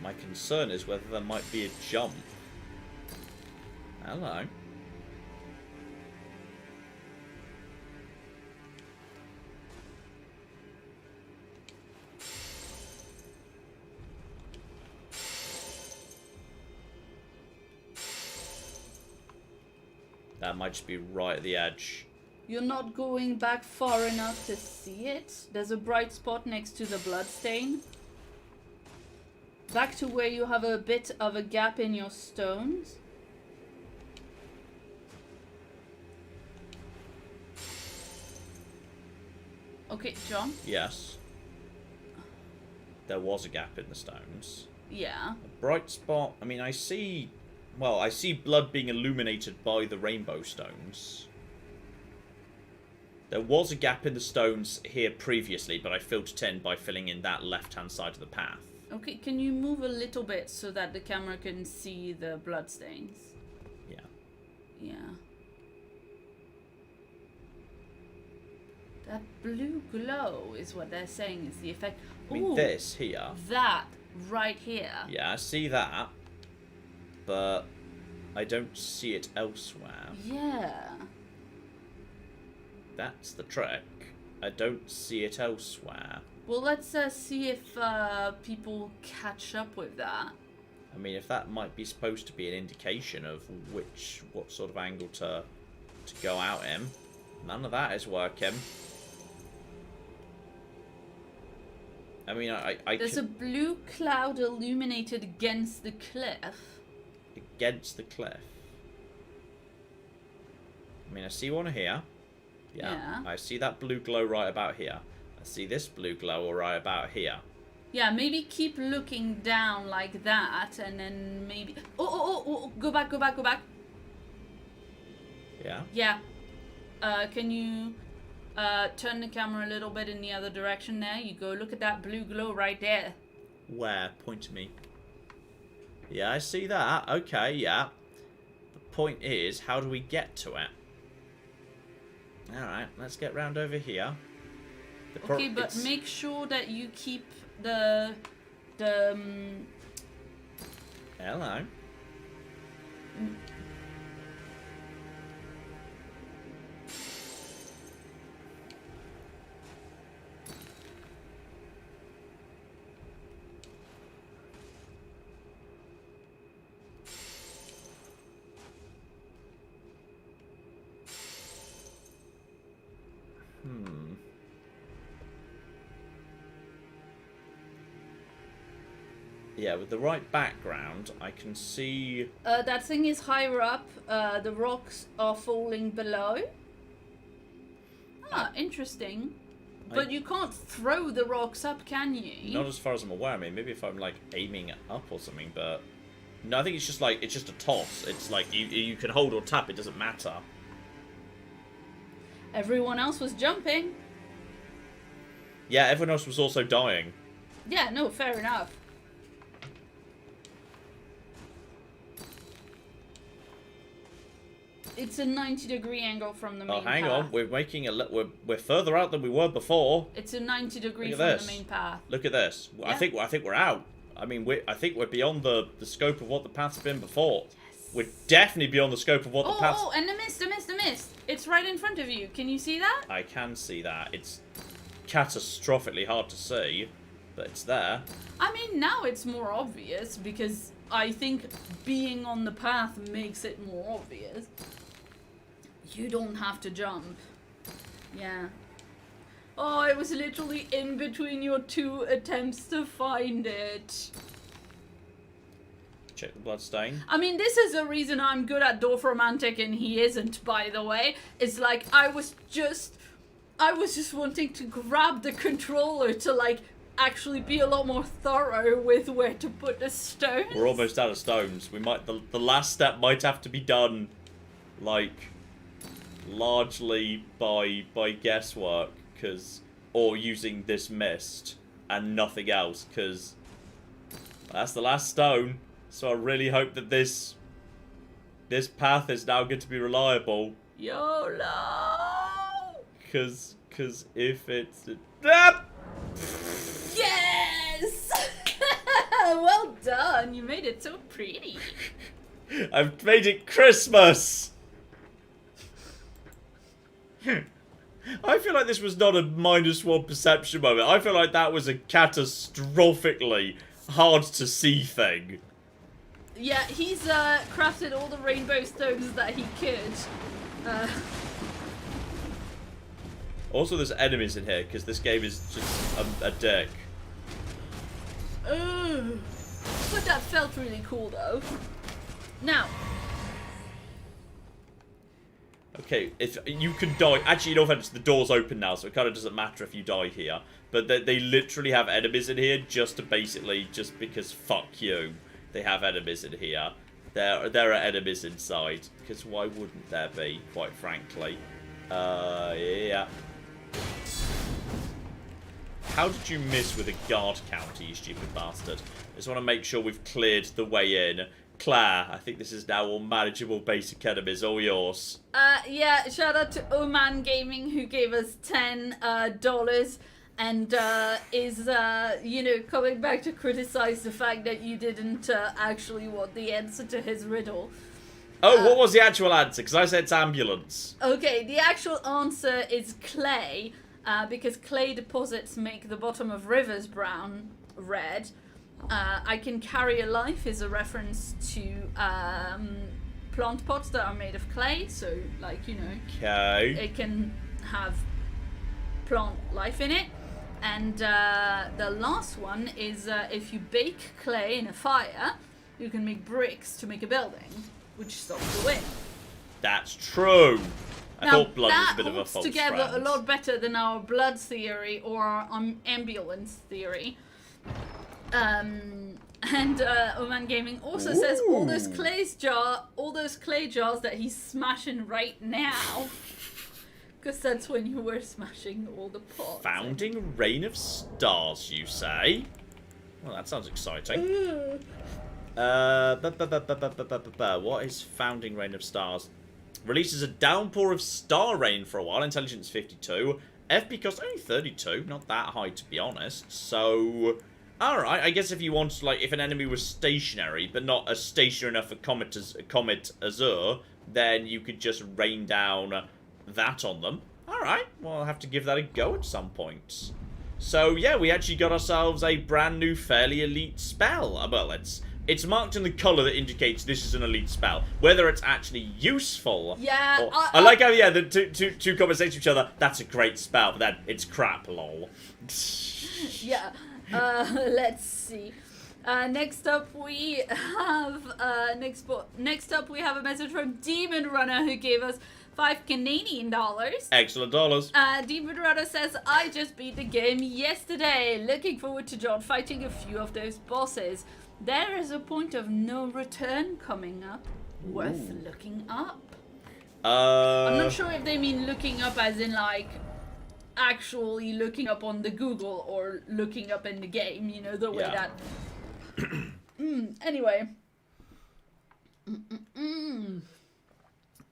My concern is whether there might be a jump. Hello. That might just be right at the edge. You're not going back far enough to see it. There's a bright spot next to the bloodstain. Back to where you have a bit of a gap in your stones. Okay, John? Yes. There was a gap in the stones. Yeah. A bright spot. I mean, I see... Well, I see blood being illuminated by the rainbow stones. There was a gap in the stones here previously, but I filtered in by filling in that left-hand side of the path. Okay, can you move a little bit so that the camera can see the bloodstains? Yeah. Yeah. That blue glow is what they're saying is the effect. I mean, Ooh, this here. that right here. Yeah, I see that. But I don't see it elsewhere. Yeah. That's the trick. I don't see it elsewhere. Well, let's see if people catch up with that. I mean, if that might be supposed to be an indication of what sort of angle to go out in. None of that is working. I mean, There's a blue cloud illuminated against the cliff. Against the cliff. I mean, I see one here. Yeah. I see that blue glow right about here. I see this blue glow right about here. Yeah, maybe keep looking down like that, and then maybe... Oh, go back. Yeah? Yeah. Can you turn the camera a little bit in the other direction there? You go look at that blue glow right there. Where? Point to me. Yeah, I see that. Okay, yeah. The point is, how do we get to it? Alright, let's get round over here. Okay, but make sure that you keep the Hello. Yeah, with the right background, I can see... that thing is higher up. The rocks are falling below. Ah, interesting. But you can't throw the rocks up, can you? Not as far as I'm aware. I mean, maybe if I'm, like, aiming it up or something, but... No, I think it's just, like, it's just a toss. It's like, you can hold or tap, it doesn't matter. Everyone else was jumping. Yeah, everyone else was also dying. Yeah, no, fair enough. It's a 90-degree angle from the main path. Oh, hang on. We're making we're further out than we were before. It's a 90-degree from this. the main path. Look at this. Yeah. I think we're out. I mean, I think we're beyond the scope of what the path's been before. Yes. We're definitely beyond the scope of what the path's... Oh, and the mist. It's right in front of you. Can you see that? I can see that. It's catastrophically hard to see, but it's there. I mean, now it's more obvious because I think being on the path makes it more obvious. You don't have to jump. Yeah. Oh, I was literally in between your two attempts to find it. Check the bloodstain. I mean, this is the reason I'm good at Dwarf Romantic and he isn't, by the way. It's like, I was just wanting to grab the controller to, like, actually be a lot more thorough with where to put the stones. We're almost out of stones. We might... The last step might have to be done, like... largely by guesswork, or using this mist and nothing else, because that's the last stone. So I really hope that this path is now going to be reliable. YOLO! Because if it's... Ah! Yes! Well done, you made it so pretty. I've made it Christmas! I feel like this was not a -1 perception moment. I feel like that was a catastrophically hard to see thing. Yeah, he's crafted all the rainbow stones that he could. Also, there's enemies in here, because this game is just a deck. But that felt really cool, though. Now. Okay, if you can die... Actually, no offense, the door's open now, so it kind of doesn't matter if you die here. But they literally have enemies in here just to basically... Just because fuck you. They have enemies in here. There are enemies inside. Because why wouldn't there be, quite frankly? Yeah. How did you miss with a guard counter, you stupid bastard? I just want to make sure we've cleared the way in. Claire, I think this is now all manageable basic enemies, all yours. Yeah, shout out to Oman Gaming who gave us $10 and is, you know, coming back to criticize the fact that you didn't actually want the answer to his riddle. Oh, what was the actual answer? Because I said it's ambulance. Okay, the actual answer is clay, because clay deposits make the bottom of rivers red. I can carry a life is a reference to plant pots that are made of clay, so like, you know, Okay. it can have plant life in it. And the last one is if you bake clay in a fire, you can make bricks to make a building, which stops the wind. That's true. I thought blood was that a bit of a holds false together friend. a lot better than our blood theory or our ambulance theory. And Oman Gaming also says all those clay jars that he's smashing right now, because that's when you were smashing all the pots. Founding Reign of Stars, you say? Well, that sounds exciting. What is Founding Reign of Stars? Releases a downpour of star rain for a while. Intelligence 52. FP cost only 32. Not that high, to be honest. So, alright. I guess if you want, like, if an enemy was stationary, but not as stationary enough for Comet Azure, then you could just rain down that on them. Alright. Well, I'll have to give that a go at some point. So, yeah, we actually got ourselves a brand new, fairly elite spell. Well, it's marked in the colour that indicates this is an elite spell. Whether it's actually useful... Yeah, or, I like how, yeah, the two comments say to each other, that's a great spell, but then it's crap, lol. Yeah, let's see. Next up we have next up we have a message from Demon Runner who gave us $5 Canadian. Excellent dollars. Demon Runner says, I just beat the game yesterday. Looking forward to John fighting a few of those bosses. There is a point of no return coming up. Worth looking up. I'm not sure if they mean looking up as in like actually looking up on the Google or looking up in the game, you know, the way that... Anyway.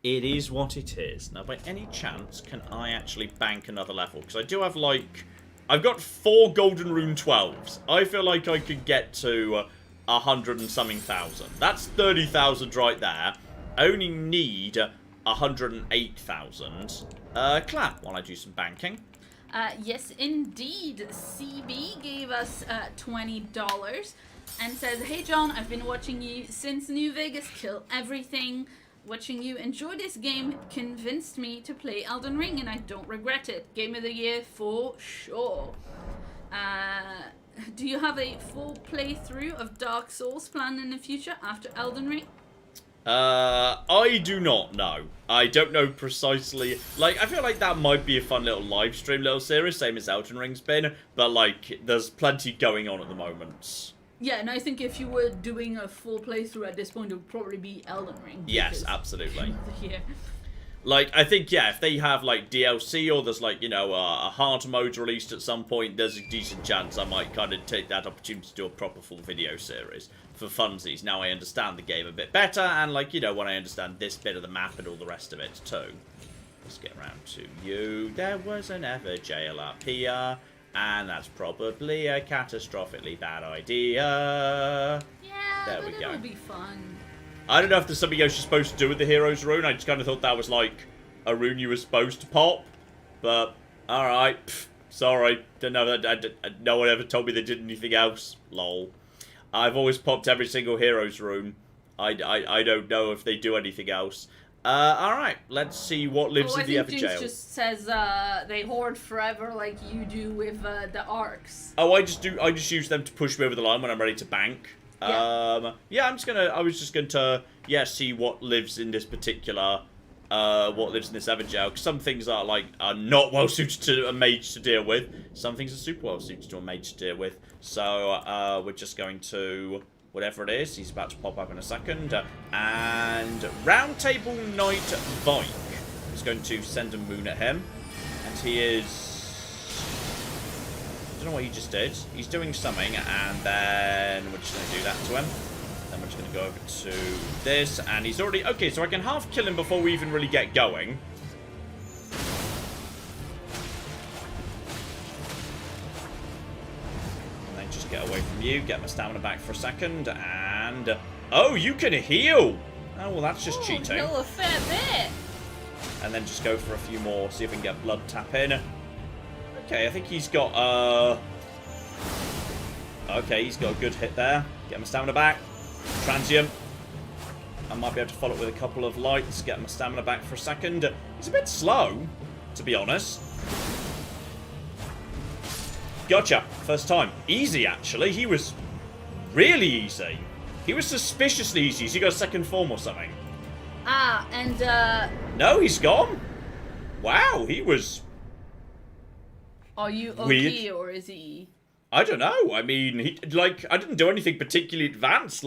It is what it is. Now, by any chance, can I actually bank another level? Because I do have, like... I've got 4 Golden Rune 12s. I feel like I could get to 100 and something thousand. That's 30,000 right there. I only need 108,000. Clap while I do some banking. Yes, indeed. CB gave us $20 and says, hey John, I've been watching you since New Vegas Kill Everything. Watching you enjoy this game convinced me to play Elden Ring, and I don't regret it. Game of the year for sure. Do you have a full playthrough of Dark Souls planned in the future after Elden Ring? I do not know. I don't know precisely. Like, I feel like that might be a fun little live stream, little series, same as Elden Ring's been. But, like, there's plenty going on at the moment. Yeah, and I think if you were doing a full playthrough at this point, it would probably be Elden Ring. Yes, absolutely. Yeah. Like, I think, yeah, if they have, like, DLC or there's, like, you know, a hard mode released at some point, there's a decent chance I might kind of take that opportunity to do a proper full video series for funsies. Now I understand the game a bit better, and, like, you know, when I understand this bit of the map and all the rest of it, too. Let's get around to you. There was an ever jail up here, and that's probably a catastrophically bad idea. Yeah, there but we go. It'll be fun. I don't know if there's something else you're supposed to do with the Hero's Rune. I just kind of thought that was like a rune you were supposed to pop. But, alright. Sorry. Don't know that. No one ever told me they did anything else. Lol. I've always popped every single Hero's Rune. I don't know if they do anything else. Alright, let's see what lives in the Everjail. Jinx just says they hoard forever like you do with the arcs. Oh, I just use them to push me over the line when I'm ready to bank. Yeah. I was just going to, see what lives in this particular, what lives in this Everjail. Because some things are not well suited to a mage to deal with. Some things are super well suited to a mage to deal with. So, we're just going to, whatever it is, he's about to pop up in a second. And Roundtable Knight Vike is going to send a moon at him. And he is... I don't know what he just did. He's doing something, and then we're just going to do that to him. Then we're just going to go over to this, and he's already... Okay, so I can half kill him before we even really get going. And then just get away from you, get my stamina back for a second, and... Oh, you can heal! Oh, well, that's just cheating. Heal a fair bit. And then just go for a few more, see if we can get blood tap in. Okay, I think he's got, Okay, he's got a good hit there. Get my stamina back. Transient. I might be able to follow it with a couple of lights. Get my stamina back for a second. He's a bit slow, to be honest. Gotcha. First time. Easy, actually. He was really easy. He was suspiciously easy. So he got second form or something. Ah, and, No, he's gone. Wow, he was... Are you OP weird. or is he... I don't know. I mean, I didn't do anything particularly advanced.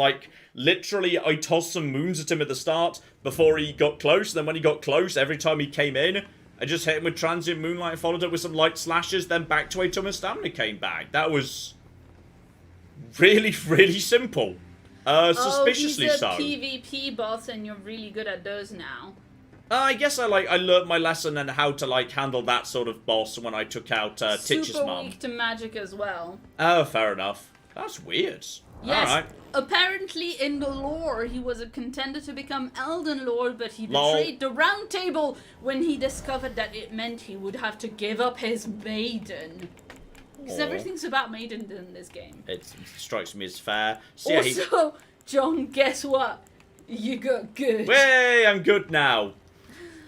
Literally, I tossed some moons at him at the start before he got close. Then when he got close, every time he came in, I just hit him with transient moonlight, followed up with some light slashes, then back to wait till my stamina came back. That was really, really simple. Suspiciously he's a so. PvP boss and you're really good at those now. I guess I learned my lesson and how to handle that sort of boss when I took out Titch's Super mum. weak to magic as well. Oh, fair enough. That's weird. Yes, Alright. apparently in the lore he was a contender to become Elden Lord, but he Lol. betrayed the Round Table when he discovered that it meant he would have to give up his maiden. Because Aw. everything's about maiden in this game. It strikes me as fair. So, yeah, Also, John, guess what? You got good. Way, I'm good now.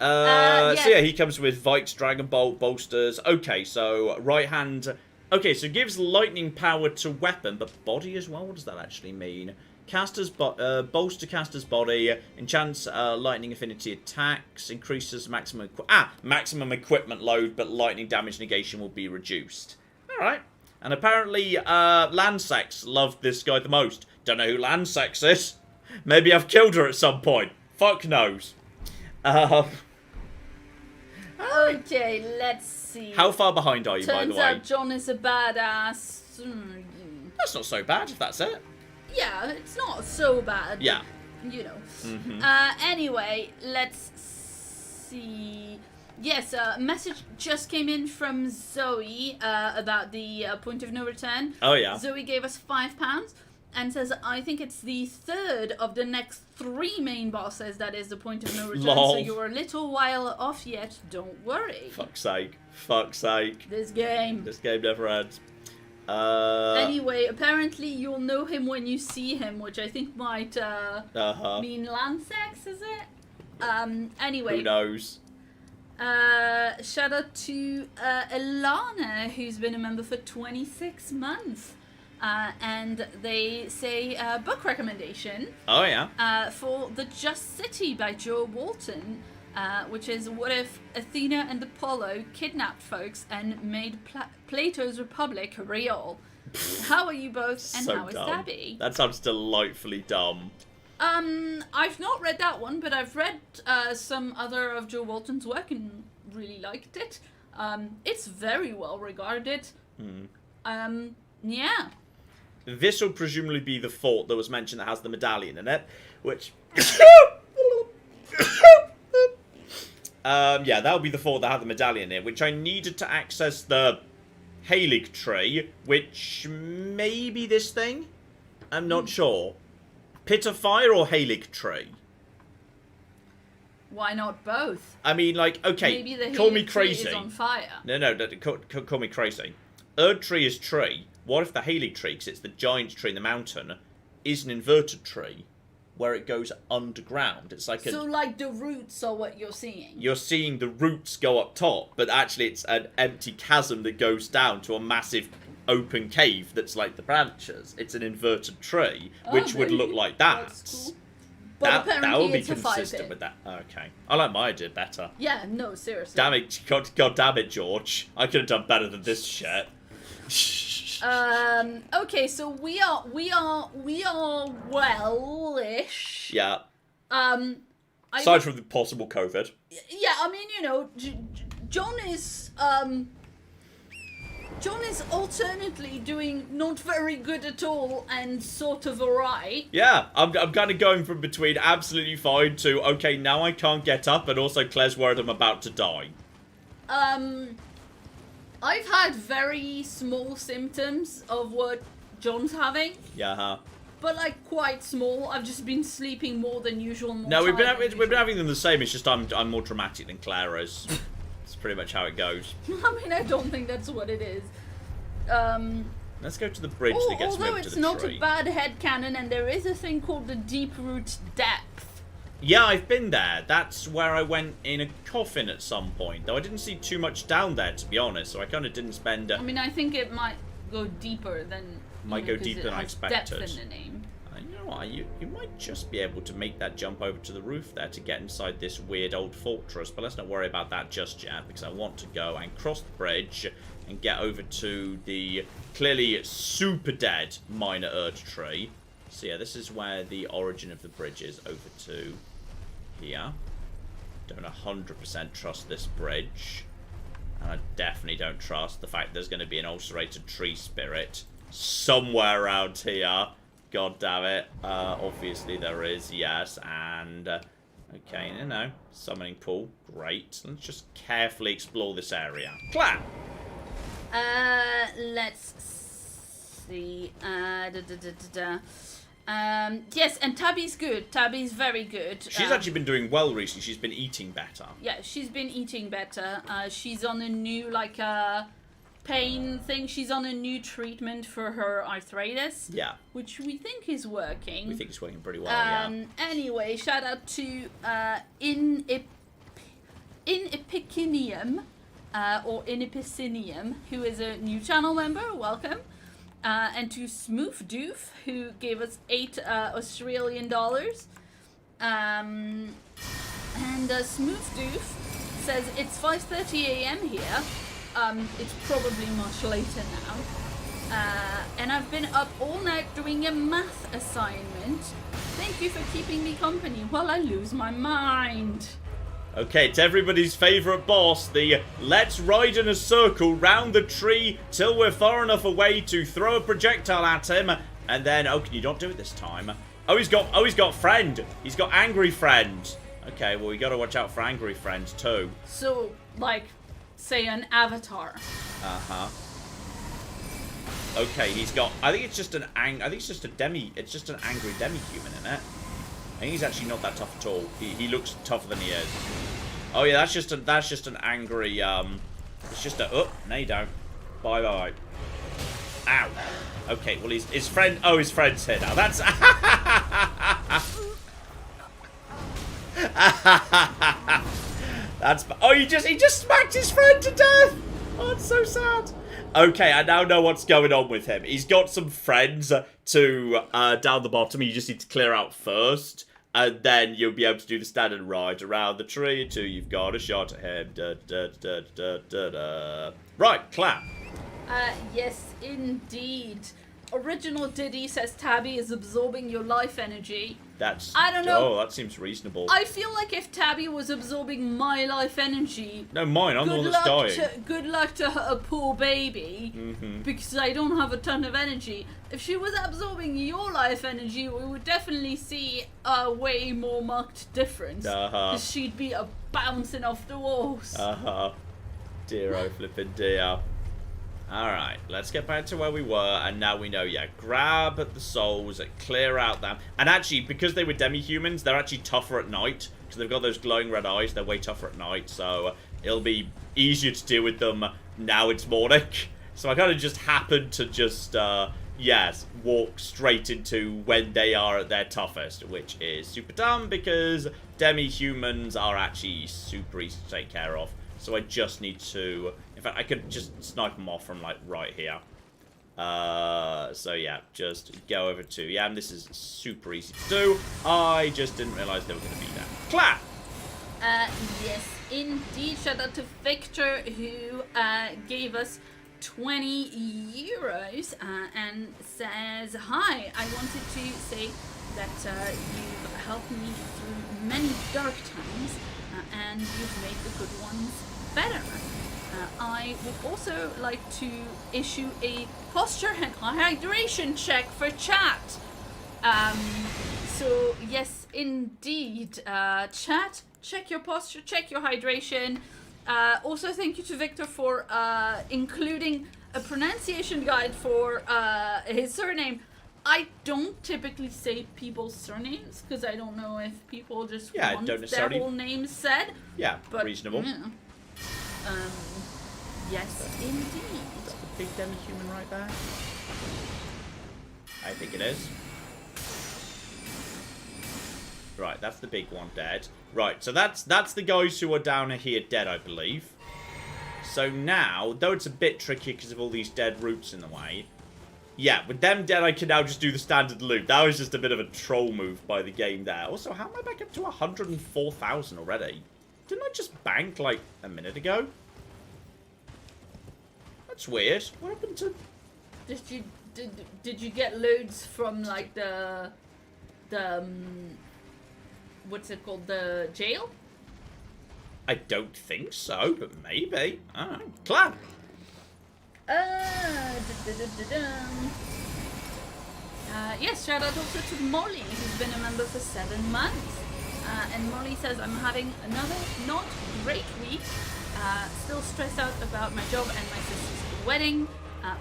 Yeah. So yeah, he comes with Vike's Dragon Bolt bolsters. Okay, so right hand. Okay, so gives lightning power to weapon, but body as well. What does that actually mean? Caster's bolster caster's body, enchants lightning affinity attacks, increases maximum maximum equipment load, but lightning damage negation will be reduced. All right. And apparently, Landsex loved this guy the most. Don't know who Landsex is. Maybe I've killed her at some point. Fuck knows. Okay, let's see. How far behind are you, by the Turns way? out John is a badass. That's not so bad, if that's it. Yeah, it's not so bad. Yeah. You know. Mm-hmm. Anyway, let's see. Yes, a message just came in from Zoe about the point of no return. Oh, yeah. Zoe gave us £5 and says, I think it's the third of the next 3 main bosses that is the point of no return. Lol. So you're a little while off yet. Don't worry. Fuck's sake. Fuck's sake. This game. This game never ends. Anyway, apparently you'll know him when you see him, which I think might mean Landsex, is it? Anyway. Who knows? Shout out to Ilana, who's been a member for 26 months. And they say book recommendation Oh, yeah. for The Just City by Joe Walton, which is what if Athena and Apollo kidnapped folks and made Plato's Republic real? How are you both, and So how is dumb. Dabby? That sounds delightfully dumb. I've not read that one, but I've read some other of Joe Walton's work and really liked it. It's very well regarded. Yeah. This will presumably be the fort that was mentioned that has the medallion in it, which... yeah, that'll be the fort that had the medallion in it, which I needed to access the Halig tree, which may be this thing? I'm not sure. Pit of Fire or Halig tree? Why not both? I mean, okay, Maybe the call me Halig tree crazy. is on fire. No, call me crazy. Erd tree is tree. What if the Halig tree, because it's the giant tree in the mountain, is an inverted tree? where it goes underground. It's like So, like, the roots are what you're seeing? you're seeing the roots go up top, but actually it's an empty chasm that goes down to a massive open cave that's like the branches. It's an inverted tree, which would look like that. That's cool. But apparently that would be it's a consistent 5-bit. with that. Okay. I like my idea better. Yeah, no, seriously. Damn it, God damn it, George. I could have done better than this shit. Okay, so we are well-ish. Yeah. I Aside from the possible COVID. Yeah, I mean, you know, John is alternately doing not very good at all and sort of alright. Yeah, I'm kind of going from between absolutely fine to, okay, now I can't get up, and also Claire's worried I'm about to die. I've had very small symptoms of what John's having. Yeah, huh? But, like, quite small. I've just been sleeping more than usual. No, we've been having them the same. It's just I'm more dramatic than Claire is. It's pretty much how it goes. I mean, I don't think that's what it is. Let's go to the bridge that gets although moved to it's the not tree. a bad headcanon, and there is a thing called the deep root depth. Yeah, I've been there. That's where I went in a coffin at some point. Though I didn't see too much down there, to be honest. So I kind of didn't spend. I mean, I think it might go deeper than. Might go deeper than I expected. Depth in the name. You know what? You might just be able to make that jump over to the roof there to get inside this weird old fortress. But let's not worry about that just yet, because I want to go and cross the bridge and get over to the clearly super dead minor Erd tree. So yeah, this is where the origin of the bridge is, over to here. Don't 100% trust this bridge. And I definitely don't trust the fact there's going to be an ulcerated tree spirit somewhere around here. God damn it. Obviously there is, yes. And, okay, no. Summoning pool. Great. Let's just carefully explore this area. Clap! Let's see. Yes, and Tabby's good. Tabby's very good. She's actually been doing well recently. She's been eating better. Yeah, she's been eating better. She's on a new, like, pain thing. She's on a new treatment for her arthritis. Yeah. Which we think is working. We think it's working pretty well, yeah. Anyway, shout out to Inepicinium, or Inepicinium, who is a new channel member. Welcome. And to Smoof Doof, who gave us $8 Australian dollars. And Smoof Doof says it's 5:30 a.m. here. It's probably much later now. And I've been up all night doing a math assignment. Thank you for keeping me company while I lose my mind. Okay, it's everybody's favourite boss, the let's ride in a circle round the tree till we're far enough away to throw a projectile at him, and then, oh, can you not do it this time? Oh, he's got friend. He's got angry friend. Okay, well, we gotta watch out for angry friends too. So, like, say an avatar. Uh-huh. Okay, he's got, I think it's just an angry demi-human, isn't it? I think he's actually not that tough at all. He looks tougher than he is. Oh yeah, that's just an angry, it's just a, oh, no you don't. Bye. Ow. Okay, well his friend's here now. That's, oh, he just smacked his friend to death. Oh, it's so sad. Okay, I now know what's going on with him. He's got some friends to down the bottom. You just need to clear out first. And then you'll be able to do the standard ride around the tree until you've got a shot at him. Right, clap. Yes, indeed. Original Diddy says Tabby is absorbing your life energy. I don't know. Oh, that seems reasonable. I feel like if Tabby was absorbing my life energy... No, mine. I'm the one that's dying. Good luck to her poor baby. Mm-hmm. Because I don't have a ton of energy. If she was absorbing your life energy, we would definitely see a way more marked difference. Because she'd be bouncing off the walls. Dear, oh flippin' dear. Alright, let's get back to where we were, and now we know, yeah, grab the souls, clear out them. And actually, because they were demi-humans, they're actually tougher at night, because they've got those glowing red eyes, they're way tougher at night, so it'll be easier to deal with them now it's morning. So I kind of just happened to just, yes, walk straight into when they are at their toughest, which is super dumb because demi-humans are actually super easy to take care of. So I just need to... In fact, I could just snipe them off from, like, right here. So yeah, just go over to... Yeah, and this is super easy to do. I just didn't realise they were going to be there. Clap! Yes, indeed. Shout out to Victor, who gave us 20 euros and says, "Hi, I wanted to say that you've helped me through many dark times and you've made the good ones better. I would also like to issue a posture and hydration check for chat." So yes, indeed, chat, check your posture, check your hydration. Also, thank you to Victor for including a pronunciation guide for his surname. I don't typically say people's surnames because I don't know if people just want their whole names said. Yeah, but, reasonable. Yes, indeed. Is that the big demi-human right there? I think it is. Right, that's the big one dead. Right, so that's the guys who are down here dead, I believe. So now, though it's a bit tricky because of all these dead roots in the way, yeah, with them dead, I can now just do the standard loot. That was just a bit of a troll move by the game there. Also, how am I back up to 104,000 already? Didn't I just bank, like, a minute ago? That's weird. What happened to... Did you get loads from, like, the what's it called, the jail? I don't think so, but maybe. I don't know. Clap! Yes, shout out also to Molly, who's been a member for 7 months. And Molly says, "I'm having another not great week. Still stressed out about my job and my sister's wedding.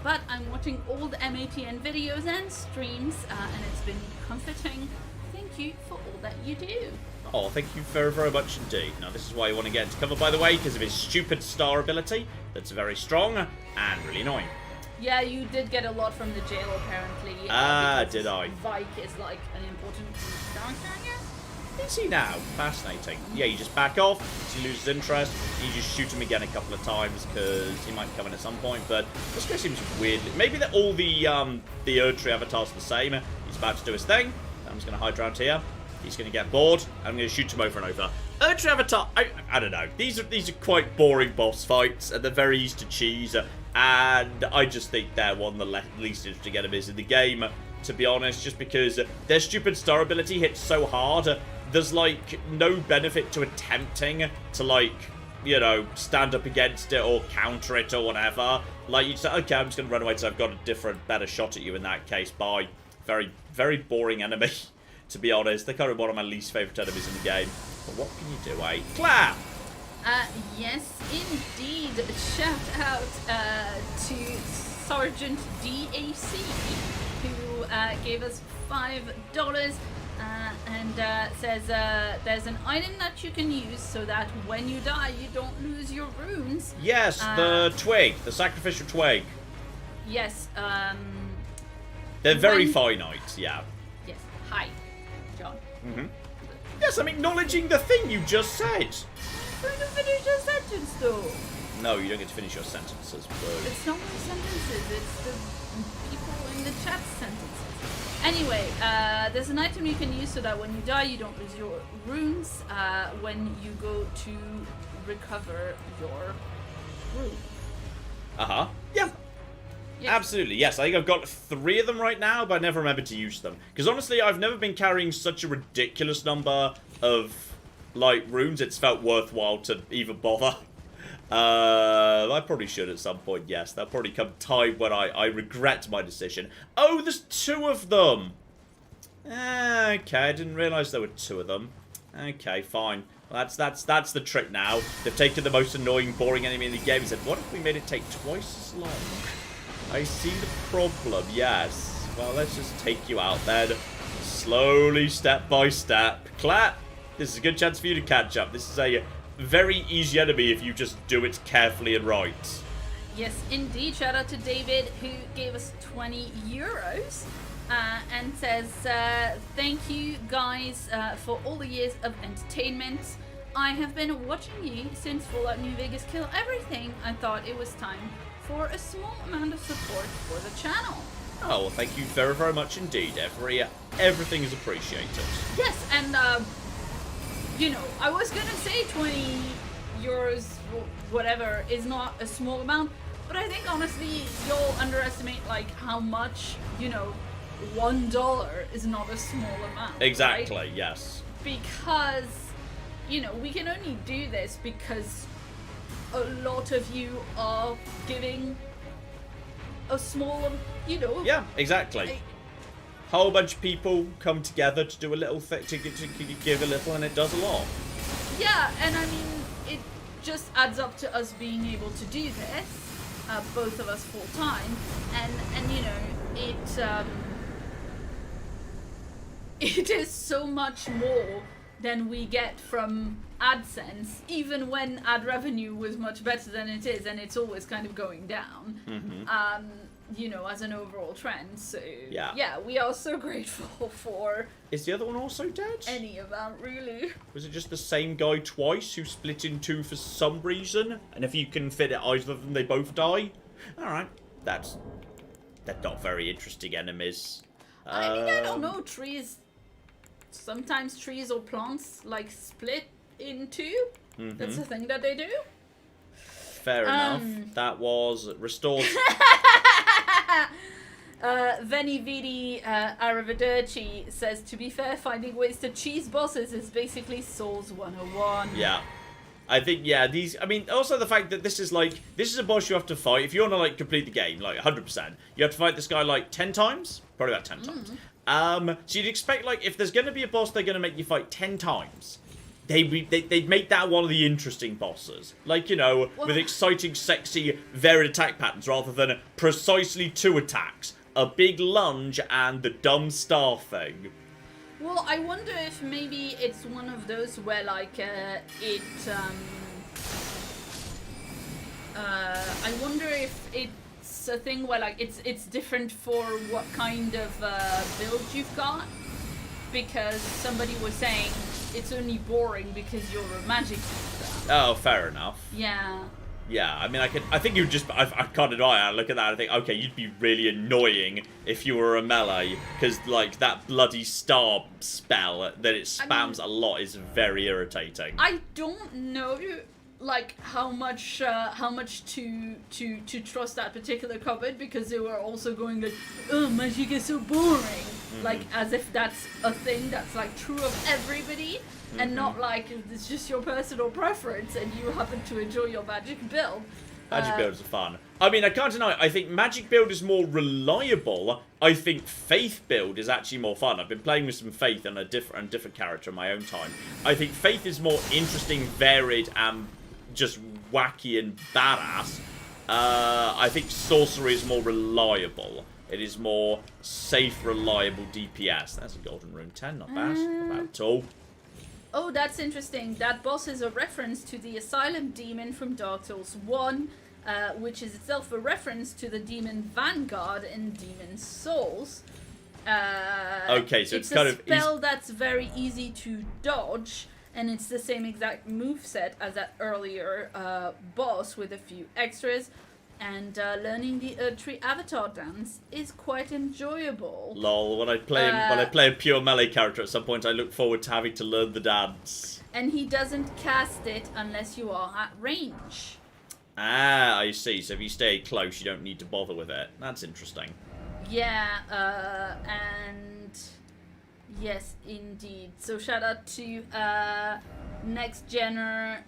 But I'm watching all the MATN videos and streams, and it's been comforting. Thank you for all that you do." Oh, thank you very, very much indeed. Now, this is why you want to get into cover, by the way, because of his stupid star ability. That's very strong and really annoying. Yeah, you did get a lot from the jail, apparently. Did I? Vike is, like, an important character, I guess? Is he now? Fascinating. Yeah, you just back off, he loses interest, you just shoot him again a couple of times, because he might come in at some point, but this guy seems weird. Maybe that all the Erdtree avatars are the same. He's about to do his thing. I'm just going to hide around here. He's going to get bored. I'm going to shoot him over and over. Erdtree avatar, I don't know. These are quite boring boss fights, and they're very easy to cheese, and I just think they're one of the least interesting enemies in the game, to be honest, just because their stupid star ability hits so hard. There's, like, no benefit to attempting to, like, you know, stand up against it or counter it or whatever. Like, you say, okay, I'm just going to run away until I've got a different, better shot at you in that case. Bye. Very, very boring enemy, to be honest. They're kind of one of my least favourite enemies in the game. But what can you do, eh? Clap! Yes, indeed. Shout out to Sergeant DAC, who gave us $5 and says there's an item that you can use so that when you die you don't lose your runes. Yes, the twig, the sacrificial twig. Yes. They're very finite, yeah. Yes. Hi, John. Mm-hmm. Yes, I'm acknowledging the thing you just said. Trying to finish your sentence, though. No, you don't get to finish your sentences, bro. It's not my sentences, it's the people in the chat sentences. Anyway, there's an item you can use so that when you die you don't lose your runes when you go to recover your rune. Uh-huh. Yeah. Yes. Absolutely, yes. I think I've got 3 of them right now, but I never remembered to use them. Because honestly, I've never been carrying such a ridiculous number of, like, runes. It's felt worthwhile to even bother. I probably should at some point, yes. There'll probably come time when I regret my decision. Oh, there's 2 of them! Okay, I didn't realise there were 2 of them. Okay, fine. Well, that's the trick now. They've taken the most annoying, boring enemy in the game and said, what if we made it take twice as long? I see the problem, yes. Well, let's just take you out then. Slowly, step by step. Clap! This is a good chance for you to catch up. This is a very easy enemy if you just do it carefully and right. Yes, indeed. Shout out to David, who gave us 20 euros and says, thank you guys for all the years of entertainment. I have been watching you since Fallout New Vegas Kill Everything. I thought it was time for a small amount of support for the channel. Oh, well, thank you very, very much indeed. Everything is appreciated. Yes, and, you know, I was gonna say 20 euros, whatever, is not a small amount, but I think, honestly, you'll underestimate, like, how much, you know, $1 is not a small amount. Exactly, right? yes. Because, you know, we can only do this because a lot of you are giving a small, you know. Yeah, exactly. Whole bunch of people come together to do a little thing, to give a little, and it does a lot. Yeah, and I mean, it just adds up to us being able to do this, both of us full time, and you know, it is so much more than we get from AdSense, even when ad revenue was much better than it is, and it's always kind of going down. Mm-hmm. You know, as an overall trend. So yeah, we are so grateful for. Is the other one also dead? Any amount, really. Was it just the same guy twice who split in two for some reason? And if you can fit it either of them, they both die? Alright. They're not very interesting enemies. I mean, I don't know. Sometimes trees or plants, like, split in two. Mm-hmm. That's a thing that they do. Fair enough. That was restored. Veni Vidi Arrivederci says, to be fair, finding ways to cheese bosses is basically Souls 101. Yeah. I think, yeah, I mean, also the fact that this is a boss you have to fight. If you want to, like, complete the game, like, 100%, you have to fight this guy, like, 10 times? Probably about 10 times. So you'd expect, like, if there's going to be a boss they're going to make you fight 10 times, they'd make that one of the interesting bosses. Like, you know, with exciting, sexy, varied attack patterns, rather than precisely 2 attacks. A big lunge and the dumb star thing. Well, I wonder if maybe it's one of those where, like, I wonder if it's a thing where, like, it's different for what kind of build you've got. Because somebody was saying it's only boring because you're a magic user. Oh, fair enough. Yeah. Yeah, I mean, I think you would just, I can't deny, I look at that and think, okay, you'd be really annoying if you were a melee, because, like, that bloody star spell that it spams a lot is very irritating. I don't know, like, how much to trust that particular cupboard, because they were also going like, oh, magic is so boring, like, as if that's a thing that's, like, true of everybody. And not like it's just your personal preference and you happen to enjoy your magic build. Magic builds are fun. I mean, I can't deny, I think magic build is more reliable. I think faith build is actually more fun. I've been playing with some faith and a different character in my own time. I think faith is more interesting, varied, and just wacky and badass. I think sorcery is more reliable. It is more safe, reliable DPS. That's a golden rune 10, not bad. Not bad at all. Oh, that's interesting. That boss is a reference to the Asylum Demon from Dark Souls 1, which is itself a reference to the demon Vanguard in Demon Souls. Okay, so it's kind of... It's a spell that's very easy to dodge, and it's the same exact moveset as that earlier boss with a few extras. And learning the Erdtree Avatar dance is quite enjoyable. Lol, when I play a pure melee character at some point, I look forward to having to learn the dance. And he doesn't cast it unless you are at range. Ah, I see. So if you stay close, you don't need to bother with it. That's interesting. Yeah, and yes, indeed. So shout out to Next Jenner,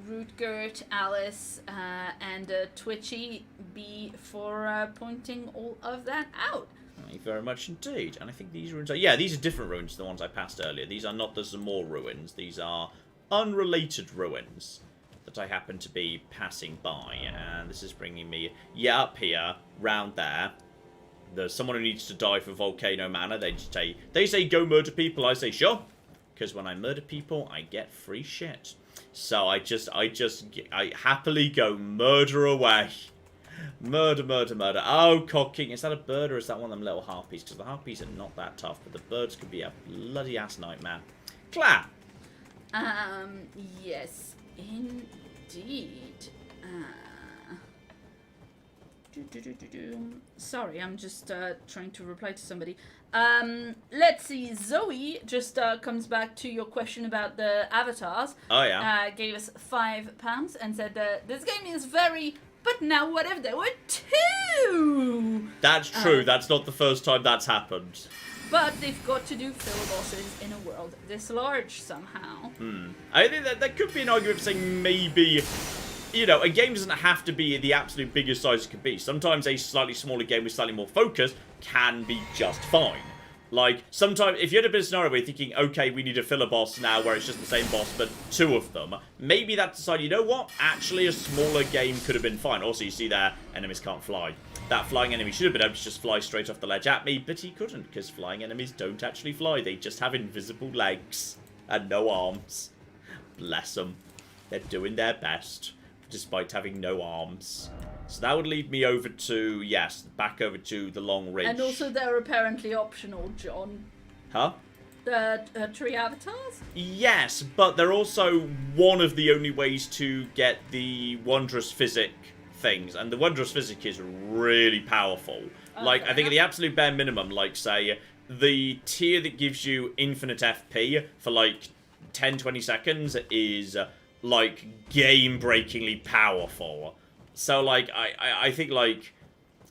Rootgert, Alice, and Twitchy B for pointing all of that out. Thank you very much indeed. And I think these ruins are... Yeah, these are different ruins to the ones I passed earlier. These are not the Zamor ruins. These are unrelated ruins that I happen to be passing by. And this is bringing me, yeah, up here, round there. There's someone who needs to die for Volcano Manor. They say go murder people. I say sure. Because when I murder people, I get free shit. So I happily go murder away. Murder, murder, murder. Oh, cocking. Is that a bird or is that one of them little harpies? Because the harpies are not that tough, but the birds could be a bloody ass nightmare. Claire! Yes, indeed. Sorry, I'm just trying to reply to somebody. Let's see. Zoe just comes back to your question about the avatars. Oh, yeah. Gave us £5 and said that this game is very... But now what if there were 2? That's true. That's not the first time that's happened. But they've got to do fill bosses in a world this large somehow. I think that there could be an argument for saying maybe, you know, a game doesn't have to be the absolute biggest size it could be. Sometimes a slightly smaller game with slightly more focus can be just fine. Like, sometimes, if you had a bit of scenario where you're thinking, okay, we need a filler boss now where it's just the same boss, but 2 of them, maybe that decided, you know what, actually a smaller game could have been fine. Also, you see there, enemies can't fly. That flying enemy should have been able to just fly straight off the ledge at me, but he couldn't, because flying enemies don't actually fly. They just have invisible legs and no arms. Bless them. They're doing their best, despite having no arms. So that would lead me over to, yes, back over to the long ridge. And also they're apparently optional, John. Huh? The tree avatars? Yes, but they're also one of the only ways to get the wondrous physic things. And the wondrous physic is really powerful. Like, I think at the absolute bare minimum, like, say, the tier that gives you infinite FP for, like, 10-20 seconds is, like, game-breakingly powerful. So, like, I think, like,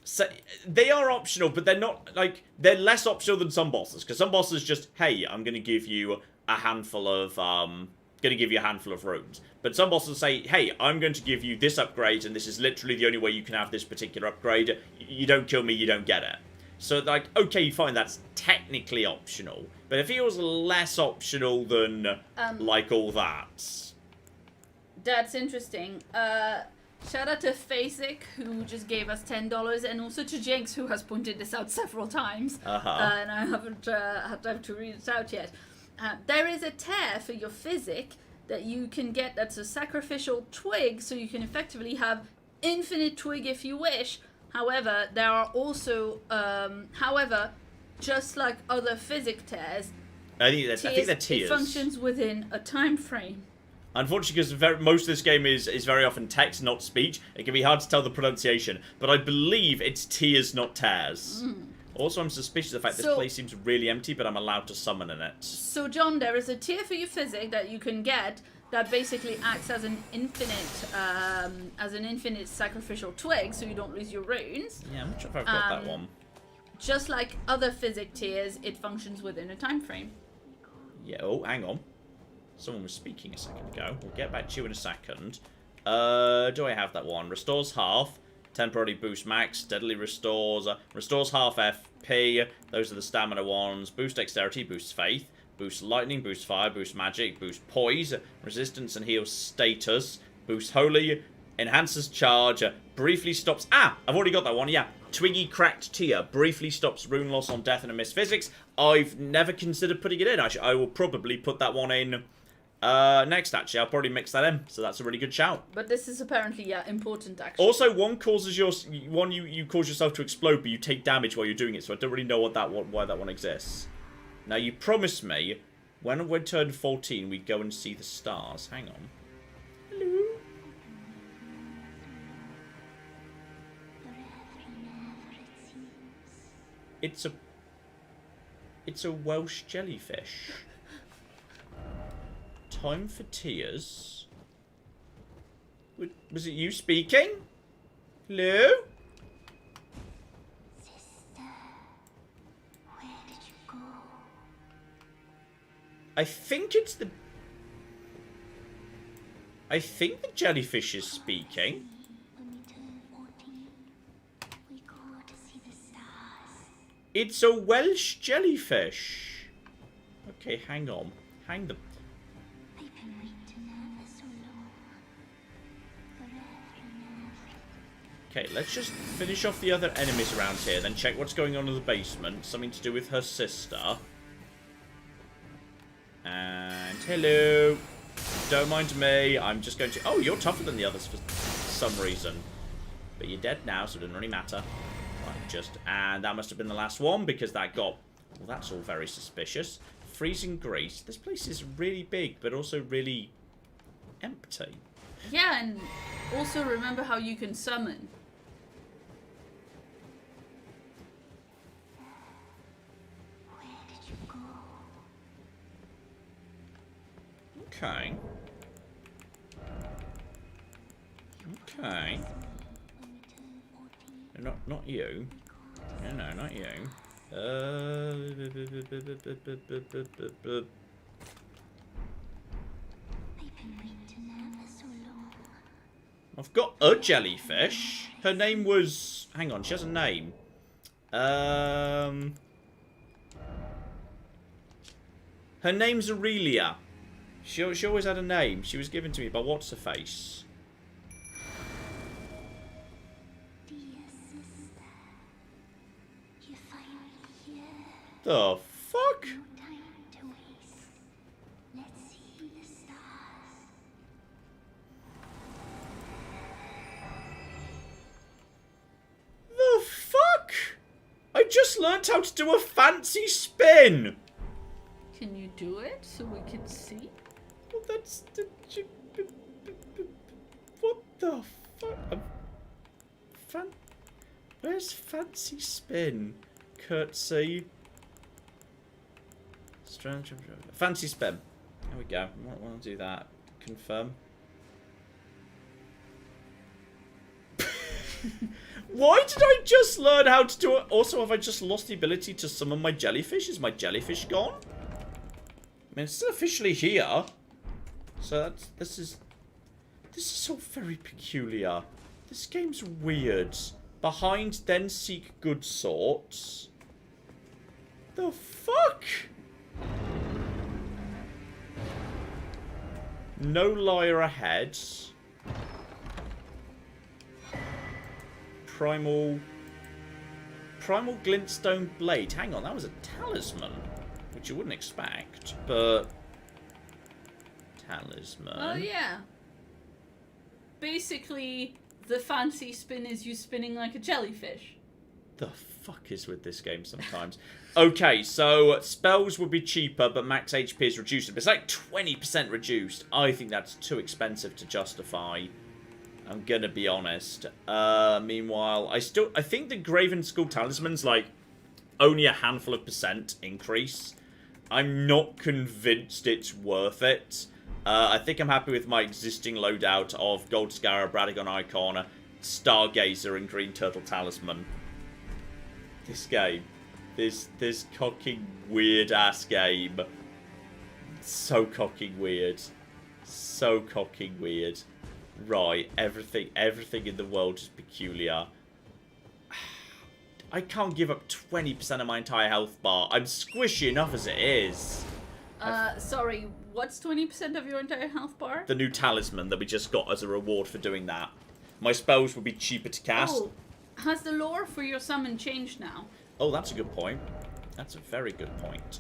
so they are optional, but they're not, like, they're less optional than some bosses. Because some bosses just, hey, I'm going to give you a handful of, runes. But some bosses say, hey, I'm going to give you this upgrade, and this is literally the only way you can have this particular upgrade. You don't kill me, you don't get it. So, like, okay, fine, that's technically optional. But it feels less optional than, like, all that. That's interesting. Shout out to Facek, who just gave us $10, and also to Jinx, who has pointed this out several times. And I haven't had time to read it out yet. There is a tear for your physic that you can get that's a sacrificial twig, so you can effectively have infinite twig if you wish. However, there are also, just like other physic tears, I think they're tiers. It functions within a time frame. Unfortunately, because most of this game is very often text, not speech, it can be hard to tell the pronunciation. But I believe it's tiers, not tears. Also, I'm suspicious of the fact this place seems really empty, but I'm allowed to summon in it. So, John, there is a tier for your physic that you can get that basically acts as an infinite sacrificial twig, so you don't lose your runes. Yeah, I'm not sure if I've got that one. Just like other physic tiers, it functions within a time frame. Yeah. Oh, hang on. Someone was speaking a second ago. We'll get back to you in a second. Do I have that one? Restores half. Temporarily boost max. Steadily restores. Restores half FP. Those are the stamina ones. Boost dexterity. Boosts faith. Boosts lightning. Boosts fire. Boosts magic. Boosts poise. Resistance and heals status. Boosts holy. Enhances charge. Briefly stops... Ah! I've already got that one. Yeah. Twiggy cracked tier. Briefly stops rune loss on death and a miss physics. I've never considered putting it in. I will probably put that one in... next, actually. I'll probably mix that in, so that's a really good shout. But this is apparently, yeah, important, actually. Also, one causes you cause yourself to explode, but you take damage while you're doing it, so I don't really know why that one exists. Now, you promised me, when we turn 14, we'd go and see the stars. Hang on. Hello? It's a Welsh jellyfish. Time for tears. Was it you speaking? Hello? Sister, where did you go? I think it's the... I think the jellyfish is speaking. When we turn 14, we go to see the stars. It's a Welsh jellyfish. Okay, hang on. Hang the... I've been waiting there for so long. Forever and ever. Okay, let's just finish off the other enemies around here, then check what's going on in the basement. Something to do with her sister. And hello. Don't mind me. I'm just going to... Oh, you're tougher than the others for some reason. But you're dead now, so it doesn't really matter. Right, and that must have been the last one, because that got... Well, that's all very suspicious. Freezing Grease. This place is really big, but also really empty. Yeah, and also remember how you can summon. Okay. Okay. Not you. No, not you. I've got a jellyfish. Her name was... Hang on, she has a name. Her name's Aurelia. She always had a name. She was given to me by what's-her-face. The fuck? The fuck? I just learnt how to do a fancy spin. Can you do it so we can see? Well, that's the... What the fuck? Where's fancy spin? Curtsy. Strange. Fancy spin. There we go. We'll do that. Confirm. Why did I just learn how to do it? Also, have I just lost the ability to summon my jellyfish? Is my jellyfish gone? I mean, it's still officially here. So this is all very peculiar. This game's weird. Behind, then seek good sorts. The fuck? No liar ahead. Primal glintstone blade. Hang on, that was a talisman, which you wouldn't expect, but talisman. Oh yeah. Basically, the fancy spin is you spinning like a jellyfish. The fuck is with this game sometimes? Okay, so spells would be cheaper, but max HP is reduced. It's like 20% reduced. I think that's too expensive to justify. I'm gonna be honest. Meanwhile, I think the Graven Skull Talisman's like only a handful of % increase. I'm not convinced it's worth it. I think I'm happy with my existing loadout of Gold Scarab, Radagon Icon, Stargazer, and Green Turtle Talisman. This game. This cocking weird ass game. So cocking weird. So cocking weird. Right, everything in the world is peculiar. I can't give up 20% of my entire health bar. I'm squishy enough as it is. Sorry, what's 20% of your entire health bar? The new talisman that we just got as a reward for doing that. My spells would be cheaper to cast. Oh, has the lore for your summon changed now? Oh, that's a good point. That's a very good point.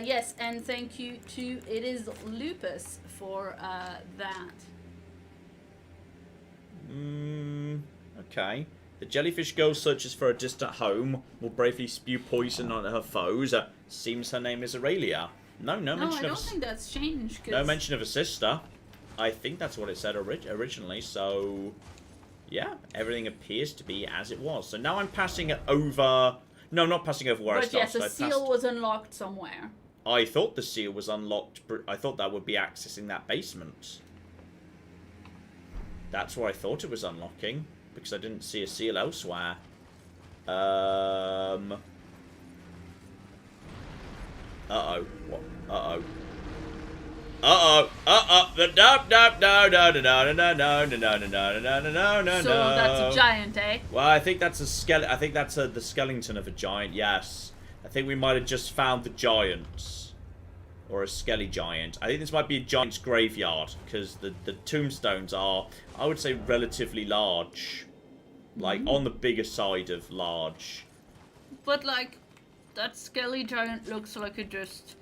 Yes, and thank you to It Is Lupus for that. Okay. The jellyfish girl searches for a distant home, will bravely spew poison on her foes. Seems her name is Aurelia. No mention I of don't think that's changed. No mention of a sister. I think that's what it said originally, so... Yeah, everything appears to be as it was. So now I'm passing it over... No, I'm not passing over where I But started. yes, a seal was unlocked somewhere. I thought the seal was unlocked, but I thought that would be accessing that basement. That's where I thought it was unlocking, because I didn't see a seal elsewhere. Uh-oh. What? Uh-oh. Uh-oh. Uh-oh. No. So that's a giant, eh? Well, I think that's a skeleton. I think that's the skeleton of a giant, yes. I think we might have just found the giant. Or a skelly giant. I think this might be a giant's graveyard, because the tombstones are, I would say, relatively large. Like, on the bigger side of large. But, like, that skelly giant looks like it just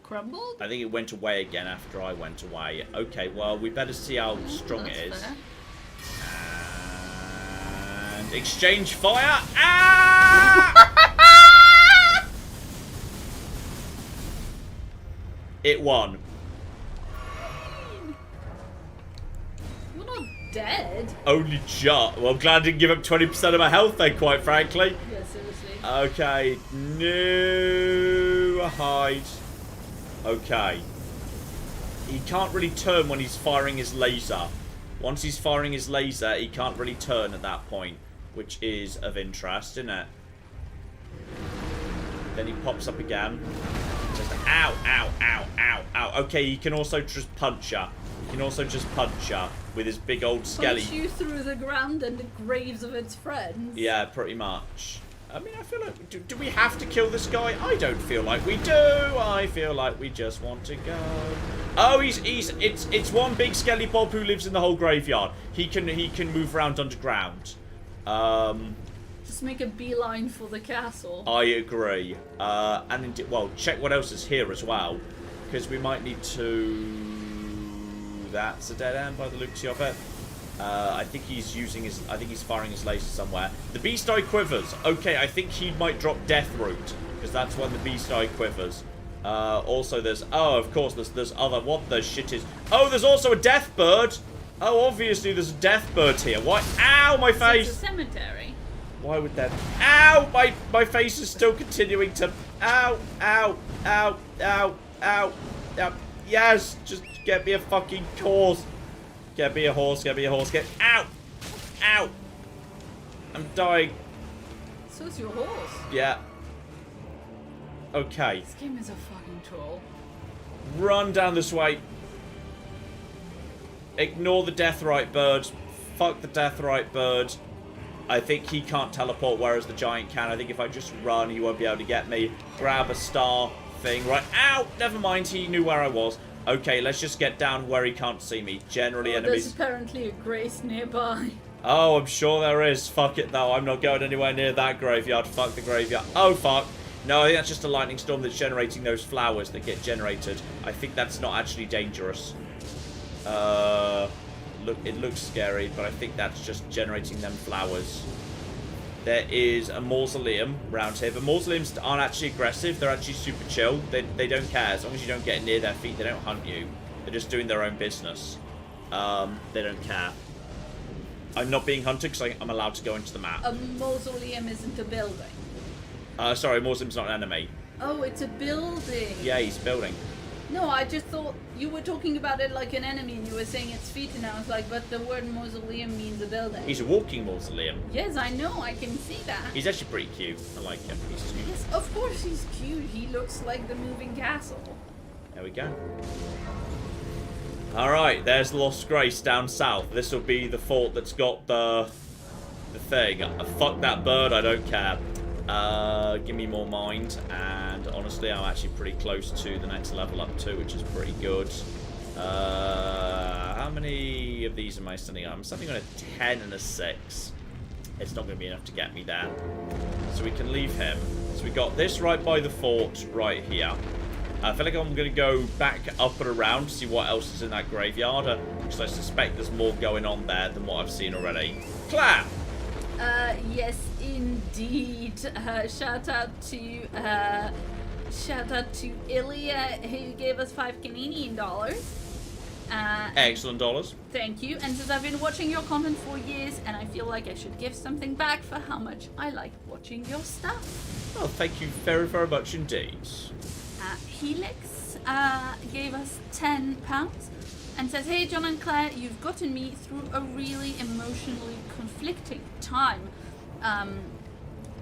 crumbled? I think it went away again after I went away. Okay, well, we better see how strong it is. Fair. Exchange fire. Ah! It won. You're not dead. Only just. Well, I'm glad I didn't give up 20% of my health then, quite frankly. Yeah, seriously. Okay. No hide. Okay. He can't really turn when he's firing his laser. Once he's firing his laser, he can't really turn at that point, which is of interest, isn't it? Then he pops up again. Just ow, ow, ow, ow, ow. Okay, he can also just punch her. He can also just punch her with his big old skelly. Punch you through the ground and the graves of its friends. Yeah, pretty much. I mean, I feel like... Do we have to kill this guy? I don't feel like we do. I feel like we just want to go. Oh, it's one big skelly bob who lives in the whole graveyard. He can move around underground. Just make a beeline for the castle. I agree. And well, check what else is here as well, because we might need to. That's a dead end by the looks of it. I think he's using his. I think he's firing his laser somewhere. The beast eye quivers. Okay, I think he might drop death root, because that's when the beast eye quivers. Also, there's. Oh, of course, there's other. What the shit is? Oh, there's also a death bird. Oh, obviously there's a death bird here. Why? Ow, my face! It's a cemetery. Why would that? Ow! My face is still continuing to. Ow! Ow! Ow! Ow! Ow! Ow! Yes! Just get me a fucking horse. Get me a horse. Get me a horse. Get. Ow! Ow! I'm dying. So's your horse. Yeah. Okay. This game is a fucking troll. Run down this way. Ignore the deathrite bird. Fuck the deathrite bird. I think he can't teleport, whereas the giant can. I think if I just run, he won't be able to get me. Grab a star thing. Right. Ow! Never mind. He knew where I was. Okay, let's just get down where he can't see me. Generally, enemies... There's apparently a grace nearby. Oh, I'm sure there is. Fuck it, though. I'm not going anywhere near that graveyard. Fuck the graveyard. Oh, fuck. No, I think that's just a lightning storm that's generating those flowers that get generated. I think that's not actually dangerous. Look, it looks scary, but I think that's just generating them flowers. There is a mausoleum around here, but mausoleums aren't actually aggressive. They're actually super chill. They don't care. As long as you don't get near their feet, they don't hunt you. They're just doing their own business. They don't care. I'm not being hunted because I'm allowed to go into the map. A mausoleum isn't a building. Sorry, mausoleum's not an enemy. Oh, it's a building. Yeah, he's building. No, I just thought you were talking about it like an enemy and you were saying its feet and I was like, but the word mausoleum means a building. He's a walking mausoleum. Yes, I know, I can see that. He's actually pretty cute. I like him. He's cute. Yes, of course he's cute. He looks like the moving castle. There we go. Alright, there's Lost Grace down south. This will be the fort that's got the thing. Fuck that bird, I don't care. Give me more mind, and honestly I'm actually pretty close to the next level up too, which is pretty good. How many of these am I standing on? I'm standing on a 10 and a 6. It's not going to be enough to get me there. So we can leave him. So we got this right by the fort right here. I feel like I'm going to go back up and around to see what else is in that graveyard, because I suspect there's more going on there than what I've seen already. Clap! Yes, indeed. Shout out to Ilya, who gave us $5 Canadian. Excellent dollars. Thank you. And since I've been watching your content for years, and I feel like I should give something back for how much I like watching your stuff. Well, thank you very, very much indeed. Helix gave us £10 and says, "Hey John and Claire, you've gotten me through a really emotionally conflicting time.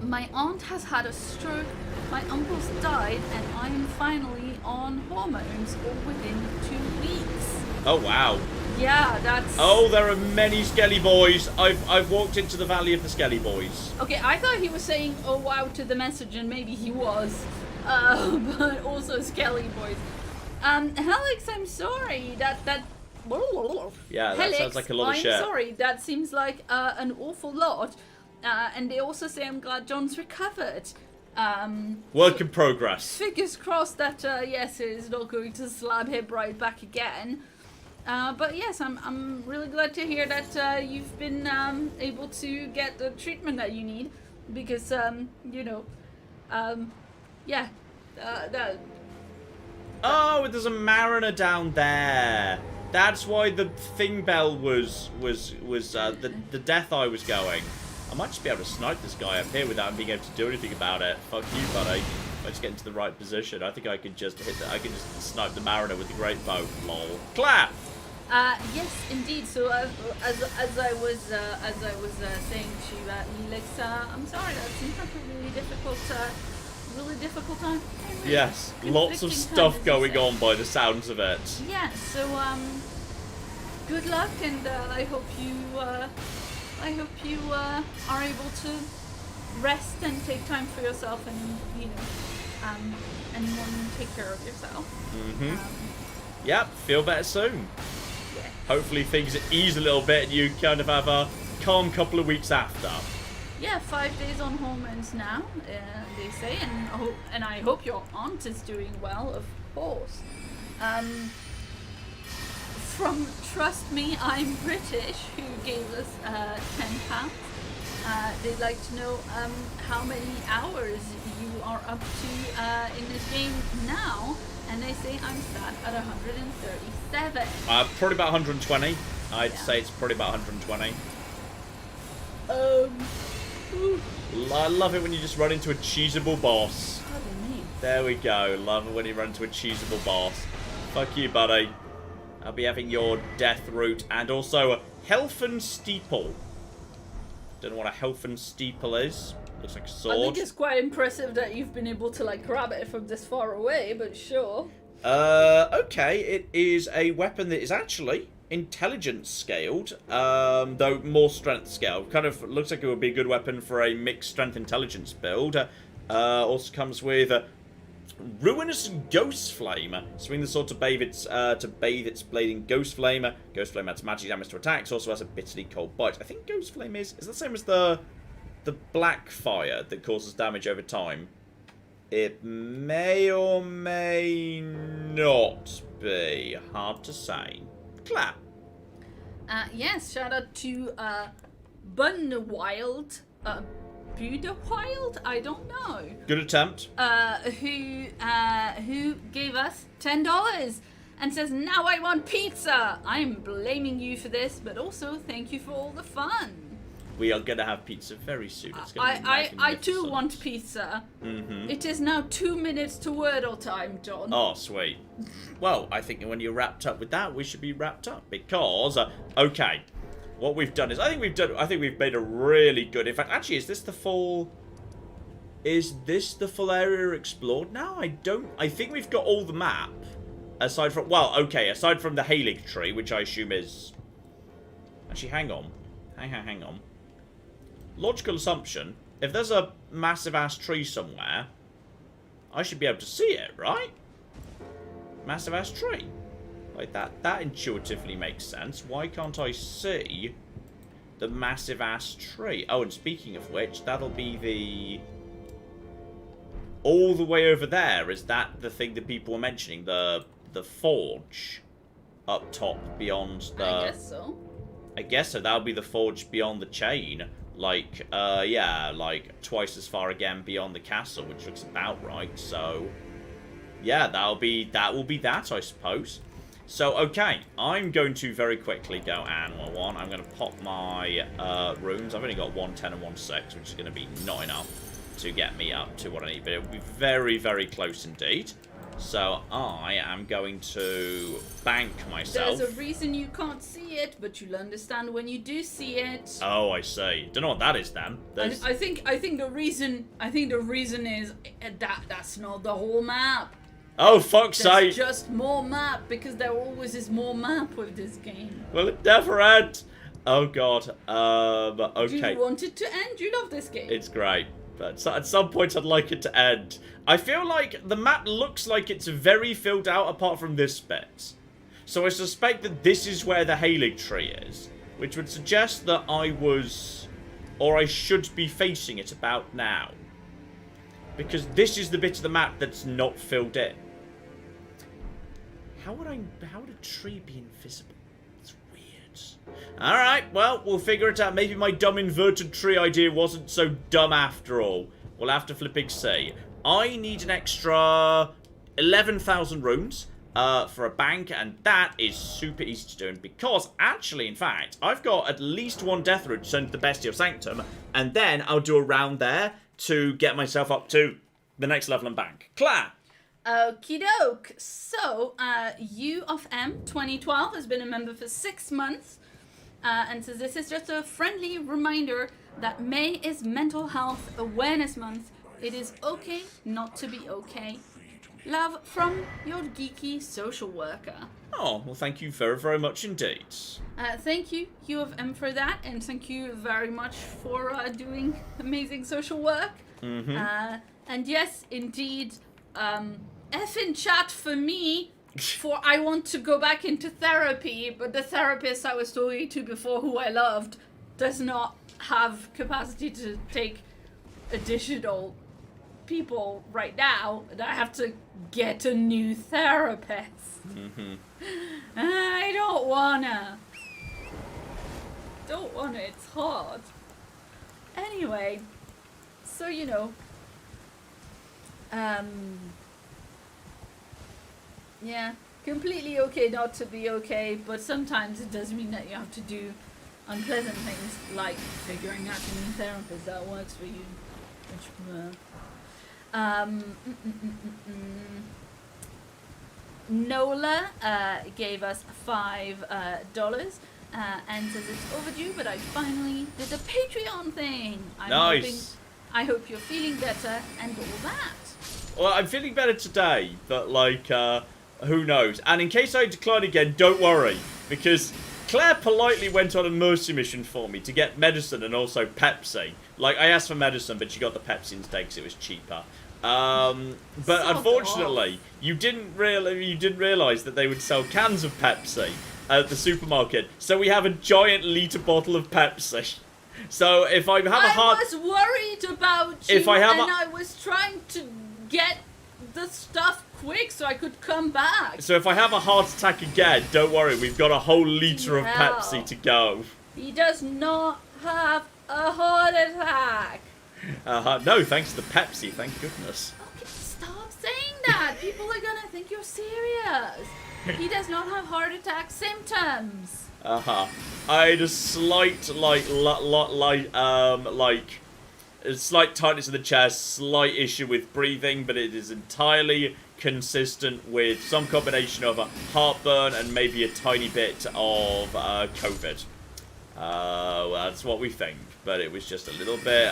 My aunt has had a stroke, my uncle's died, and I'm finally on hormones all within 2 weeks." Oh wow. Yeah, that's... Oh, there are many Skelly boys. I've walked into the Valley of the Skelly boys. Okay, I thought he was saying "oh wow" to the message, and maybe he was. But also Skelly boys. Helix, I'm sorry. That Yeah, that Helix, sounds like a lot of shit. I'm sorry. That seems like an awful lot. And they also say, "I'm glad John's recovered." Work in progress. Fingers crossed that yes, it is not going to slap him right back again. But yes, I'm really glad to hear that you've been able to get the treatment that you need, because you know, yeah, that. Oh, there's a mariner down there. That's why the thing bell was the death eye was going. I might just be able to snipe this guy up here without being able to do anything about it. Fuck you, buddy. If I just get into the right position, I think I could just I could just snipe the mariner with the great bow. Lol. Clap. Yes, indeed. So as I was saying to Elix, I'm sorry, that seems like a really difficult time. Really Yes, lots of conflicting stuff times, as you going say. on by the sounds of it. Yeah. So good luck, and I hope you are able to rest and take time for yourself, and and take care of yourself. Yep, feel better soon. Yeah. Hopefully things ease a little bit and you kind of have a calm couple of weeks after. Yeah, 5 days on hormones now, they say, and I hope your aunt is doing well, of course. From Trust Me, I'm British, who gave us £10. They'd like to know how many hours you are up to in this game now, and they say I'm sat at 137. Probably about 120. I'd Yeah. say it's probably about 120. Ooh, I love it when you just run into a cheesable boss. pardon me. There we go. Love it when you run into a cheesable boss. Fuck you, buddy. I'll be having your death route and also a Helfen Steeple. Don't know what a Helfen Steeple is. Looks like a I sword. think it's quite impressive that you've been able to like grab it from this far away, but sure. Okay. It is a weapon that is actually intelligence scaled, though more strength scaled. Kind of looks like it would be a good weapon for a mixed strength intelligence build. Also comes with Ruinous Ghost Flame. Swing the sword to bathe its blade in Ghost Flame. Ghost Flame adds magic damage to attacks. Also has a bitterly cold bite. I think Ghost Flame is the same as the black fire that causes damage over time. It may or may not be. Hard to say. Clap. Yes, shout out to Bunwild, Budawild? I don't know. Good attempt. Who gave us $10 and says, now I want pizza. I'm blaming you for this, but also thank you for all the fun. We are gonna have pizza very soon. It's gonna be I too magnificent. want pizza. It is now 2 minutes to Wordle time, John. Oh, sweet. Well, I think when you're wrapped up with that, we should be wrapped up because, okay, what we've done is, I think we've made a really good. In fact, actually, is this the full area explored now? I think we've got all the map, aside from, well, okay, aside from the Halig tree, which I assume is, actually, hang on. Logical assumption, if there's a massive ass tree somewhere, I should be able to see it, right? Massive ass tree. Like that intuitively makes sense. Why can't I see the massive ass tree? Oh, and speaking of which, that'll be the... all the way over there. Is that the thing that people were mentioning? The forge up top beyond the... I guess so. I guess so. That'll be the forge beyond the chain. Like, yeah, like twice as far again beyond the castle, which looks about right. So, yeah, that will be that, I suppose. So, okay, I'm going to very quickly go and I'm going to pop my runes. I've only got 110 and 16, which is going to be not enough to get me up to what I need, but it will be very, very close indeed. So I am going to bank myself. There's a reason you can't see it, but you'll understand when you do see it. Oh, I see. Don't know what that is then. I think the reason is that's not the whole map. Oh, fuck's There's sake. just more map, because there always is more map with this game. Well, it never ends. Oh, God. Okay. Do you want it to end? You love this game. It's great. But at some point, I'd like it to end. I feel like the map looks like it's very filled out apart from this bit. So I suspect that this is where the Halig tree is. Which would suggest that I should be facing it about now. Because this is the bit of the map that's not filled in. How would a tree be invisible? It's weird. Alright, well, we'll figure it out. Maybe my dumb inverted tree idea wasn't so dumb after all. We'll have to flipping see. I need an extra 11,000 runes for a bank, and that is super easy to do. And because, actually, in fact, I've got at least one death rune to send to the Bestial Sanctum, and then I'll do a round there to get myself up to the next level and bank. Claire! Okie doke. So, U of M 2012 has been a member for 6 months. And so this is just a friendly reminder that May is Mental Health Awareness Month. It is okay not to be okay. Love from your geeky social worker. Oh, well, thank you very, very much indeed. Thank you, U of M, for that. And thank you very much for doing amazing social work. And yes, indeed, F in chat for me, for I want to go back into therapy, but the therapist I was talking to before, who I loved, does not have capacity to take additional people right now, and I have to get a new therapist. I don't wanna. It's hard. Anyway, so you know, yeah, completely okay not to be okay, but sometimes it does mean that you have to do unpleasant things, like figuring out a new therapist that works for you. Which, Nola gave us $5 and says it's overdue, but I finally did a Patreon thing. Nice. I hope you're feeling better and all that. Well, I'm feeling better today, but, like, who knows? And in case I decline again, don't worry, because Claire politely went on a mercy mission for me to get medicine and also Pepsi. Like, I asked for medicine, but she got the Pepsi instead because it was cheaper. But unfortunately, you didn't realize that they would sell cans of Pepsi at the supermarket. So we have a giant liter bottle of Pepsi. So if I have a heart, I was worried about you, I was trying to get the stuff quick so I could come back. So if I have a heart attack again, don't worry, we've got a whole liter of Pepsi to go. He does not have a heart attack. No, thanks to the Pepsi, thank goodness. Okay, stop saying that. People are gonna think you're serious. He does not have heart attack symptoms. I had a slight, a slight tightness in the chest, slight issue with breathing, but it is entirely consistent with some combination of a heartburn and maybe a tiny bit of COVID. Well, that's what we think, but it was just a little bit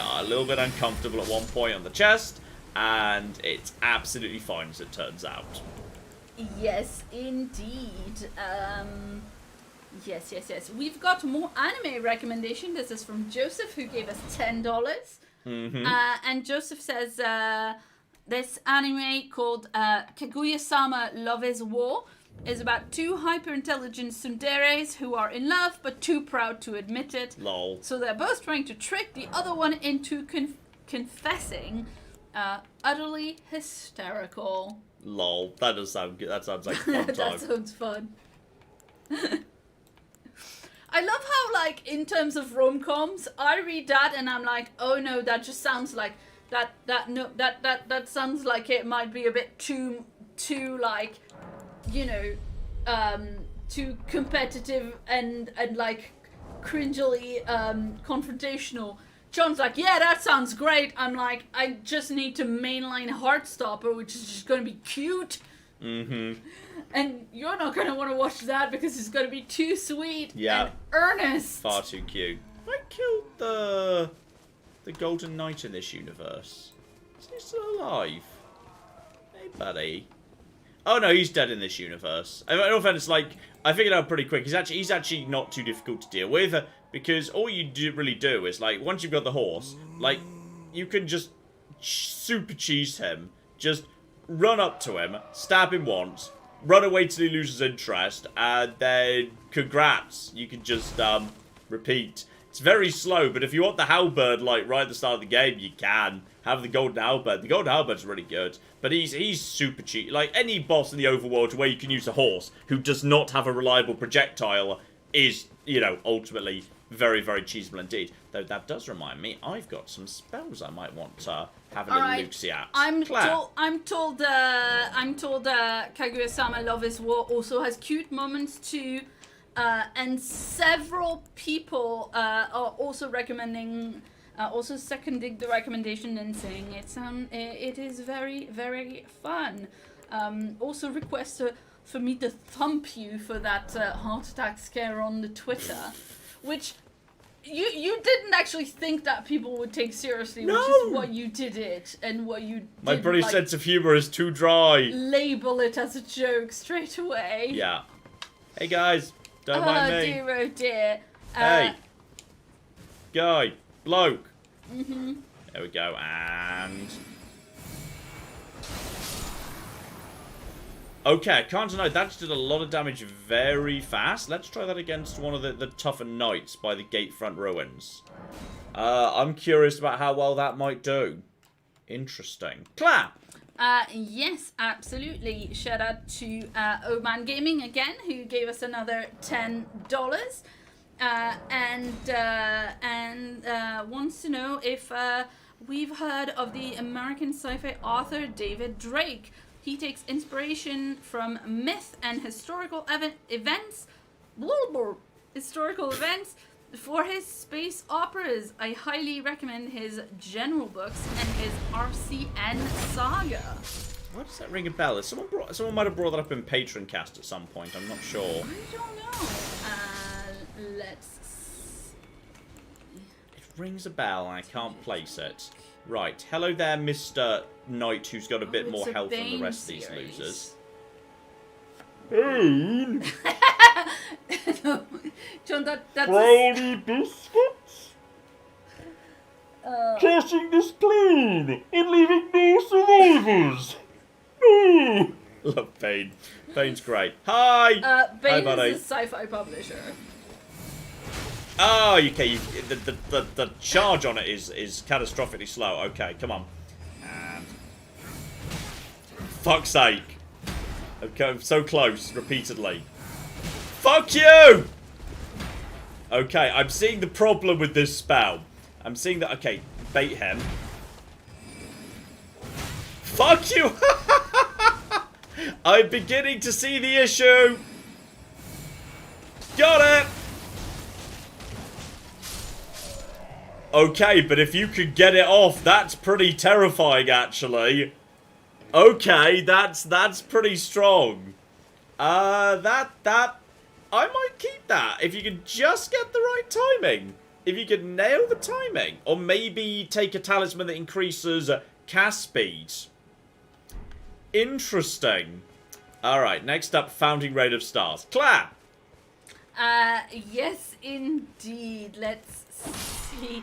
uncomfortable at one point on the chest, and it's absolutely fine as it turns out. Yes, indeed. Yes. We've got more anime recommendation. This is from Joseph, who gave us $10. And Joseph says this anime called Kaguya-sama Love is War is about two hyper-intelligent tsunderes who are in love but too proud to admit it. Lol. So they're both trying to trick the other one into confessing. Utterly hysterical. Lol. That does sound good. That sounds like a fun time. That sounds fun. I love how, like, in terms of rom-coms, I read that and I'm like, oh no, that just sounds like that sounds like it might be a bit too like, you know, too competitive and like cringily confrontational. John's like, yeah, that sounds great. I'm like, I just need to mainline Heartstopper, which is just gonna be cute. And you're not going to want to watch that because it's going to be too sweet and earnest. Far too cute. I killed the Golden Knight in this universe. Is he still alive? Hey, buddy. Oh, no, he's dead in this universe. In all fairness, like, I figured out pretty quick. He's actually not too difficult to deal with because all you really do is, like, once you've got the horse, like, you can just super cheese him. Just run up to him, stab him once, run away till he loses interest, and then congrats. You can just repeat. It's very slow, but if you want the halberd, like, right at the start of the game, you can. Have the golden halberd. The golden halberd's really good, but he's super cheap. Like, any boss in the overworld where you can use a horse who does not have a reliable projectile is, you know, ultimately very, very cheesable indeed. Though that does remind me, I've got some spells I might want to have a little look-see at. I'm told Kaguya-sama Love is War also has cute moments too. And several people are also recommending, also seconding the recommendation and saying it is very, very fun. Also request for me to thump you for that heart attack scare on the Twitter, which you didn't actually think that people would take seriously, No. which is what you did it and what you did. My British like, sense of humour is too dry. label it as a joke straight away. Yeah. Hey guys, don't mind me. Dear, oh dear. Hey. Guy. Bloke. There we go, and... Okay, I can't deny that just did a lot of damage very fast. Let's try that against one of the tougher knights by the gatefront ruins. I'm curious about how well that might do. Interesting. Clap! Yes, absolutely. Shout out to Oman Gaming again, who gave us another $10. And wants to know if we've heard of the American sci-fi author David Drake. He takes inspiration from myth and historical events for his space operas. I highly recommend his general books and his RCN saga. Why does that ring a bell? Someone might have brought that up in Patroncast at some point. I'm not sure. I don't know. Let's. It rings a bell and I can't place it. Right. Hello there, Mr. Knight, who's got a bit more health than the rest of these losers. Bane! John, that's Brownie biscuits? Catching this plane and leaving no survivors. No! Love Bane. Bane's great. Hi! Bane Hi, buddy. is a sci-fi publisher. Oh, okay. The charge on it is catastrophically slow. Okay, come on. And fuck's sake. Okay, I'm so close repeatedly. Fuck you! Okay, I'm seeing the problem with this spell. I'm seeing that. Okay, bait him. Fuck you! I'm beginning to see the issue. Got it! Okay, but if you could get it off, that's pretty terrifying, actually. Okay, that's pretty strong. I might keep that. If you could just get the right timing. If you could nail the timing. Or maybe take a talisman that increases cast speed. Interesting. Alright, next up, Founding Raid of Stars. Clap! Yes, indeed. Let's see.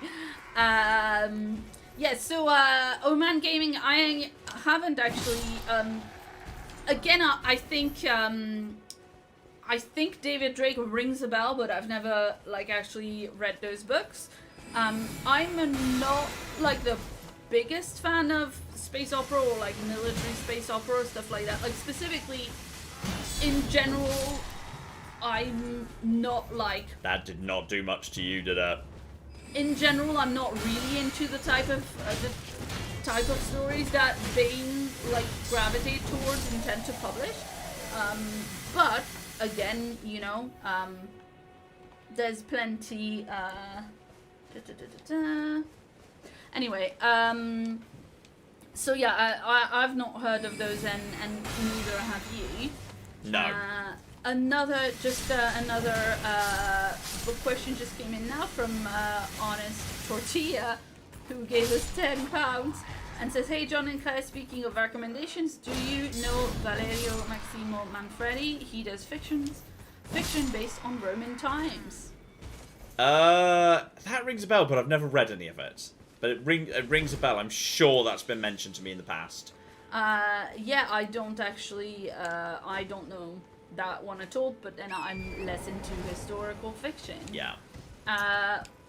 Yes, so, Oman Gaming, I haven't actually, again, I think David Drake rings a bell, but I've never, like, actually read those books. I'm not, like, the biggest fan of space opera or, like, military space opera or stuff like that. Like, specifically, in general, I'm not, like... That did not do much to you, did it? In general, I'm not really into the type of stories that Bane like gravitate towards and tend to publish. But again, you know, there's plenty. Anyway, so yeah, I've not heard of those, and neither have you. No. Another book question just came in now from Honest Tortilla, who gave us £10 and says, "Hey John and Claire, speaking of recommendations, do you know Valerio Maximo Manfredi? He does fiction based on Roman times." That rings a bell, but I've never read any of it. But it rings a bell. I'm sure that's been mentioned to me in the past. Yeah, I don't actually, I don't know that one at all, but then I'm less into historical fiction. Yeah.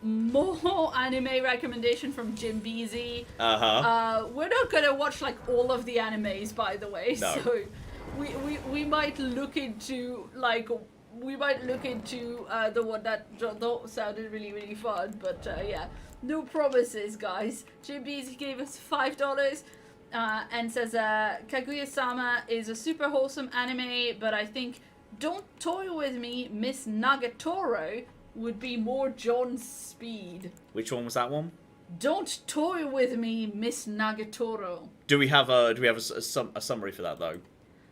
more anime recommendation from Jim Beasy. We're not gonna watch like all of the animes, by the way. No. So we might look into like the one that sounded really fun. But yeah, no promises, guys. Jim Beasy gave us $5. And says Kaguya-sama is a super wholesome anime, but I think Don't Toy With Me, Miss Nagatoro would be more John's speed. Which one was that one? Don't Toy With Me, Miss Nagatoro. Do we have a summary for that though?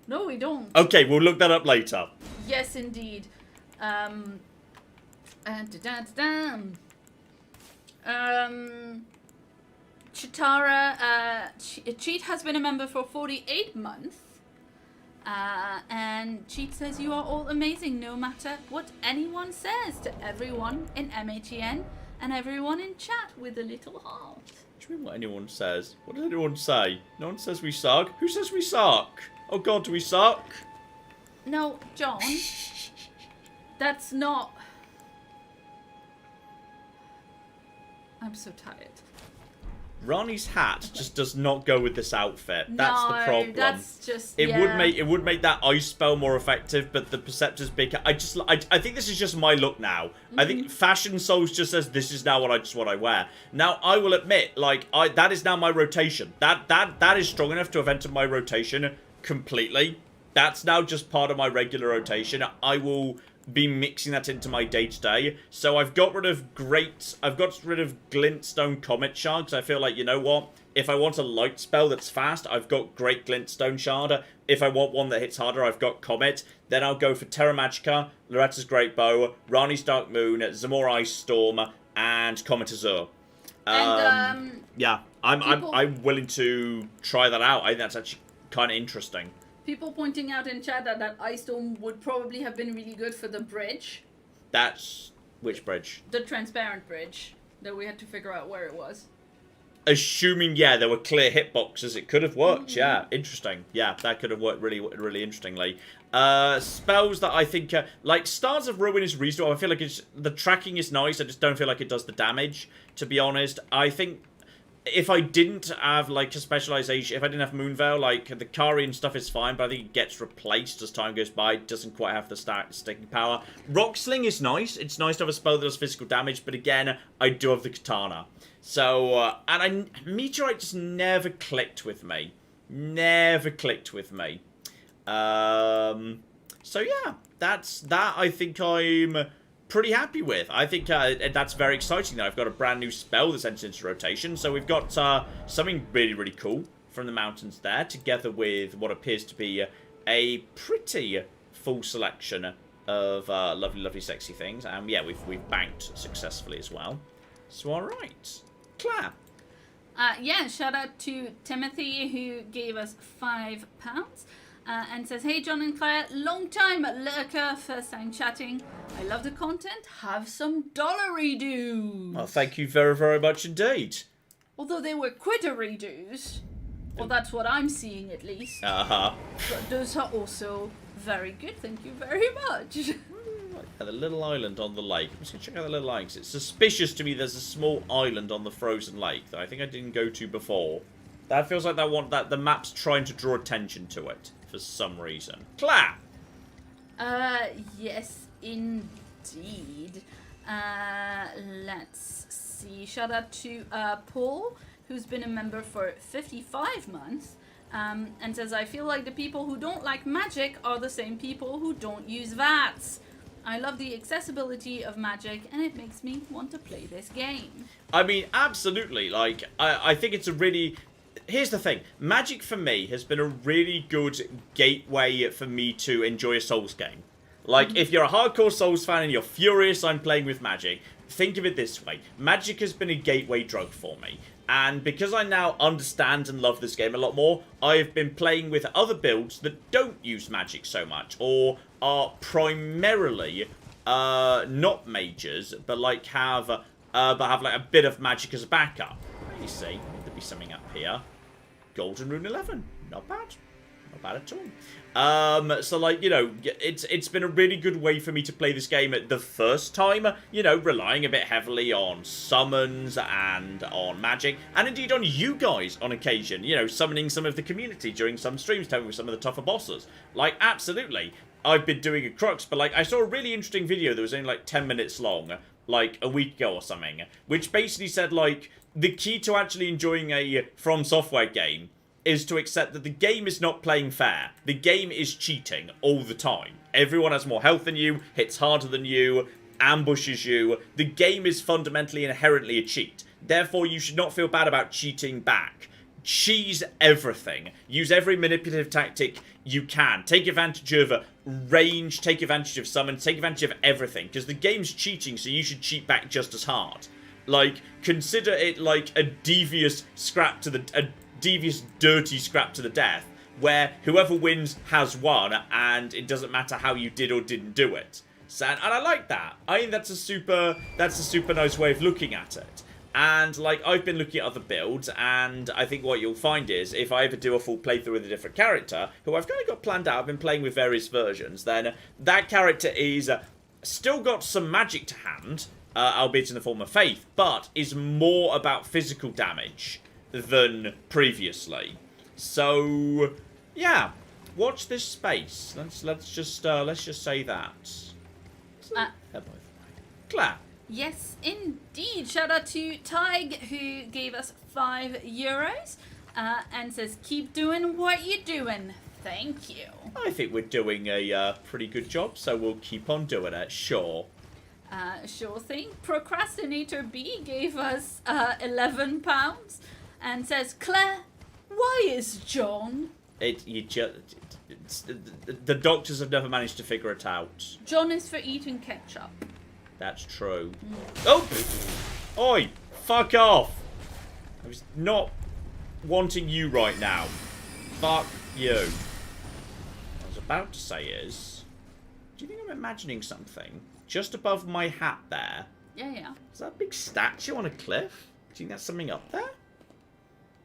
No, we don't. Okay, we'll look that up later. Yes, indeed. Chitara, Cheat has been a member for 48 months. And Cheat says, you are all amazing no matter what anyone says, to everyone in MHEN and everyone in chat with a little heart. What do you mean what anyone says? What does anyone say? No one says we suck. Who says we suck? Oh god, do we suck? No, John. That's not... I'm so tired. Rani's hat just does not go with this outfit. That's the problem. That's just it would make that ice spell more effective, but the Perceptor's big. I think this is just my look now. I think Fashion Souls just says this is now what I wear. Now I will admit, like that is now my rotation. That is strong enough to have entered my rotation completely. That's now just part of my regular rotation. I will be mixing that into my day-to-day. So I've got rid of Glintstone Comet Shard, because I feel like, you know what? If I want a light spell that's fast, I've got Great Glintstone Shard. If I want one that hits harder, I've got Comet. Then I'll go for Terra Magica, Loretta's Great Bow, Rani's Dark Moon, Zamora Ice Storm, and Comet Azure. Yeah, I'm willing to try that out. I think that's actually kind of interesting. People pointing out in chat that Ice Storm would probably have been really good for the bridge. That's... which bridge? The transparent bridge. That we had to figure out where it was. Assuming, yeah, there were clear hitboxes, it could have worked, yeah. Interesting. Yeah, that could have worked really interestingly. Spells that I think... like, Stars of Ruin is reasonable. I feel like the tracking is nice, I just don't feel like it does the damage, to be honest. I think... if I didn't have, like, a specialization, if I didn't have Moonveil, like, the Kari and stuff is fine, but I think it gets replaced as time goes by. It doesn't quite have the sticking power. Rock Sling is nice. It's nice to have a spell that does physical damage, but again, I do have the Katana. So, Meteorite just never clicked with me. Never clicked with me. So, yeah, that I think I'm pretty happy with. I think that's very exciting that I've got a brand new spell that's entered into rotation. So we've got something really cool from the mountains there, together with what appears to be a pretty full selection of lovely sexy things. And yeah, we've banked successfully as well. So alright, Claire. Yeah, shout out to Timothy who gave us £5. And says, hey John and Claire, long time lurker, first time chatting. I love the content, have some dollary dues. Well, thank you very much indeed. Although they were quittery dues. Well, that's what I'm seeing at least. But those are also very good, thank you very much. The little island on the lake. I'm just going to check out the little island, 'cause it's suspicious to me there's a small island on the frozen lake that I think I didn't go to before. That feels like that the map's trying to draw attention to it for some reason. Claire! Yes, indeed. Let's see. Shout out to Paul, who's been a member for 55 months, and says, I feel like the people who don't like magic are the same people who don't use VATS. I love the accessibility of magic, and it makes me want to play this game. I mean, absolutely. Like, I think it's a really... Here's the thing. Magic, for me, has been a really good gateway for me to enjoy a Souls game. Like, if you're a hardcore Souls fan and you're furious I'm playing with Magic, think of it this way. Magic has been a gateway drug for me. And because I now understand and love this game a lot more, I've been playing with other builds that don't use Magic so much, or are primarily not mages, but like have like a bit of Magic as a backup. You see, there'd be something up here. Golden Rune 11, not bad. Not bad at all. So, like, you know, it's been a really good way for me to play this game the first time, you know, relying a bit heavily on summons and on magic, and indeed on you guys on occasion, you know, summoning some of the community during some streams, telling me some of the tougher bosses. Like, absolutely. I've been doing a crux, but, like, I saw a really interesting video that was only, like, 10 minutes long, like, a week ago or something, which basically said, like, the key to actually enjoying a From Software game is to accept that the game is not playing fair. The game is cheating all the time. Everyone has more health than you, hits harder than you, ambushes you. The game is fundamentally inherently a cheat. Therefore, you should not feel bad about cheating back. Cheese everything. Use every manipulative tactic you can. Take advantage of range, take advantage of summon, take advantage of everything. Because the game's cheating, so you should cheat back just as hard. Like, consider it like a devious scrap to a devious, dirty scrap to the death, where whoever wins has won, and it doesn't matter how you did or didn't do it. So, and I like that. I think that's a super nice way of looking at it. And, like, I've been looking at other builds, and I think what you'll find is, if I ever do a full playthrough with a different character, who I've kind of got planned out, I've been playing with various versions, then that character is still got some magic to hand, albeit in the form of faith, but is more about physical damage than previously. So, yeah, watch this space. Let's just say that. Claire. Yes, indeed. Shout out to Tig, who gave us €5, and says, keep doing what you're doing. Thank you. I think we're doing a pretty good job, so we'll keep on doing it, sure. Sure thing. Procrastinator B gave us £11 and says, Claire, why is John? The doctors have never managed to figure it out. John is for eating ketchup. That's true. Oh! Oi! Fuck off! I was not wanting you right now. Fuck you. What I was about to say is, do you think I'm imagining something? Just above my hat there. Yeah. Is that a big statue on a cliff? Do you think that's something up there?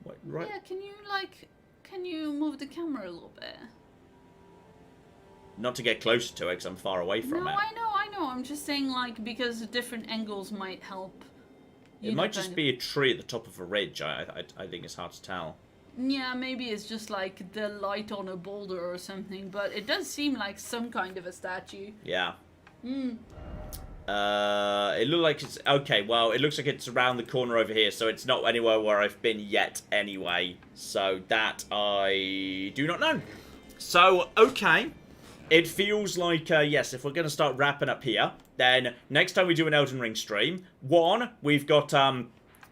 What, right? Yeah, can you move the camera a little bit? Not to get closer to it, because I'm far away from it. I know. I'm just saying, like, because different angles might help. It might just be a tree at the top of a ridge. I think it's hard to tell. Yeah, maybe it's just, like, the light on a boulder or something, but it does seem like some kind of a statue. Yeah. It looks like it's... Okay, well, it looks like it's around the corner over here, so it's not anywhere where I've been yet anyway. So that I do not know. So, okay. It feels like, yes, if we're going to start wrapping up here, then next time we do an Elden Ring stream, one, we've got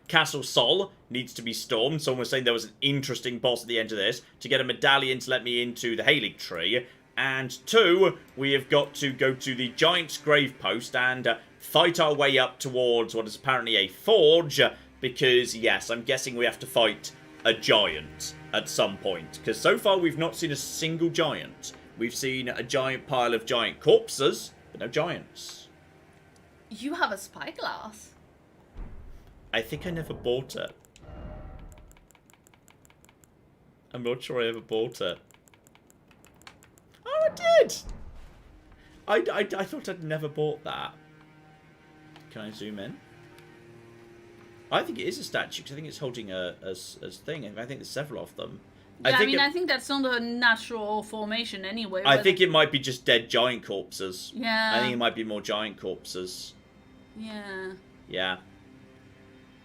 Castle Sol needs to be stormed. Someone was saying there was an interesting boss at the end of this to get a medallion to let me into the Halig tree. And two, we have got to go to the Giant's Grave Post and fight our way up towards what is apparently a forge, because, yes, I'm guessing we have to fight a giant at some point. Because so far we've not seen a single giant. We've seen a giant pile of giant corpses, but no giants. You have a spyglass. I think I never bought it. I'm not sure I ever bought it. Oh, I did! I thought I'd never bought that. Can I zoom in? I think it is a statue, because I think it's holding a thing. I think there's several of them. Yeah, I think that's not a natural formation anyway. I think it might be just dead giant corpses. Yeah. I think it might be more giant corpses. Yeah. Yeah.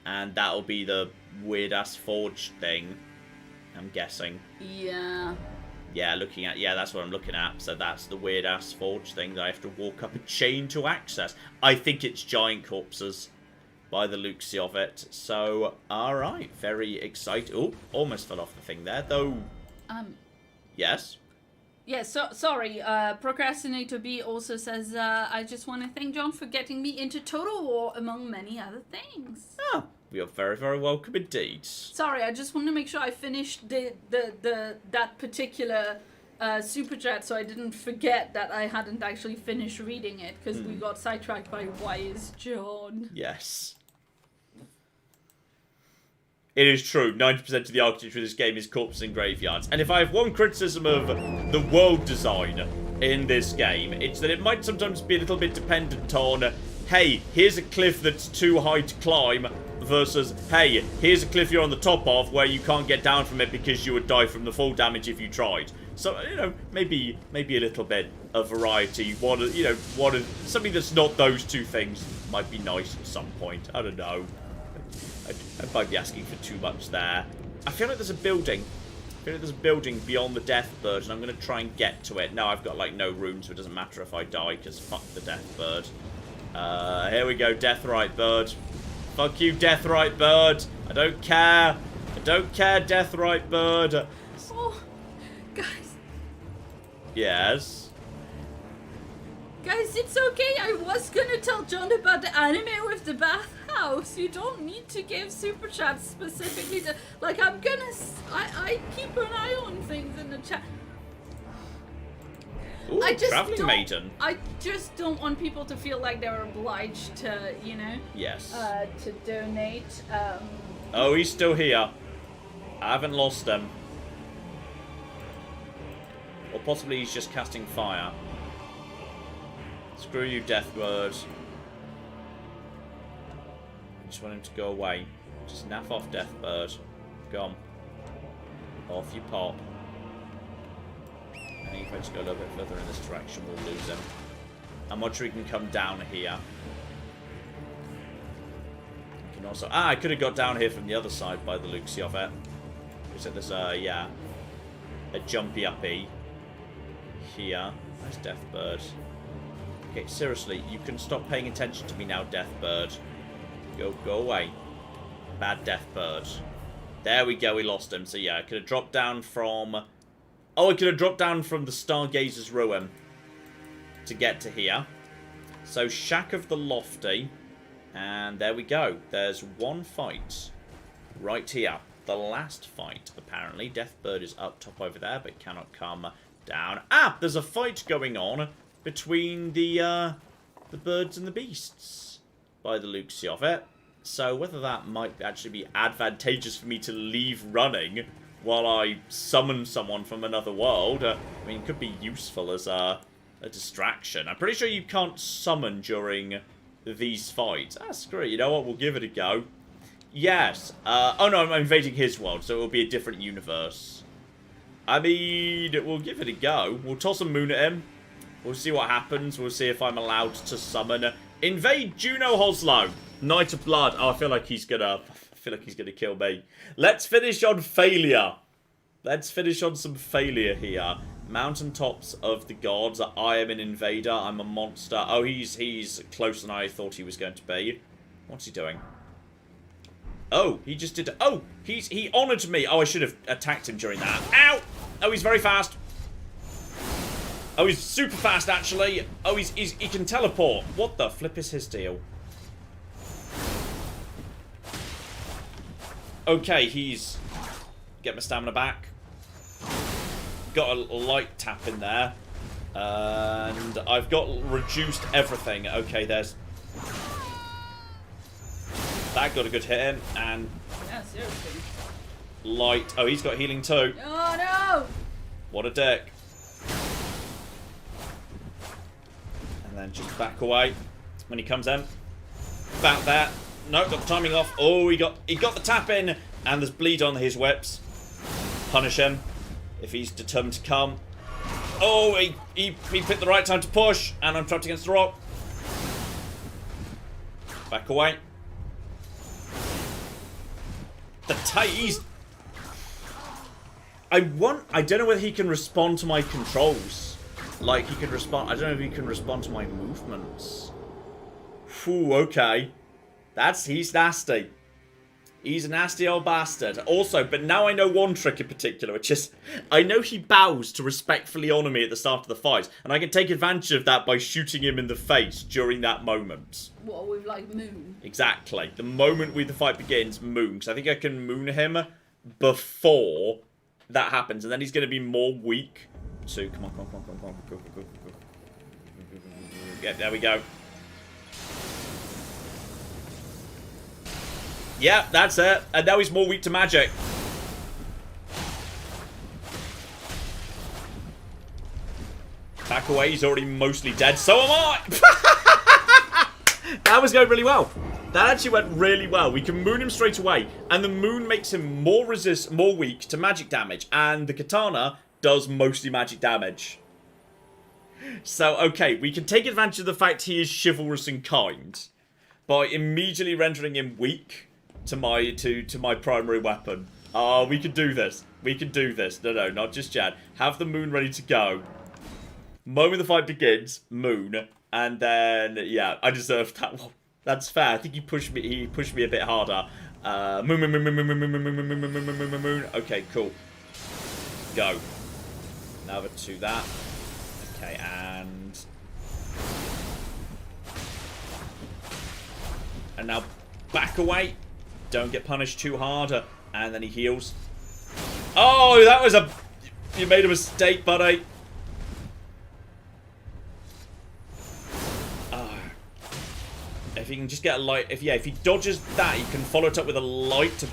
And that'll be the weird-ass forge thing, I'm guessing. Yeah. Yeah, that's what I'm looking at. So that's the weird-ass forge thing that I have to walk up a chain to access. I think it's giant corpses, by the looks of it. So, alright, very excited. Oh, almost fell off the thing there, though. Yes? Yeah, sorry, Procrastinator B also says, I just want to thank John for getting me into Total War, among many other things. Oh, you're very, very welcome indeed. Sorry, I just want to make sure I finished that particular super chat, so I didn't forget that I hadn't actually finished reading it, because we got sidetracked by why is John. Yes. It is true. 90% of the architecture of this game is corpses and graveyards. And if I have one criticism of the world design in this game, it's that it might sometimes be a little bit dependent on, hey, here's a cliff that's too high to climb, versus, hey, here's a cliff you're on the top of where you can't get down from it because you would die from the fall damage if you tried. So, you know, maybe a little bit of variety. Something that's not those two things might be nice at some point. I don't know. I might be asking for too much there. I feel like there's a building. I feel like there's a building beyond the Death Bird, and I'm going to try and get to it. No, I've got, like, no room, so it doesn't matter if I die, because fuck the Death Bird. Here we go, Deathrite Bird. Fuck you, Deathrite Bird. I don't care. I don't care, Deathrite Bird. Oh, guys. Yes? Guys, it's okay. I was gonna tell John about the anime with the bathhouse. You don't need to give super chats specifically to... Like, I'm gonna... I keep an eye on things in the chat. Ooh, I just Traveling Maiden. I just don't want people to feel like they're obliged to, you know... Yes. To donate. Oh, he's still here. I haven't lost him. Or possibly he's just casting fire. Screw you, Deathbird. I just want him to go away. Just naff off, Deathbird. Gone. Off you pop. And if I just go a little bit further in this direction, we'll lose him. I'm not sure he can come down here. I can also... I could have got down here from the other side by the looks of it. So there's a jumpy uppy here. Nice Deathbird. Okay, seriously, you can stop paying attention to me now, Deathbird. Go away. Bad Deathbird. There we go, we lost him. So yeah, I could have dropped down from... Oh, I could have dropped down from the Stargazer's Ruin to get to here. So, Shack of the Lofty. And there we go. There's one fight right here. The last fight, apparently. Deathbird is up top over there, but cannot come down. Ah! There's a fight going on between the birds and the beasts, by the looks of it. So whether that might actually be advantageous for me to leave running while I summon someone from another world, I mean, it could be useful as a distraction. I'm pretty sure you can't summon during these fights. Ah, screw it. You know what? We'll give it a go. Yes. Oh no, I'm invading his world, so it will be a different universe. I mean, we'll give it a go. We'll toss a moon at him. We'll see what happens. We'll see if I'm allowed to summon. Invade Juno Hoslow. Knight of Blood. Oh, I feel like he's gonna kill me. Let's finish on failure. Let's finish on some failure here. Mountaintops of the Gods. I am an invader. I'm a monster. Oh, he's closer than I thought he was going to be. What's he doing? Oh, he just did... Oh, he honoured me. Oh, I should have attacked him during that. Ow! Oh, he's very fast. Oh, he's super fast, actually. Oh, he can teleport. What the flip is his deal? Okay, he's... Get my stamina back. Got a light tap in there. And I've got reduced everything. Okay, there's... That got a good hit in. And... Yeah, seriously. Light. Oh, he's got healing too. Oh, no! What a dick. And then just back away when he comes in. About that. No, got the timing off. Oh, he got the tap in. And there's bleed on his whips. Punish him if he's determined to come. Oh, he picked the right time to push. And I'm trapped against the rock. Back away. The he's... I don't know whether he can respond to my controls. Like, he can respond... I don't know if he can respond to my movements. Phew, okay. He's nasty. He's a nasty old bastard. Also, but now I know one trick in particular, which is... I know he bows to respectfully honour me at the start of the fight. And I can take advantage of that by shooting him in the face during that moment. What, with, like, moon? Exactly. The moment the fight begins, moon. Because I think I can moon him before that happens. And then he's going to be more weak. So, come on. Go. Yeah, there we go. Yeah, that's it. And now he's more weak to magic. Back away, he's already mostly dead. So am I! That was going really well. That actually went really well. We can moon him straight away. And the moon makes him more weak to magic damage. And the katana does mostly magic damage. So, okay, we can take advantage of the fact he is chivalrous and kind by immediately rendering him weak to my primary weapon. Oh, we can do this. We can do this. No, not just yet. Have the moon ready to go. Moment the fight begins, moon, and then yeah, I deserved that one. That's fair. I think he pushed me a bit harder. Moon. Okay, cool. Go. Another to that. Okay, and now back away. Don't get punished too hard. And then he heals. Oh, that was you made a mistake, buddy. If he can just get a light, if he dodges that, he can follow it up with a light to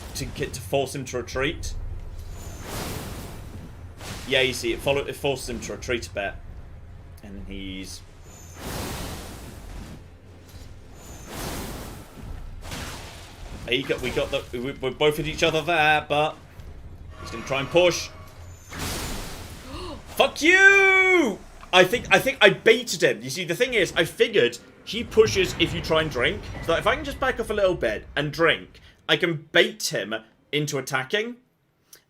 force him to retreat. Yeah, you see, it forces him to retreat a bit, and then he's. We both hit each other there, but he's gonna try and push. Fuck you! I think I baited him. You see, the thing is, I figured. He pushes if you try and drink. So if I can just back off a little bit and drink, I can bait him into attacking.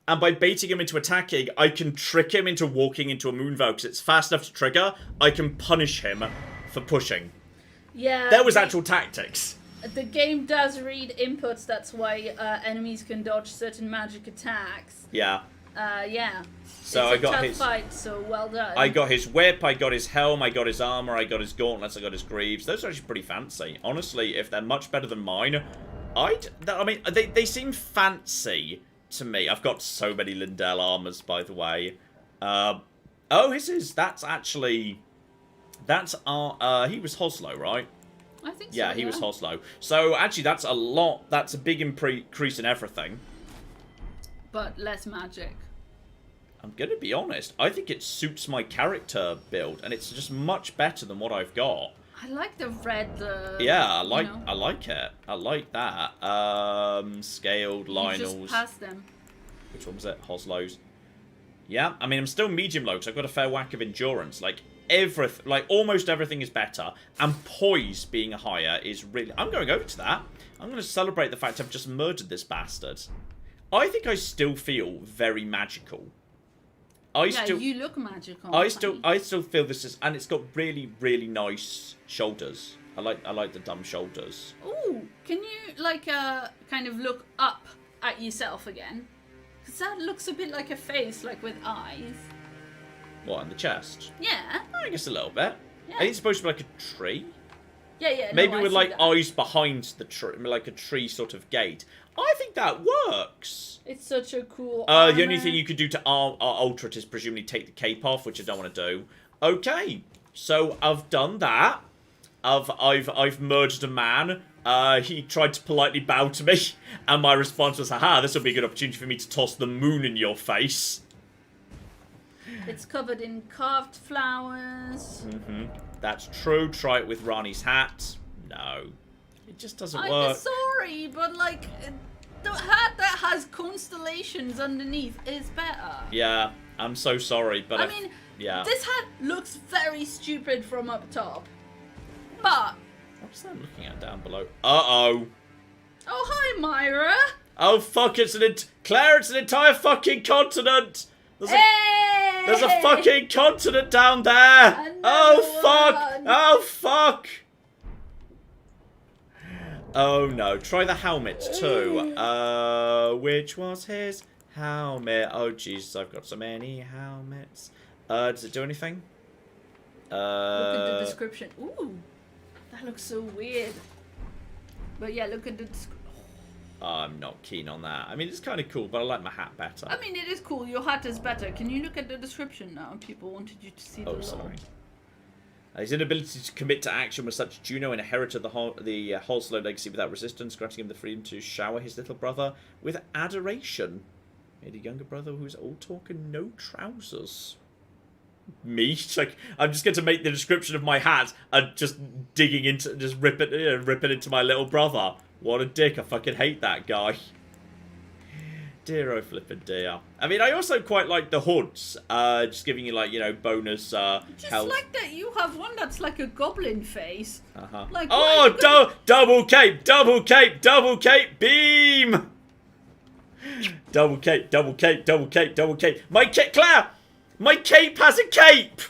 And by baiting him into attacking, I can trick him into walking into a moonveil because it's fast enough to trigger. I can punish him for pushing. Yeah. There was actual tactics. The game does read inputs, that's why enemies can dodge certain magic attacks. Yeah. Yeah. So it's I got tough his fight, so well done. I got his whip, I got his helm, I got his armor, I got his gauntlets, I got his greaves. Those are actually pretty fancy. Honestly, if they're much better than mine, I mean, they seem fancy to me. I've got so many Lindell armors, by the way. Oh, that's he was Hoslo, right? I think so, yeah, he was Hoslo. So actually, that's a lot. That's a big increase in everything. But less magic. I'm gonna be honest. I think it suits my character build, and it's just much better than what I've got. I like the red. Yeah, I like it. I like that. Scaled Lionels. You just passed them. Which one was it? Hoslo's. Yeah, I mean I'm still medium low because I've got a fair whack of endurance. Like almost everything is better, and poise being higher is really. I'm going over to that. I'm going to celebrate the fact I've just murdered this bastard. I think I still feel very magical. You look magical. I still feel this is, and it's got really, really nice shoulders. I like the dumb shoulders. Ooh, can you kind of look up at yourself again? Because that looks a bit like a face, like with eyes. What, on the chest? Yeah. I guess a little bit. Yeah. I think it's supposed to be like a tree. Yeah. Maybe no, with I see that. eyes behind the tree, like a tree sort of gate. I think that works. It's such a cool. The only thing you could do to alter it is presumably take the cape off, which I don't want to do. Okay, so I've done that. I've murdered a man. He tried to politely bow to me, and my response was, "Haha, this will be a good opportunity for me to toss the moon in your face." It's covered in carved flowers. That's true. Try it with Rani's hat. No, it just doesn't I'm work. sorry, but the hat that has constellations underneath is better. Yeah, I'm so sorry, but I mean, yeah. This hat looks very stupid from up top, but What's that I'm looking at down below? Uh-oh. Oh, hi, Myra. Oh, fuck, Claire, it's an entire fucking continent. There's a fucking continent down there. Oh, fuck. Oh, fuck. Oh, no. Try the helmet, too. Which was his helmet? Oh, Jesus, I've got so many helmets. Does it do anything? Look at the description. Ooh, that looks so weird. But yeah, look at the description. I'm not keen on that. I mean, it's kind of cool, but I like my hat better. I mean, it is cool. Your hat is better. Can you look at the description now? People wanted you to see the logo. Sorry. His inability to commit to action was such Juno inherited the Holslow legacy without resistance, granting him the freedom to shower his little brother with adoration. He had a younger brother who was all talk and no trousers. Me? Like, I'm just going to make the description of my hat and just digging into, just rip it into my little brother. What a dick. I fucking hate that guy. Dear oh flippin' dear. I mean, I also quite like the hoods. Just giving you, like, you know, bonus Just health. like that you have one that's like a goblin face. Like, oh, double cape, double cape, double cape, beam! Double cape, double cape, double cape, double cape. Claire! My cape has a cape!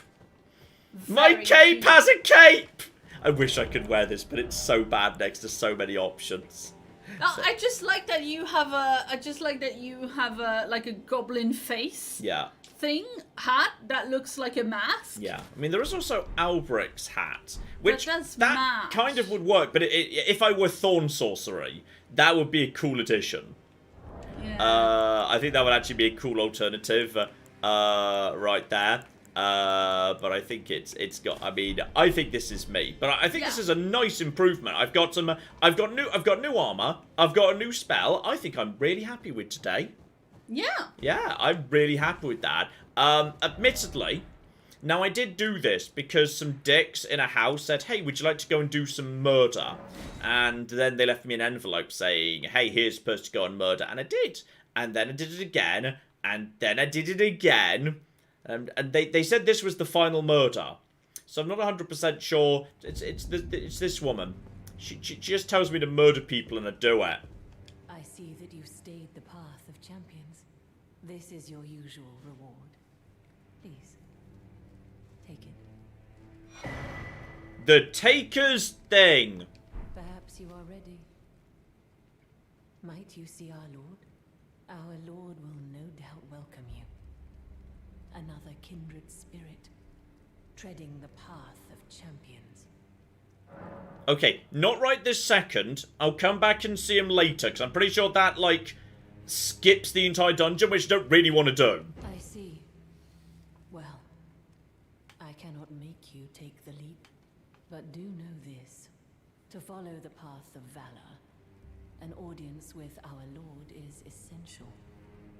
My cape has a cape! I wish I could wear this, but it's so bad next to so many options. Oh, I just like that you have a, like a goblin face. Yeah. Hat that looks like a mask. Yeah. I mean, there is also Albric's hat, which that that kind of would work, but if I were Thorn Sorcery, that would be a cool addition. Yeah. I think that would actually be a cool alternative. Right there. But I think it's got. I mean, I think this is me. But I think this is a nice improvement. I've got new armor. I've got a new spell. I think I'm really happy with today. Yeah. Yeah, I'm really happy with that. Admittedly, now I did do this because some dicks in a house said, "Hey, would you like to go and do some murder?" And then they left me an envelope saying, "Hey, here's supposed to go and murder," and I did. And then I did it again. And then I did it again. And they said this was the final murder. So I'm not 100% sure. It's this woman. She just tells me to murder people and I do it. I see that you've stayed the path of champions. This is your usual reward. Please, take it. The Taker's thing. Perhaps you are ready. Might you see our Lord? Our Lord will no doubt welcome you. Another kindred spirit, treading the path of champions. Okay, not right this second. I'll come back and see him later, because I'm pretty sure that, like, skips the entire dungeon, which I don't really want to do. I see. Well, I cannot make you take the leap, but do know this. To follow the path of valor, an audience with our Lord is essential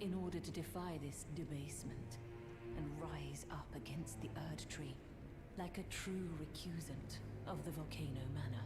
in order to defy this debasement and rise up against the Erd Tree like a true recusant of the Volcano Manor.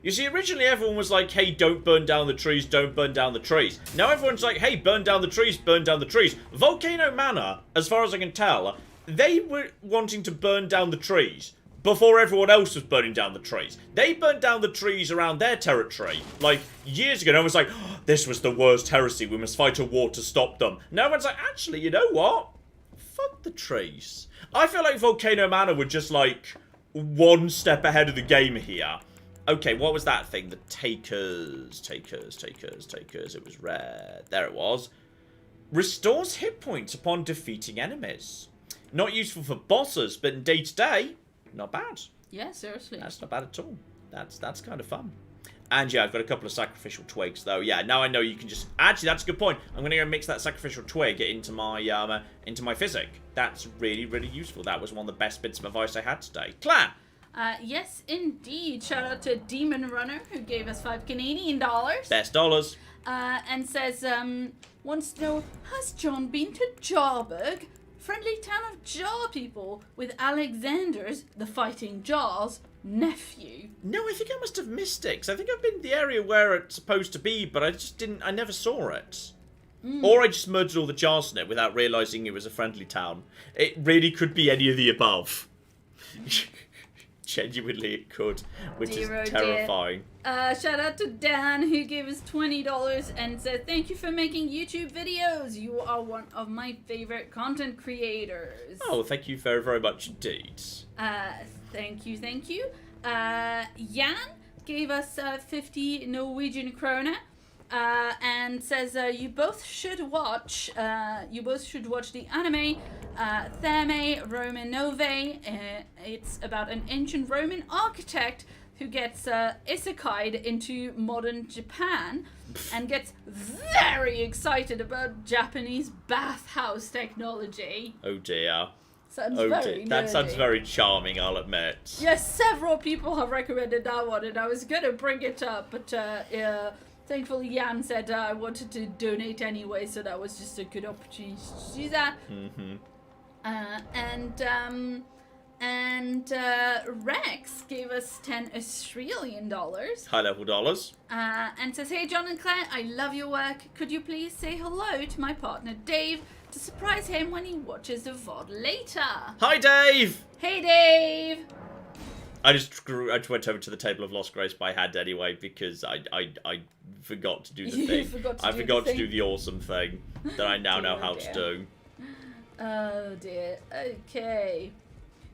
You see, originally everyone was like, hey, don't burn down the trees, don't burn down the trees. Now everyone's like, hey, burn down the trees, burn down the trees. Volcano Manor, as far as I can tell, they were wanting to burn down the trees before everyone else was burning down the trees. They burnt down the trees around their territory, like, years ago. And everyone's like, oh, this was the worst heresy, we must fight a war to stop them. Now everyone's like, actually, you know what? Fuck the trees. I feel like Volcano Manor were just, like, one step ahead of the game here. Okay, what was that thing? The Takers. It was red. There it was. Restores hit points upon defeating enemies. Not useful for bosses, but in day-to-day, not bad. Yeah, seriously. That's not bad at all. That's kind of fun. And yeah, I've got a couple of sacrificial twigs, though. Yeah, now I know you can just... Actually, that's a good point. I'm going to go mix that sacrificial twig into my physic. That's really, really useful. That was one of the best bits of advice I had today. Claire! Yes, indeed. Shout out to Demon Runner, who gave us $5 Canadian. Best dollars. And says, wants to know, has John been to Jarburg? Friendly town of Jar people, with Alexander's, the fighting Jar's, nephew. No, I think I must have missed it, 'cause I think I've been in the area where it's supposed to be, but I never saw it. Or I just murdered all the jars in it without realising it was a friendly town. It really could be any of the above. Genuinely it could, which is terrifying. Shout out to Dan, who gave us $20 and said, thank you for making YouTube videos. You are one of my favorite content creators. Oh, thank you very, very much indeed. Thank you. Jan gave us 50 Norwegian krona. And says you both should watch the anime Theme Roman Nove. It's about an ancient Roman architect who gets isekai'd into modern Japan and gets very excited about Japanese bathhouse technology. Oh dear. Sounds Oh, very that sounds nerdy. very charming, I'll admit. Yes, several people have recommended that one, and I was gonna bring it up, but thankfully Jan said I wanted to donate anyway, so that was just a good opportunity to do that. Mm-hmm. And Rex gave us $10 Australian. High-level dollars. And says, hey John and Claire, I love your work. Could you please say hello to my partner Dave to surprise him when he watches the VOD later? Hi, Dave! Hey Dave! I just went over to the Table of Lost Grace by hand anyway because I forgot to do the You thing. forgot I to do forgot the to do thing? the awesome thing that I now know Dear, how dear. to do. Oh dear. Okay.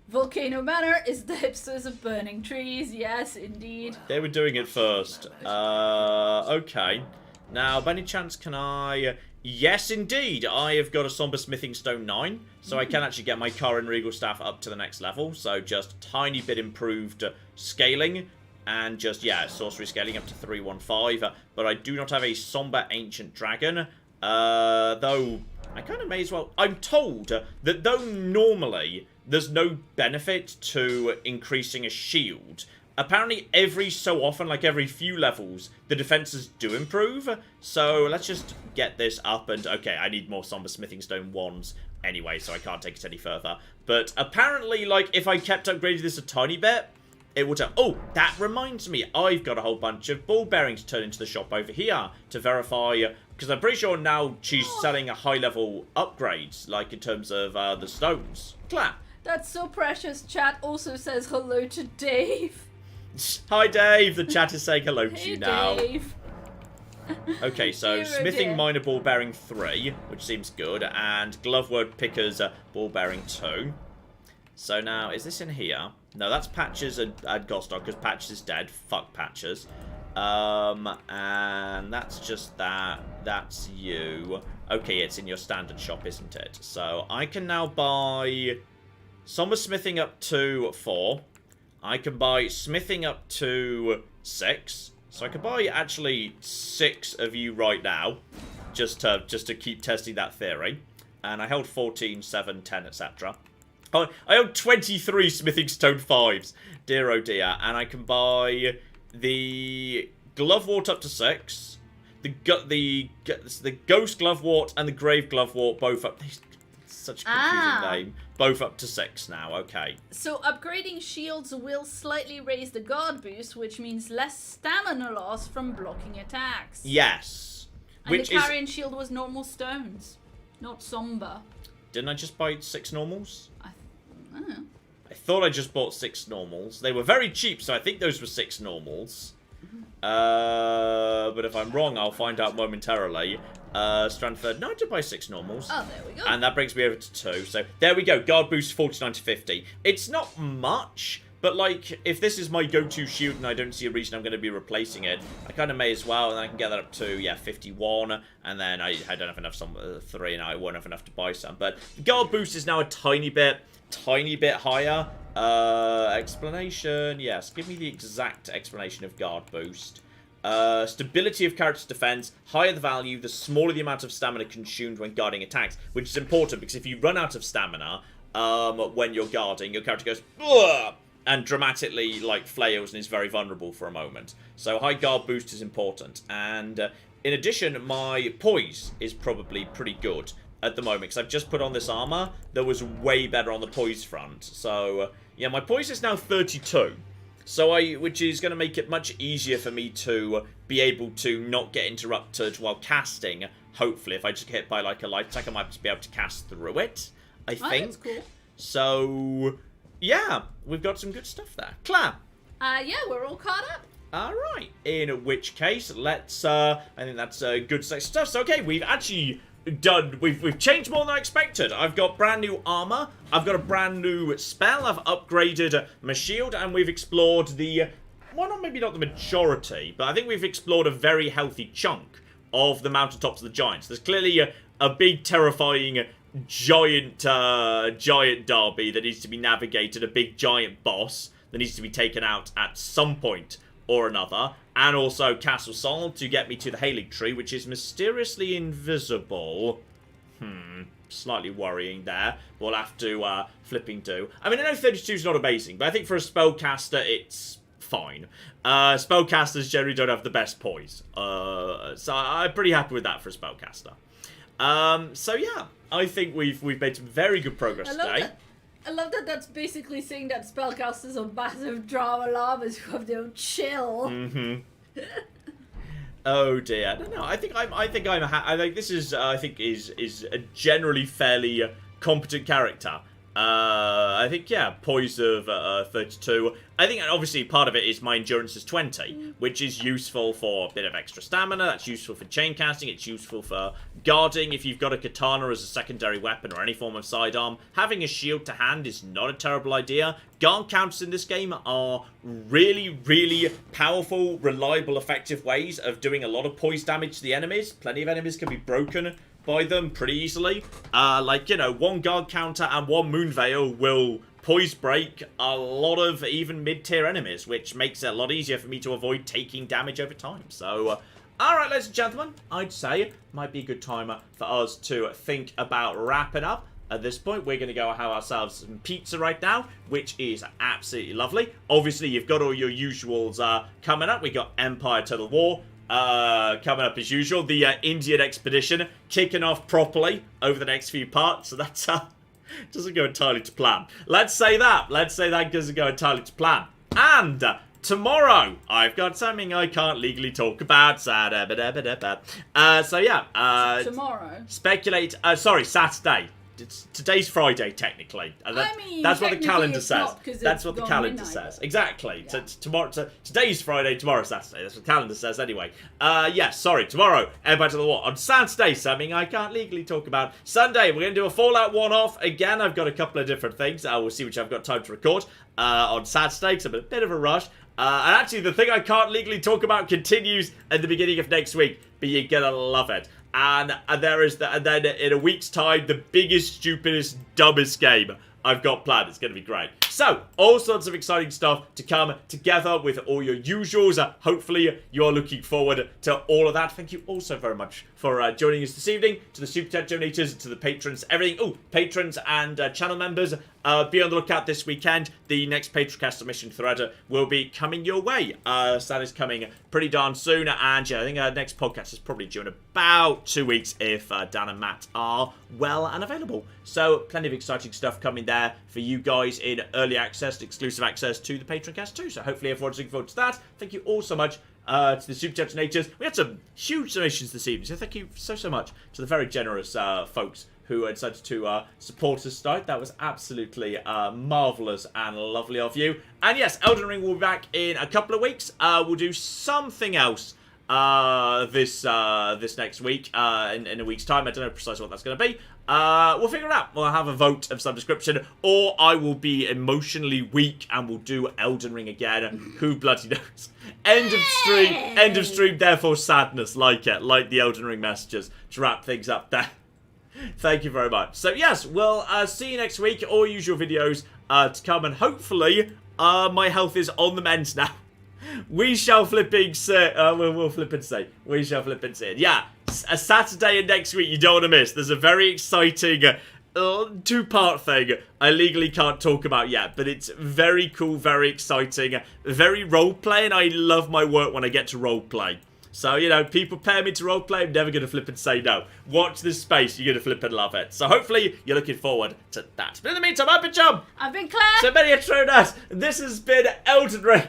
Volcano Manor is the hipsters of burning trees. Yes, indeed. They were doing it first. Okay. Now, by any chance, can I... Yes, indeed. I have got a Somber Smithing Stone 9, so I can actually get my Karen Regal Staff up to the next level. So just a tiny bit improved scaling. And just, yeah, sorcery scaling up to 315. But I do not have a Somber Ancient Dragon. Though, I kind of may as well... I'm told that though normally there's no benefit to increasing a shield, apparently every so often, like every few levels, the defenses do improve. So let's just get this up and... Okay, I need more Somber Smithing Stone 1s anyway, so I can't take it any further. But apparently, like, if I kept upgrading this a tiny bit, it would have... Oh, that reminds me. I've got a whole bunch of ball bearings to turn into the shop over here to verify... Because I'm pretty sure now she's selling a high-level upgrades, like in terms of the stones. Clap. That's so precious. Chat also says hello to Dave. Hi, Dave. The chat is saying hello to Hey you now. Dave. Okay, so Dear, oh smithing dear. minor ball bearing 3, which seems good, and gloveword pickers ball bearing 2. So now, is this in here? No, that's Patches and Gostock, because Patches is dead. Fuck Patches. And that's just that. That's you. Okay, it's in your standard shop, isn't it? So I can now buy Somber Smithing up to 4. I can buy Smithing up to 6. So I could buy actually 6 of you right now, just to keep testing that theory. And I held 14, 7, 10, etc. Oh, I own 23 Smithing Stone 5s. Dear oh dear. And I can buy the Glovewort up to 6. The Ghost Glovewort and the Grave Glovewort both up... Such a confusing name. Both up to 6 now, okay. So upgrading shields will slightly raise the guard boost, which means less stamina loss from blocking attacks. Yes. And Which the is... carrion shield was normal stones, not somber. Didn't I just buy 6 normals? I don't know. I thought I just bought 6 normals. They were very cheap, so I think those were 6 normals. But if I'm wrong, I'll find out momentarily. Strandford, no, I did buy 6 normals. Oh, there we go. And that brings me over to 2. So there we go. Guard boost 49 to 50. It's not much, but like if this is my go-to shield and I don't see a reason I'm going to be replacing it, I kind of may as well. And then I can get that up to 51. And then I don't have enough 3, and I won't have enough to buy some. But the guard boost is now a tiny bit higher. Explanation. Yes, give me the exact explanation of guard boost. Stability of character's defense. Higher the value, the smaller the amount of stamina consumed when guarding attacks, which is important because if you run out of stamina when you're guarding, your character goes ugh, and dramatically like flails and is very vulnerable for a moment. So high guard boost is important. And in addition, my poise is probably pretty good at the moment because I've just put on this armor that was way better on the poise front. So yeah, my poise is now 32. So which is going to make it much easier for me to be able to not get interrupted while casting. Hopefully, if I just get hit by like a light attack, I might just be able to cast through it. I think. That's cool. So yeah, we've got some good stuff there. Claire. Yeah, we're all caught up. Alright, in which case, let's, I think that's good stuff. So, okay, we've actually done, we've changed more than I expected. I've got brand new armor, I've got a brand new spell, I've upgraded my shield, and we've explored the, well, maybe not the majority, but I think we've explored a very healthy chunk of the Mountaintops of the Giants. There's clearly a big, terrifying giant derby that needs to be navigated, a big giant boss that needs to be taken out at some point or another, and also Castle Sol to get me to the Halig Tree, which is mysteriously invisible. slightly worrying there. We'll have to flipping do. I mean, I know 32 is not amazing, but I think for a spellcaster, it's fine. Spellcasters generally don't have the best poise. So I'm pretty happy with that for a spellcaster. So yeah, I think we've made some very good progress today. I love that that's basically saying that spellcasters are massive drama llamas who have no chill. Mm-hmm. Oh dear. No, I think this is is a generally fairly competent character. I think, yeah, poise of 32. I think obviously part of it is my endurance is 20, which is useful for a bit of extra stamina. That's useful for chain casting. It's useful for guarding. If you've got a katana as a secondary weapon or any form of sidearm, having a shield to hand is not a terrible idea. Guard counters in this game are really, really powerful, reliable, effective ways of doing a lot of poise damage to the enemies. Plenty of enemies can be broken by them pretty easily. Like, you know, one guard counter and one moon veil will poise break a lot of even mid-tier enemies, which makes it a lot easier for me to avoid taking damage over time. So, alright, ladies and gentlemen, I'd say it might be a good time for us to think about wrapping up. At this point, we're going to go have ourselves some pizza right now, which is absolutely lovely. Obviously, you've got all your usuals coming up. We got Empire Total War coming up as usual. The Indian expedition kicking off properly over the next few parts. So that's doesn't go entirely to plan. Let's say that. Let's say that doesn't go entirely to plan. And tomorrow, I've got something I can't legally talk about. So yeah. Tomorrow? Speculate. Sorry, Saturday. Today's Friday, technically. I mean, that's what the calendar says. That's what the calendar says. Exactly. Yeah. Today's Friday, tomorrow's Saturday. That's what the calendar says anyway. Yes, sorry. Tomorrow, Empire to the War. On Saturday, something I can't legally talk about. Sunday, we're going to do a Fallout one-off. Again, I've got a couple of different things. We'll see which I've got time to record on Saturday, because I'm in a bit of a rush. And actually, the thing I can't legally talk about continues at the beginning of next week, but you're going to love it. And there is and then in a week's time, the biggest, stupidest, dumbest game I've got planned. It's going to be great. So, all sorts of exciting stuff to come together with all your usuals. Hopefully, you're looking forward to all of that. Thank you all so very much for joining us this evening. To the Super Chat donators, to the patrons, everything. Oh, patrons and channel members, be on the lookout this weekend. The next Patreon submission thread will be coming your way. So that is coming pretty darn soon. And yeah, I think our next podcast is probably due in about 2 weeks if Dan and Matt are well and available. So plenty of exciting stuff coming there for you guys in early access, exclusive access to the Patreon cast too. So hopefully everyone's looking forward to that. Thank you all so much to the Super Chat donators. We had some huge donations this evening, so thank you so much to the very generous folks who decided to support us tonight. That was absolutely marvellous and lovely of you. And yes, Elden Ring will be back in a couple of weeks. We'll do something else this next week in a week's time. I don't know precisely what that's going to be. We'll figure it out. We'll have a vote of some description, or I will be emotionally weak and we'll do Elden Ring again. Who bloody knows? End of stream, therefore sadness, like the Elden Ring messages to wrap things up there. Thank you very much. So yes, we'll see you next week. All usual videos to come, and hopefully my health is on the mend now. We shall flipping see. We'll flipping see. We shall flipping see. Yeah, a Saturday and next week you don't want to miss. There's a very exciting two-part thing I legally can't talk about yet, but it's very cool, very exciting, very role-play, and I love my work when I get to role-play. So, you know, people pay me to roleplay, I'm never going to flip and say no. Watch this space, you're going to flip and love it. So hopefully you're looking forward to that. But in the meantime, I've been John. I've been Claire. So many a true nurse. This has been Elden Ring.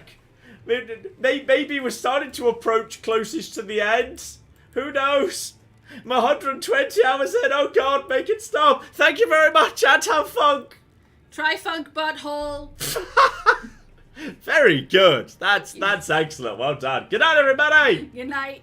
Maybe we're starting to approach closest to the end. Who knows? I'm 120 hours in. Oh God, make it stop. Thank you very much, and have funk. Try funk butthole. Very good. That's excellent. Well done. Good night, everybody. Good night.